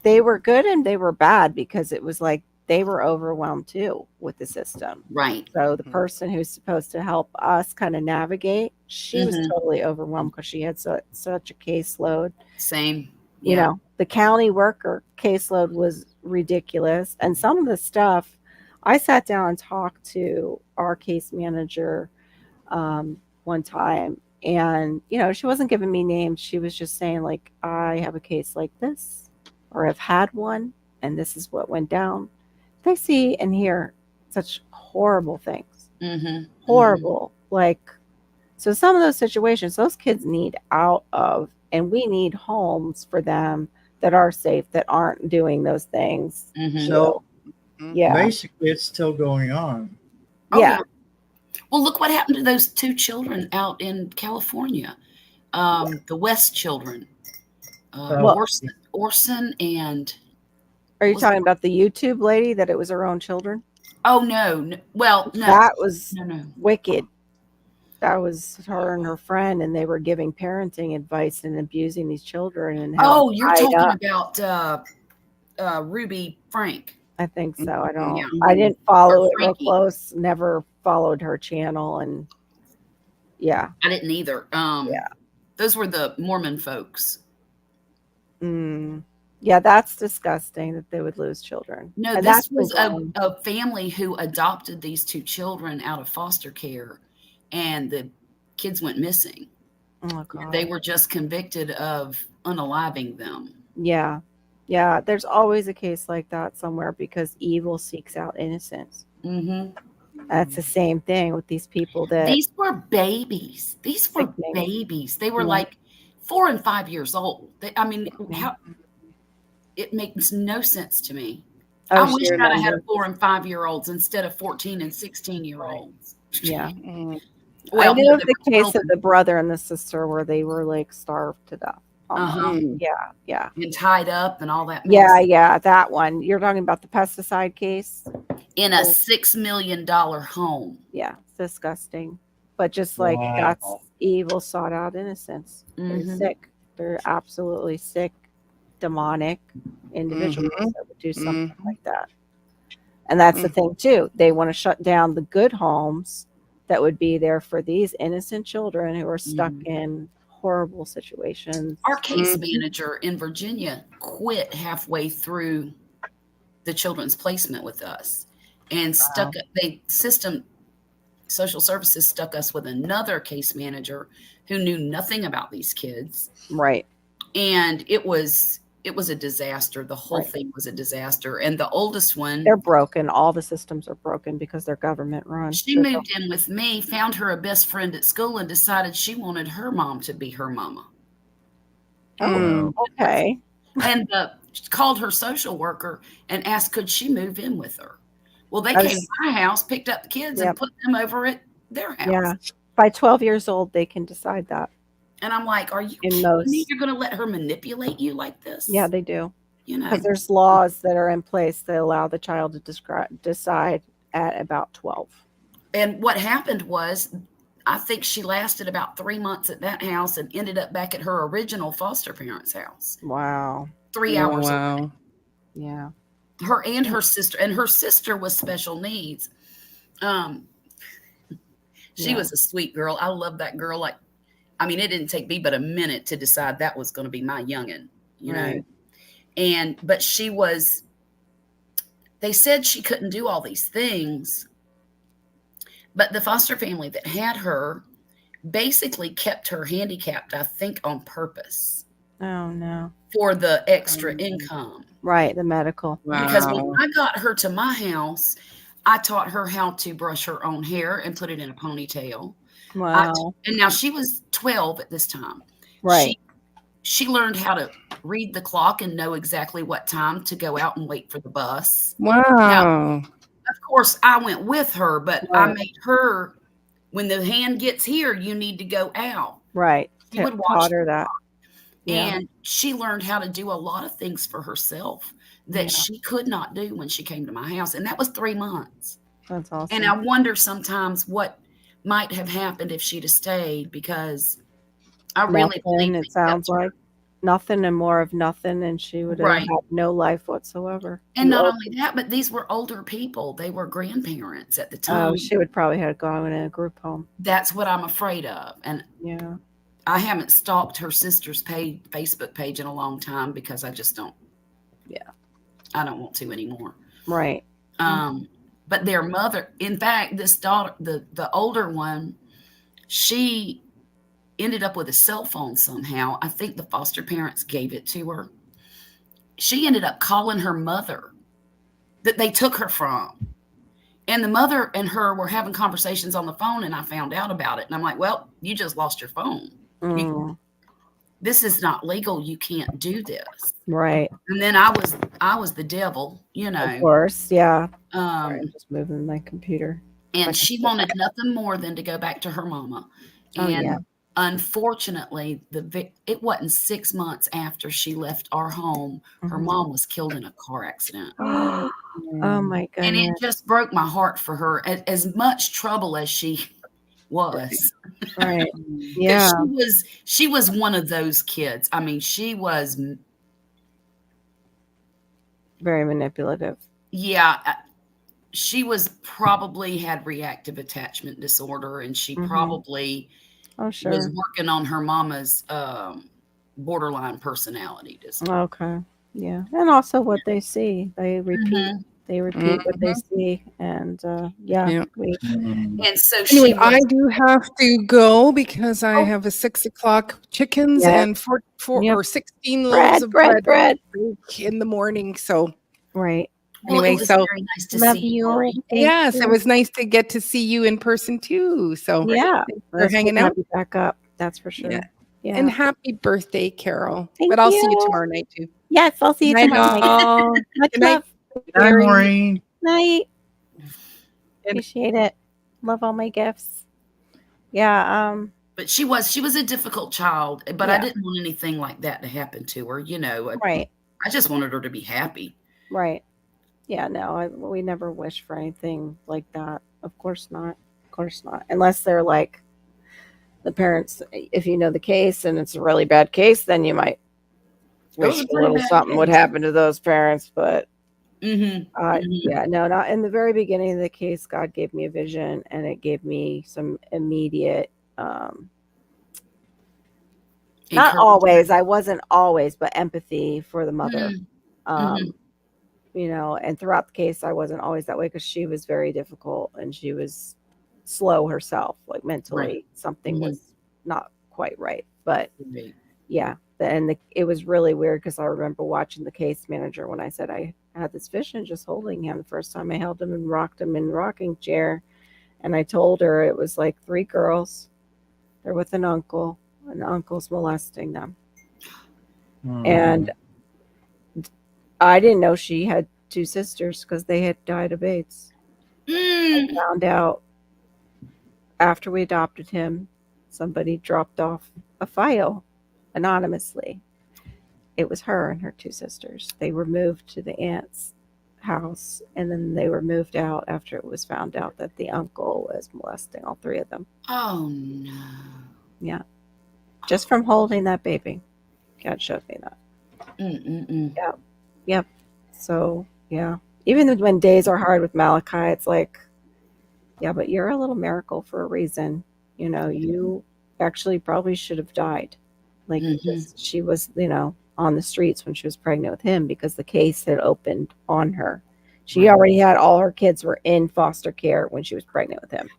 they were good and they were bad because it was like they were overwhelmed too with the system. Right. So the person who's supposed to help us kind of navigate, she was Mhm. totally overwhelmed because she had such a caseload. Same. You know, the county worker caseload was ridiculous. And some of the stuff, I sat down and talked to our case manager one time. And, she wasn't giving me names. She was just saying, like, I have a case like this, or I've had one, and this is what went down. They see and hear such horrible things. Mm-hmm. Horrible. Like, so some of those situations, those kids need out of, and we need homes for them that are safe, that aren't doing those things. Mm-hmm. So Yeah. basically, it's still going on. Yeah. Well, look what happened to those two children out in California, the West children, Orson and. Are you talking about the YouTube lady that it was her own children? Oh no! Well, no, that was no. wicked. That was her and her friend, and they were giving parenting advice and abusing these children. And you're talking about Ruby Frank. I think so. I don't. Yeah. I didn't follow Or it real Frankie. close. Never followed her channel, and yeah, I didn't either. Yeah. Those were the Mormon folks. Yeah, that's disgusting that they would lose children. No, And this that's was been a family who adopted these two children out of foster care, and the kids went missing. Oh God. They were just convicted of unaliving them. Yeah. Yeah, there's always a case like that somewhere because evil seeks out innocence. Mm-hmm. That's the same thing with these people that These were babies. These were Sickening. babies. They were Yeah. like 4 and 5 years old. How it makes no sense to me. Oh, I wish sure, I'd no, have had 4 and 5-year-olds instead of 14 and 16-year-olds. yeah. Well, I knew no, of they the were case of children the brother and the sister where they were like starved to death. Uh-huh. Yeah. and tied up and all that. Yeah, that one. You're talking about the pesticide case? In a $6 million home. Yeah, it's disgusting. But just like Wow. that's evil sought out innocence. They're Mhm. sick. They're absolutely sick. demonic individuals that would do something Mhm. like that. And that's the thing too. They want to shut down the good homes that would be there for these innocent children who are stuck in horrible situations. Our case manager in Virginia quit halfway through the children's placement with us and social services stuck us with another case manager who knew nothing about these kids. Right. And it was a disaster. The whole thing was a disaster. And the oldest one, they're broken. All the systems are broken because they're government run. She moved in with me, found her a best friend at school, and decided she wanted her mom to be her mama. Oh, okay. And called her social worker and asked, could she move in with her? Well, they came to my house, picked up the kids, and put them over at their house. Yeah. By 12 years old, they can decide that. And I'm like, are you kidding me? You're going to let her manipulate you like this? Yeah, they do. You know, because there's laws that are in place that allow the child to decide at about 12. And what happened was, I think she lasted about 3 months at that house and ended up back at her original foster parents' house. Wow. 3 hours away. Wow. Yeah. Her and her sister was special needs. She was a sweet girl. I love that girl. It didn't take me but a minute to decide that was going to be my youngin', you know. But they said she couldn't do all these things, but the foster family that had her basically kept her handicapped, I think, on purpose. Oh, no. For the extra income. Right, the medical. Wow. Because when I got her to my house, I taught her how to brush her own hair and put it in a ponytail. Wow. And now she was 12 at this time. Right. She learned how to read the clock and know exactly what time to go out and wait for the bus. Wow. Now, of course, I went with her, but I made her, when the hand gets here, you need to go out. Right. She would watch her that. Yeah. And she learned how to do a lot of things for herself that she could not do when she came to my house. And that was 3 months. That's awesome. And I wonder sometimes what might have happened if she'd have stayed, because I really believe it sounds like nothing and more of nothing, and she would have had no life whatsoever. And not only that, but these were older people. They were grandparents at the time. Oh, she would probably have gone in a group home. That's what I'm afraid of. And I haven't stalked her sister's Facebook page in a long time because I just don't. Yeah. I don't want to anymore. Right. But their mother, in fact, this daughter, the older one, she ended up with a cell phone somehow. I think the foster parents gave it to her. She ended up calling her mother that they took her from. And the mother and her were having conversations on the phone, and I found out about it. And I'm like, well, you just lost your phone. This is not legal. You can't do this. Right. And then I was the devil, you know. Of course, yeah. Sorry, I'm just moving my computer. And she wanted nothing more than to go back to her mama. And unfortunately, it wasn't 6 months after she left our home, her mom was killed in a car accident. Oh my goodness. And it just broke my heart for her. As much trouble as she was. Right. Yeah. She was one of those kids. I mean, she was very manipulative. Yeah. She was probably had reactive attachment disorder, and she probably was working on her mama's borderline personality disorder. Okay. Yeah. And also what they see. They repeat. They repeat what they see. And And so anyway, I do have to go because I have a 6:00 chickens and 16 loaves of bread in the morning. So anyway, so very nice to see you. Yes, it was nice to get to see you in person too. So we're hanging out. Back up. That's for sure. Yeah. And happy birthday, Carol. Thank I'll you. see you tomorrow night too. Yes, I'll see you tomorrow night. Much love. Good morning. Night. Appreciate it. Love all my gifts. Yeah. But she was a difficult child, but I didn't want anything like that to happen to her. You know. Right. I just wanted her to be happy. Right. Yeah. No, we never wish for anything like that. Of course not. Of course not. Unless they're like the parents. If you know the case and it's a really bad case, then you might was wish a a pretty little bad something would case. happen to those parents, but Mm-hmm. yeah, no, not in the very beginning of the case. God gave me a vision, and it gave me some immediate, not always, I wasn't always, but empathy for the mother. Mm-hmm. You know, and throughout the case, I wasn't always that way because she was very difficult and she was slow herself, like mentally, something was not quite right. But yeah, it was really weird because I remember watching the case manager when I said I had this vision, just holding him. The first time I held him and rocked him in the rocking chair, and I told her it was like 3 girls. They're with an uncle, and the uncle's molesting them. And I didn't know she had 2 sisters because they had died of AIDS. I found out after we adopted him, somebody dropped off a file anonymously. It was her and her 2 sisters. They were moved to the aunt's house, and then they were moved out after it was found out that the uncle was molesting all 3 of them. Oh, no. Yeah. Just from holding that baby. God showed me that. Yeah. Yep. So, yeah. Even when days are hard with Malachi, it's like, yeah, but you're a little miracle for a reason. You know, you actually probably should have died. Like, she was, you know, on the streets when she was pregnant with him because the case had opened on her. She already had all her kids were in foster care when she was pregnant with him.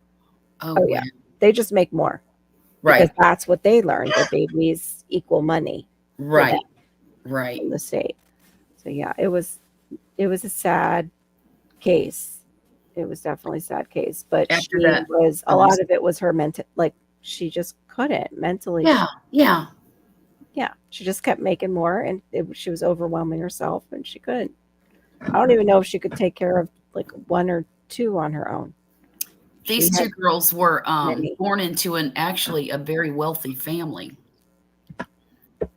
Oh yeah. They just make more. Because that's what they learned, that babies equal money. Right. From the state. So yeah, it was a sad case. It was definitely a sad case. But After that, a lot of it was her mental, like she just couldn't mentally. Yeah. She just kept making more, and she was overwhelming herself, and she couldn't. I don't even know if she could take care of like 1 or 2 on her own. These 2 girls were born into actually a very wealthy family.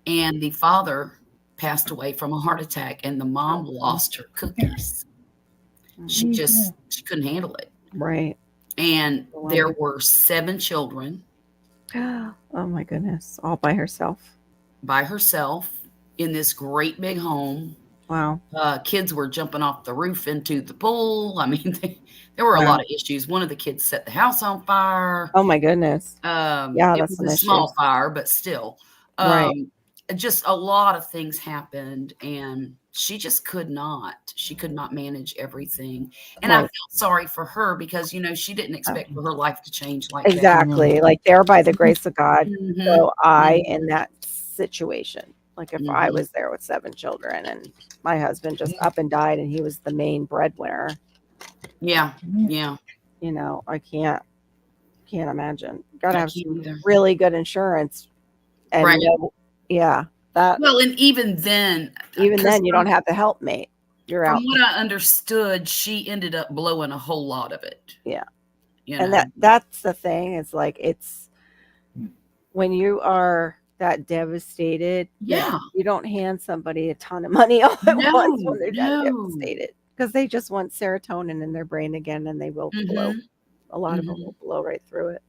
And the father passed away from a heart attack, and the mom lost her cookies. She couldn't handle it. Right. And there were 7 children. Oh my goodness. All by herself. By herself in this great big home. Wow. Kids were jumping off the roof into the pool. I mean, there were a lot of issues. One of the kids set the house on fire. Oh my goodness. It was a small fire, but still. Just a lot of things happened, and she just could not manage everything. And I felt sorry for her because, you know, she didn't expect for her life to change like that. Exactly. Like there by the grace of God. So in that situation, like if I was there with 7 children and my husband just up and died and he was the main breadwinner. Yeah. You know, I can't imagine. Gotta have some really good insurance. And well, and even then you don't have the helpmate. You're out. From what I understood, she ended up blowing a whole lot of it. Yeah. You know? And that's the thing. It's like it's when you are that devastated, you don't hand somebody a ton of money all at once when they're that devastated. Because they just want serotonin in their brain again, and they will blow. A lot of them will blow right through it.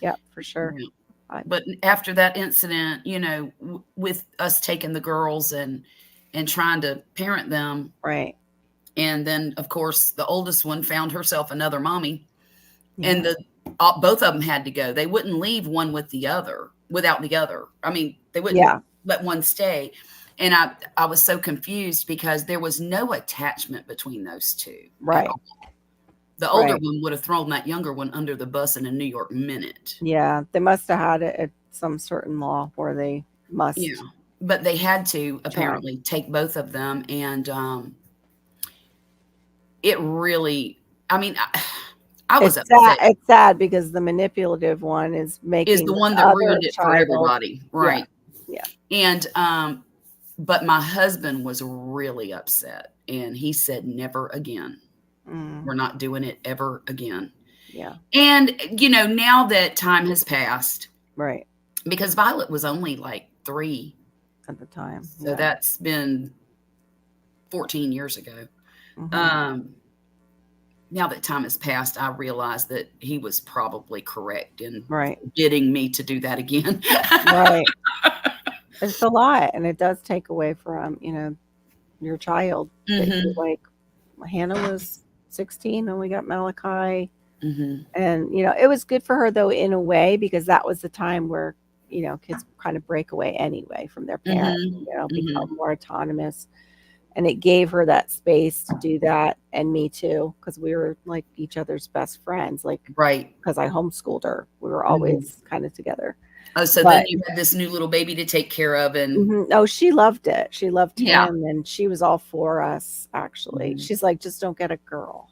Yeah, for sure. Yeah. But after that incident, you know, with us taking the girls and trying to parent them. Right. And then, of course, the oldest one found herself another mommy. Yeah. And both of them had to go. They wouldn't leave one without the other. I mean, they wouldn't let one stay. And I was so confused because there was no attachment between those 2. Right. The older one would have thrown that younger one under the bus in a New York minute. Yeah, they must have had it at some certain law where they must. Yeah, but they had to apparently take both of them, and it really. I mean, I was upset. It's sad because the manipulative one is the one that ruined it for everybody, right? Yeah. And but my husband was really upset, and he said, "Never again." We're not doing it ever again. Yeah. And, you know, now that time has passed. Right. Because Violet was only like 3 at the time. So that's been 14 years ago. Now that time has passed, I realized that he was probably correct in getting me to do that again. Right. It's a lot, and it does take away from, your child. Mm-hmm. Like Hannah was 16 when we got Malachi, Mm-hmm. and it was good for her though in a way because that was the time where kids kind of break away anyway from their parents, Mm-hmm. become Mm-hmm. more autonomous, and it gave her that space to do that, and me too, because we were like each other's best friends, like Right. because I homeschooled her, we were Mm-hmm. always kind of together. Oh, so then But you had this new little baby to take care of, and oh, she loved it. She loved yeah. him, and she was all for us. Actually, Mhm. she's like, just don't get a girl.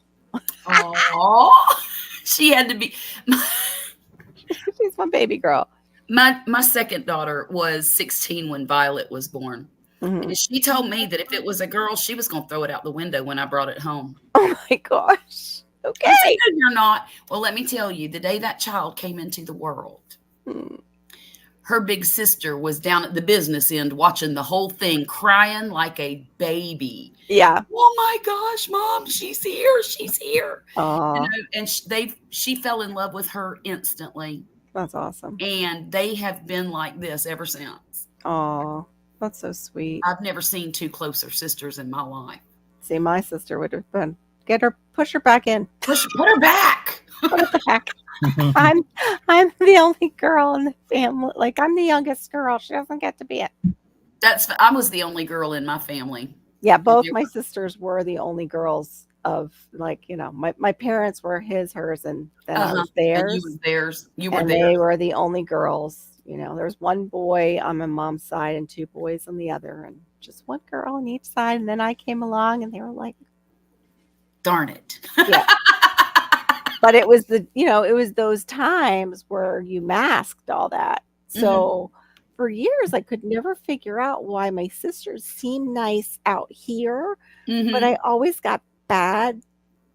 Oh, she had to be. She's my baby girl. My second daughter was 16 when Violet was born. Mhm. And she told me that if it was a girl, she was going to throw it out the window when I brought it home. Oh my gosh. Okay. I said, no, you're not. Well, let me tell you, the day that child came into the world, her big sister was down at the business end watching the whole thing, crying like a baby. Yeah. Oh my gosh, Mom, she's here. She's here. And she fell in love with her instantly. That's awesome. And they have been like this ever since. Oh, that's so sweet. I've never seen two closer sisters in my life. See, my sister would have been push her back in. Put her back. Put her back. I'm the only girl in the family. Like, I'm the youngest girl. She doesn't get to be it. I was the only girl in my family. Yeah, both my sisters were the only girls of, like, my parents were hers, and then I was theirs. And you were theirs. And they were the only girls. There's one boy on my mom's side and two boys on the other, and just one girl on each side. And then I came along, and they were like, darn it. Yeah. But it was it was those times where you masked all that. So for years, I could never figure out why my sisters seemed nice out here, but I always got bad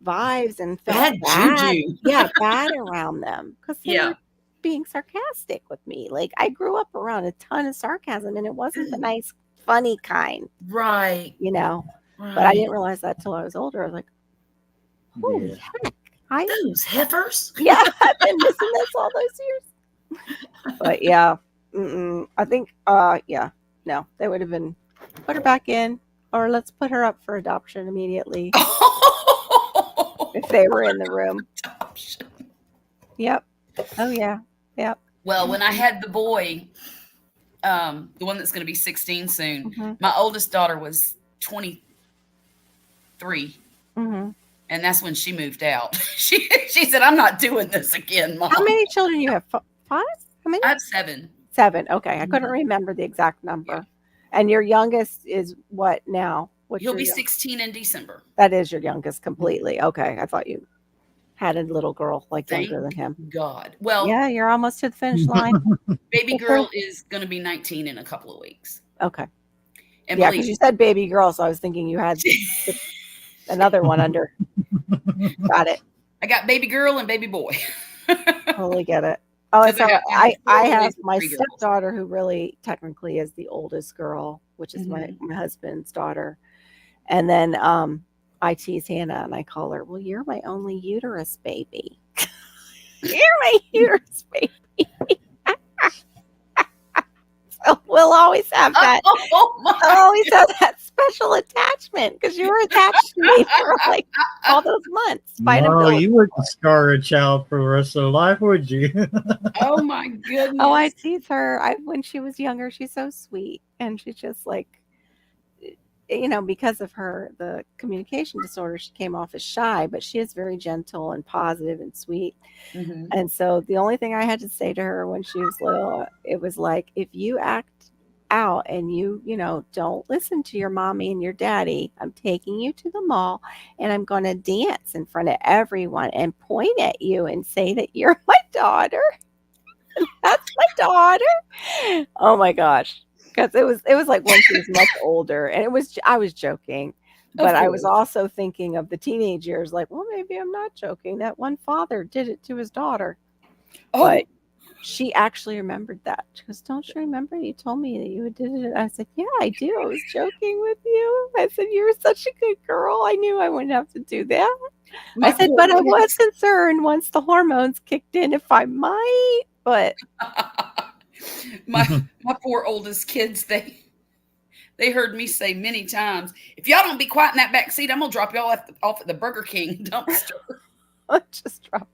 vibes and felt bad. Juju. Yeah, bad around them because they were being sarcastic with me. Like, I grew up around a ton of sarcasm, and it wasn't the nice, funny kind. Right. Right. But I didn't realize that till I was older. I was like, holy heck. Those heifers. Yeah, I've been missing this all those years. But yeah, I think, no, they would have been put her back in, or let's put her up for adoption immediately if they were in the room. Adoption. Yep. Oh yeah. Yep. Well, when I had the boy, the one that's going to be 16 soon, my oldest daughter was 23. And that's when she moved out. She said, I'm not doing this again, Mom. How many children you have? 5? How many? I have 7. 7. Okay. I couldn't remember the exact number. Yeah. And your youngest is what now? He'll be 16 in December. That is your youngest completely. Okay. I thought you had a little girl younger than him. God. Well, yeah, you're almost to the finish line. Baby girl is going to be 19 in a couple of weeks. Okay. And yeah, because you said baby girl, so I was thinking you had another one under. Got it. I got baby girl and baby boy. Totally get it. Oh, so I have my stepdaughter, who really technically is the oldest girl, which is my husband's daughter. And then I tease Hannah and I call her, well, you're my only uterus baby. You're my uterus baby. So we'll always have that. I'll always have that special attachment because you were attached to me for like all those months. No, you wouldn't scar a child for the rest of their life, would you? Oh my goodness. Oh, I tease her. When she was younger, she's so sweet, and she's just like, because of the communication disorder, she came off as shy, but she is very gentle and positive and sweet. And so the only thing I had to say to her when she was little, it was like, if you act out and you don't listen to your mommy and your daddy, I'm taking you to the mall and I'm going to dance in front of everyone and point at you and say that you're my daughter. That's my daughter. Oh my gosh. Because it was like when she was much older, and I was joking, but I was also thinking of the teenage years, like, well, maybe I'm not joking. That one father did it to his daughter. But she actually remembered that. She goes, don't you remember you told me that you did it? I said, yeah, I do. I was joking with you. I said, you're such a good girl. I knew I wouldn't have to do that. I said, but I was concerned once the hormones kicked in if I might, but My poor oldest kids, they heard me say many times, if y'all don't be quiet in that back seat, I'm gonna drop y'all off at the Burger King dumpster. Just drop.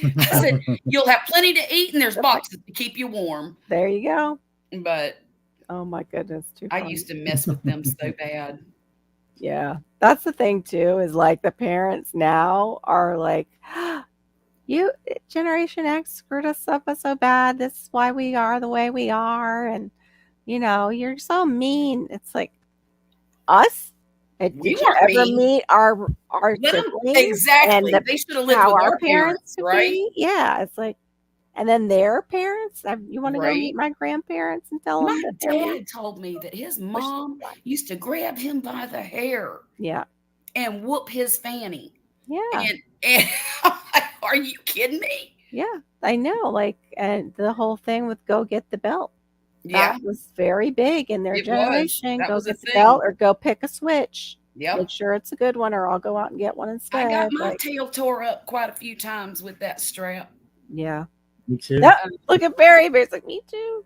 I said, you'll have plenty to eat and there's boxes to keep you warm. There you go. But oh my goodness, too I funny. used to mess with them so bad. Yeah, that's the thing too, is like the parents now are like, you Generation X screwed us up so bad. This is why we are the way we are. And, you're so mean. It's like, us? Did We you weren't ever mean. meet our Let 'em- siblings? exactly. And They should have lived how with our our parents, would right? be? Yeah, it's like, and then their parents. You want to go Right. meet my grandparents and tell them My that they're mean? dad told me that his mom used to grab him by the hair Yeah, and whoop his fanny. yeah, And I'm like, are you kidding me? yeah. I know. Like, and the whole thing with go get the belt. Yeah, That was very big in their it was. generation. That Go was a get the thing. belt or go pick a switch. Yep. Make sure it's a good one, or I'll go out and get one I instead. got my Like, tail tore up quite a few times with that strap. yeah. Me too. Yep. Look at Barry. Barry's like, me too.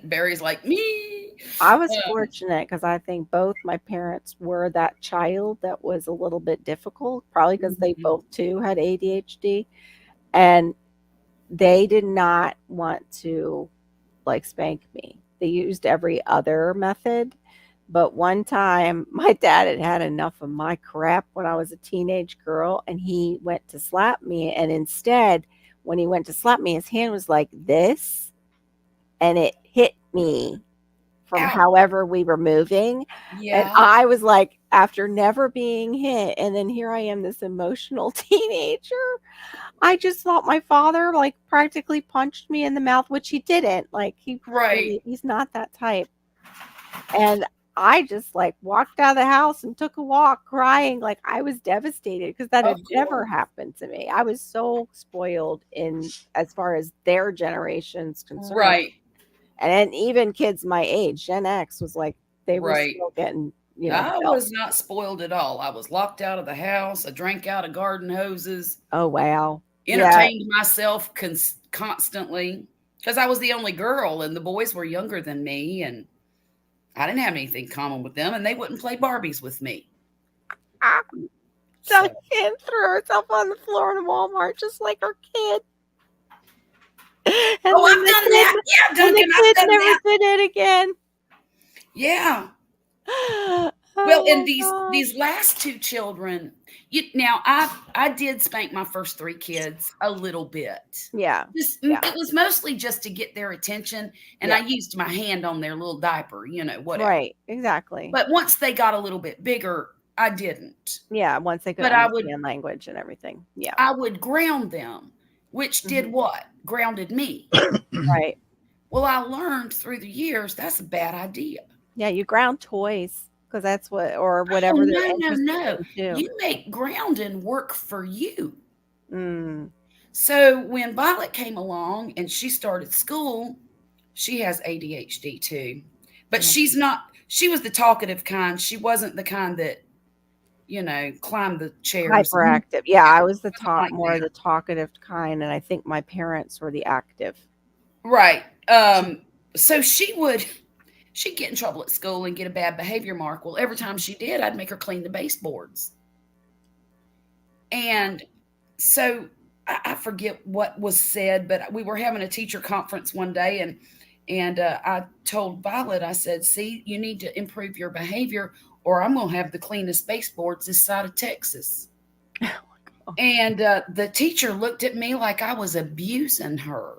Barry's like, me. I was fortunate because I think both my parents were that child that was a little bit difficult, probably because they both too had ADHD, and they did not want to like spank me. They used every other method. But one time my dad had had enough of my crap when I was a teenage girl, and he went to slap me. And instead, when he went to slap me, his hand was like this, and it hit me from Ow. however we were moving. Yeah. And I was like, after never being hit, and then here I am, this emotional teenager. I just thought my father like practically punched me in the mouth, which he didn't. Like he's not that type. And I just like walked out of the house and took a walk crying. Like I was devastated because that had never happened to me. I was so spoiled in as far as their generation's concerned. Right. And even kids my age, Gen X was like, they were Right. still getting, I was not spoiled at all. I was locked out of the house. I drank out of garden hoses. Oh, wow. Entertained myself constantly because I was the only girl and the boys were younger than me and I didn't have anything common with them and they wouldn't play Barbies with me. Duncan threw herself on the floor in Walmart just like her kid. And I've done that. Yeah, Duncan, I've done never did it again. Yeah. Oh well, and these last two children, I did spank my first three kids a little bit. Yeah. It was mostly just to get their attention, and I used my hand on their little diaper, whatever. Right, exactly. But once they got a little bit bigger, I didn't. Yeah, once they could understand language and everything. Yeah. I would ground them, which did what? Grounded me. Right. Well, I learned through the years that's a bad idea. Yeah, you ground toys because that's what, or whatever they're interested in. You make grounding work for you. Mm. So when Violet came along and she started school, she has ADHD too, but she was the talkative kind. She wasn't the kind that, climbed the chairs. Hyperactive. Yeah, I was the the talkative kind, and I think my parents were the active. Right. So she'd get in trouble at school and get a bad behavior mark. Well, every time she did, I'd make her clean the baseboards. And so I forget what was said, but we were having a teacher conference one day and I told Violet, I said, see, you need to improve your behavior or I'm going to have the cleanest baseboards this side of Texas. Oh my God. And the teacher looked at me like I was abusing her.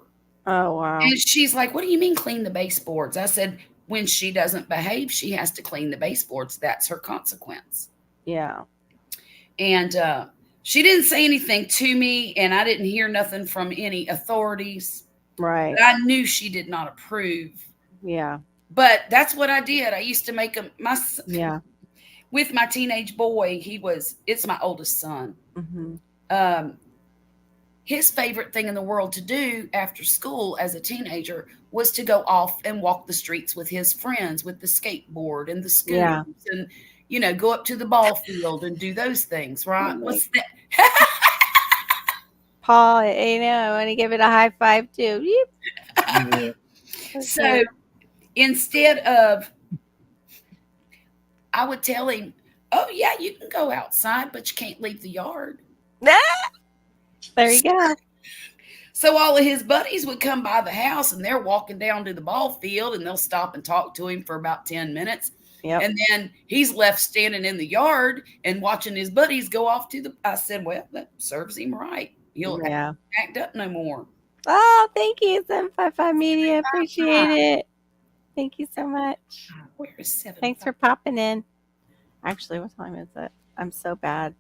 Oh, wow. And she's like, what do you mean clean the baseboards? I said, when she doesn't behave, she has to clean the baseboards. That's her consequence. Yeah. And she didn't say anything to me, and I didn't hear nothing from any authorities. Right. But I knew she did not approve. Yeah. But that's what I did. I used to make him with my teenage boy. It's my oldest son. Mm-hmm. His favorite thing in the world to do after school as a teenager was to go off and walk the streets with his friends with the skateboard and the scooters and, go up to the ball field and do those things, right? What's that? Paul, I want to give it a high five too. Yeah. So instead of, I would tell him, oh, yeah, you can go outside, but you can't leave the yard. There you go. So all of his buddies would come by the house and they're walking down to the ball field and they'll stop and talk to him for about 10 minutes. Yep. And then he's left standing in the yard and watching his buddies go off to the, I said, well, that serves him right. He'll act up no more. Oh, thank you, 755 Media. Appreciate it. Thank you so much. Where is 7? Thanks for popping in. Actually, what time is it? I'm so bad.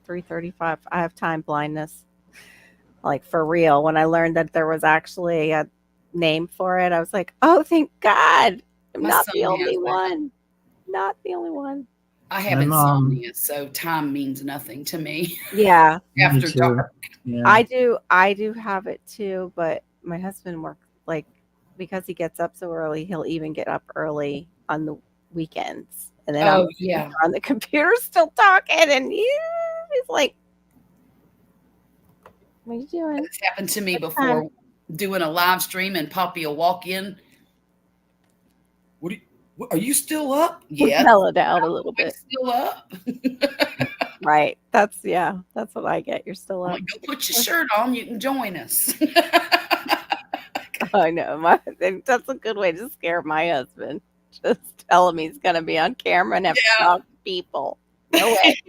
3:35. I have time blindness. Like, for real. When I learned that there was actually a name for it, I was like, oh, thank God. I'm not the only one. Not the only one. I have insomnia, so time means nothing to me. Yeah. After dark. Yeah. I do have it too, but my husband works, like, because he gets up so early, he'll even get up early on the weekends. And then I'm on the computer still talking, and he's like, what are you doing? It's happened to me before, doing a live stream, and Poppy will walk in. Are you still up? Yeah. Mellowed out a little bit. Still up. Right. That's what I get. You're still up. Like, go put your shirt on. You can join us. I know. That's a good way to scare my husband. Just tell him he's going to be on camera and have to talk to people. No way.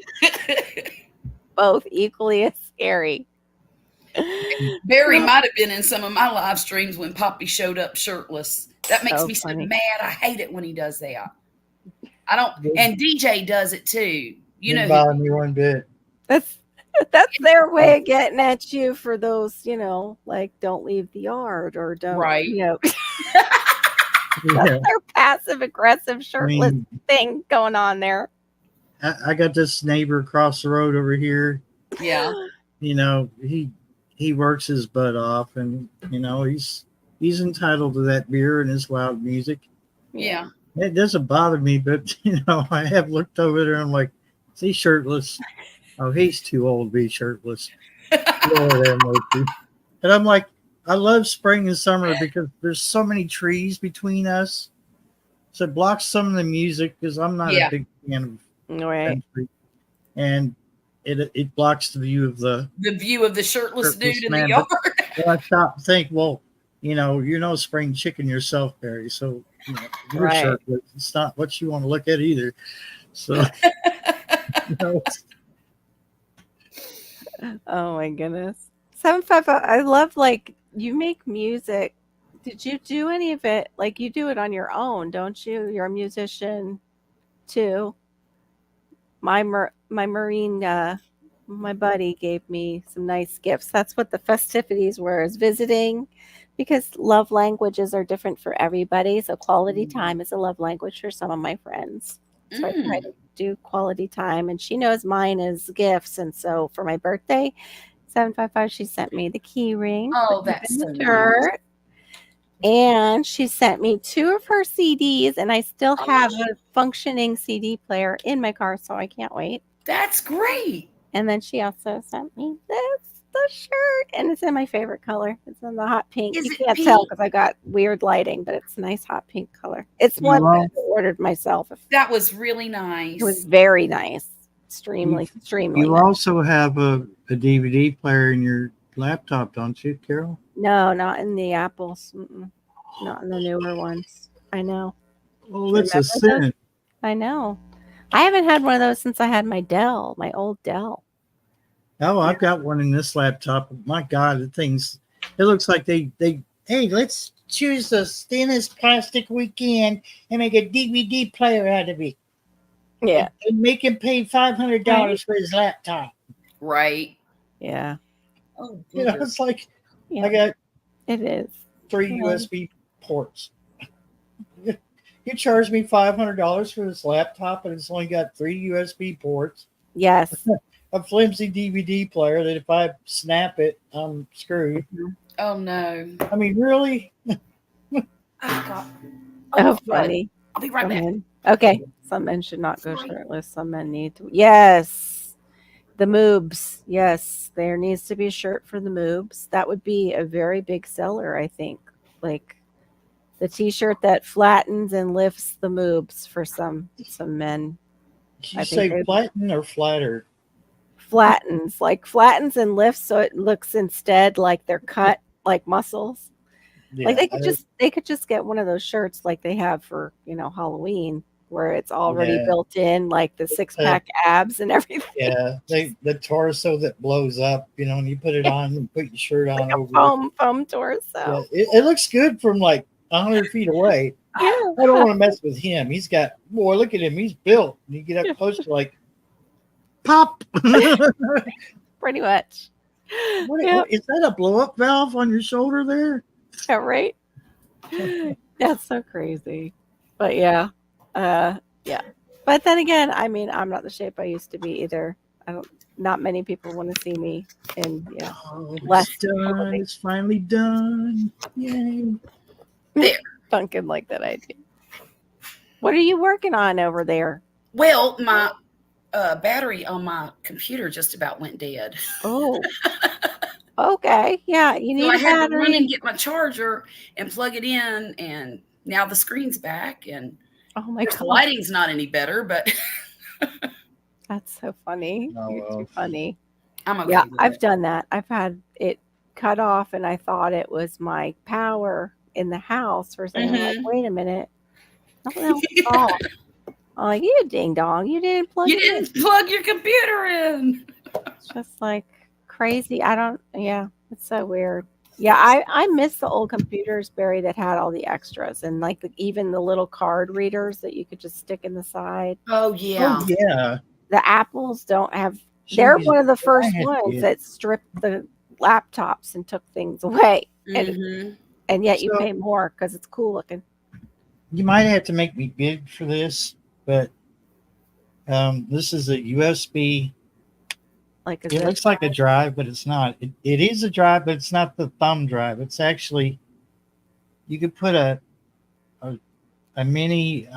Both equally as scary. Barry might have been in some of my live streams when Poppy showed up shirtless. That makes me so mad. I hate it when he does that. I don't. And DJ does it too. You know, bother me one bit. That's their way of getting at you for those, like, don't leave the yard or don't, That's their passive aggressive shirtless thing going on there. I got this neighbor across the road over here. Yeah. He works his butt off, and he's entitled to that beer and his loud music. Yeah. It doesn't bother me, but I have looked over there and I'm like, is he shirtless? Oh, he's too old to be shirtless. Lord have mercy. And I'm like, I love spring and summer because there's so many trees between us. So it blocks some of the music because I'm not a big fan of country. And it blocks the view of the shirtless dude in the yard. I stop and think, well, you're no spring chicken yourself, Barry. So you're shirtless. It's not what you want to look at either. So Oh my goodness. 755. I love, like, you make music. Did you do any of it? Like, you do it on your own, don't you? You're a musician too. My Marine, my buddy gave me some nice gifts. That's what the festivities were, is visiting, because love languages are different for everybody. So quality time is a love language for some of my friends. So I try to do quality time, and she knows mine is gifts. And so for my birthday, 755, she sent me the key ring. Oh, that's so nice. And she sent me 2 of her CDs, and I still have a functioning CD player in my car, so I can't wait. That's great. And then she also sent me the shirt, and it's in my favorite color. It's in the hot pink. You can't tell because I got weird lighting, but it's a nice hot pink color. It's one that I ordered myself. That was really nice. It was very nice. Extremely. You also have a DVD player in your laptop, don't you, Carol? No, not in the Apples. Not in the newer ones. I know. Oh, that's a sin. I know. I haven't had one of those since I had my Dell, my old Dell. Oh, I've got one in this laptop. My God, it looks like they hey, let's choose the thinnest plastic we can and make a DVD player out of it. Yeah. And make him pay $500 for his laptop. Right. Yeah. Oh, it's like, I got it is 3 USB ports. You charge me $500 for this laptop, and it's only got 3 USB ports. Yes. A flimsy DVD player that if I snap it, I'm screwed. Oh no! I mean, really? Funny. I'll be right back. Okay. Some men should not go shirtless. Some men need to. Yes. The moobs. Yes. There needs to be a shirt for the moobs. That would be a very big seller, I think. Like, The T-shirt that flattens and lifts the moobs for some men. Did I you think say they- flatten or flatter? Flattens and lifts, so it looks instead like they're cut like muscles. Yeah, Like they could just get one of those shirts like they have for Halloween, where it's already Yeah. built in, like the 6-pack abs and everything. yeah. The torso that blows up, and you put it on and put your shirt on over it. Foam torso. Yeah, it looks good from like 100 feet away. Yeah. I don't want to mess with him. He's got, boy, look at him. He's built. And you get up close to like, pop. Pretty much. What, is that a blow up valve on your shoulder there? Yeah, right? That's so crazy. But yeah. Yeah. But then again, I mean, I'm not the shape I used to be either. Not many people want to see me in Oh, less it's done. It's finally done. Yay. Duncan like that idea. What are you working on over there? Well, my battery on my computer just about went dead. Oh. Okay. Yeah, you need So I a had to run battery. and get my charger and plug it in, and now the screen's back, and Oh my the god. lighting's not any better, but That's so funny. Oh, You're well. too funny. I'm okay. Yeah, with I've it. done that. I've had it cut off and I thought it was my power in the house for a second. I'm like, Mhm. wait a minute. Something else is off. I'm like, you ding dong. You didn't plug You it in. didn't plug your computer in. It's just like crazy. It's so weird. Yeah, I miss the old computers, Barry, that had all the extras and like even the little card readers that you could just stick in the side. Oh yeah. Oh, yeah. The Apples don't have. They're Jeez, one of the first had ones it. that stripped the laptops and took things away, Mhm. and yet you So- pay more because it's cool looking. You might have to make me bid for this, but this is a USB. Like It looks like a drive, but it's not. It is a drive, but it's not the thumb drive. It's actually, you could put a mini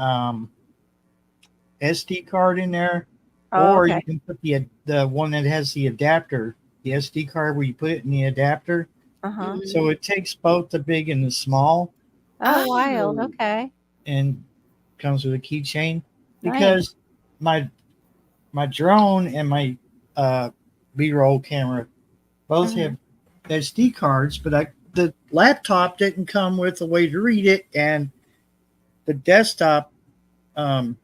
SD card in there, or you can put the one that has the adapter, the SD card where you put it in the adapter. Uh-huh. So it takes both the big and the small, Oh, wild. Oh. Okay. and comes with a keychain. Nice. Because my drone and my B-roll camera both have SD cards, but the laptop didn't come with a way to read it, and the desktop that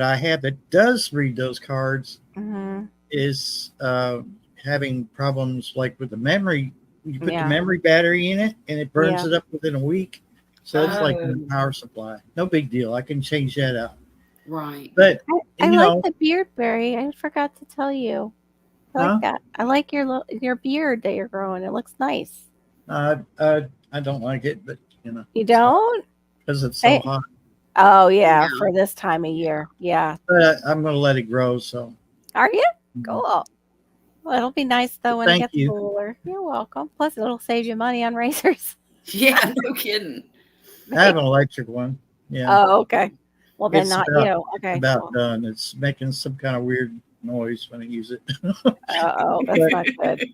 I have that does read those cards Mm-hmm. is having problems like with the memory. You put Yeah. the memory battery in it, and it burns Yeah. it up within a week. So it's like Oh. a power supply. No big deal. I can change that out. Right. But I you like know, the beard, Barry. I forgot to tell you. I like Huh? that. I like your beard that you're growing. It looks nice. I don't like it, but You don't? because it's so Hey. hot. Oh yeah, Yeah. for this time of year. Yeah. But I'm going to let it grow. So Are you? Cool. Well, it'll be nice though when it Thank gets you. cooler. You're welcome. Plus, it'll save you money on razors. Yeah, no kidding. I have an electric one. Yeah, Oh, okay. Well, then It's not about- you. Okay. about done. It's making some kind of weird noise when I use it. Oh, that's not good.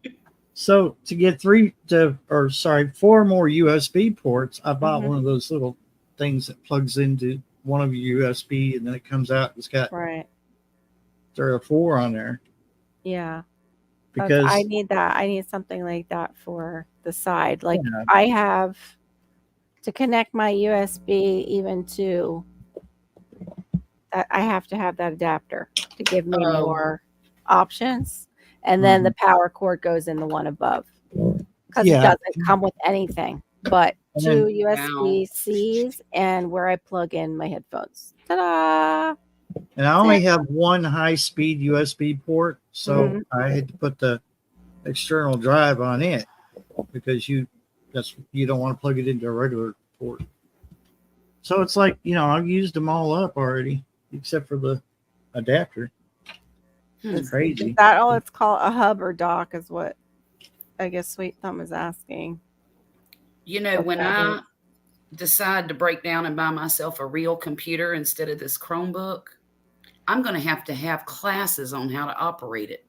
So to get 4 more USB ports, I bought Mhm. one of those little things that plugs into one of your USB, and then it comes out. It's got Right. 3 or 4 on there Yeah. because I need that. I need something like that for the side. Like Yeah. I have to connect my USB even to that. I have to have that adapter to give me Oh. more options. And then the power cord goes in the one above because Yeah. it doesn't come with anything but And 2 then- USB-Cs and where I plug in my headphones. Ta-da! and I only have one high-speed USB port, so Mhm. I had to put the external drive on it because you don't want to plug it into a regular port. So it's like, I've used them all up already, except for the adapter. It's crazy. Is that all it's called? A hub or dock is what I guess Sweet Thumb is asking. You know, when Okay. I decide to break down and buy myself a real computer instead of this Chromebook, I'm going to have classes on how to operate it.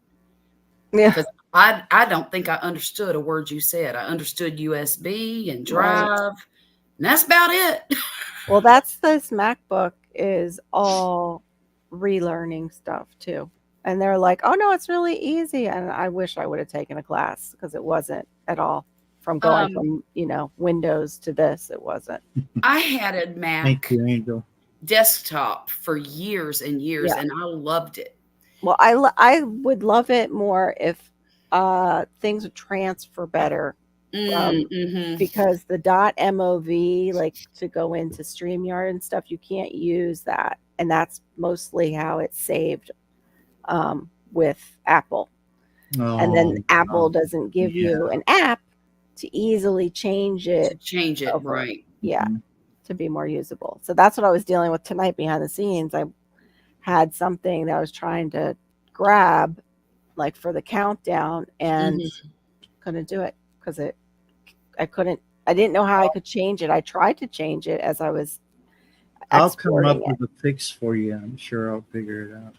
Yeah. Because I don't think I understood a word you said. I understood USB and drive, And that's about it. Well, this MacBook is all relearning stuff too. And they're like, oh no, it's really easy. And I wish I would have taken a class because it wasn't at all from going from, Windows to this. It wasn't. I had a Mac Thank you, Angel. desktop for years and years, and I loved it. Well, I would love it more if things would transfer better. Because the .mov, like to go into StreamYard and stuff, you can't use that. And that's mostly how it's saved with Apple. And then Apple doesn't give you an app to easily change it. Over. Right. Yeah, to be more usable. So that's what I was dealing with tonight behind the scenes. I had something that I was trying to grab, like for the countdown, and couldn't do it because I didn't know how I could change it. I tried to change it as I was I'll come up with a fix for you. I'm sure I'll figure it out.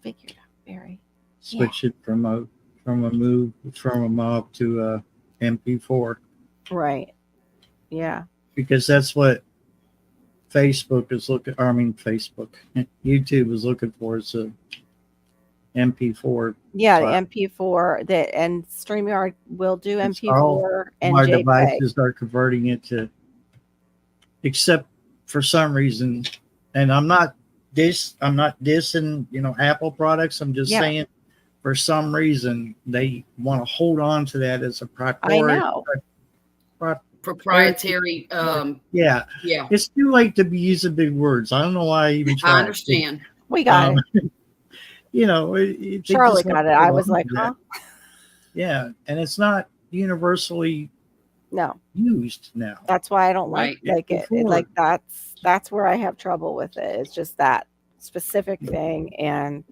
Figure it out, Barry. Switch it from a MOV to a MP4. Right. Yeah. Because that's what YouTube is looking for, is a MP4. Yeah, the MP4 and StreamYard will do MP4 and our JPEG. devices are converting it to, except for some reason, and I'm not dissing, Apple products. I'm just saying for some reason they want to hold on to that as a priority. I know. Proprietary. Yeah. It's too late to be using big words. I don't know why I even tried. I understand. We got it. Charlotte got it. I was like, huh? Yeah, and it's not universally used now. That's why I don't like it. Like that's where I have trouble with it. It's just that specific thing, and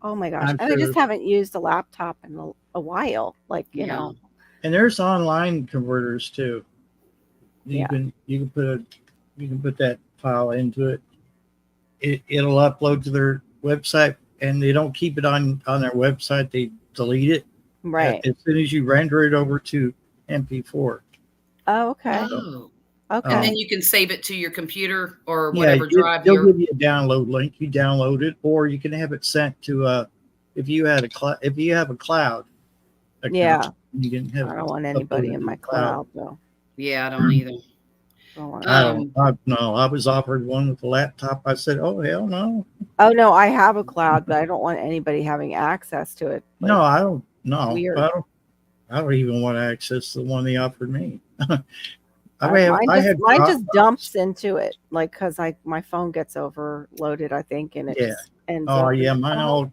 oh my gosh, and I just haven't used a laptop in a while. Like you know. And there's online converters too. You can put that file into it. It'll upload to their website, and they don't keep it on their website. They delete it as soon as you render it over to MP4. Oh, okay. Okay. And then you can save it to your computer or whatever drive. They'll give you a download link. You download it, or you can have it sent to if you have a cloud account, you can have. I don't want anybody in my cloud though. Yeah, I don't either. I was offered one with a laptop. I said, "Oh hell no!" Oh no, I have a cloud, but I don't want anybody having access to it. Like, no, I don't. No, I don't even want access to the one they offered me. Mine just dumps into it, like because my phone gets overloaded, I think, and it just ends up. Mine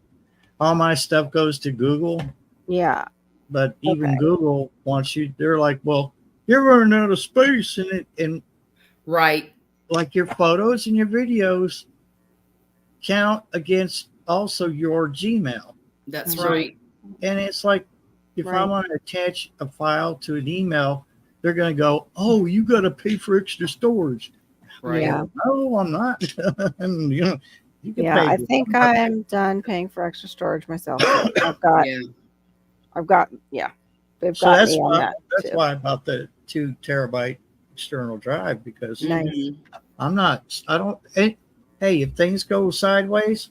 all my stuff goes to Google. Yeah, but even Google wants you. They're like, well, you're running out of space, and right, like your photos and your videos count against also your Gmail. That's right. And it's like, if I want to attach a file to an email, they're going to go, oh, you got to pay for extra storage. Right. Yeah. No, I'm not. And, you can pay. I think I'm done paying for extra storage myself. I've got, they've got me on that. That's why I bought the 2 terabyte external drive, because hey, if things go sideways,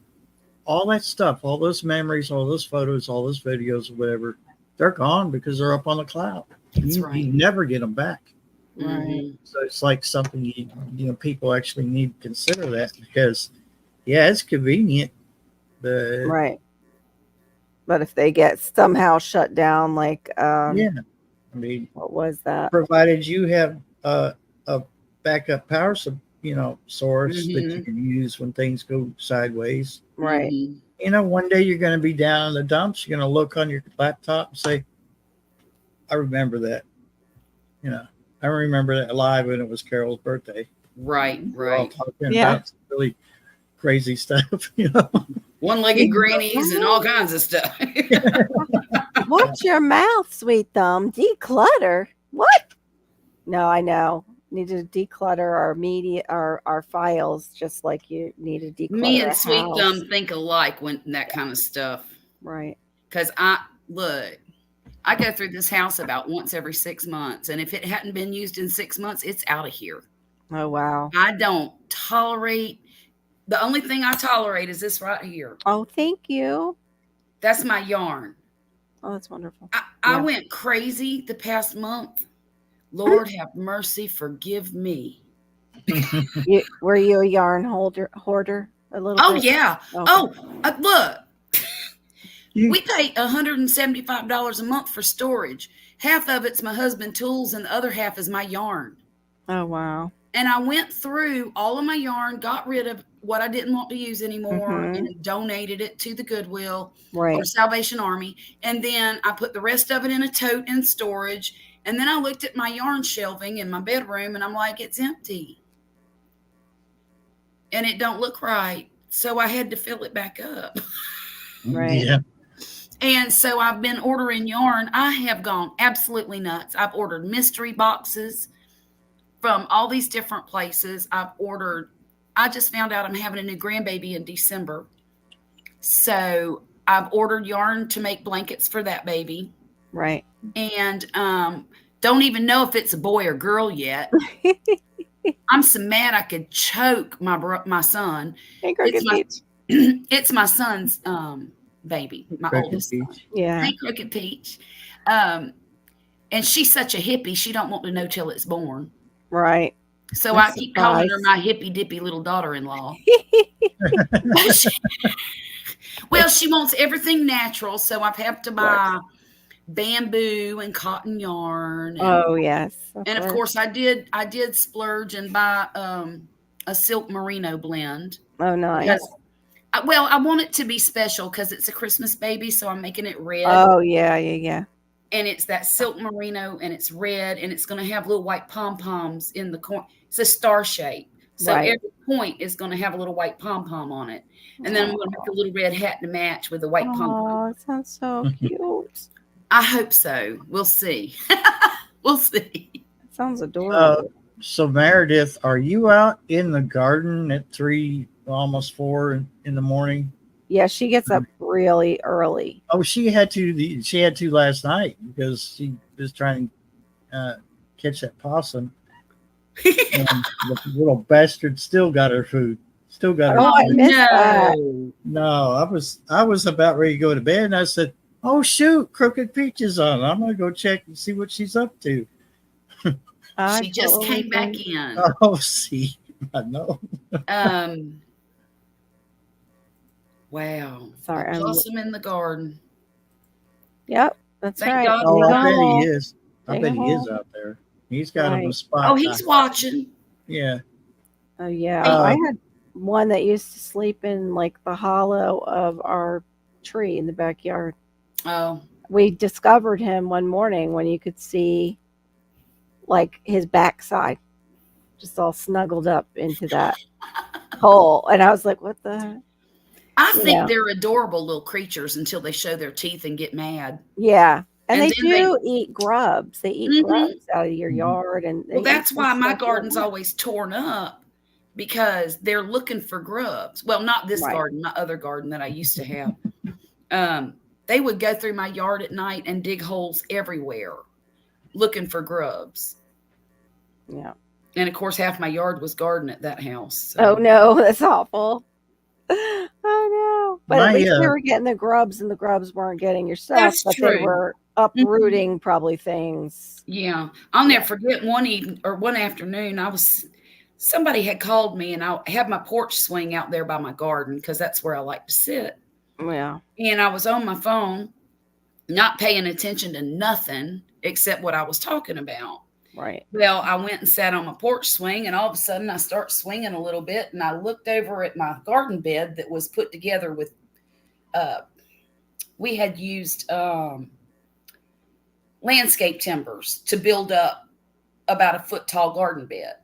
all that stuff, all those memories, all those photos, all those videos, or whatever, they're gone because they're up on the cloud. You never get them back. Right. So it's like something people actually need to consider that, because it's convenient, but but if they get somehow shut down, like I mean, what was that? Provided you have a backup power source that you can use when things go sideways. Right. One day you're going to be down in the dumps. You're going to look on your laptop and say, I remember that. I remember that live when it was Carol's birthday. Right. About really crazy stuff, One-legged grannies and all kinds of stuff. Watch your mouth, sweet thumb. Declutter. What? No, I know. Need to declutter our media, our files, just like you need to declutter. Me and Sweet Thumb think alike when that kind of stuff. Right. Because I go through this house about once every 6 months, and if it hadn't been used in 6 months, it's out of here. Oh, wow. I don't tolerate. The only thing I tolerate is this right here. Oh, thank you. That's my yarn. Oh, that's wonderful. I went crazy the past month. Lord have mercy, forgive me. Were you a yarn hoarder a little Oh, bit? yeah. Okay. Oh, look. We pay $175 a month for storage. Half of it's my husband's tools, and the other half is my yarn. Oh, wow. And I went through all of my yarn, got rid of what I didn't want to use anymore, and donated it to the Goodwill or Salvation Army. And then I put the rest of it in a tote in storage. And then I looked at my yarn shelving in my bedroom, and I'm like, it's empty. And it don't look right. So I had to fill it back up. Right. Yeah. And so I've been ordering yarn. I have gone absolutely nuts. I've ordered mystery boxes from all these different places. I just found out I'm having a new grandbaby in December. So I've ordered yarn to make blankets for that baby. Right. And don't even know if it's a boy or girl yet. I'm so mad I could choke my son. Hey, Crooked Peach. It's my son's baby, my oldest son. Yeah. Hey, Crooked Peach. And she's such a hippie, she don't want to know till it's born. Right. So I keep calling her my hippy dippy little daughter-in-law. Well, she wants everything natural, so I've had to buy bamboo and cotton yarn. Oh, yes. And of course I did splurge and buy a silk merino blend. Oh, nice. I want it to be special because it's a Christmas baby, so I'm making it red. Oh, yeah. And it's that silk merino, and it's red, and it's going to have little white pom-poms in the corner. It's a star shape. So every point is going to have a little white pom-pom on it. And then I'm going to make a little red hat to match with the white pom-pom. Oh, it sounds so cute. I hope so. We'll see. We'll see. It sounds adorable. So Meredith, are you out in the garden at 3, almost 4 in the morning? Yeah, she gets up really early. Oh, she had to last night because she was trying to catch that possum. And the little bastard still got her food. Still got her Oh, I food. missed that. No, I was about ready to go to bed, and I said, "Oh shoot, Crooked Peach is on. I'm gonna go check and see what she's up to." She just came back in. Oh, see, I know. Wow. Sorry, A possum in the garden. Yep, that's Thank right. God. Oh, Dig a I bet hole. he is. I Dig bet a he hole. is out there. He's got him a Right. spot. Oh, he's watching. Yeah. Oh, yeah. Uh, I had one that used to sleep in like the hollow of our tree in the backyard. Oh. We discovered him one morning when you could see like his backside just all snuggled up into that hole. And I was like, what the? I think they're adorable little creatures until they show their teeth and get mad. Yeah. And they then do eat grubs. They eat Mhm. grubs out of your yard. And Well, that's eat why some my stuff you don't garden's want. always torn up, because they're looking for grubs. Well, not this Right. garden, my other garden that I used to have. They would go through my yard at night and dig holes everywhere looking for grubs. Yeah. And of course, half my yard was garden at that house. So. Oh, no. That's awful. Oh, no. But at least they were getting the grubs, and the grubs weren't getting your stuff. That's but true. They were uprooting probably things. Yeah. I'll never forget one afternoon, somebody had called me, and I had my porch swing out there by my garden because that's where I like to sit. Yeah. And I was on my phone, not paying attention to nothing except what I was talking about. Right. Well, I went and sat on my porch swing, and all of a sudden I start swinging a little bit, and I looked over at my garden bed that was put together with, we had used landscape timbers to build up about a foot tall garden bed.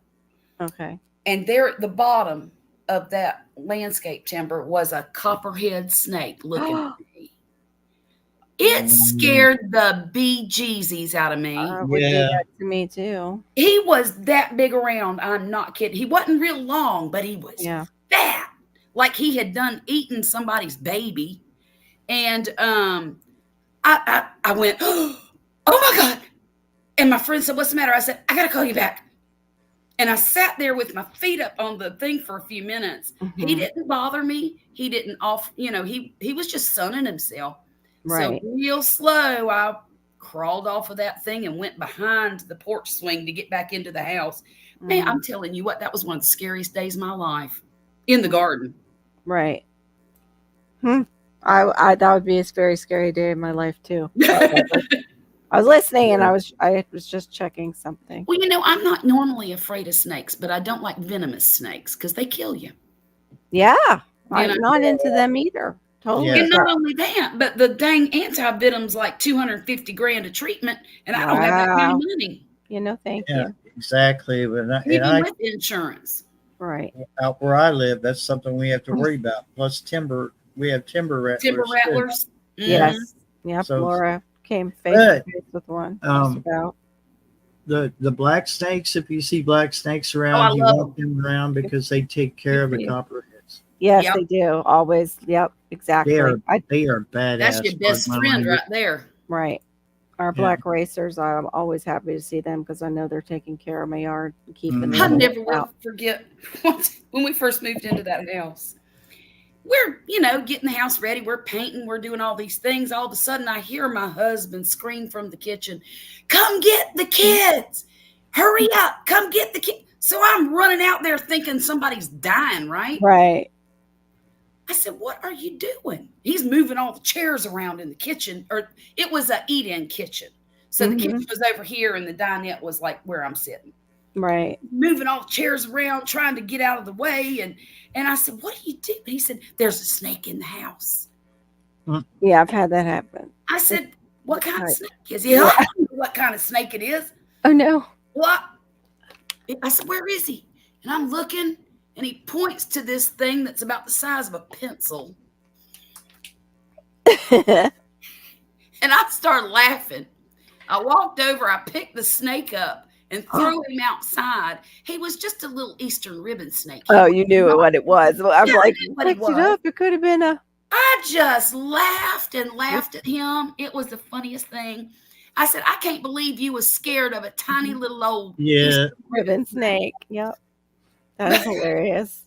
Okay. And there at the bottom of that landscape timber was a copperhead snake looking at me. It scared the bejeezies out of me. Would do that to me too. He was that big around. I'm not kidding. He wasn't real long, but he was fat, like he had eaten somebody's baby. And I went, oh my God. And my friend said, what's the matter? I said, I got to call you back. And I sat there with my feet up on the thing for a few minutes. Mm-hmm. He didn't bother me. He didn't he was just sunning himself. Right. So real slow, I crawled off of that thing and went behind the porch swing to get back into the house. Man, I'm telling you what, that was one of the scariest days of my life in the garden. Right. I that would be a very scary day in my life too. I was listening and I was just checking something. Well, I'm not normally afraid of snakes, but I don't like venomous snakes because they kill you. Yeah. I'm not into them either. Totally. Yeah. And not only that, but the dang anti-venom's like $250,000 a treatment, and I don't have that kind of money. Thank you. Exactly. But Even with insurance. Right. Out where I live, that's something we have to worry about. Plus timber, we have timber rattlers. Timber rattlers. Yes. Yep. So- Laura came face to face with one. About. The black snakes, if you see black snakes around, I you love walk them around because they take care of the copperheads. Yes, Yep. they do. Always. Yep. Exactly. They are badass. That's your best friend right there. Right. Our black racers, I'm always happy to see them because I know they're taking care of my yard and keeping them I never will out. forget when we first moved into that house. We're, getting the house ready. We're painting. We're doing all these things. All of a sudden, I hear my husband scream from the kitchen, come get the kids. Hurry up. Come get the kids. So I'm running out there thinking somebody's dying, right? Right. I said, what are you doing? He's moving all the chairs around in the kitchen, or it was an eat-in kitchen. So the kitchen was over here and the dinette was like where I'm sitting. Right. Moving all the chairs around, trying to get out of the way. And I said, what are you doing? He said, there's a snake in the house. Yeah, I've had that happen. I said, what kind of snake is it? I don't know what kind of snake it is. Oh, no. What? I said, where is he? And I'm looking, and he points to this thing that's about the size of a pencil. And I started laughing. I walked over, I picked the snake up and threw him outside. He was just a little Eastern ribbon snake. Oh, you knew what it was. Well, I'm like, what it picked it was. up. It could have been a. I just laughed and laughed at him. It was the funniest thing. I said, I can't believe you was scared of a tiny little old Eastern ribbon snake. Yep. That is hilarious.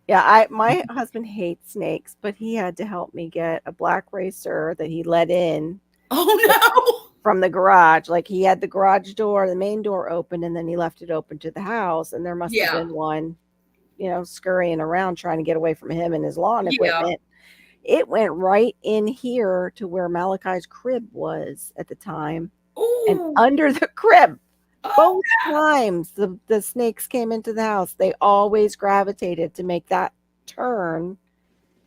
Yeah, my husband hates snakes, but he had to help me get a black racer that he let in. Oh no! From the garage. Like he had the garage door, the main door open, and then he left it open to the house. And there must have been one, scurrying around trying to get away from him and his lawn equipment. It went right in here to where Malachi's crib was at the time. Ooh. And under the crib. Both times the snakes came into the house, they always gravitated to make that turn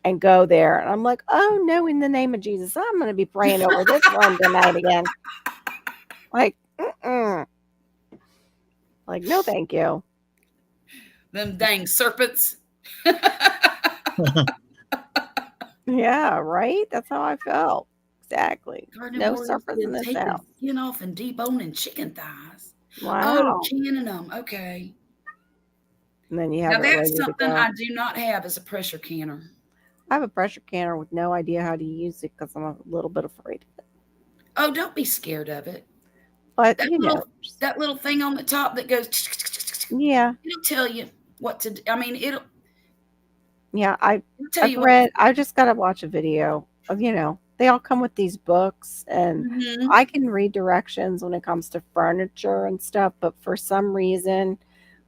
and go there. And I'm like, oh no, in the name of Jesus, I'm going to be praying over this one tonight again. Like, like, no, thank you. Them dang serpents. Yeah, right? That's how I felt. Exactly. No Carnivores serpents in this taking house. skin off and deboning chicken thighs. Wow. Oh, canning them. Okay. And then you have Now it that's ready to something go. I do not have as a pressure canner. I have a pressure canner with no idea how to use it because I'm a little bit afraid of it. Oh, don't be scared of it. But That little thing on the top that goes. Yeah. It'll tell you what to do. I mean, it'll. Yeah, I've I just got to watch a video of, they all come with these books and I can read directions when it comes to furniture and stuff. But for some reason,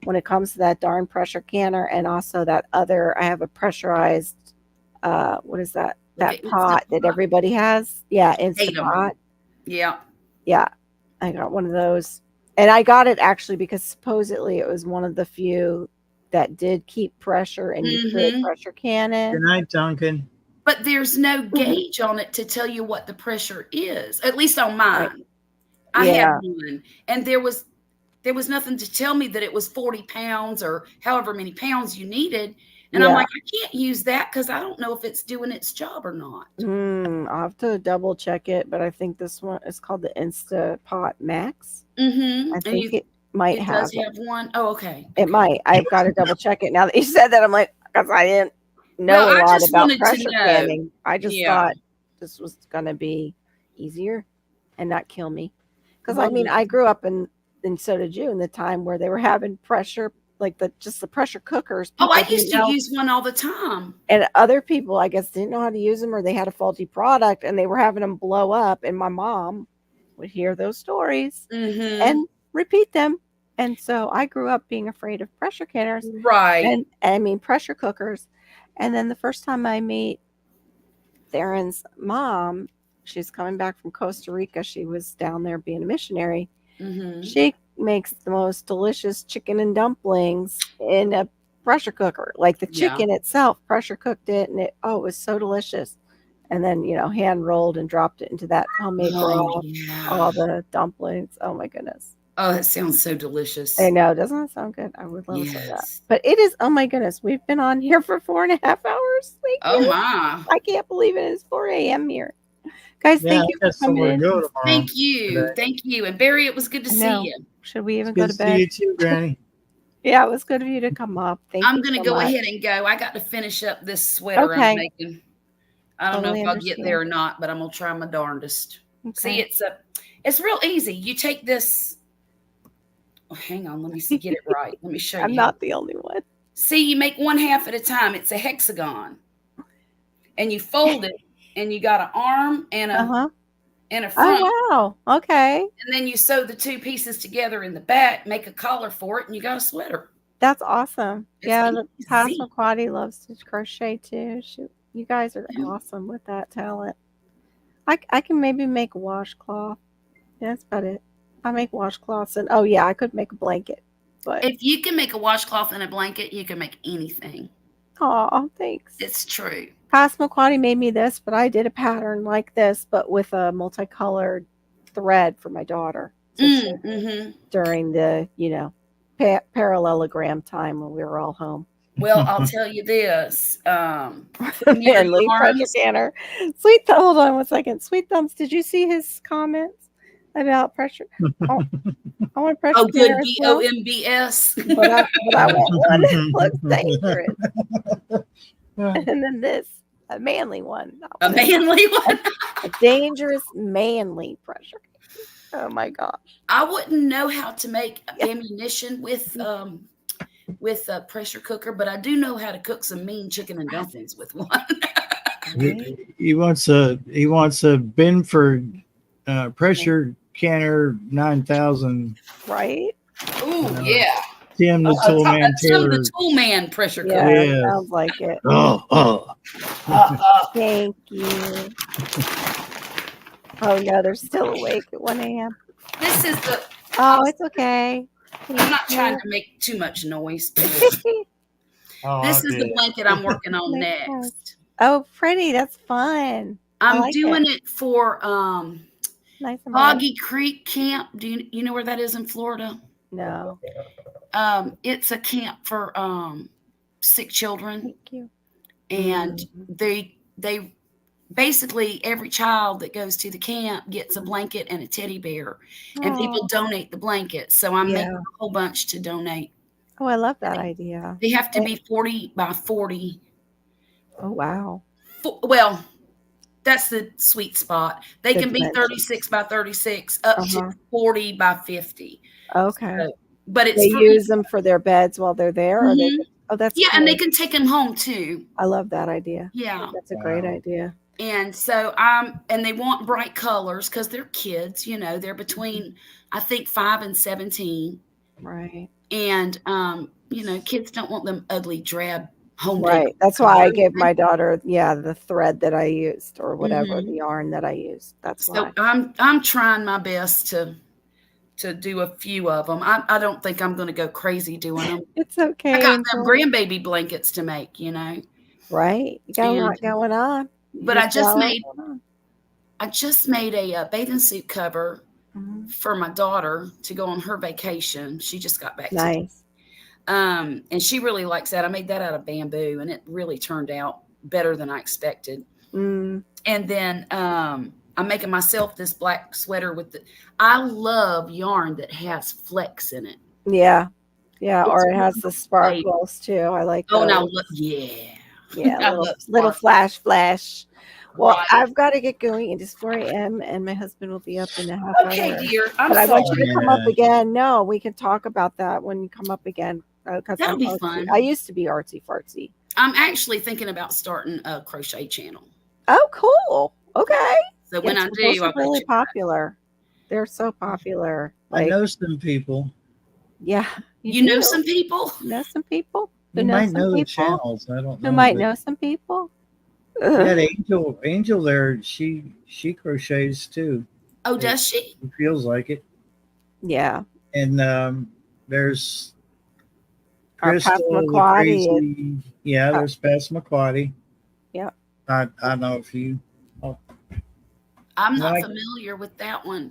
when it comes to that darn pressure canner and also that other, I have a pressurized, what is that? That pot that everybody has. Yeah. Instant Pot. Yeah. Yeah. I got one of those. And I got it actually because supposedly it was one of the few that did keep pressure and you could pressure can it. Good night, Duncan. But there's no gauge on it to tell you what the pressure is, at least on mine. Right. I have one. And there was nothing to tell me that it was 40 pounds or however many pounds you needed. And I'm like, I can't use that because I don't know if it's doing its job or not. I'll have to double check it, but I think this one is called the Instapot Max. I think it might have. It does have one. Oh, okay. It might. I've got to double check it. Now that you said that, I'm like, because I didn't know a lot about pressure canning. I just thought this was going to be easier and not kill me. Because I mean, I grew up and so did you, in the time where they were having pressure, like the pressure cookers. Oh, I People used didn't to know. use one all the time. And other people, I guess, didn't know how to use them, or they had a faulty product and they were having them blow up. And my mom would hear those stories and repeat them. And so I grew up being afraid of pressure canners. Right. And I mean, pressure cookers. And then the first time I meet Theron's mom, she's coming back from Costa Rica. She was down there being a missionary. She makes the most delicious chicken and dumplings in a pressure cooker. Like the chicken itself, pressure cooked it, and it was so delicious. And then, hand rolled and dropped it into that homemade broth. All the dumplings. Oh my goodness. Oh, that sounds so delicious. I know. Doesn't that sound good? I would love to say that. But it is, oh my goodness. We've been on here for 4.5 hours. Thank you. My. I can't believe it is 4 a.m. here. Guys, thank you for coming in. Thank you. Thank you. And Barry, it was good to see you. Should we even go to bed? See you too, Granny. Yeah, it was good of you to come up. I'm going to go ahead and go. I got to finish up this sweater I'm making. I don't know if I'll get there or not, but I'm going to try my darndest. See, it's real easy. You take this. Oh, hang on. Let me see. Get it right. Let me show you. I'm not the only one. See, you make one half at a time. It's a hexagon. And you fold it, and you got an arm and a front. Oh, wow. Okay. And then you sew the two pieces together in the back, make a collar for it, and you got a sweater. That's awesome. Pasmaquoddy loves to crochet too. You guys are awesome with that talent. I can maybe make a washcloth. Yeah, that's about it. I make washcloths, and I could make a blanket. But if you can make a washcloth and a blanket, you can make anything. Oh, thanks. It's true. Passamaquoddy made me this, but I did a pattern like this, but with a multicolored thread for my daughter. During the, parallelogram time when we were all home. Well, I'll tell you this. Manly pressure canner. Hold on 1 second. Sweet Thumbs, did you see his comments about pressure? I want pressure. Oh, good. BOMBS. But I want one that looks dangerous. And then this, a manly one. A manly one? A dangerous manly pressure. Oh my gosh. I wouldn't know how to make ammunition with a pressure cooker, but I do know how to cook some mean chicken and dumplings with one. He wants a Binford pressure canner 9000. Right? Ooh, yeah. Tim the Toolman Taylor. The Toolman pressure cooker. Yeah, sounds like it. Thank you. Oh no, they're still awake at 1 a.m. This is the. Oh, it's okay. I'm not trying to make too much noise. This is the blanket I'm working on next. Oh, pretty. That's fun. I'm doing it for nice Boggy Creek Camp. Do you know where that is in Florida? No. It's a camp for sick children. Thank you. And they basically, every child that goes to the camp gets a blanket and a teddy bear, and people donate the blankets. So I'm making a whole bunch to donate. Oh, I love that idea. They have to be 40 by 40. Oh, wow. Well, that's the sweet spot. They can be 36 by 36 up to 40 by 50. Okay. So, but it's they use them for their beds while they're there? Or that's cool. And they can take them home too. I love that idea. Yeah. That's a great idea. And so and they want bright colors because they're kids, they're between, I think, 5 and 17. Right. And, kids don't want them ugly, drab home. Right. That's why I gave my daughter, the thread that I used or whatever, the yarn that I used. That's why. So I'm trying my best to do a few of them. I don't think I'm going to go crazy doing them. It's okay. I got them grandbaby blankets to make, Right. You got a lot going on. But I just made a bathing suit cover for my daughter to go on her vacation. She just got back. Nice. And she really likes that. I made that out of bamboo, and it really turned out better than I expected. And then I'm making myself this black sweater I love yarn that has flecks in it. Yeah. Yeah. Or it has the sparkles too. I like those. Oh, now look. Yeah. Yeah, I little love little sparkles. flash. Well, Right. I've got to get going. It is 4 a.m. and my husband will be up in a half Okay, hour. dear. I'm But I want sorry. you to come up again. No, we can talk about that when you come up again. Because That'll I'm be artsy. fun. I used to be artsy fartsy. I'm actually thinking about starting a crochet channel. Oh, cool. Okay. So when I those do, are I'll really let you. popular. They're so popular. I know some people. Yeah, You know some people? Know some people who You know might some know the people channels. I don't who know. might but know some people. We had Angel there. She crochets too. Oh, does she? It feels like it. Yeah. And there's Our Pat Crystal, the McQuarrie. crazy. Yeah, there's Pat McQuarrie. Yeah. I don't know if you. I'm not familiar with that one.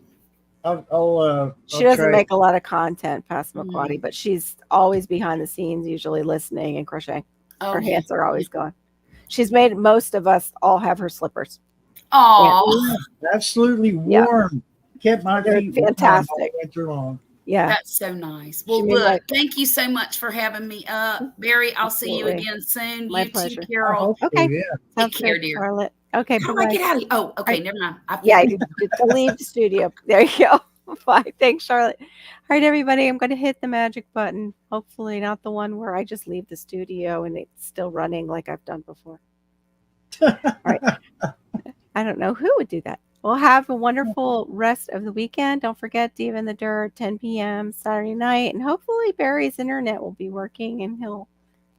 She doesn't make a lot of content, Pat McQuarrie, Mhm. but she's always behind the scenes, usually listening and crocheting. Her Okay. hands are always going. She's made most of us all have her slippers. Oh, absolutely Yeah. warm. Kept my They're feet warm all fantastic. winter long. Yeah. that's so nice. She Well, made look, thank you so much for having me up. Barry, I'll see you Absolutely. again soon. My You pleasure. too, Carol. Okay. Yeah. Sounds Take care, good, dear. Charlotte. Okay, How do I bye-bye. get out of here? Oh, okay, Right. never mind. I Yeah, figured- to leave the studio. There you go. Bye. Thanks, Charlotte. All right, everybody, I'm going to hit the magic button. Hopefully not the one where I just leave the studio and it's still running like I've done before. All right. I don't know who would do that. Well, have a wonderful rest of the weekend. Don't forget Diva in the Dirt, 10 p.m. Saturday night. And hopefully Barry's internet will be working and he'll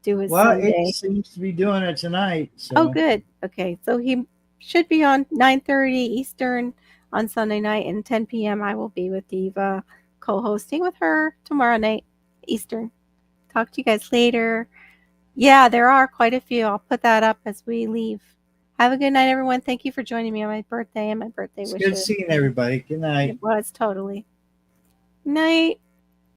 do his Sunday. It seems to be doing it tonight. So. Oh, good. Okay, so he should be on 9:30 Eastern on Sunday night, and 10 p.m. I will be with Diva, co-hosting with her tomorrow night Eastern. Talk to you guys later. Yeah, there are quite a few. I'll put that up as we leave. Have a good night, everyone. Thank you for joining me on my birthday and my birthday It's wishes. good seeing everybody. Good night. It was totally. Night.